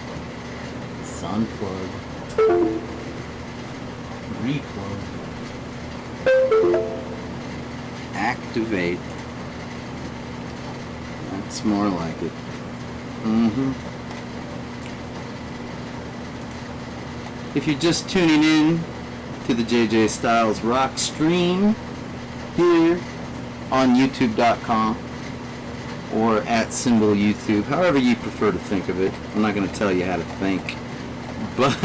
A: Unplug. Replug. Activate. That's more like it. If you're just tuning in to the JJ Styles Rock stream here on YouTube.com or at Symbol YouTube, however you prefer to think of it. I'm not going to tell you how to think. But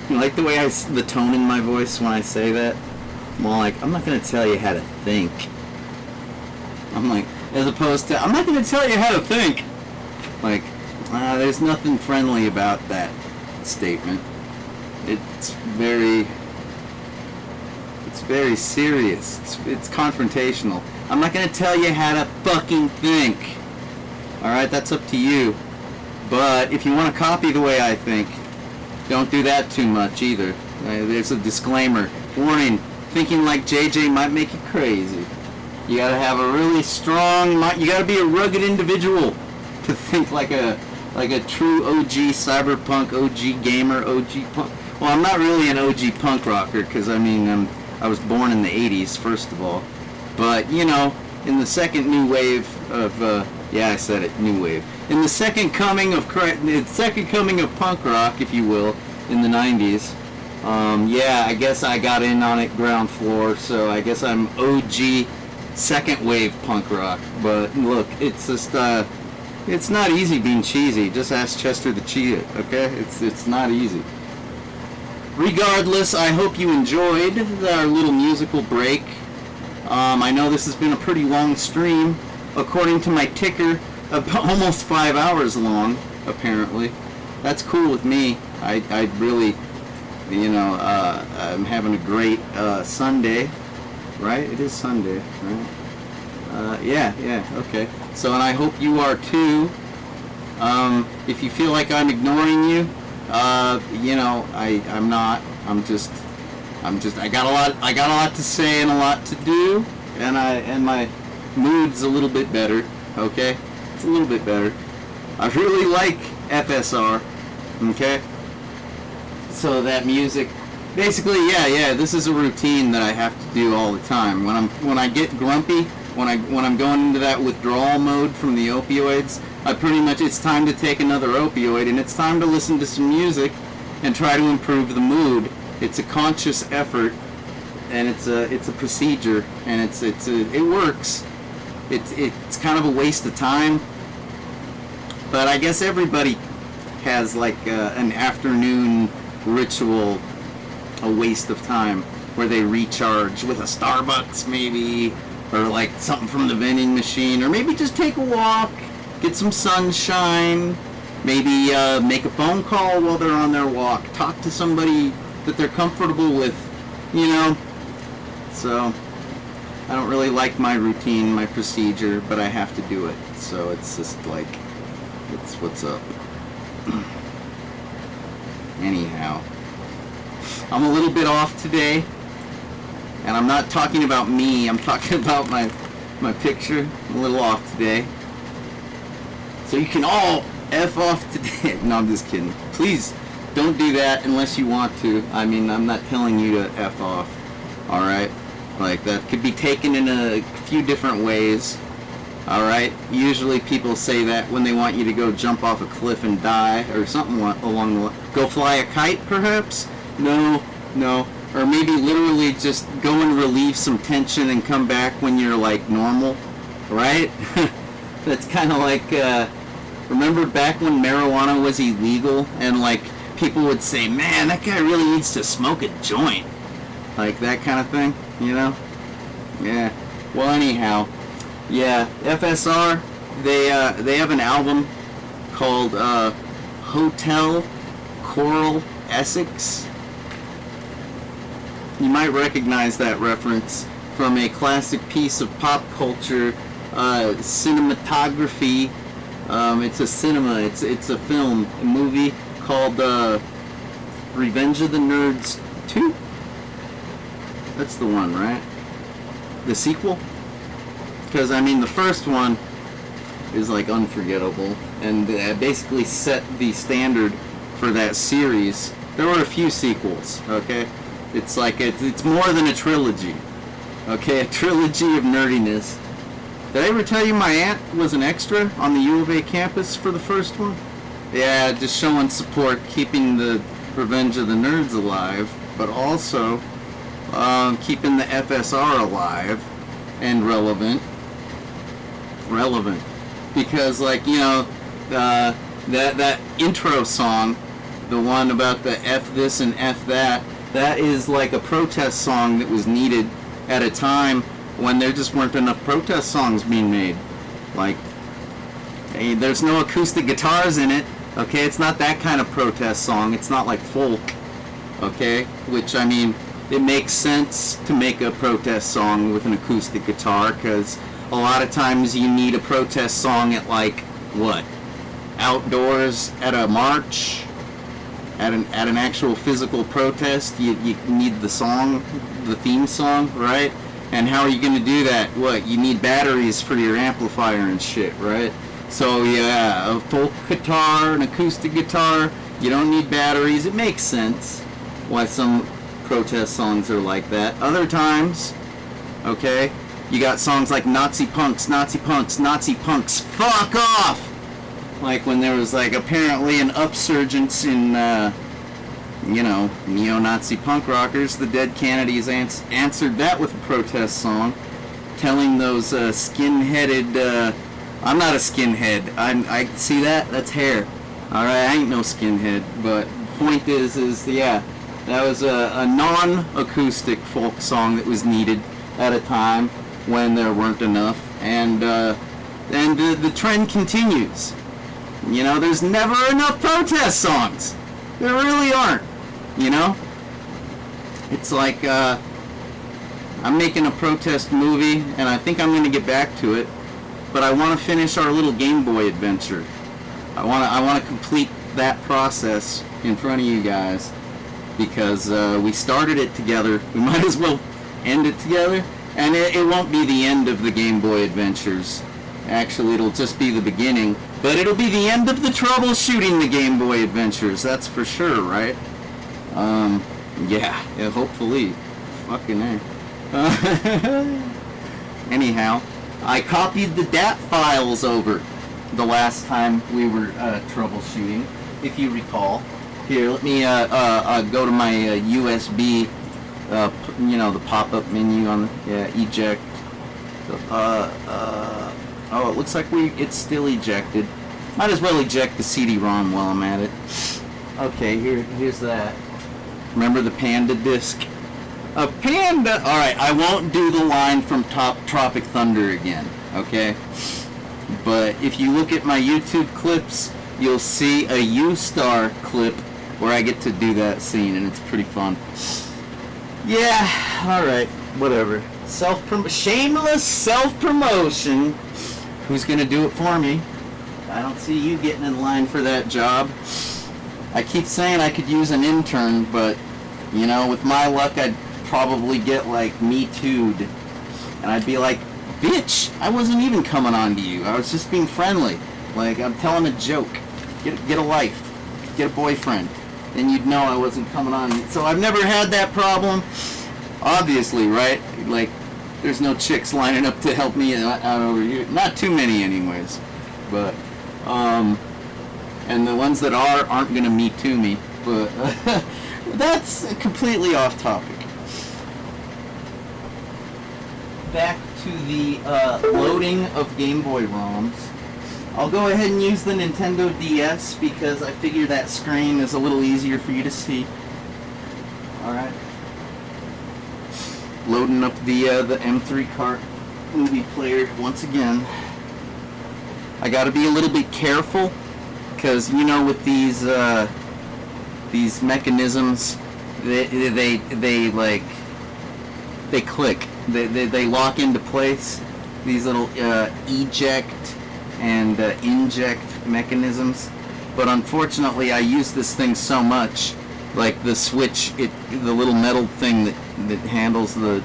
A: you like the way the tone in my voice when I say that? Well, like, I'm not going to tell you how to think. I'm like, as opposed to, I'm not going to tell you how to think. Like, there's nothing friendly about that statement. It's very serious. It's confrontational. I'm not going to tell you how to fucking think. Alright, that's up to you. But if you want to copy the way I think, don't do that too much either. There's a disclaimer. Warning, thinking like JJ might make you crazy. You gotta have a really strong mind. You gotta be a rugged individual to think like a true OG cyberpunk, OG gamer, OG punk. Well, I'm not really an OG punk rocker because, I mean, I was born in the 80s, first of all. But, you know, in the second new wave of, yeah, I said it, new wave. In the second coming of punk rock, if you will, in the 90s, yeah, I guess I got in on it ground floor, so I guess I'm OG second wave punk rock. But look, it's just, it's not easy being cheesy. Just ask Chester the Cheetah, okay? It's not easy. Regardless, I hope you enjoyed our little musical break. I know this has been a pretty long stream, according to my ticker, almost 5 hours long, apparently. That's cool with me. I really, you know, I'm having a great Sunday, right? It is Sunday, right? Yeah, okay. So, and I hope you are too. If you feel like I'm ignoring you, you know, I'm not. I'm just. I got a lot to say and a lot to do, and my mood's a little bit better. Okay, it's a little bit better. I really like FSR. Okay. So that music, basically, yeah. This is a routine that I have to do all the time. When I get grumpy, when I'm going into that withdrawal mode from the opioids, it's time to take another opioid, and it's time to listen to some music and try to improve the mood. It's a conscious effort, and it's a procedure, and it works. It's kind of a waste of time, but I guess everybody has like an afternoon ritual, a waste of time, where they recharge with a Starbucks maybe, or like something from the vending machine, or maybe just take a walk, get some sunshine, maybe make a phone call while they're on their walk, talk to somebody that they're comfortable with, you know. So I don't really like my routine, my procedure, but I have to do it. So it's just like, it's what's up. Anyhow, I'm a little bit off today, and I'm not talking about me, I'm talking about my picture. I'm a little off today. So you can all F off today. No, I'm just kidding. Please don't do that unless you want to. I mean, I'm not telling you to F off. Alright? Like, that could be taken in a few different ways. Alright? Usually people say that when they want you to go jump off a cliff and die, or something along the line. Go fly a kite, perhaps? No. Or maybe literally just go and relieve some tension and come back when you're, like, normal. Right? That's kind of like, remember back when marijuana was illegal, and, like, people would say, man, that guy really needs to smoke a joint. Like, that kind of thing, you know? Yeah. Well, anyhow, yeah, FSR, they have an album called Hotel Coral Essex. You might recognize that reference from a classic piece of pop culture, cinematography. It's a cinema, it's a film, a movie called Revenge of the Nerds 2? That's the one, right? The sequel? Because, I mean, the first one, is like unforgettable, and basically set the standard for that series. There were a few sequels, okay? It's like it's more than a trilogy, okay? A trilogy of nerdiness. Did I ever tell you my aunt was an extra on the U of A campus for the first one? Yeah, just showing support, keeping the Revenge of the Nerds alive, but also keeping the FSR alive and relevant. Because, like, you know, that intro song, the one about the F this and F that, that is like a protest song that was needed at a time when there just weren't enough protest songs being made. Like, hey, there's no acoustic guitars in it, okay? It's not that kind of protest song. It's not like folk, okay? Which, I mean, it makes sense to make a protest song with an acoustic guitar, because a lot of times you need a protest song at, like, what? Outdoors, at a march, at an actual physical protest. You need the song, the theme song, right? And how are you going to do that? What? You need batteries for your amplifier and shit, right? So yeah, a folk guitar, an acoustic guitar, you don't need batteries. It makes sense why some protest songs are like that. Other times, okay, you got songs like Nazi punks, Nazi punks, Nazi punks, fuck off! Like when there was like apparently an upsurgence in, you know, neo-Nazi punk rockers, the Dead Kennedys answered that with a protest song, telling those skin-headed, I'm not a skinhead, I see that? That's hair. Alright, I ain't no skinhead, but point is yeah, that was a non-acoustic folk song that was needed at a time when there weren't enough, and the trend continues. You know, there's never enough protest songs. There really aren't, you know? It's like, I'm making a protest movie, and I think I'm going to get back to it, but I want to finish our little Game Boy adventure. I want to complete that process in front of you guys, because we started it together. We might as well end it together, and it won't be the end of the Game Boy adventures. Actually, it'll just be the beginning, but it'll be the end of the troubleshooting the Game Boy adventures, that's for sure, right? Yeah, hopefully. Fucking A. Anyhow, I copied the DAT files over the last time we were troubleshooting, if you recall. Here, let me go to my USB, you know, the pop-up menu on eject. Oh, it looks like it's still ejected. Might as well eject the CD-ROM while I'm at it. Okay, here's that. Remember the Panda disc? A Panda! Alright, I won't do the line from Tropic Thunder again, okay? But if you look at my YouTube clips, you'll see a U-Star clip where I get to do that scene, and it's pretty fun. Yeah, alright, whatever. Shameless self-promotion. Who's gonna do it for me? I don't see you getting in line for that job. I keep saying I could use an intern, but, you know, with my luck, I'd probably get, like, Me Too'd. And I'd be like, bitch, I wasn't even coming on to you. I was just being friendly. Like, I'm telling a joke. Get a life. Get a boyfriend. Then you'd know I wasn't coming on. So I've never had that problem. Obviously, right? Like, there's no chicks lining up to help me out over here. Not too many anyways. But, and the ones that aren't gonna Me Too me. But, that's completely off topic. Back to the loading of Game Boy ROMs. I'll go ahead and use the Nintendo DS because I figure that screen is a little easier for you to see. Alright. Loading up the M3 cart movie player once again. I gotta be a little bit careful because, you know, with these mechanisms, they click. They lock into place. These little eject and inject mechanisms. But unfortunately, I use this thing so much, like the switch, the little metal thing that handles the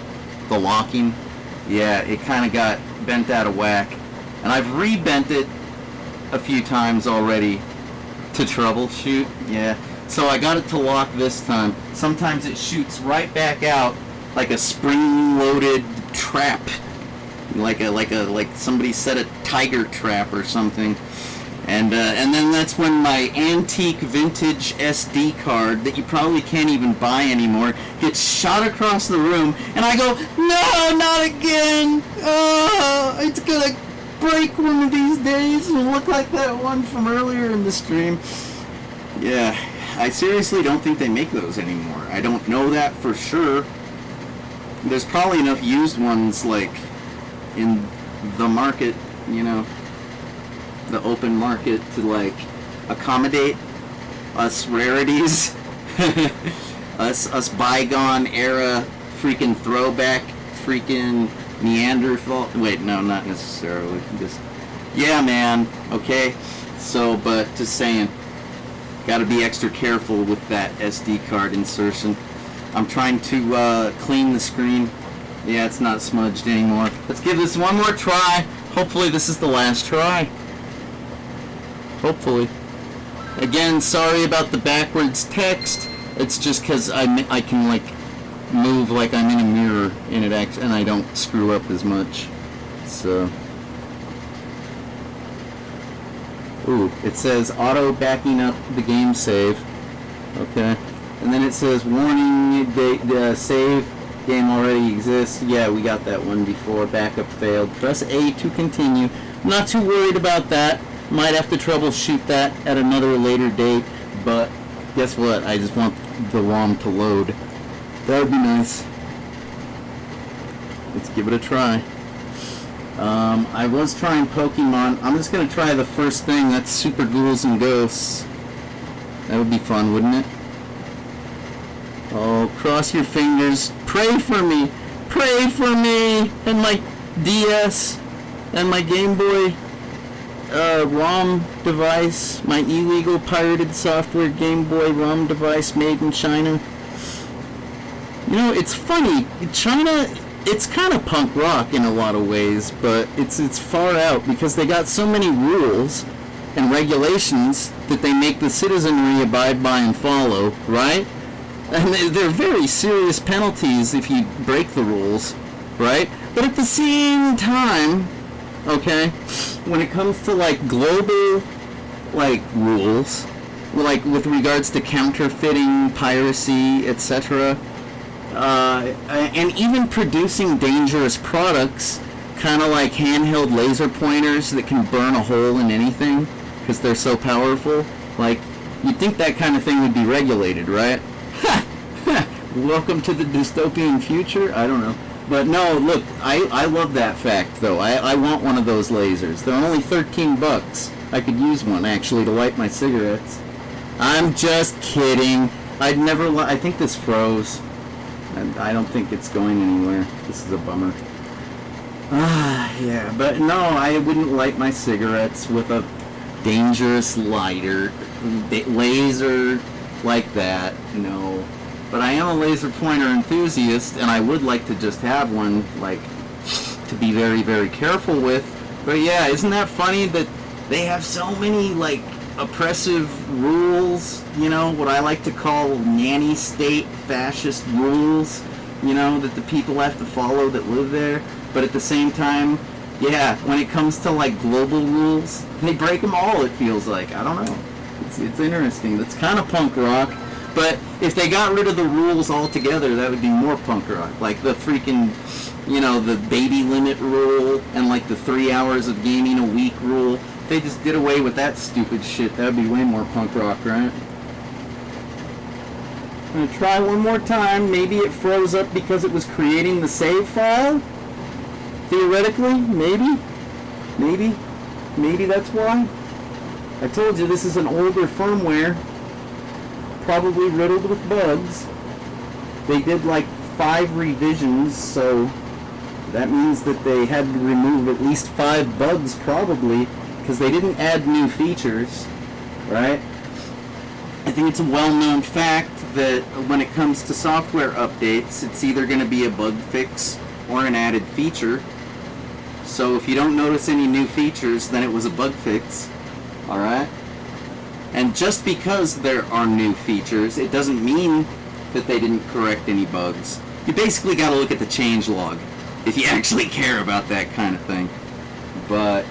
A: locking. Yeah, it kind of got bent out of whack. and I've rebent it a few times already to troubleshoot. Yeah, so I got it to lock this time. Sometimes it shoots right back out like a spring-loaded trap, like somebody set a tiger trap or something. And then that's when my antique vintage SD card that you probably can't even buy anymore gets shot across the room, and I go, no, not again! Oh, it's gonna break one of these days and look like that one from earlier in the stream. Yeah, I seriously don't think they make those anymore. I don't know that for sure. There's probably enough used ones, like, in the market, you know, the open market, to like accommodate us rarities, us bygone era freaking throwback freaking Neanderthal. Wait, no, not necessarily. Just, yeah, man. Okay. So, but just saying, got to be extra careful with that SD card insertion. I'm trying to clean the screen. Yeah, it's not smudged anymore. Let's give this one more try. Hopefully this is the last try. Hopefully. Again, sorry about the backwards text. It's just because I can like move like I'm in a mirror and and I don't screw up as much. So. Ooh, it says auto backing up the game save. Okay. And then it says warning, the save game already exists. Yeah, we got that one before. Backup failed. Press A to continue. I'm not too worried about that. Might have to troubleshoot that at another later date, but guess what? I just want the ROM to load. That would be nice. Let's give it a try. I was trying Pokemon. I'm just going to try the first thing. That's Super Ghouls and Ghosts. That would be fun, wouldn't it? Oh, cross your fingers. Pray for me. Pray for me. And my DS. And my Game Boy ROM device, my illegal pirated software Game Boy ROM device made in China. You know, it's funny, China, it's kind of punk rock in a lot of ways, but it's far out because they got so many rules and regulations that they make the citizenry abide by and follow, right? And they're very serious penalties if you break the rules, right? But at the same time, okay, when it comes to like global like rules, like with regards to counterfeiting, piracy, etc., and even producing dangerous products, kind of like handheld laser pointers that can burn a hole in anything because they're so powerful, like you'd think that kind of thing would be regulated, right? Welcome to the dystopian future? I don't know. But no, look, I love that fact, though. I want one of those lasers. They're only $13. I could use one, actually, to light my cigarettes. I'm just kidding. I think this froze. And I don't think it's going anywhere. This is a bummer. Yeah, but no, I wouldn't light my cigarettes with a dangerous lighter, laser like that, no. But I am a laser pointer enthusiast, and I would like to just have one, like, to be very, very careful with. But yeah, isn't that funny that they have so many, like, oppressive rules, you know, what I like to call nanny state fascist rules, you know, that the people have to follow that live there. But at the same time, yeah, when it comes to, like, global rules, they break them all, it feels like. I don't know. It's interesting. That's kind of punk rock. But if they got rid of the rules altogether, that would be more punk rock. Like the freaking, you know, the baby limit rule and like the 3 hours of gaming a week rule. If they just did away with that stupid shit, that would be way more punk rock, right? I'm going to try one more time. Maybe it froze up because it was creating the save file? Theoretically? Maybe? Maybe that's why? I told you this is an older firmware. Probably riddled with bugs. They did like 5 revisions, so that means that they had to remove at least 5 bugs probably, because they didn't add new features, right? I think it's a well-known fact that when it comes to software updates, it's either going to be a bug fix or an added feature. So if you don't notice any new features, then it was a bug fix. Alright? And just because there are new features, it doesn't mean that they didn't correct any bugs. You basically got to look at the changelog if you actually care about that kind of thing. But,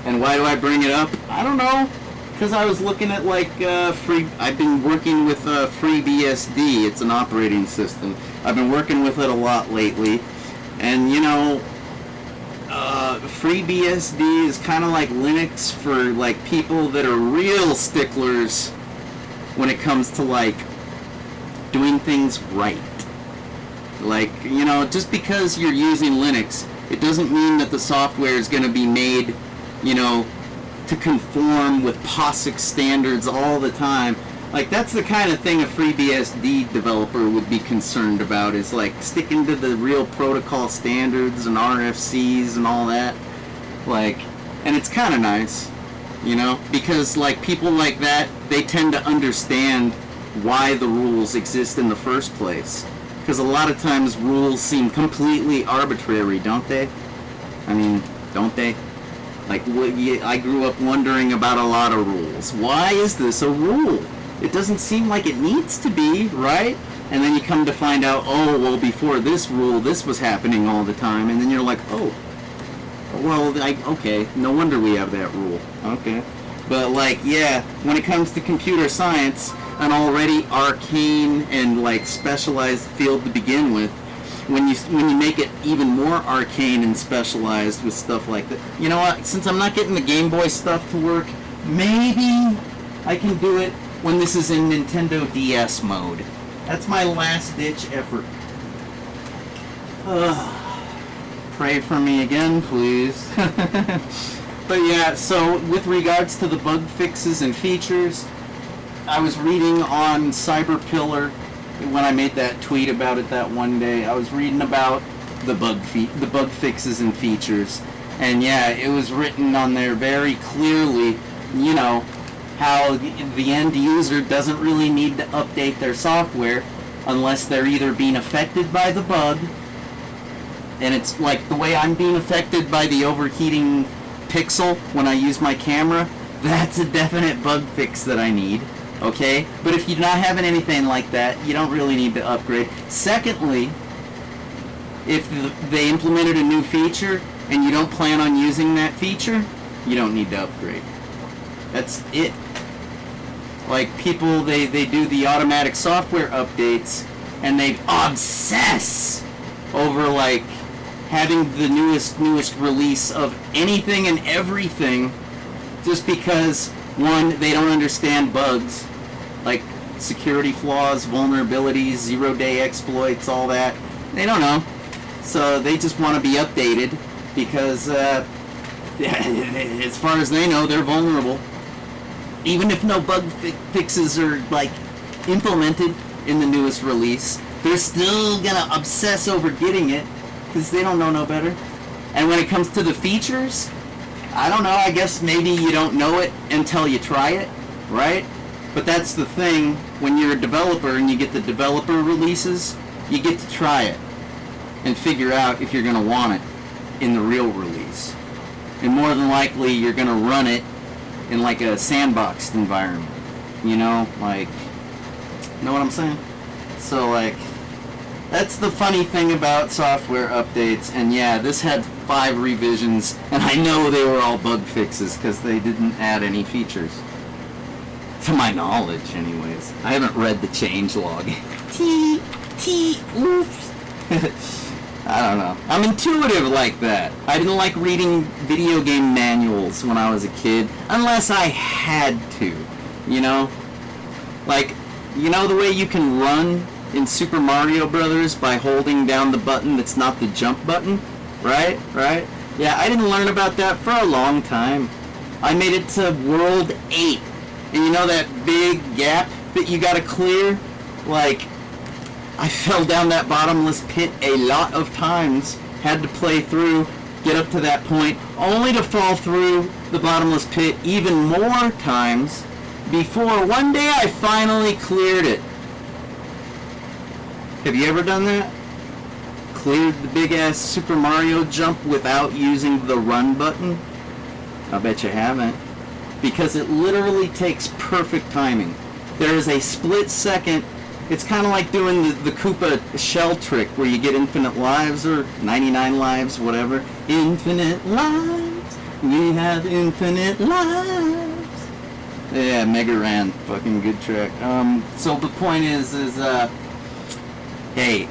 A: and why do I bring it up? I don't know. Because I was looking at like I've been working with FreeBSD. It's an operating system. I've been working with it a lot lately. And you know, FreeBSD is kind of like Linux for like people that are real sticklers when it comes to like doing things right. Like, you know, just because you're using Linux, it doesn't mean that the software is going to be made, you know, to conform with POSIX standards all the time. Like, that's the kind of thing a FreeBSD developer would be concerned about, is like sticking to the real protocol standards and RFCs and all that. Like, and it's kind of nice, you know, because like people like that, they tend to understand why the rules exist in the first place. Because a lot of times rules seem completely arbitrary, don't they? I mean, don't they? Like, I grew up wondering about a lot of rules. Why is this a rule? It doesn't seem like it needs to be, right? And then you come to find out, oh, well, before this rule, this was happening all the time. And then you're like, oh, well, okay, no wonder we have that rule. Okay. But, like, yeah, when it comes to computer science, an already arcane and, like, specialized field to begin with, when you make it even more arcane and specialized with stuff like that, you know what, since I'm not getting the Game Boy stuff to work, maybe I can do it when this is in Nintendo DS mode. That's my last ditch effort. Pray for me again, please. But yeah, so with regards to the bug fixes and features, I was reading on Cyberpillar when I made that tweet about it that one day. I was reading about the bug fixes and features, and yeah, it was written on there very clearly, you know, how the end user doesn't really need to update their software unless they're either being affected by the bug, and it's like the way I'm being affected by the overheating pixel when I use my camera. That's a definite bug fix that I need. Okay? But if you're not having anything like that, you don't really need to upgrade. Secondly, if they implemented a new feature and you don't plan on using that feature, you don't need to upgrade. That's it. Like, people, they do the automatic software updates and they obsess over, like, having the newest release of anything and everything just because, one, they don't understand bugs, like security flaws, vulnerabilities, zero-day exploits, all that. They don't know. So they just want to be updated because, as far as they know, they're vulnerable. Even if no bug fixes are, like, implemented in the newest release, they're still going to obsess over getting it because they don't know no better. And when it comes to the features, I don't know, I guess maybe you don't know it until you try it, right? But that's the thing, when you're a developer and you get the developer releases, you get to try it and figure out if you're going to want it in the real release. And more than likely, you're going to run it in like a sandboxed environment, you know, like, you know what I'm saying? So, like, that's the funny thing about software updates. And yeah, this had 5 revisions, and I know they were all bug fixes because they didn't add any features. To my knowledge, anyways. I haven't read the changelog. Oops. I don't know. I'm intuitive like that. I didn't like reading video game manuals when I was a kid, unless I had to, you know? Like, you know the way you can run in Super Mario Brothers by holding down the button that's not the jump button? Right? Yeah, I didn't learn about that for a long time. I made it to World 8. And you know that big gap that you gotta clear? Like, I fell down that bottomless pit a lot of times. Had to play through, get up to that point, only to fall through the bottomless pit even more times before one day I finally cleared it. Have you ever done that? cleared the big-ass Super Mario jump without using the run button? I bet you haven't. Because it literally takes perfect timing. There is a split second. It's kind of like doing the Koopa shell trick where you get infinite lives or 99 lives, whatever. Infinite lives. We have infinite lives. Yeah, Mega Ran. Fucking good track. So the point is hey,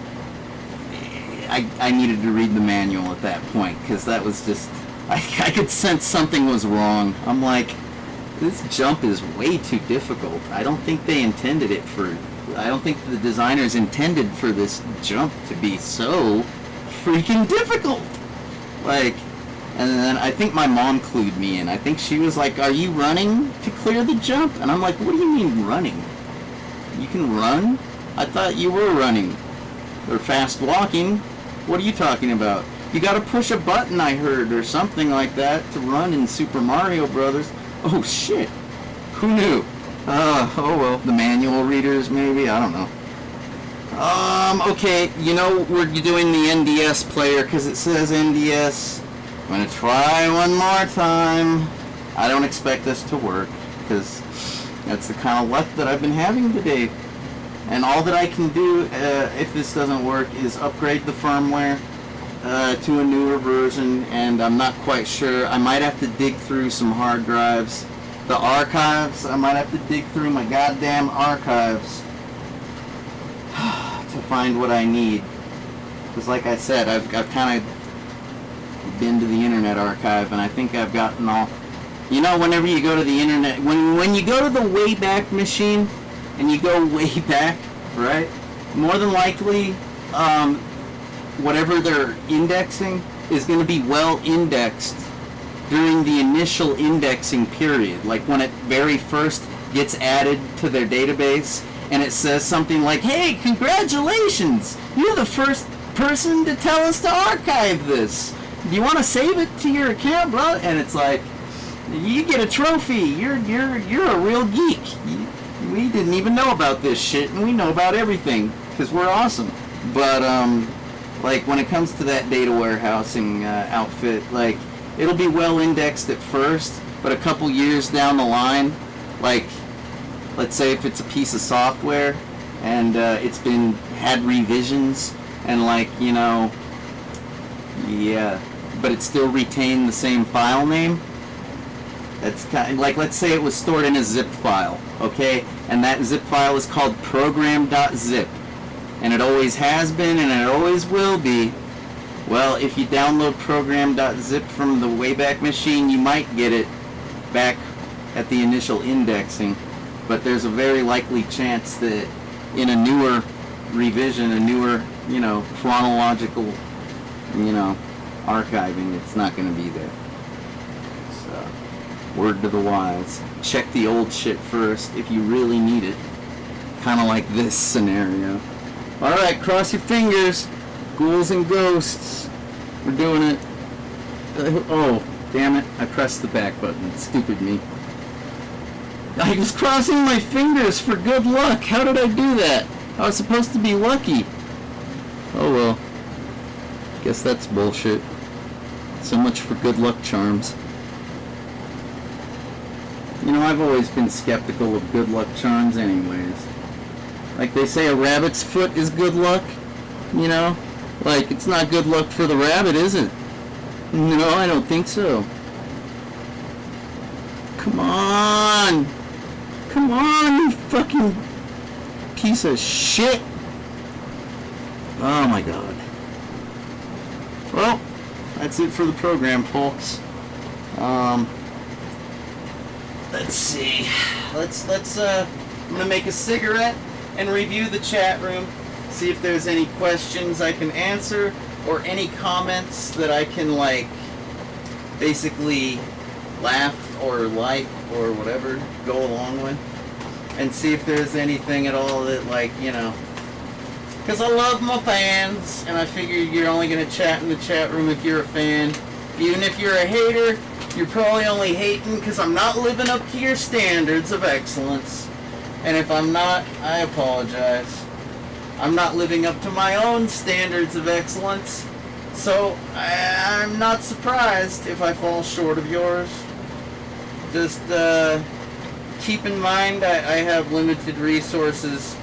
A: I needed to read the manual at that point because that was just, I could sense something was wrong. I'm like, this jump is way too difficult. I don't think they intended it for, I don't think the designers intended for this jump to be so freaking difficult. Like, and then I think my mom clued me in. I think she was like, are you running to clear the jump? And I'm like, what do you mean running? You can run? I thought you were running. Or fast walking. What are you talking about? You gotta push a button, I heard, or something like that to run in Super Mario Brothers. Oh shit. Who knew? Oh well, the manual readers maybe, I don't know. Okay, you know, we're doing the NDS player because it says NDS. I'm gonna try one more time. I don't expect this to work because that's the kind of luck that I've been having today. And all that I can do, if this doesn't work, is upgrade the firmware to a newer version, and I'm not quite sure. I might have to dig through some hard drives. The archives, I might have to dig through my goddamn archives to find what I need. Because like I said, I've kind of been to the Internet Archive, and I think I've gotten all... You know, whenever you go to the Internet, when you go to the Wayback Machine, and you go way back, right? More than likely, whatever they're indexing is going to be well indexed during the initial indexing period. Like when it very first gets added to their database, and it says something like, hey, congratulations! You're the first person to tell us to archive this. Do you want to save it to your account, bro? And it's like, you get a trophy. You're a real geek. We didn't even know about this shit, and we know about everything because we're awesome. But like when it comes to that data warehousing outfit, like it'll be well indexed at first, but a couple years down the line, like let's say if it's a piece of software and it's been had revisions and like, you know, yeah, but it still retained the same file name. That's kind of like, let's say it was stored in a zip file, okay? And that zip file is called program.zip. And it always has been, and it always will be. Well, if you download program.zip from the Wayback Machine, you might get it back at the initial indexing. But there's a very likely chance that in a newer revision, a newer, you know, chronological, you know, archiving, it's not going to be there. Word to the wise. Check the old shit first if you really need it. Kind of like this scenario. Alright, cross your fingers. Ghouls and ghosts. We're doing it. Oh, damn it. I pressed the back button. Stupid me. I was crossing my fingers for good luck. How did I do that? I was supposed to be lucky. Oh well. Guess that's bullshit. So much for good luck charms. You know, I've always been skeptical of good luck charms anyways. Like they say a rabbit's foot is good luck, you know? Like, it's not good luck for the rabbit, is it? No, I don't think so. Come on! Come on, you fucking piece of shit! Oh my god. Well, that's it for the program, folks. Let's see. I'm gonna make a cigarette and review the chat room. See if there's any questions I can answer or any comments that I can, like, basically laugh or like or whatever, go along with. And see if there's anything at all that, like, you know. Because I love my fans, and I figure you're only gonna chat in the chat room if you're a fan. Even if you're a hater, you're probably only hating because I'm not living up to your standards of excellence. And if I'm not, I apologize. I'm not living up to my own standards of excellence. So I'm not surprised if I fall short of yours. Just keep in mind I have limited resources,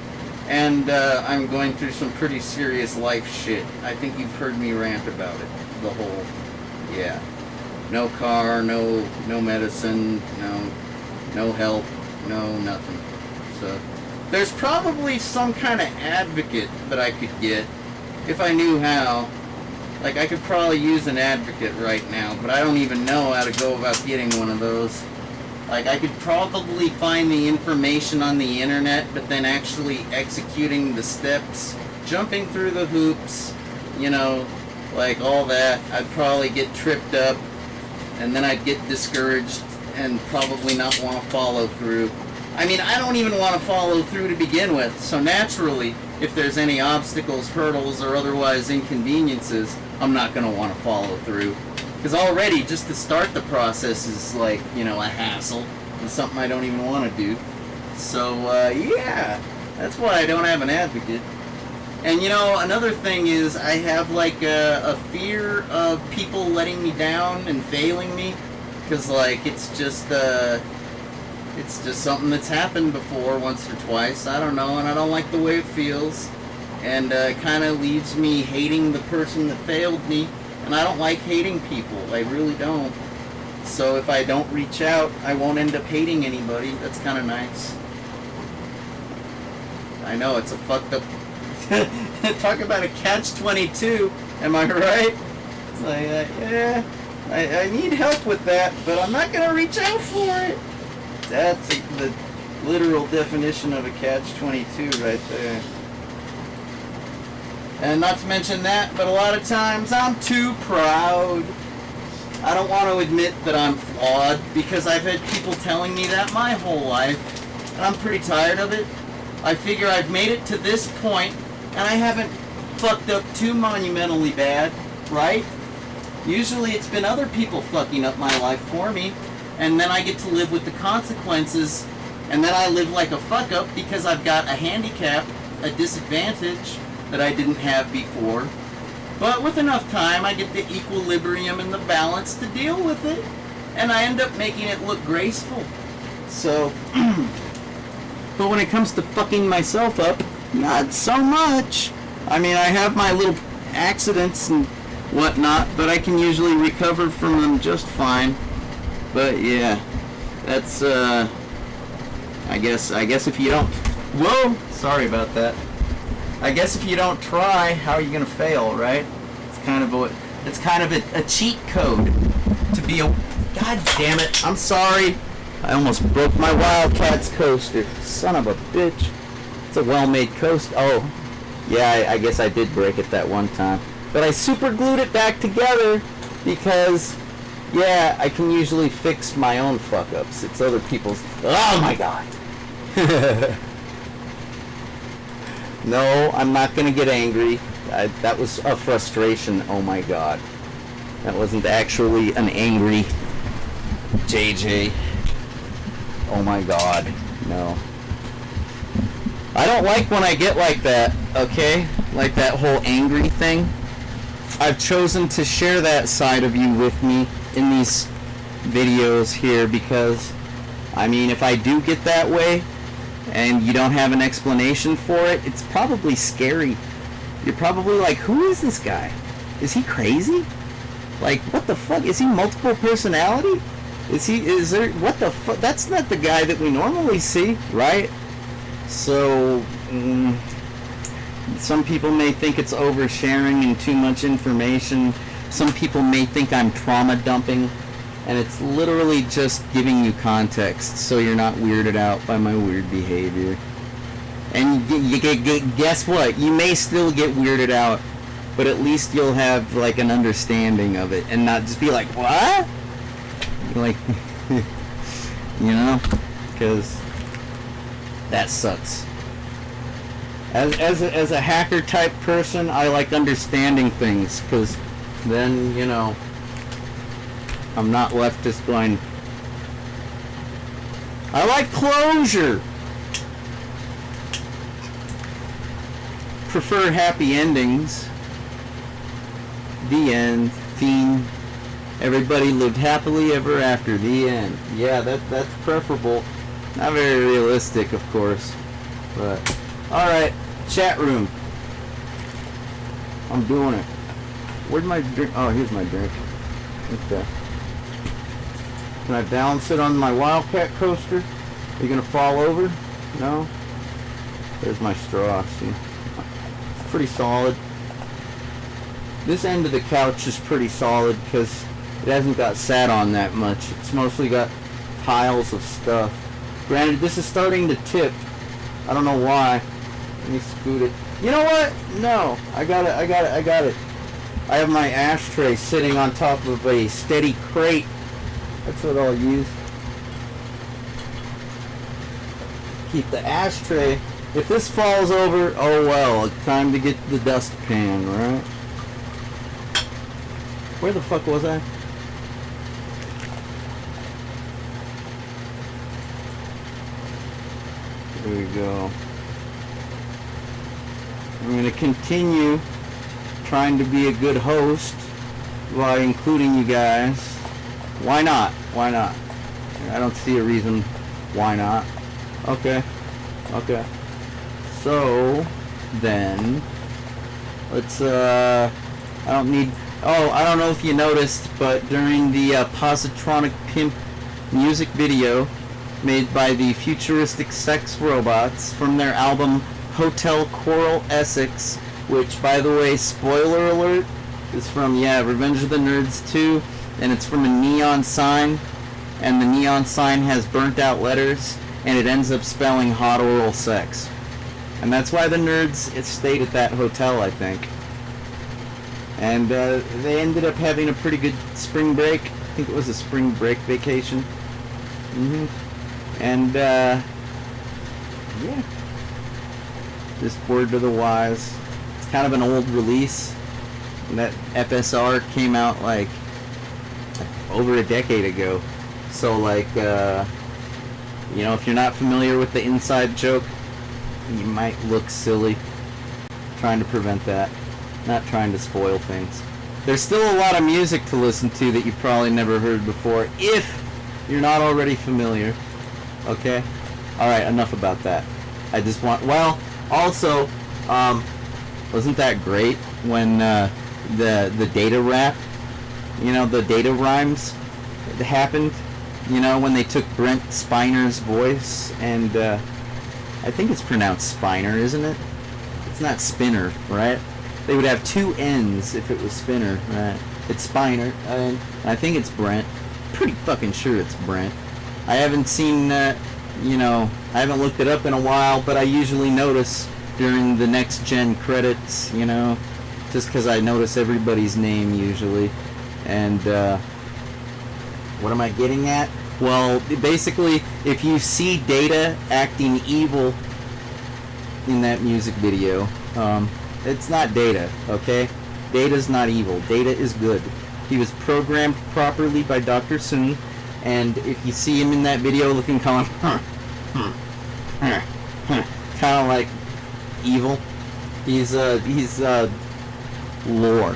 A: and I'm going through some pretty serious life shit. I think you've heard me rant about it. The whole, yeah. No car, no medicine, no help, no nothing. So there's probably some kind of advocate that I could get if I knew how. Like, I could probably use an advocate right now, but I don't even know how to go about getting one of those. Like, I could probably find the information on the internet, but then actually executing the steps, jumping through the hoops, you know, like all that, I'd probably get tripped up, and then I'd get discouraged and probably not want to follow through. I mean, I don't even want to follow through to begin with, so naturally, if there's any obstacles, hurdles, or otherwise inconveniences, I'm not going to want to follow through. Because already, just to start the process is like, you know, a hassle, and something I don't even want to do. So, yeah, that's why I don't have an advocate. And, you know, another thing is I have, like, a fear of people letting me down and failing me. Because, like, it's just something that's happened before once or twice. I don't know, and I don't like the way it feels. And it kind of leaves me hating the person that failed me. And I don't like hating people. I really don't. So if I don't reach out, I won't end up hating anybody. That's kind of nice. I know, it's a fucked up... Talk about a catch-22. Am I right? It's like, yeah, I need help with that, but I'm not going to reach out for it. That's the literal definition of a catch-22 right there. And not to mention that, but a lot of times I'm too proud. I don't want to admit that I'm flawed, because I've had people telling me that my whole life, and I'm pretty tired of it. I figure I've made it to this point, and I haven't fucked up too monumentally bad, right? Usually it's been other people fucking up my life for me, and then I get to live with the consequences, and then I live like a fuck up because I've got a handicap, a disadvantage that I didn't have before. But with enough time, I get the equilibrium and the balance to deal with it, and I end up making it look graceful. So, but when it comes to fucking myself up, not so much. I mean, I have my little accidents and whatnot, but I can usually recover from them just fine. But yeah, that's I guess if you don't, whoa, sorry about that. I guess if you don't try, how are you gonna fail, right? It's kind of a cheat code to be a, god damn it, I'm sorry. I almost broke my Wildcats coaster. Son of a bitch. It's a well-made coaster. Oh, yeah, I guess I did break it that one time. But I super glued it back together because, yeah, I can usually fix my own fuck-ups. It's other people's... Oh, my God. No, I'm not going to get angry. That was a frustration. Oh, my God. That wasn't actually an angry JJ. Oh, my God. No. I don't like when I get like that, okay? Like that whole angry thing. I've chosen to share that side of you with me in these videos here because, I mean, if I do get that way and you don't have an explanation for it, it's probably scary. You're probably like, who is this guy? Is he crazy? Like, what the fuck? Is he multiple personality? Is there, what the fuck? That's not the guy that we normally see, right? So, some people may think it's oversharing and too much information. Some people may think I'm trauma dumping, and it's literally just giving you context so you're not weirded out by my weird behavior. And guess what? You may still get weirded out, but at least you'll have like an understanding of it and not just be like, what? Like, you know, because that sucks. As a hacker type person, I like understanding things, because then, you know, I'm not left just going, I like closure. prefer happy endings. The end. Theme. Everybody lived happily ever after. The end. Yeah, that's preferable. Not very realistic, of course. But alright, chat room. I'm doing it. Where'd my drink? Oh, here's my drink. Okay. Can I balance it on my Wildcat coaster? Are you gonna fall over? No? There's my straw, see? It's pretty solid. This end of the couch is pretty solid because it hasn't got sat on that much. It's mostly got piles of stuff. Granted, this is starting to tip. I don't know why. Let me scoot it. You know what? No. I got it. I have my ashtray sitting on top of a steady crate. That's what I'll use. Keep the ashtray. If this falls over, oh well. It's time to get the dustpan, right? Where the fuck was I? There we go. I'm going to continue trying to be a good host by including you guys. Why not? Why not? I don't see a reason why not. Okay. Okay. So, then, let's, I don't need, oh, I don't know if you noticed, but during the Positronic Pimp music video made by the Futuristic Sex Robots from their album Hotel Coral Essex, which, by the way, spoiler alert, is from, yeah, Revenge of the Nerds 2, and it's from a neon sign, and the neon sign has burnt out letters, and it ends up spelling hot oral sex. And that's why the nerds stayed at that hotel, I think. And they ended up having a pretty good spring break. I think it was a spring break vacation. And, yeah. Just Word to the Wise. It's kind of an old release. And that FSR came out, like, over a decade ago. So, like, you know, if you're not familiar with the inside joke, you might look silly. Trying to prevent that. Not trying to spoil things. There's still a lot of music to listen to that you've probably never heard before, if you're not already familiar. Okay? Alright, enough about that. I just want... Well, also, wasn't that great when the data rap, you know, the data rhymes happened? You know, when they took Brent Spiner's voice and, I think it's pronounced Spiner, isn't it? It's not Spinner, right? They would have two N's if it was Spinner, right? It's Spiner, and I think it's Brent. Pretty fucking sure it's Brent. I haven't seen, you know, I haven't looked it up in a while, but I usually notice during the next gen credits, you know, just because I notice everybody's name usually. And, what am I getting at? Well, basically, if you see Data acting evil in that music video, it's not Data, okay? Data's not evil. Data is good. He was programmed properly by Dr. Soon, and if you see him in that video looking kind of like evil, he's lore.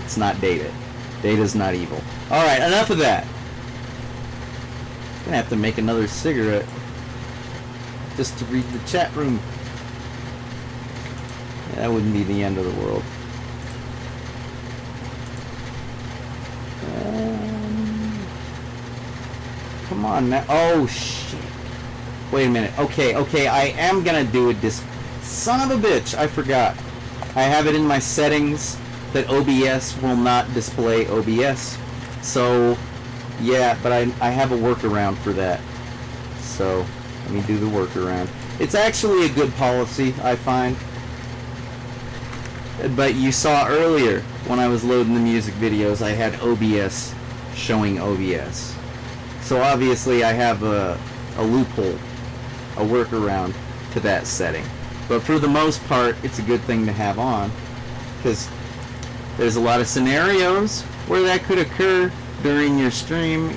A: It's not Data. Data's not evil. Alright, enough of that. I'm gonna have to make another cigarette just to read the chat room. Yeah, that wouldn't be the end of the world. Come on now. Oh, shit. Wait a minute. Okay, I am gonna do a son of a bitch, I forgot. I have it in my settings that OBS will not display OBS. So, yeah, but I have a workaround for that. So, let me do the workaround. It's actually a good policy, I find. But you saw earlier, when I was loading the music videos, I had OBS showing OBS. So obviously I have a loophole, a workaround to that setting. But for the most part, it's a good thing to have on, because there's a lot of scenarios where that could occur during your stream,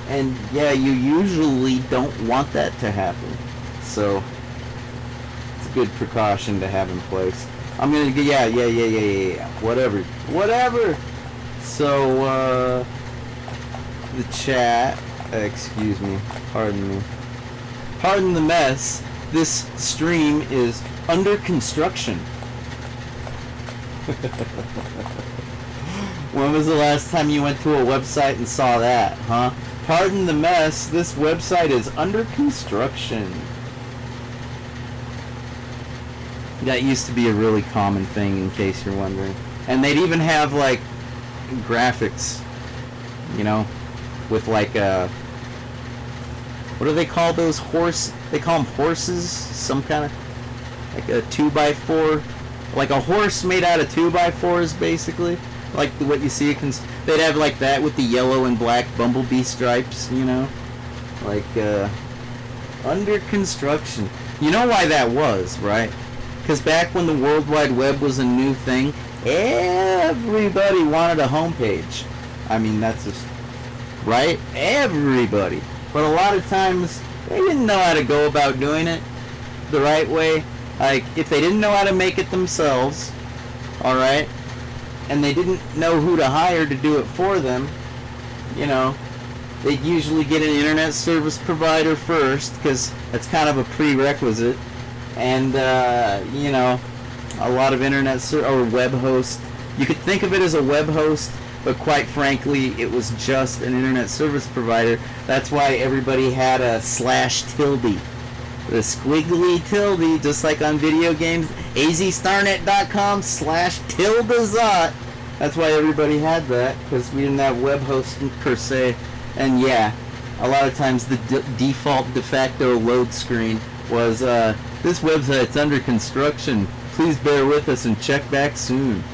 A: and yeah, you usually don't want that to happen. So, it's a good precaution to have in place. I'm gonna get yeah. Whatever. So the chat. Excuse me. Pardon me. Pardon the mess. This stream is under construction. When was the last time you went to a website and saw that, huh? Pardon the mess. This website is under construction. That used to be a really common thing, in case you're wondering. And they'd even have, like, graphics, you know, with, like, what do they call those horse? They call them horses? Some kind of, like a 2x4, like a horse made out of 2x4s, basically. Like what you see, they'd have like that with the yellow and black bumblebee stripes, you know? Like, under construction. You know why that was, right? Because back when the World Wide Web was a new thing, everybody wanted a homepage. I mean, that's just, right? Everybody. But a lot of times, they didn't know how to go about doing it the right way. Like, if they didn't know how to make it themselves, alright, and they didn't know who to hire to do it for them, you know, they'd usually get an internet service provider first, because that's kind of a prerequisite, and, you know, a lot of internet or web host. You could think of it as a web host, but quite frankly, it was just an internet service provider. That's why everybody had a /tilde. The squiggly tilde, just like on video games, azstarnet.com /tilde. That's why everybody had that, because we didn't have web hosting per se. And yeah, a lot of times the default de facto load screen was, this website's under construction. Please bear with us and check back soon.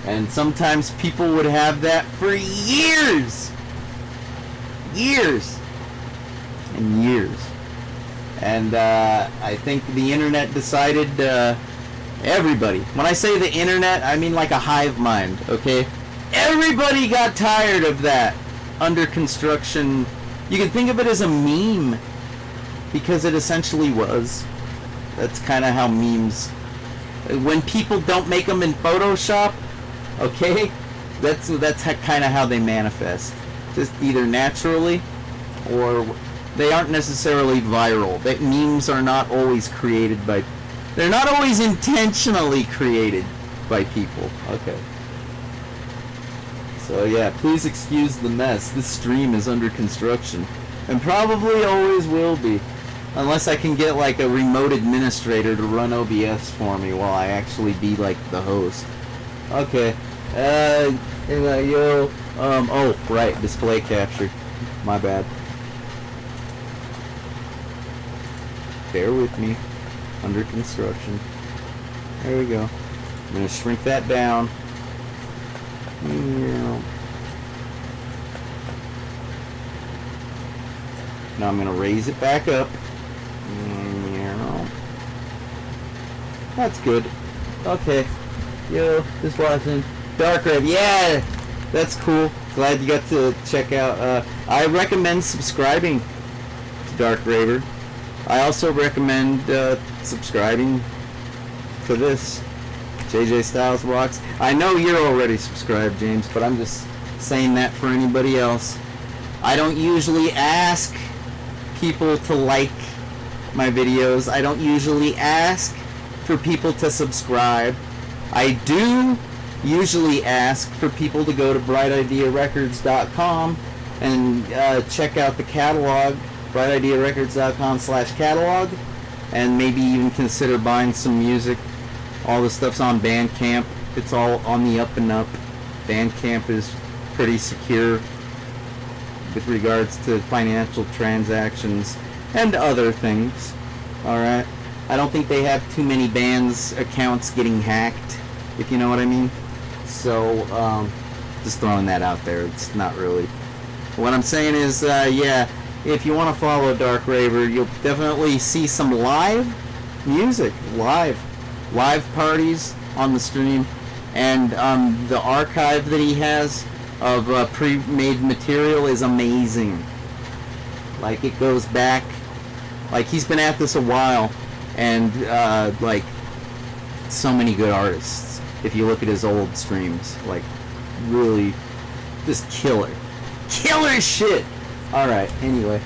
A: And sometimes people would have that for years. Years. And years. And I think the internet decided, everybody, when I say the internet, I mean like a hive mind, okay? Everybody got tired of that under construction. You can think of it as a meme, because it essentially was. That's kind of how memes, when people don't make them in Photoshop, okay, that's kind of how they manifest. Just either naturally, or they aren't necessarily viral. That memes are not always created by, they're not always intentionally created by people. Okay. So yeah, please excuse the mess. This stream is under construction, and probably always will be, unless I can get like a remote administrator to run OBS for me while I actually be like the host. Okay. Oh, right, display capture. My bad. Bear with me. Under construction. There we go. I'm going to shrink that down. Now I'm going to raise it back up. That's good. Okay. Yo, just watching. Dark Raver. Yeah! That's cool. Glad you got to check out. I recommend subscribing to Dark Raver. I also recommend subscribing to this, JJ Styles Rocks. I know you're already subscribed, James, but I'm just saying that for anybody else. I don't usually ask people to like my videos. I don't usually ask for people to subscribe. I do usually ask for people to go to brightidearecords.com and check out the catalog, brightidearecords.com/catalog, and maybe even consider buying some music. All the stuff's on Bandcamp. It's all on the up and up. Bandcamp is pretty secure with regards to financial transactions and other things. Alright? I don't think they have too many bands' accounts getting hacked, if you know what I mean. So, just throwing that out there. It's not really. What I'm saying is, yeah, if you want to follow Dark Raver, you'll definitely see some live music, live parties on the stream, and the archive that he has of pre-made material is amazing. Like, it goes back, like, he's been at this a while, and like so many good artists. If you look at his old streams, like really just killer shit. All right, anyway,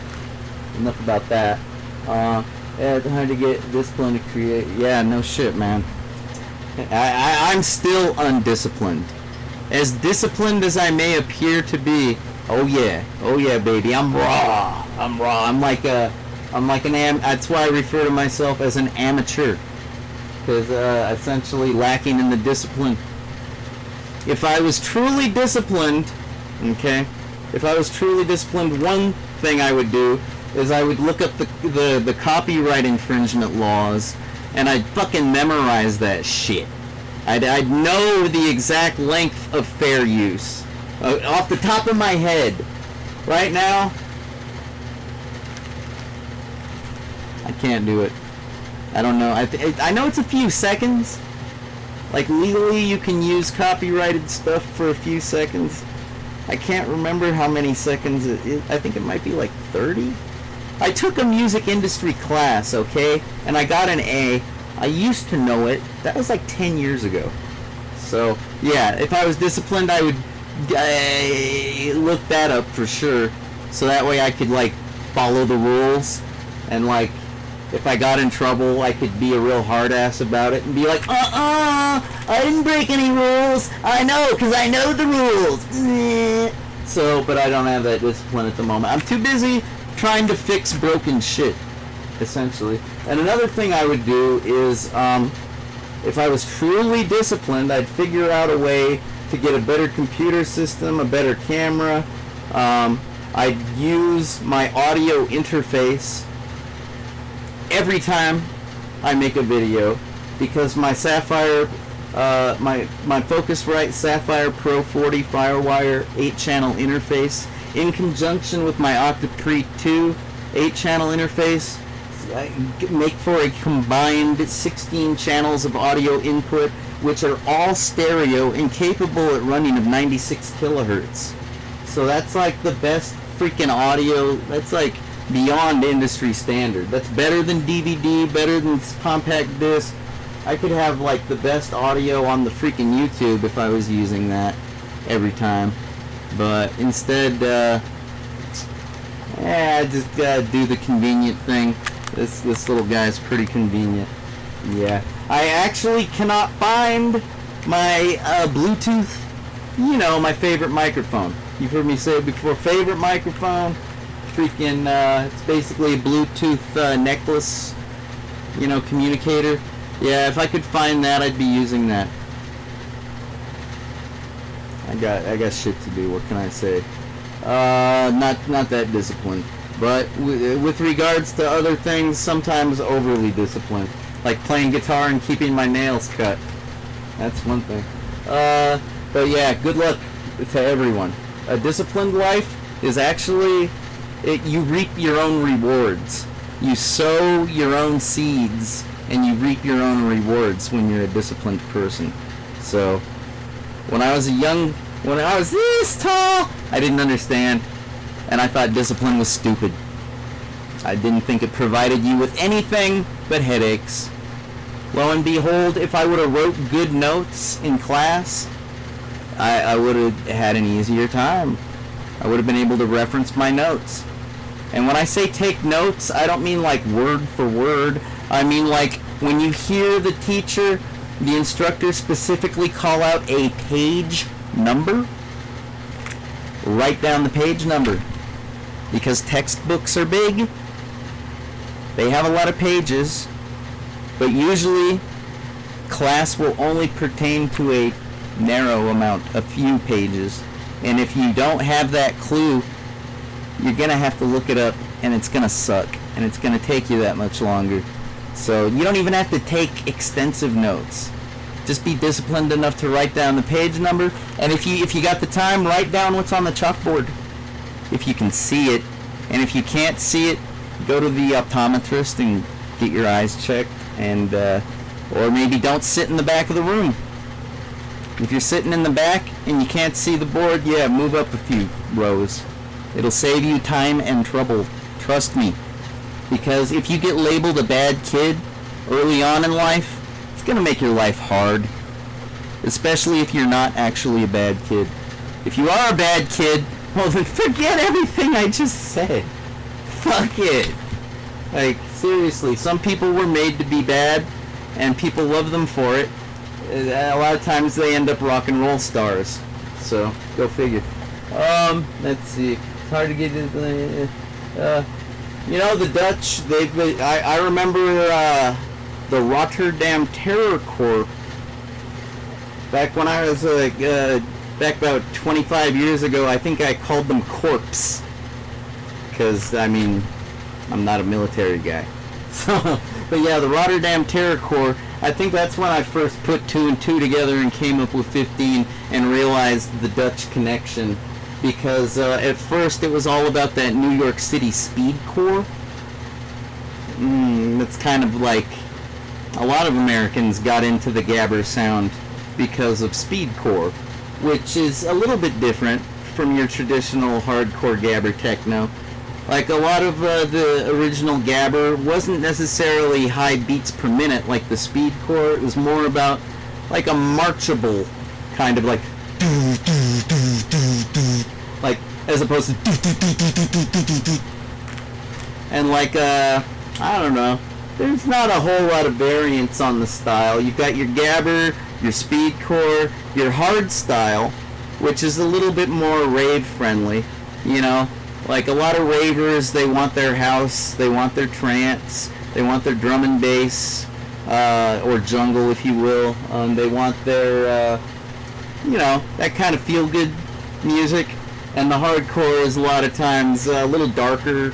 A: enough about that. How to get disciplined to create? Yeah, no shit, man. I'm still undisciplined. As disciplined as I may appear to be, oh yeah, baby, I'm raw. I'm like that's why I refer to myself as an amateur, because essentially lacking in the discipline. If I was truly disciplined, okay, one thing I would do is I would look up the copyright infringement laws, and I'd fucking memorize that shit. I'd know the exact length of fair use off the top of my head. Right now, I can't do it. I don't know. I know it's a few seconds. Like legally, you can use copyrighted stuff for a few seconds. I can't remember how many seconds it is. I think it might be like 30. I took a music industry class, okay, and I got an A. I used to know it. That was like 10 years ago. So, yeah, if I was disciplined, I would look that up for sure. So that way I could, like, follow the rules. And, like, if I got in trouble, I could be a real hard ass about it and be like, I didn't break any rules. I know, because I know the rules. So, but I don't have that discipline at the moment. I'm too busy trying to fix broken shit, essentially. And another thing I would do is, if I was truly disciplined, I'd figure out a way to get a better computer system, a better camera. I'd use my audio interface every time I make a video, because my Sapphire, my Focusrite Sapphire Pro 40 FireWire 8-channel interface, in conjunction with my Octapre 2 8-channel interface, make for a combined 16 channels of audio input, which are all stereo and capable at running of 96 kilohertz. So that's like the best freaking audio. That's like beyond industry standard. That's better than DVD, better than compact disc. I could have like the best audio on the freaking YouTube if I was using that every time. But instead, I just gotta do the convenient thing. This little guy's pretty convenient. Yeah. I actually cannot find my Bluetooth, my favorite microphone. You've heard me say it before, favorite microphone. Freaking, it's basically a Bluetooth necklace, communicator. Yeah, if I could find that, I'd be using that. I got shit to do. What can I say? Not that disciplined, but with regards to other things, sometimes overly disciplined, like playing guitar and keeping my nails cut. That's one thing. But yeah, good luck to everyone. A disciplined life is actually you reap your own rewards. You sow your own seeds, and you reap your own rewards when you're a disciplined person. So. When I was this tall, I didn't understand, and I thought discipline was stupid. I didn't think it provided you with anything but headaches. Lo and behold, if I would have wrote good notes in class, I would have had an easier time. I would have been able to reference my notes. And when I say take notes, I don't mean like word for word. I mean like when you hear the teacher, the instructor specifically call out a page number, write down the page number. Because textbooks are big, they have a lot of pages, but usually class will only pertain to a narrow amount, a few pages. And if you don't have that clue, you're going to have to look it up, and it's going to suck, and it's going to take you that much longer. So you don't even have to take extensive notes. Just be disciplined enough to write down the page number, and if you got the time, write down what's on the chalkboard. If you can see it, and if you can't see it, go to the optometrist and get your eyes checked, and or maybe don't sit in the back of the room. If you're sitting in the back and you can't see the board, yeah, move up a few rows. It'll save you time and trouble. Trust me. Because if you get labeled a bad kid, early on in life, it's gonna make your life hard. Especially if you're not actually a bad kid. If you are a bad kid, well then forget everything I just said. Fuck it. Like, seriously, some people were made to be bad, and people love them for it. A lot of times they end up rock and roll stars. So, go figure. Let's see. It's hard to get into you know, the Dutch, I remember the Rotterdam Terror Corps. Back when I was, back about 25 years ago, I think I called them Corpse. Because, I mean, I'm not a military guy. So, but yeah, the Rotterdam Terror Corps, I think that's when I first put 2 and 2 together and came up with 15 and realized the Dutch connection. Because at first it was all about that New York City Speed Corps. It's kind of like a lot of Americans got into the gabber sound because of speedcore, which is a little bit different from your traditional hardcore gabber techno. Like, a lot of the original gabber wasn't necessarily high beats per minute like the speedcore. It was more about like a marchable kind of like as opposed to and like I don't know, there's not a whole lot of variance on the style. You've got your gabber, your speedcore, your hard style, which is a little bit more rave friendly, you know. Like, a lot of ravers, they want their house, they want their trance, they want their drum and bass, or jungle, if you will. They want their, you know, that kind of feel-good music. And the hardcore is a lot of times a little darker,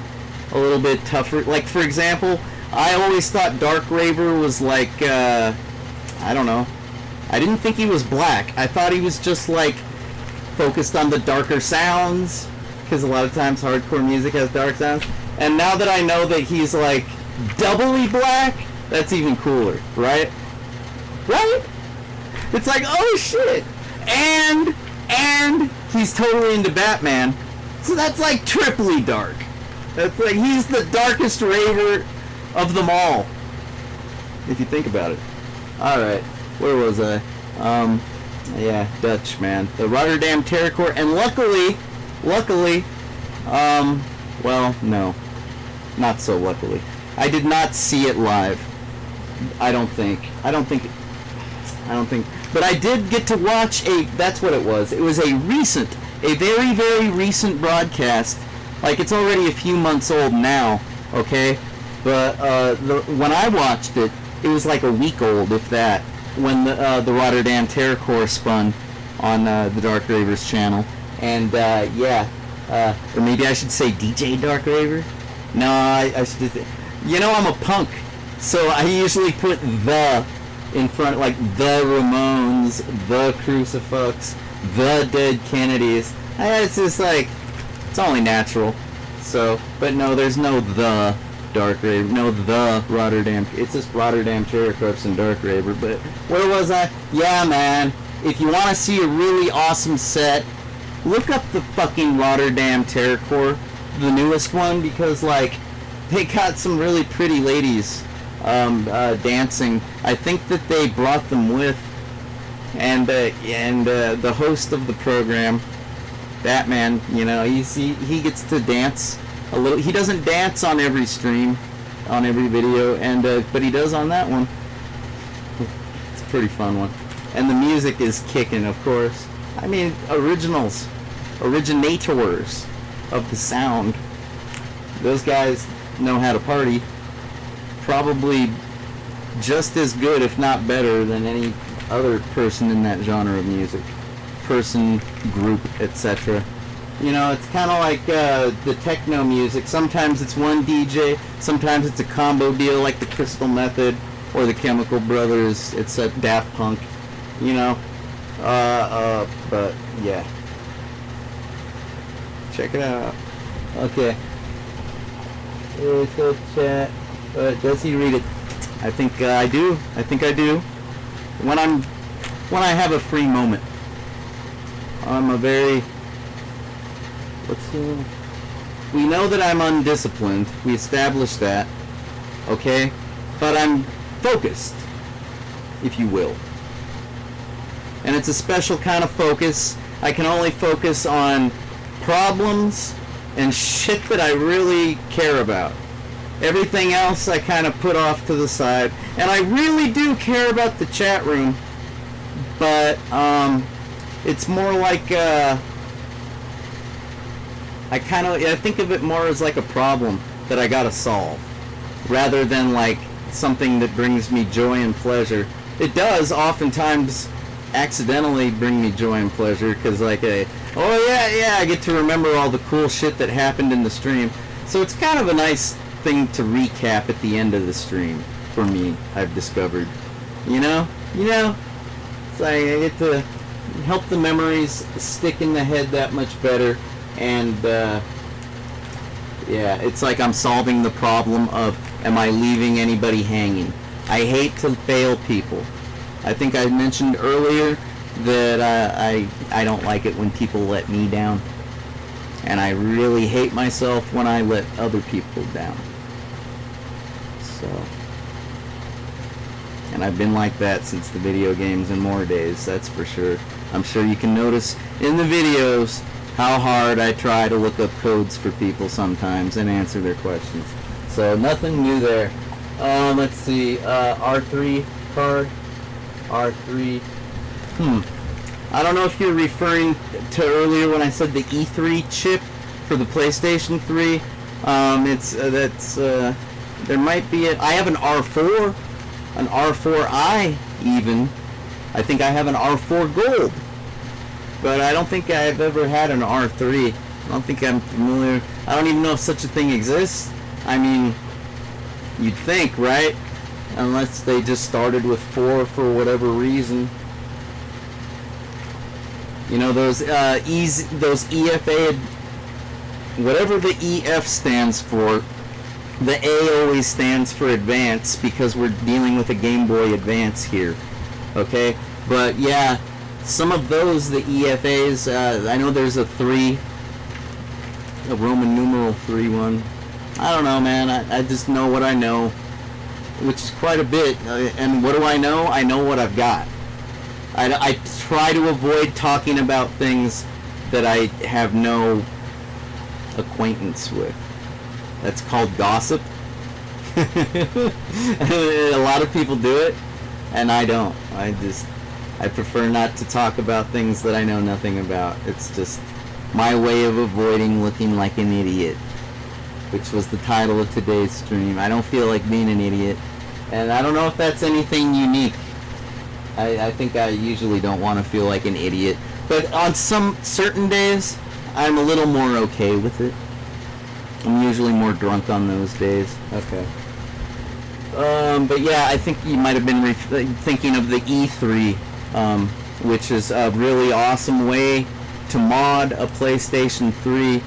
A: a little bit tougher. Like, for example, I always thought Dark Raver was like, I don't know. I didn't think he was black. I thought he was just, like, focused on the darker sounds, because a lot of times hardcore music has dark sounds. And now that I know that he's, like, doubly black, that's even cooler, right? Right? It's like, oh shit! And he's totally into Batman. So that's like triply dark. That's like, he's the darkest raver of them all, if you think about it. Alright, where was I? Yeah, Dutch, man. The Rotterdam Terror Corps, and luckily, well, no. Not so luckily. I did not see it live. I don't think. But I did get to watch that's what it was. It was a very, very recent broadcast. Like, it's already a few months old now, okay? But when I watched it, it was like a week old, if that, when the Rotterdam Terror Corps spun on the Dark Ravers channel. And, yeah, or maybe I should say DJ Dark Raver? No, I should, you know, I'm a punk, so I usually put the in front, like the Ramones, the Crucifix, the Dead Kennedys. It's just like, it's only natural. So, but no, there's no the Dark Raver, no the Rotterdam. It's just Rotterdam Terror Corps and Dark Raver. But where was I? Yeah, man. If you want to see a really awesome set, look up the fucking Rotterdam Terror Corps, the newest one, because like they got some really pretty ladies dancing. I think that they brought them with, and the host of the program, Batman, you know, he gets to dance a little. He doesn't dance on every stream, on every video, and but he does on that one. It's a pretty fun one, and the music is kicking, of course. I mean, originators of the sound. Those guys know how to party. Probably just as good, if not better, than any other person in that genre of music. Person, group, etc. You know, it's kind of like the techno music. Sometimes it's one DJ, sometimes it's a combo deal like the Crystal Method or the Chemical Brothers. It's a Daft Punk, you know. But yeah. Check it out. Okay. So chat. Does he read it? I think I do. When I have a free moment. I'm a very... We know that I'm undisciplined. We established that. Okay? But I'm focused, if you will. And it's a special kind of focus. I can only focus on problems and shit that I really care about. Everything else I kind of put off to the side. And I really do care about the chat room, but it's more like I think of it more as like a problem that I gotta solve, rather than like something that brings me joy and pleasure. It does oftentimes accidentally bring me joy and pleasure, because like I get to remember all the cool shit that happened in the stream. So it's kind of a nice thing to recap at the end of the stream for me, I've discovered. You know, it's like I get to help the memories stick in the head that much better. And yeah, it's like I'm solving the problem of, am I leaving anybody hanging? I hate to fail people. I think I mentioned earlier that I don't like it when people let me down, and I really hate myself when I let other people down. So, and I've been like that since the video games and more days, that's for sure. I'm sure you can notice in the videos how hard I try to look up codes for people sometimes and answer their questions. So nothing new there. Let's see, R3 card. R3. I don't know if you're referring to earlier when I said the E3 chip for the PlayStation 3. There might be I have an R4, an R4i even. I think I have an R4 Gold, but I don't think I've ever had an R3. I don't think I'm familiar. I don't even know if such a thing exists. I mean, you'd think, right? Unless they just started with 4 for whatever reason. You know, those EFA, whatever the EF stands for, the A always stands for advance, because we're dealing with a Game Boy Advance here. Okay? But yeah, some of those, the EFAs, I know there's a 3, a Roman numeral 3 one. I don't know, man. I just know what I know, which is quite a bit. And what do I know? I know what I've got. I try to avoid talking about things that I have no acquaintance with. That's called gossip. A lot of people do it, and I don't. I prefer not to talk about things that I know nothing about. It's just my way of avoiding looking like an idiot, which was the title of today's stream. I don't feel like being an idiot, and I don't know if that's anything unique. I think I usually don't want to feel like an idiot, but on some certain days, I'm a little more okay with it. I'm usually more drunk on those days. Okay. But yeah, I think you might have been thinking of the E3, which is a really awesome way to mod a PlayStation 3.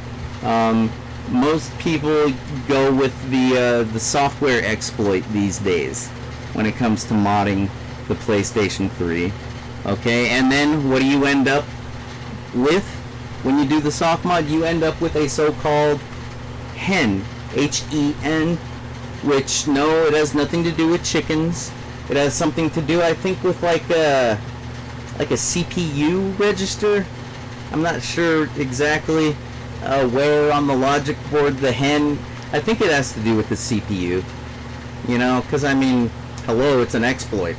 A: Most people go with the software exploit these days when it comes to modding the PlayStation 3. Okay, and then what do you end up with when you do the soft mod? You end up with a so-called hen, H-E-N, which, no, it has nothing to do with chickens. It has something to do, I think, with like a CPU register. I'm not sure exactly where on the logic board the hen, I think it has to do with the CPU, you know, because I mean, hello, it's an exploit,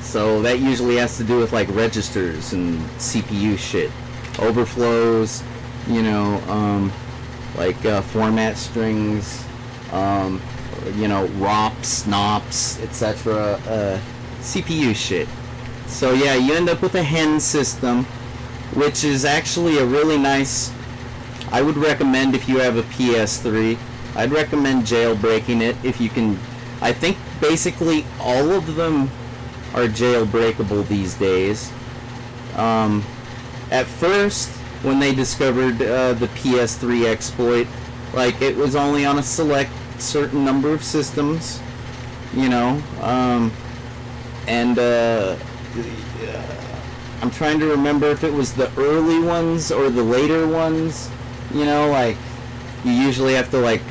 A: so that usually has to do with like registers and CPU shit, overflows, you know, like format strings, you know, ROPs, NOPs, etc., CPU shit. So yeah, you end up with a hen system, which is actually a really nice, I would recommend if you have a PS3, I'd recommend jailbreaking it if you can. I think basically all of them are jailbreakable these days. At first, when they discovered the PS3 exploit, like, it was only on a select certain number of systems, you know, and I'm trying to remember if it was the early ones or the later ones, you know, like, you usually have to, like,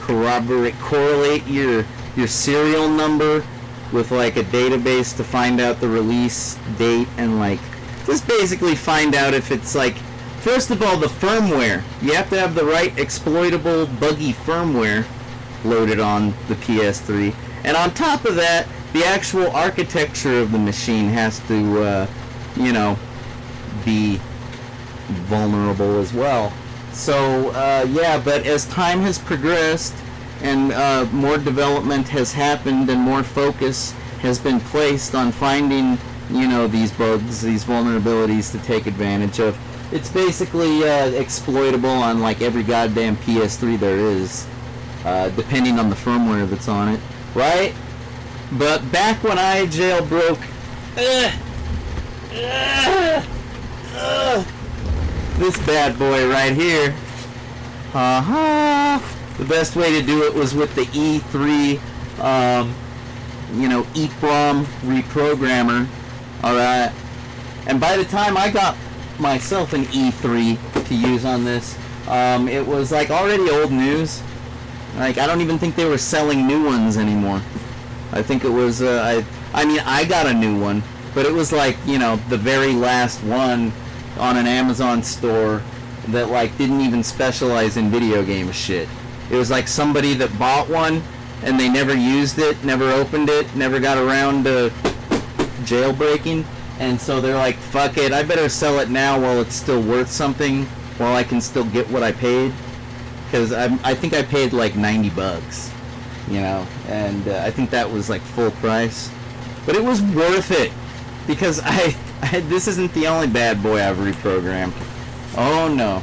A: correlate your your serial number with like a database to find out the release date and like just basically find out if it's like, first of all, the firmware. You have to have the right exploitable buggy firmware loaded on the PS3, and on top of that, the actual architecture of the machine has to be vulnerable as well. So yeah, but as time has progressed and more development has happened and more focus has been placed on finding these bugs, these vulnerabilities to take advantage of, it's basically exploitable on like every goddamn PS3 there is, depending on the firmware that's on it, right? But back when I jailbroke this bad boy right here, the best way to do it was with the E3 EEPROM reprogrammer. Alright, and by the time I got myself an E3 to use on this, it was like already old news. Like, I don't even think they were selling new ones anymore. I think it was I got a new one, but it was like, the very last one on an Amazon store that like didn't even specialize in video game shit. It was like somebody that bought one and they never used it, never opened it, never got around to jailbreaking, and so they're like, fuck it, I better sell it now while it's still worth something, while I can still get what I paid, because I think I paid like $90, and I think that was like full price, but it was worth it, because I this isn't the only bad boy I've reprogrammed. Oh no.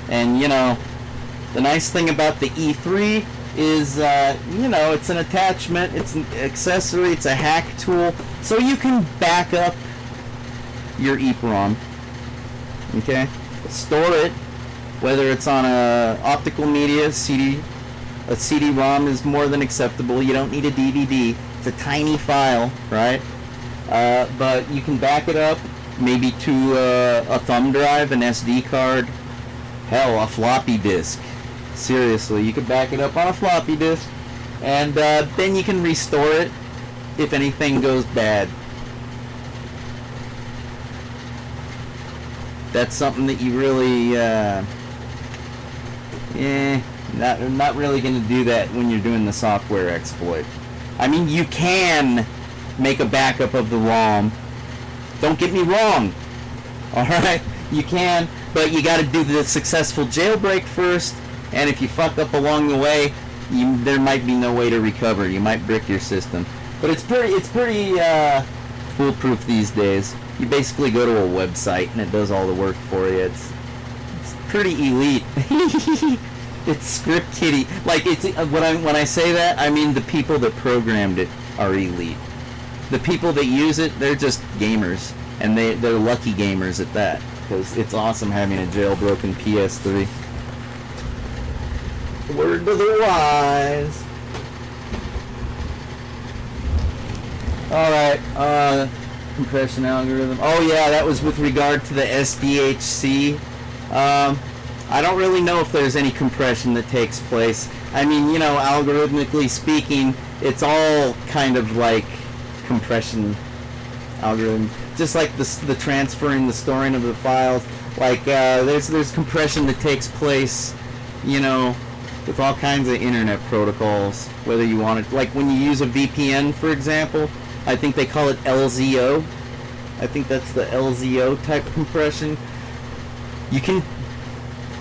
A: And the nice thing about the E3 is, it's an attachment, it's an accessory, it's a hack tool, so you can back up your EEPROM, okay? Store it, whether it's on a optical media, CD, a CD-ROM is more than acceptable, you don't need a DVD, it's a tiny file, right? But you can back it up, maybe to a thumb drive, an SD card, hell, a floppy disk. Seriously, you could back it up on a floppy disk, and then you can restore it if anything goes bad. That's something that you really, not really going to do that when you're doing the software exploit. I mean, you can make a backup of the ROM. Don't get me wrong. Alright? You can, but you got to do the successful jailbreak first. And if you fuck up along the way, there might be no way to recover. You might brick your system. But it's pretty foolproof these days. You basically go to a website and it does all the work for you. It's pretty elite. It's script kiddie. Like, it's when I say that, I mean the people that programmed it are elite. The people that use it, they're just gamers, and they're lucky gamers at that, because it's awesome having a jailbroken PS3. Word to the wise. Alright, compression algorithm. Oh yeah, that was with regard to the SDHC. I don't really know if there's any compression that takes place. I mean, algorithmically speaking, it's all kind of like compression algorithm. Just like the transferring, the storing of the files. Like, there's compression that takes place, with all kinds of internet protocols, whether you want it, like when you use a VPN, for example, I think they call it LZO. I think that's the LZO type compression. You can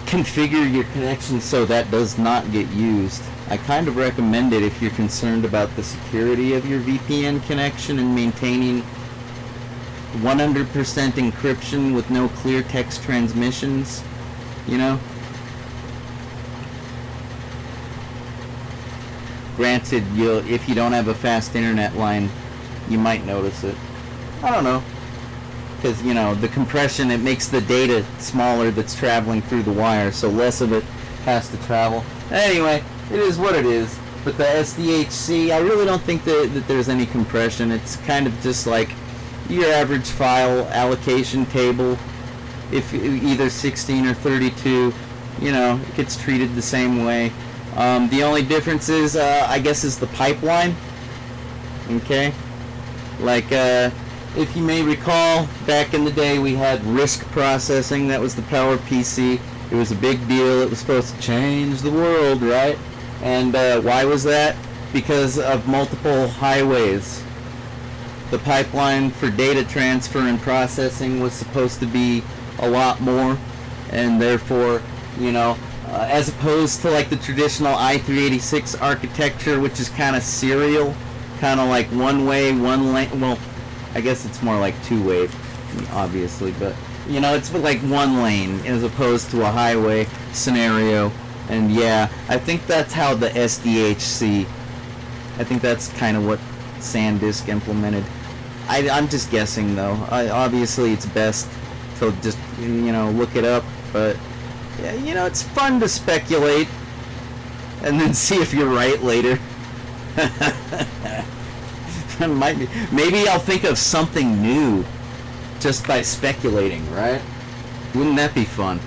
A: configure your connection so that does not get used. I kind of recommend it if you're concerned about the security of your VPN connection and maintaining 100% encryption with no clear text transmissions, Granted, if you don't have a fast internet line, you might notice it. I don't know. Because, the compression, it makes the data smaller that's traveling through the wire, so less of it has to travel. Anyway, it is what it is. But the SDHC, I really don't think that there's any compression. It's kind of just like your average file allocation table. If either 16 or 32, it gets treated the same way. The only difference is, I guess, is the pipeline. Okay? Like, if you may recall, back in the day we had RISC processing. That was the PowerPC. It was a big deal. It was supposed to change the world, right? And why was that? Because of multiple highways. The pipeline for data transfer and processing was supposed to be a lot more, and therefore, you know, as opposed to like the traditional i386 architecture, which is kind of serial, kind of like one way, one lane. Well, I guess it's more like two-way, obviously, but you know, it's like one lane as opposed to a highway scenario. And yeah, I think that's how the SDHC, I think that's kind of what SanDisk implemented. I'm just guessing though. Obviously it's best to just, you know, look it up, but yeah, you know, it's fun to speculate and then see if you're right later. Might be. Maybe I'll think of something new just by speculating, right? Wouldn't that be fun?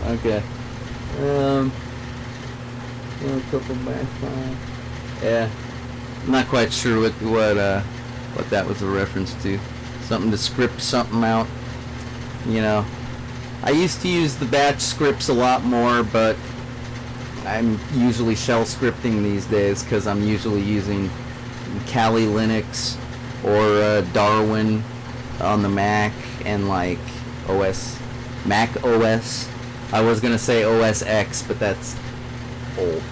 A: Okay. Yeah. I'm not quite sure what that was a reference to. Something to script something out. You know, I used to use the batch scripts a lot more, but I'm usually shell scripting these days because I'm usually using Kali Linux or Darwin on the Mac and like Mac OS. I was gonna say OS X, but that's old.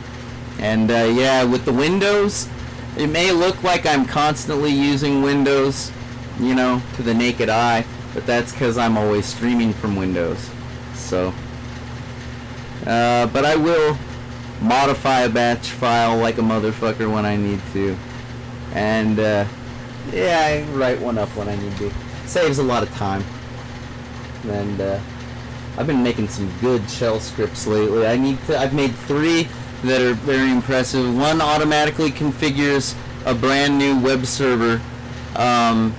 A: And yeah, with the Windows, it may look like I'm constantly using Windows, you know, to the naked eye, but that's because I'm always streaming from Windows. So, but I will modify a batch file like a motherfucker when I need to. And yeah, I write one up when I need to. Saves a lot of time. And I've been making some good shell scripts lately. I've made 3 that are very impressive. One automatically configures a brand new web server. I'm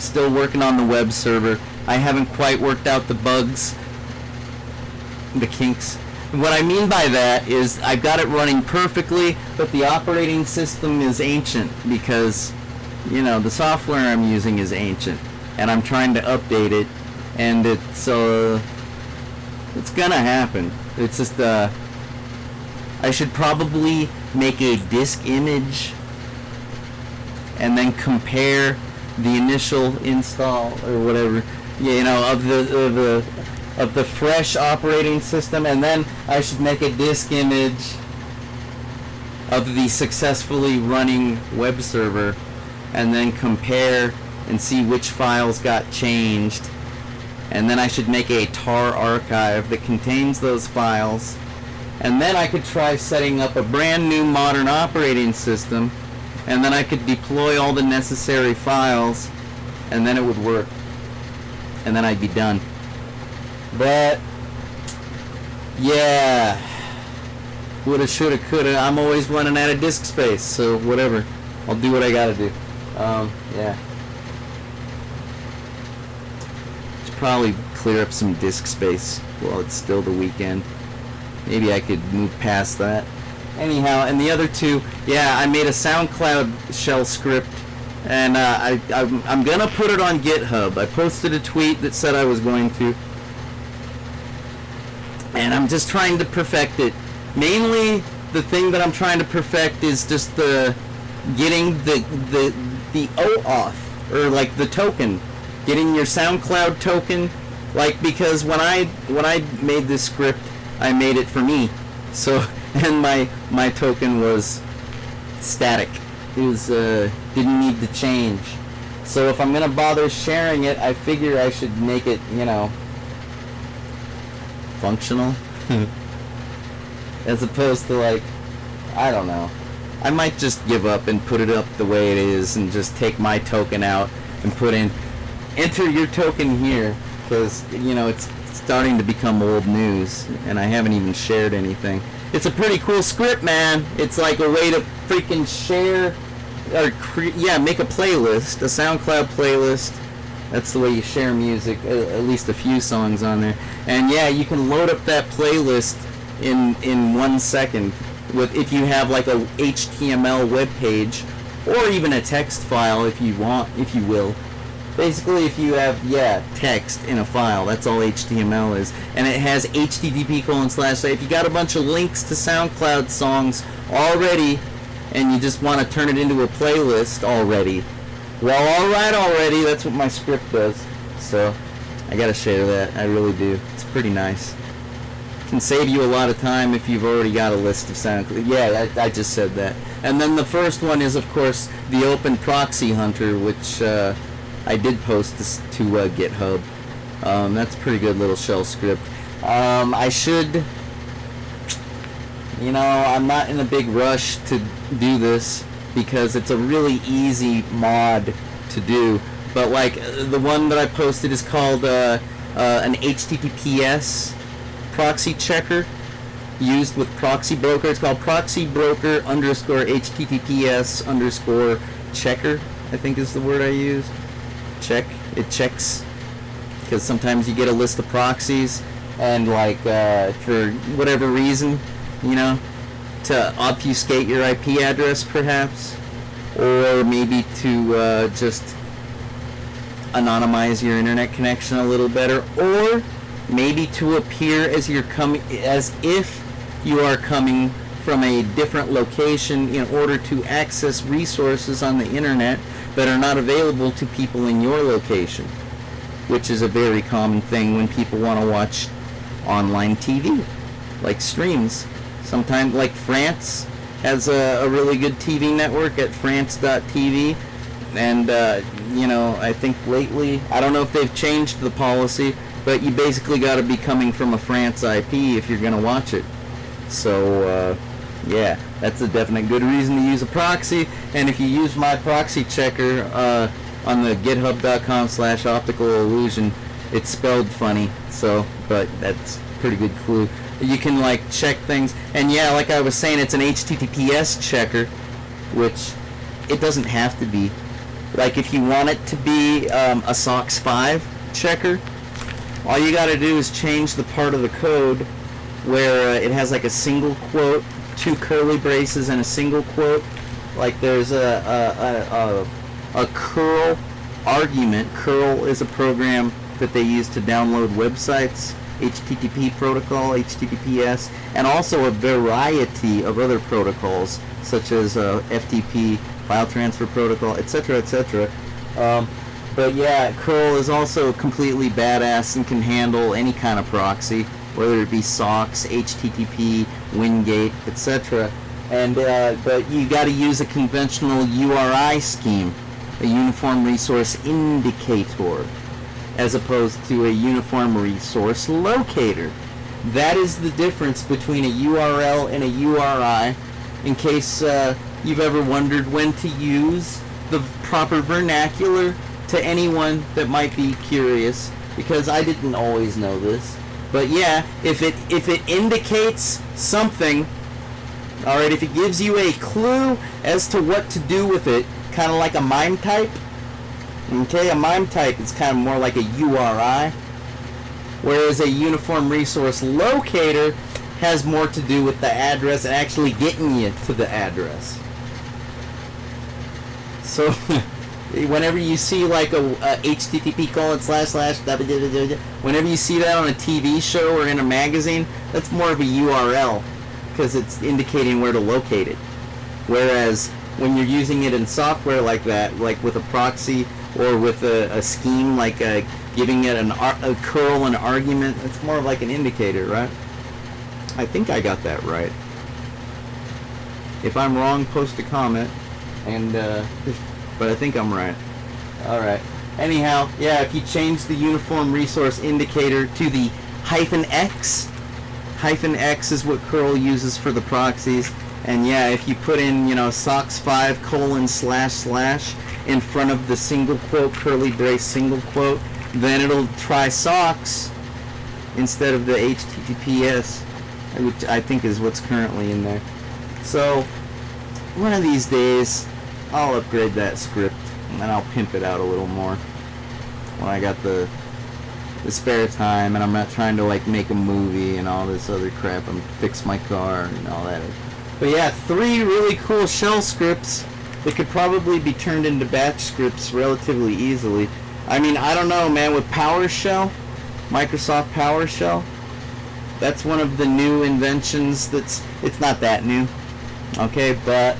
A: still working on the web server. I haven't quite worked out the bugs, the kinks. What I mean by that is I've got it running perfectly, but the operating system is ancient because, you know, the software I'm using is ancient, and I'm trying to update it, and it's gonna happen. It's just I should probably make a disk image and then compare the initial install or whatever, you know, of the fresh operating system, and then I should make a disk image of the successfully running web server and then compare and see which files got changed, and then I should make a tar archive that contains those files, and then I could try setting up a brand new modern operating system, and then I could deploy all the necessary files, and then it would work, and then I'd be done. But yeah, woulda, shoulda, coulda. I'm always running out of disk space, so whatever. I'll do what I gotta do. Yeah. Should probably clear up some disk space while it's still the weekend. Maybe I could move past that. Anyhow, and the other 2, yeah, I made a SoundCloud shell script, and I'm gonna put it on GitHub. I posted a tweet that said I was going to. And I'm just trying to perfect it. Mainly, the thing that I'm trying to perfect is just getting the OAuth, or like the token, getting your SoundCloud token. Like, because when I made this script, I made it for me. So, and my token was static. It was didn't need to change. So if I'm gonna bother sharing it, I figure I should make it, you know, functional, as opposed to, like, I don't know. I might just give up and put it up the way it is and just take my token out and put in, enter your token here, because, you know, it's starting to become old news and I haven't even shared anything. It's a pretty cool script, man. It's like a way to freaking share or make a playlist, a SoundCloud playlist. That's the way you share music, at least a few songs on there. And yeah, you can load up that playlist in 1 second. With if you have like a HTML web page, or even a text file if you want, if you will. Basically, if you have text in a file, that's all HTML is, and it has http:// if you got a bunch of links to SoundCloud songs already, and you just want to turn it into a playlist already. Well, alright already, that's what my script does. So, I gotta share that, I really do. It's pretty nice. Can save you a lot of time if you've already got a list of SoundCloud. Yeah, I just said that. And then the first one is, of course, the Open Proxy Hunter, which I did post this to GitHub. That's a pretty good little shell script. I should... I'm not in a big rush to do this because it's a really easy mod to do. But like the one that I posted is called an HTTPS proxy checker used with Proxy Broker. It's called Proxy Broker _HTTPS _checker, I think is the word I used. Check. It checks because sometimes you get a list of proxies and like for whatever reason, to obfuscate your IP address perhaps, or maybe to just anonymize your internet connection a little better, or maybe to appear as if you are coming from a different location in order to access resources on the internet that are not available to people in your location, which is a very common thing when people want to watch online TV, like streams. Sometimes, like France has a really good TV network at France.tv, and I think lately, I don't know if they've changed the policy, but you basically got to be coming from a France IP if you're going to watch it. So, yeah, that's a definite good reason to use a proxy. And if you use my proxy checker on the github.com/optical illusion, it's spelled funny, so, but that's a pretty good clue. You can like check things, and yeah, like I was saying, it's an HTTPS checker, which it doesn't have to be. Like if you want it to be a SOCKS 5 checker, all you got to do is change the part of the code where it has like a single quote, 2 curly braces, and a single quote. Like there's a curl argument. Curl is a program that they use to download websites. HTTP protocol, HTTPS, and also a variety of other protocols such as FTP, file transfer protocol, etc., etc. But yeah, curl is also completely badass and can handle any kind of proxy, whether it be SOCKS, HTTP, Wingate, etc. And but you got to use a conventional URI scheme, a Uniform Resource Indicator, as opposed to a Uniform Resource Locator. That is the difference between a URL and a URI, in case you've ever wondered when to use the proper vernacular to anyone that might be curious, because I didn't always know this. But yeah, if it indicates something, alright, if it gives you a clue as to what to do with it, kind of like a MIME type. Okay, a MIME type is kind of more like a URI, whereas a Uniform Resource Locator has more to do with the address and actually getting you to the address. So, whenever you see like a HTTP:// whenever you see that on a TV show or in a magazine, that's more of a URL, because it's indicating where to locate it. Whereas when you're using it in software like that, like with a proxy or with a scheme like giving it a curl, an argument, it's more like an indicator, right? I think I got that right. If I'm wrong, post a comment, and but I think I'm right. Alright. Anyhow, yeah, if you change the Uniform Resource Indicator to the -X, -X is what curl uses for the proxies. And yeah, if you put in, SOCKS 5 : / in front of the single quote, curly brace single quote, then it'll try SOCKS instead of the HTTPS, which I think is what's currently in there. So, one of these days, I'll upgrade that script, and I'll pimp it out a little more when I got the the spare time, and I'm not trying to like make a movie and all this other crap. I'm fix my car and all that. But yeah, 3 really cool shell scripts that could probably be turned into batch scripts relatively easily. I mean, I don't know, man, with PowerShell, Microsoft PowerShell, that's one of the new inventions it's not that new, okay, but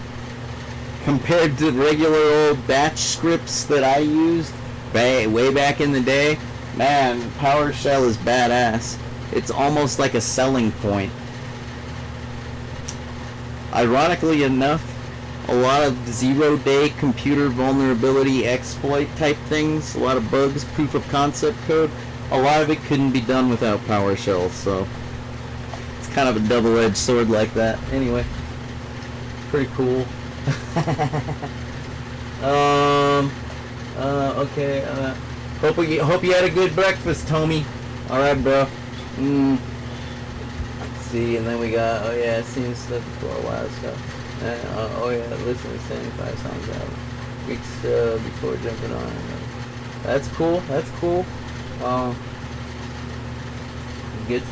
A: compared to regular old batch scripts that I used way back in the day, man, PowerShell is badass. It's almost like a selling point. Ironically enough, a lot of zero-day computer vulnerability exploit type things, a lot of bugs, proof of concept code, a lot of it couldn't be done without PowerShell, so it's kind of a double-edged sword like that. Anyway, pretty cool. Okay, hope you had a good breakfast, Tommy. Alright, bro. Let's see, and then we got, oh yeah, seen stuff before a while stuff. Oh yeah, listen to 75 songs out weeks before jumping on. That's cool. That's cool. Gets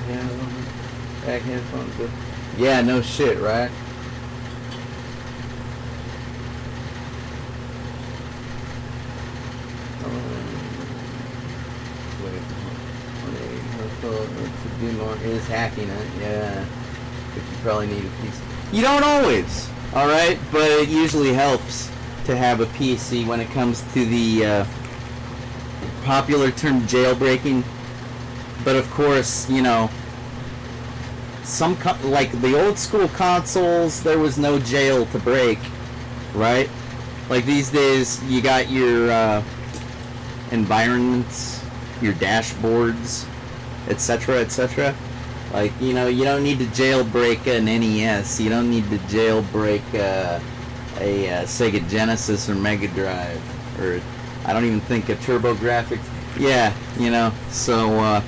A: back headphones. Good. Yeah, no shit, right? Is hacking it, yeah. But you probably need a PC. You don't always, alright? But it usually helps to have a PC when it comes to the popular term jailbreaking. But of course, you know, like the old school consoles, there was no jail to break, right? Like these days, you got your environments, your dashboards, etc., etc. Like, you know, you don't need to jailbreak an NES. You don't need to jailbreak a Sega Genesis or Mega Drive, or I don't even think a TurboGrafx. Yeah, you know. So,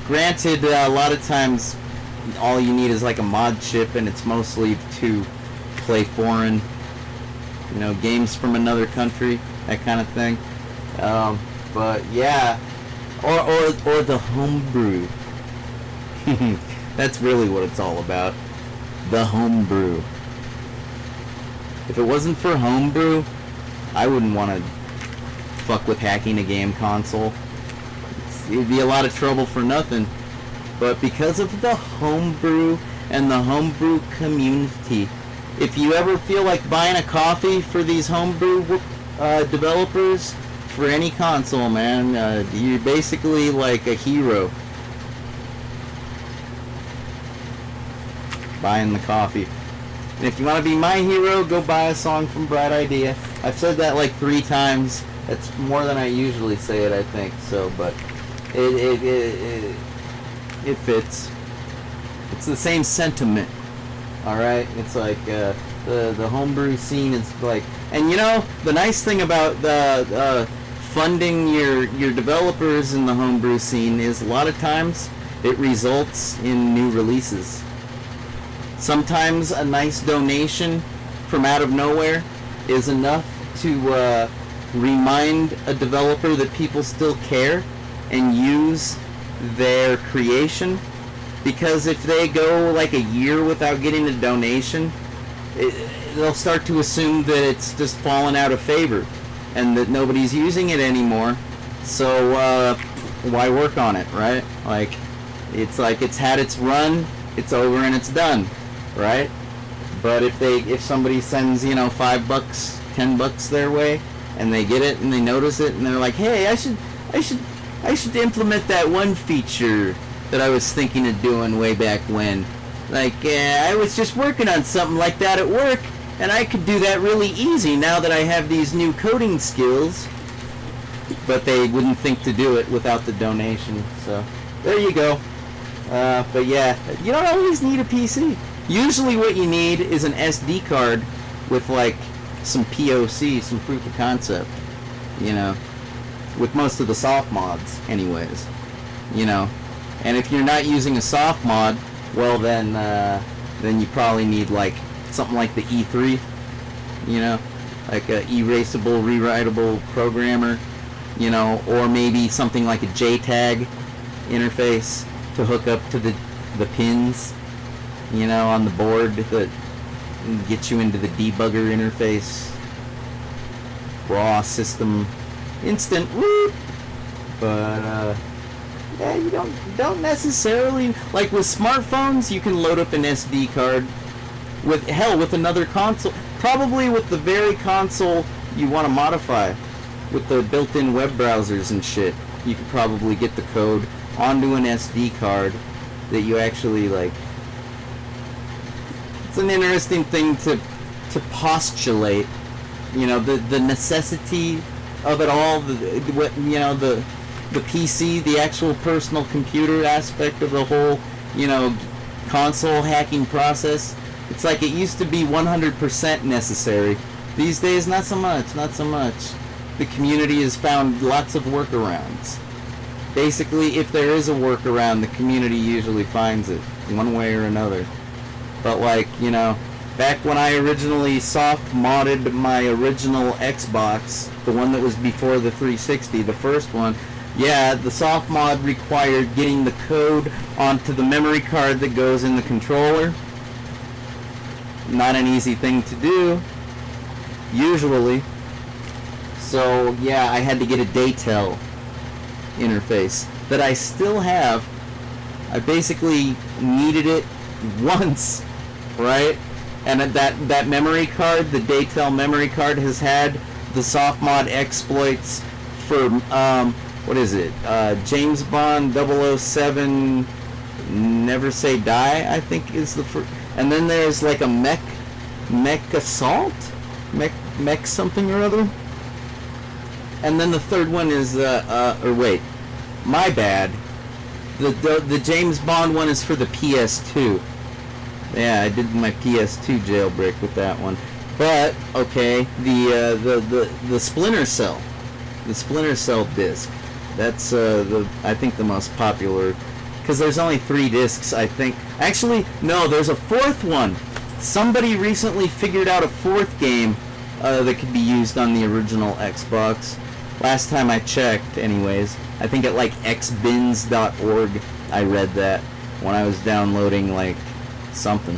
A: granted, a lot of times all you need is like a mod chip, and it's mostly to play foreign, you know, games from another country, that kind of thing. But yeah. Or the homebrew. That's really what it's all about. The homebrew. If it wasn't for homebrew, I wouldn't want to fuck with hacking a game console. It'd be a lot of trouble for nothing. But because of the homebrew and the homebrew community, if you ever feel like buying a coffee for these homebrew developers, for any console, man, you're basically like a hero. Buying the coffee. And if you want to be my hero, go buy a song from Bright Idea. I've said that like 3 times. That's more than I usually say it, I think. So, but it fits. It's the same sentiment. All right. It's like the homebrew scene is like, and you know, the nice thing about the funding your developers in the homebrew scene is a lot of times it results in new releases. Sometimes a nice donation from out of nowhere is enough to remind a developer that people still care and use their creation, because if they go like a year without getting a donation, they'll start to assume that it's just fallen out of favor and that nobody's using it anymore. So why work on it, right? Like it's had its run, it's over and it's done, right? But if somebody sends, you know, $5, $10 their way, and they get it and they notice it and they're like, hey, I should implement that one feature that I was thinking of doing way back when. Like, I was just working on something like that at work, and I could do that really easy now that I have these new coding skills. But they wouldn't think to do it without the donation. So, there you go. But yeah, you don't always need a PC. Usually what you need is an SD card with like some POC, some proof of concept, you know, with most of the soft mods anyways, you know. And if you're not using a soft mod, well then you probably need like something like the E3, you know, like a erasable, rewritable programmer, you know, or maybe something like a JTAG, interface to hook up to the pins, you know, on the board that get you into the debugger interface. Raw system, instant whoop. But yeah, you don't necessarily, like with smartphones, you can load up an SD card with another console, probably with the very console you want to modify, with the built-in web browsers and shit. You could probably get the code onto an SD card that you actually like. It's an interesting thing to postulate, you know, the necessity of it all, the PC, the actual personal computer aspect of the whole, you know, console hacking process. It's like it used to be 100% necessary. These days, not so much. The community has found lots of workarounds. Basically, if there is a workaround, the community usually finds it, one way or another. But like, you know, back when I originally soft modded my original Xbox, the one that was before the 360, the first one, yeah, the soft mod required getting the code onto the memory card that goes in the controller. Not an easy thing to do, usually. So yeah, I had to get a Daytel interface that I still have. I basically needed it once, right? And that memory card, the Daytel memory card, has had the softmod exploits for what is it? James Bond 007 Never Say Die, I think is the first. And then there's like a mech assault, mech something or other. And then the third one is or wait, my bad. The James Bond one is for the PS2. Yeah, I did my PS2 jailbreak with that one. But okay, the Splinter Cell, disc. That's I think the most popular, because there's only 3 discs, I think. Actually, no, there's a 4th one. Somebody recently figured out a 4th game that could be used on the original Xbox. Last time I checked, anyways. I think at like xbins.org I read that when I was downloading like something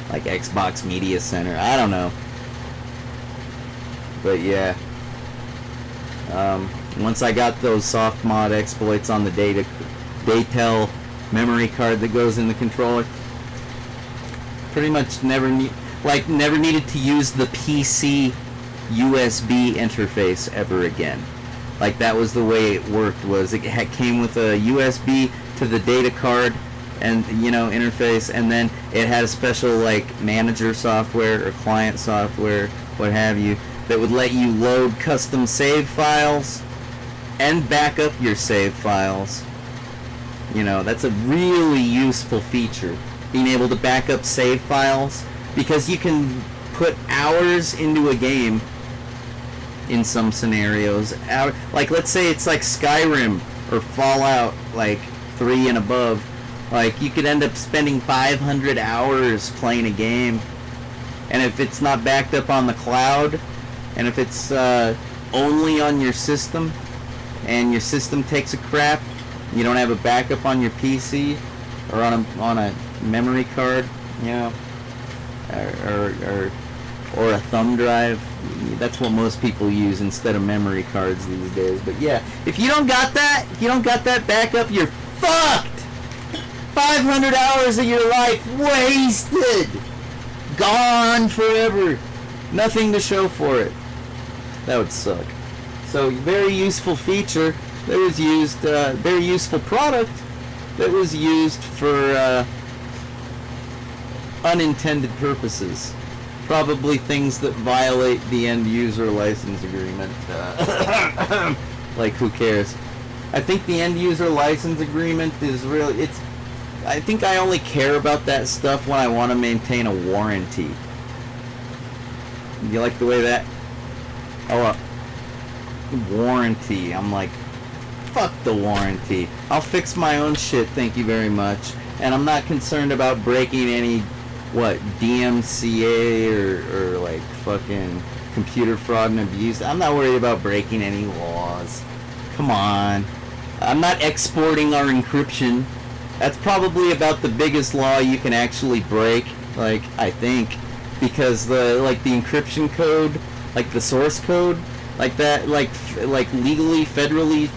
A: like Xbox Media Center. I don't know. But yeah. Once I got those soft mod exploits on the Daytel memory card that goes in the controller, pretty much never needed to use the PC USB interface ever again. Like that was the way it worked. Was it came with a USB to the data card and, you know, interface, and then it had a special like manager software or client software, what have you, that would let you load custom save files and back up your save files. You know, that's a really useful feature, being able to back up save files, because you can put hours into a game in some scenarios. Like let's say it's like Skyrim or Fallout like 3 and above. Like you could end up spending 500 hours playing a game, and if it's not backed up on the cloud, and if it's only on your system, and your system takes a crap, you don't have a backup on your PC or on a memory card, you know, or a thumb drive. That's what most people use instead of memory cards these days. But yeah, if you don't got that backup, you're fucked. 500 hours of your life wasted, gone forever, nothing to show for it. That would suck. So very useful feature that was used, very useful product that was used for unintended purposes. Probably things that violate the end user license agreement. Like, who cares? I think the end user license agreement is really, I think I only care about that stuff when I want to maintain a warranty. You like the way that? Oh, warranty. I'm like, fuck the warranty. I'll fix my own shit, thank you very much. And I'm not concerned about breaking any, DMCA or like fucking computer fraud and abuse. I'm not worried about breaking any laws. Come on. I'm not exporting our encryption. That's probably about the biggest law you can actually break, like, I think, because the encryption code, like the source code, like that, like legally, federally,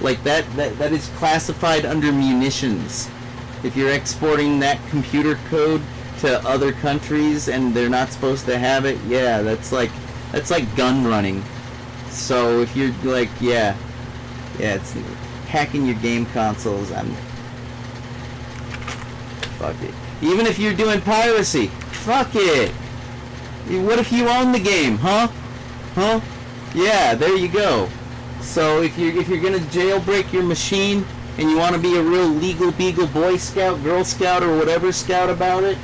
A: like that is classified under munitions. If you're exporting that computer code to other countries and they're not supposed to have it, yeah, that's like gun running. So if you're like, yeah, it's hacking your game consoles. Fuck it. Even if you're doing piracy, fuck it. What if you own the game, huh? Yeah, there you go. So if you're gonna jailbreak your machine and you want to be a real legal beagle Boy Scout, Girl Scout, or whatever Scout about it,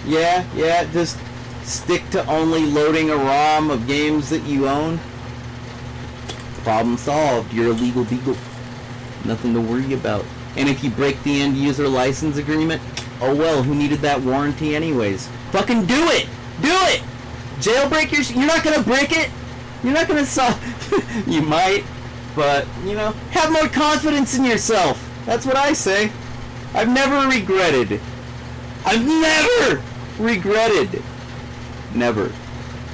A: yeah, just stick to only loading a ROM of games that you own. Problem solved. You're a legal beagle. Nothing to worry about. And if you break the end user license agreement, oh well, who needed that warranty anyways? Fucking do it! Do it! Jailbreak you're not gonna break it! You're not gonna you might, but, you know, have more confidence in yourself. That's what I say. I've never regretted. Never.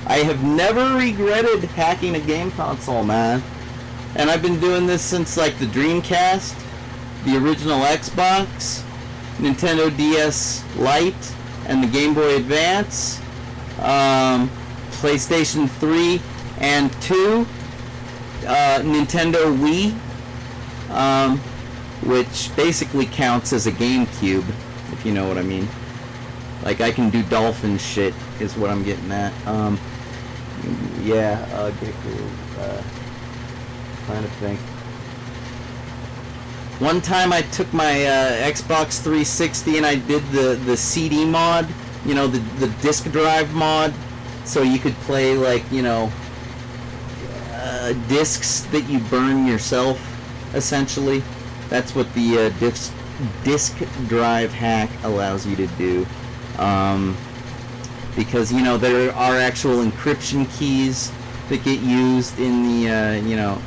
A: I have never regretted hacking a game console, man. And I've been doing this since, like, the Dreamcast, the original Xbox, Nintendo DS Lite, and the Game Boy Advance, PlayStation 3 and 2, Nintendo Wii, which basically counts as a GameCube, if you know what I mean. Like, I can do dolphin shit, is what I'm getting at. Trying to think. One time I took my Xbox 360 and I did the CD mod, you know, the disk drive mod, so you could play, like, you know, discs that you burn yourself, essentially. That's what the disk drive hack allows you to do. Because, you know, there are actual encryption keys that get used in the, you know,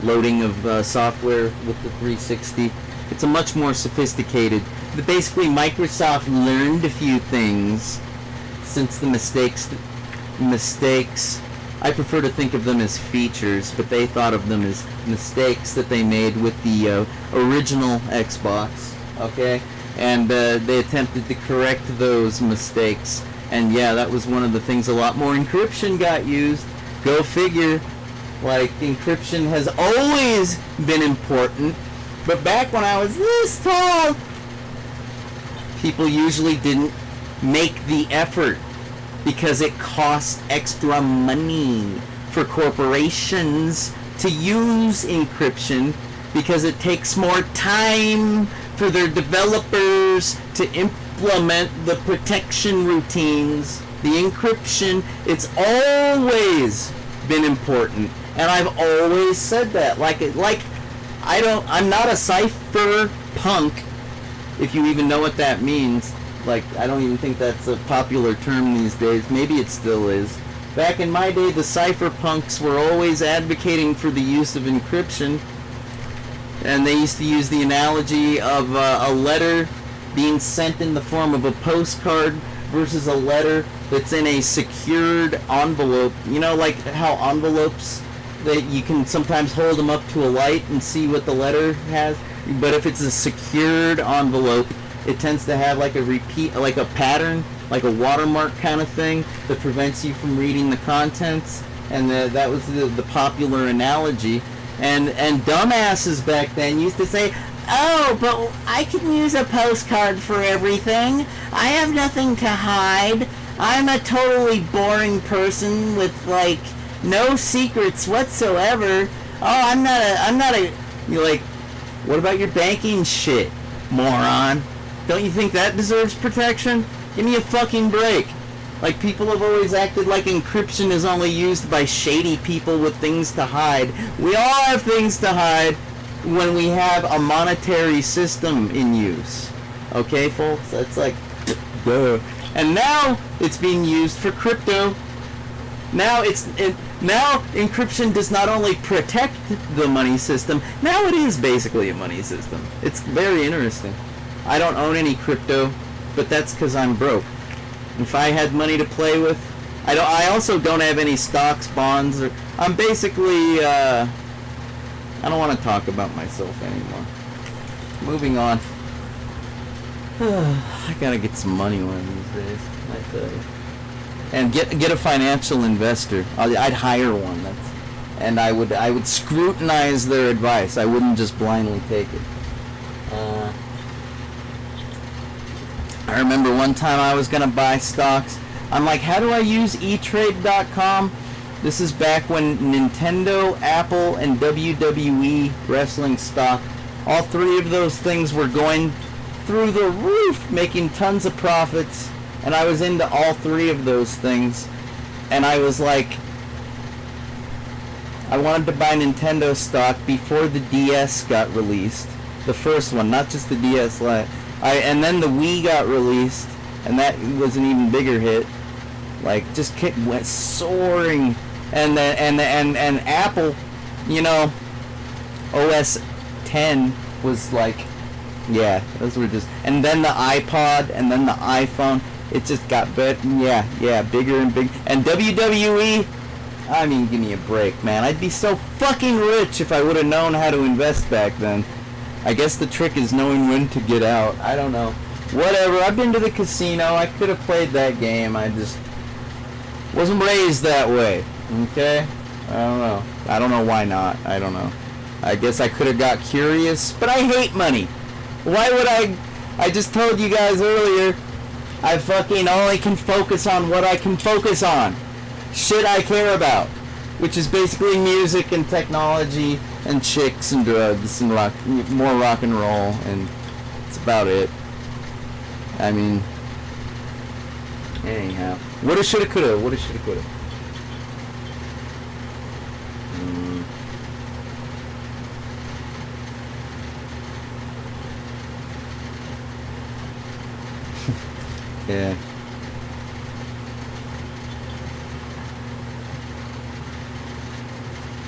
A: loading of software with the 360. It's a much more sophisticated. But basically, Microsoft learned a few things since the mistakes. I prefer to think of them as features, but they thought of them as mistakes that they made with the original Xbox. Okay, and they attempted to correct those mistakes. And yeah, that was one of the things. A lot more encryption got used. Go figure. Like, encryption has always been important, but back when I was this tall, people usually didn't make the effort because it costs extra money for corporations to use encryption, because it takes more time for their developers to implement the protection routines. The encryption, it's always been important. And I've always said that. I'm not a cypherpunk, if you even know what that means. Like, I don't even think that's a popular term these days. Maybe it still is. Back in my day, the cypherpunks were always advocating for the use of encryption. And they used to use the analogy of a letter being sent in the form of a postcard versus a letter that's in a secured envelope. You know, like how envelopes, that you can sometimes hold them up to a light and see what the letter has, but if it's a secured envelope, it tends to have like a pattern, like a watermark kind of thing that prevents you from reading the contents. And that was the popular analogy. And dumbasses back then used to say, oh, but I can use a postcard for everything. I have nothing to hide. I'm a totally boring person with, like, no secrets whatsoever. Oh, I'm not a, you're like, what about your banking shit, moron? Don't you think that deserves protection? Give me a fucking break. Like, people have always acted like encryption is only used by shady people with things to hide. We all have things to hide when we have a monetary system in use. Okay, folks? That's like, duh. And now it's being used for crypto. Now now encryption does not only protect the money system, now it is basically a money system. It's very interesting. I don't own any crypto, but that's because I'm broke. If I had money to play with, I also don't have any stocks, bonds, or I'm basically I don't want to talk about myself anymore. Moving on. I gotta get some money one of these days, I tell you. And get a financial investor. I'd hire one. And I would scrutinize their advice. I wouldn't just blindly take it. I remember one time I was gonna buy stocks. I'm like, how do I use eTrade.com? This is back when Nintendo, Apple, and WWE wrestling stock, all three of those things were going through the roof, making tons of profits. And I was into all three of those things. And I was like, I wanted to buy Nintendo stock before the DS got released. The first one, not just the DS Lite. And then the Wii got released, and that was an even bigger hit. Like, just went soaring. And Apple, you know, OS 10 was like, yeah, those were just, and then the iPod, and then the iPhone. It just got better, yeah, bigger and bigger. And WWE, I mean, give me a break, man. I'd be so fucking rich if I would have known how to invest back then. I guess the trick is knowing when to get out. I don't know. Whatever, I've been to the casino. I could have played that game. I just wasn't raised that way, okay? I don't know. I don't know why not. I don't know. I guess I could have got curious, but I hate money. Why would I just told you guys earlier, I fucking only can focus on what I can focus on. Shit I care about. Which is basically music and technology and chicks and drugs and more rock and roll, and that's about it. I mean, anyhow. Woulda, shoulda, coulda. Woulda, shoulda, coulda. Yeah.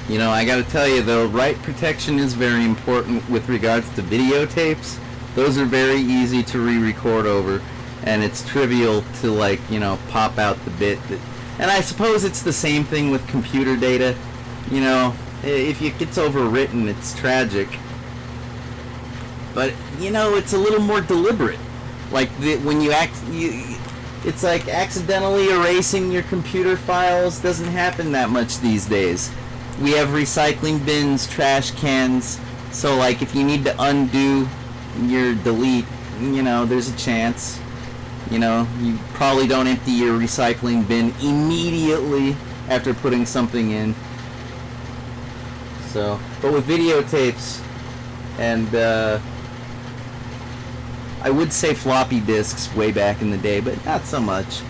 A: You know, I gotta tell you though, write protection is very important with regards to videotapes. Those are very easy to re-record over, and it's trivial to, like, you know, pop out the bit. And I suppose it's the same thing with computer data. You know, if it gets overwritten, it's tragic. But, you know, it's a little more deliberate. Like, when you it's like accidentally erasing your computer files doesn't happen that much these days. We have recycling bins, trash cans, so like if you need to undo your delete, you know, there's a chance. You know, you probably don't empty your recycling bin immediately after putting something in. So, but with videotapes and I would say floppy disks way back in the day, but not so much.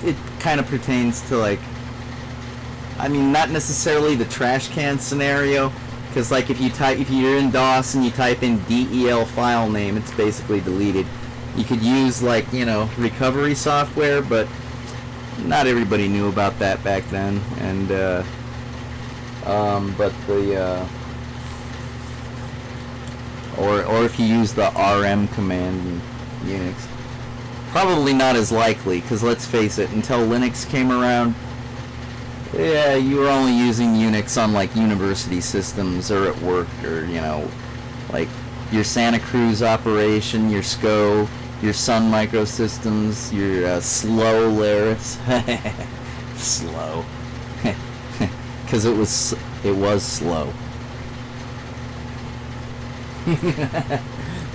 A: It kind of pertains to, like, I mean, not necessarily the trash can scenario, because like if you're in DOS and you type in DEL file name, it's basically deleted. You could use, like, you know, recovery software, but not everybody knew about that back then. And but the or if you use the RM command in Unix, probably not as likely, because let's face it, until Linux came around, yeah, you were only using Unix on, like, university systems or at work, or, you know, like your Santa Cruz operation, your SCO, your Sun Microsystems, your Slow Laris. Slow. Because it was slow.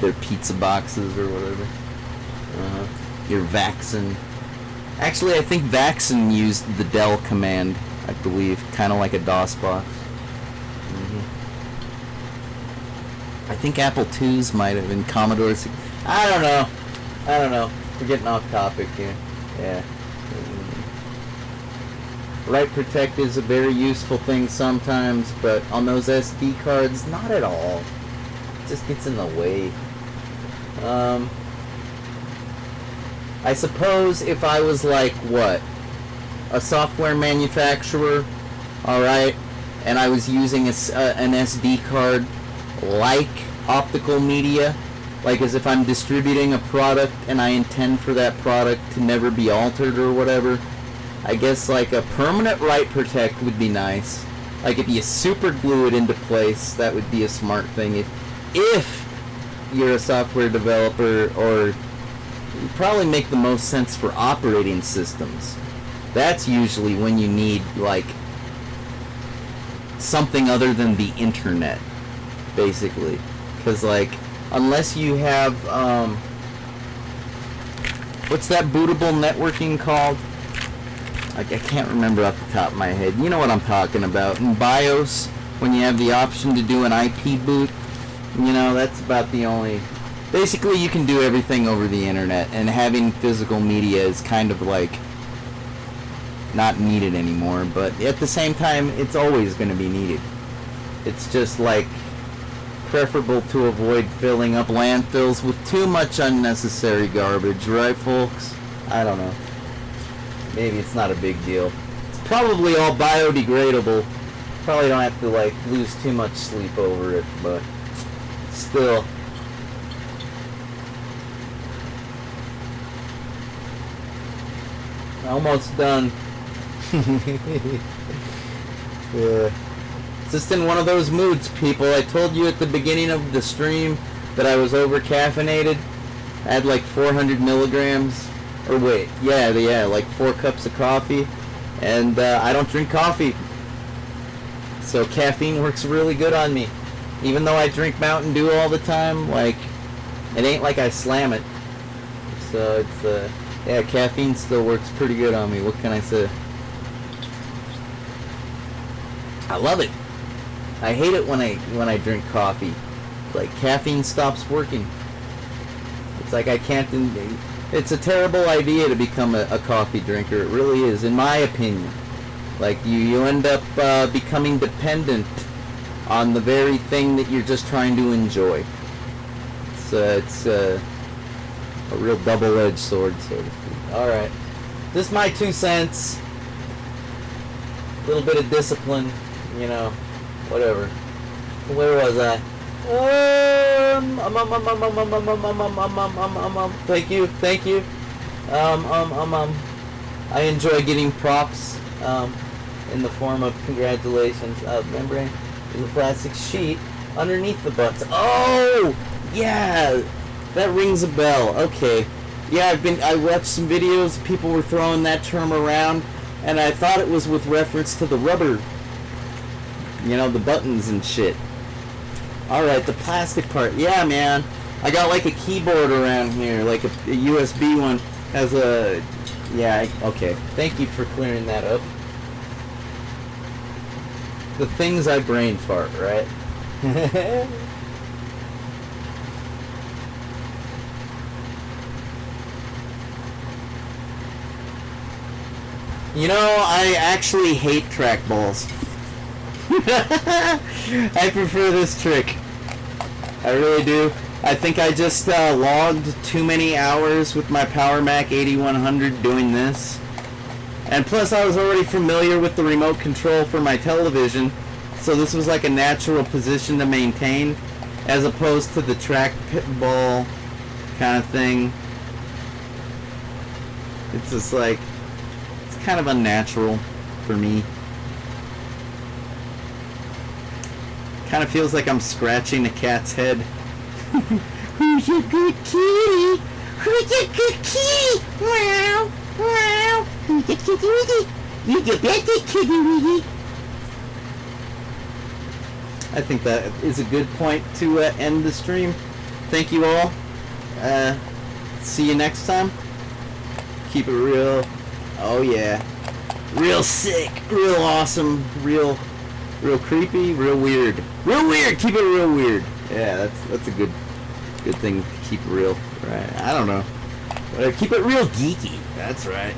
A: Their pizza boxes or whatever. Your Vaxxon. Actually, I think Vaxxon used the del command, I believe, kind of like a DOS box. I think Apple IIs might have been Commodore. I don't know. We're getting off topic here. Yeah. Write protect is a very useful thing sometimes, but on those SD cards, not at all. It just gets in the way. I suppose if I was like, what, a software manufacturer, alright, and I was using an SD card like optical media, like as if I'm distributing a product and I intend for that product to never be altered or whatever, I guess like a permanent write protect would be nice. Like if you super glue it into place, that would be a smart thing. If you're a software developer, or it'd probably make the most sense for operating systems. That's usually when you need like something other than the internet, basically. Because like, unless you have what's that bootable networking called? I can't remember off the top of my head. You know what I'm talking about. In BIOS, when you have the option to do an IP boot, you know, that's about the only... Basically, you can do everything over the internet, and having physical media is kind of like not needed anymore, but at the same time, it's always going to be needed. It's just like preferable to avoid filling up landfills with too much unnecessary garbage, right, folks? I don't know. Maybe it's not a big deal. It's probably all biodegradable. Probably don't have to like lose too much sleep over it, but still. Almost done. Yeah. Just in one of those moods, people. I told you at the beginning of the stream that I was over caffeinated. I had like 400 milligrams. Or wait, yeah, like 4 cups of coffee, and I don't drink coffee, so caffeine works really good on me. Even though I drink Mountain Dew all the time, like, it ain't like I slam it. So it's, yeah, caffeine still works pretty good on me. What can I say? I love it. I hate it when I drink coffee. Like, caffeine stops working. It's like I can't... It's a terrible idea to become a coffee drinker. It really is, in my opinion. Like, you end up becoming dependent on the very thing that you're just trying to enjoy. It's a real double-edged sword, so to speak. Alright. Just my 2 cents. A little bit of discipline, you know, whatever. Where was I? Thank you. I enjoy getting props in the form of congratulations. Membrane is a plastic sheet underneath the butts. Oh, yeah, that rings a bell. Okay, yeah, I watched some videos. People were throwing that term around, and I thought it was with reference to the rubber, you know, the buttons and shit. Alright, the plastic part. Yeah, man. I got like a keyboard around here, like a USB one. Has a... Yeah, okay. Thank you for clearing that up. The things I brain fart, right? You know, I actually hate trackballs. I prefer this trick. I really do. I think I just logged too many hours with my PowerMac 8100 doing this. And plus I was already familiar with the remote control for my television, so this was like a natural position to maintain, as opposed to the trackball kind of thing. It's just like, it's kind of unnatural for me. Kind of feels like I'm scratching a cat's head. Who's a good kitty? Who's a good kitty? Wow, wow. Who's a kitty witty? You the best kitty witty. I think that is a good point to end the stream. Thank you all. See you next time. Keep it real. Oh yeah. Real sick. Real awesome. Real creepy, real weird. Real weird! Keep it real weird. Yeah, that's a good thing to keep real. Right. I don't know. Keep it real geeky. That's right.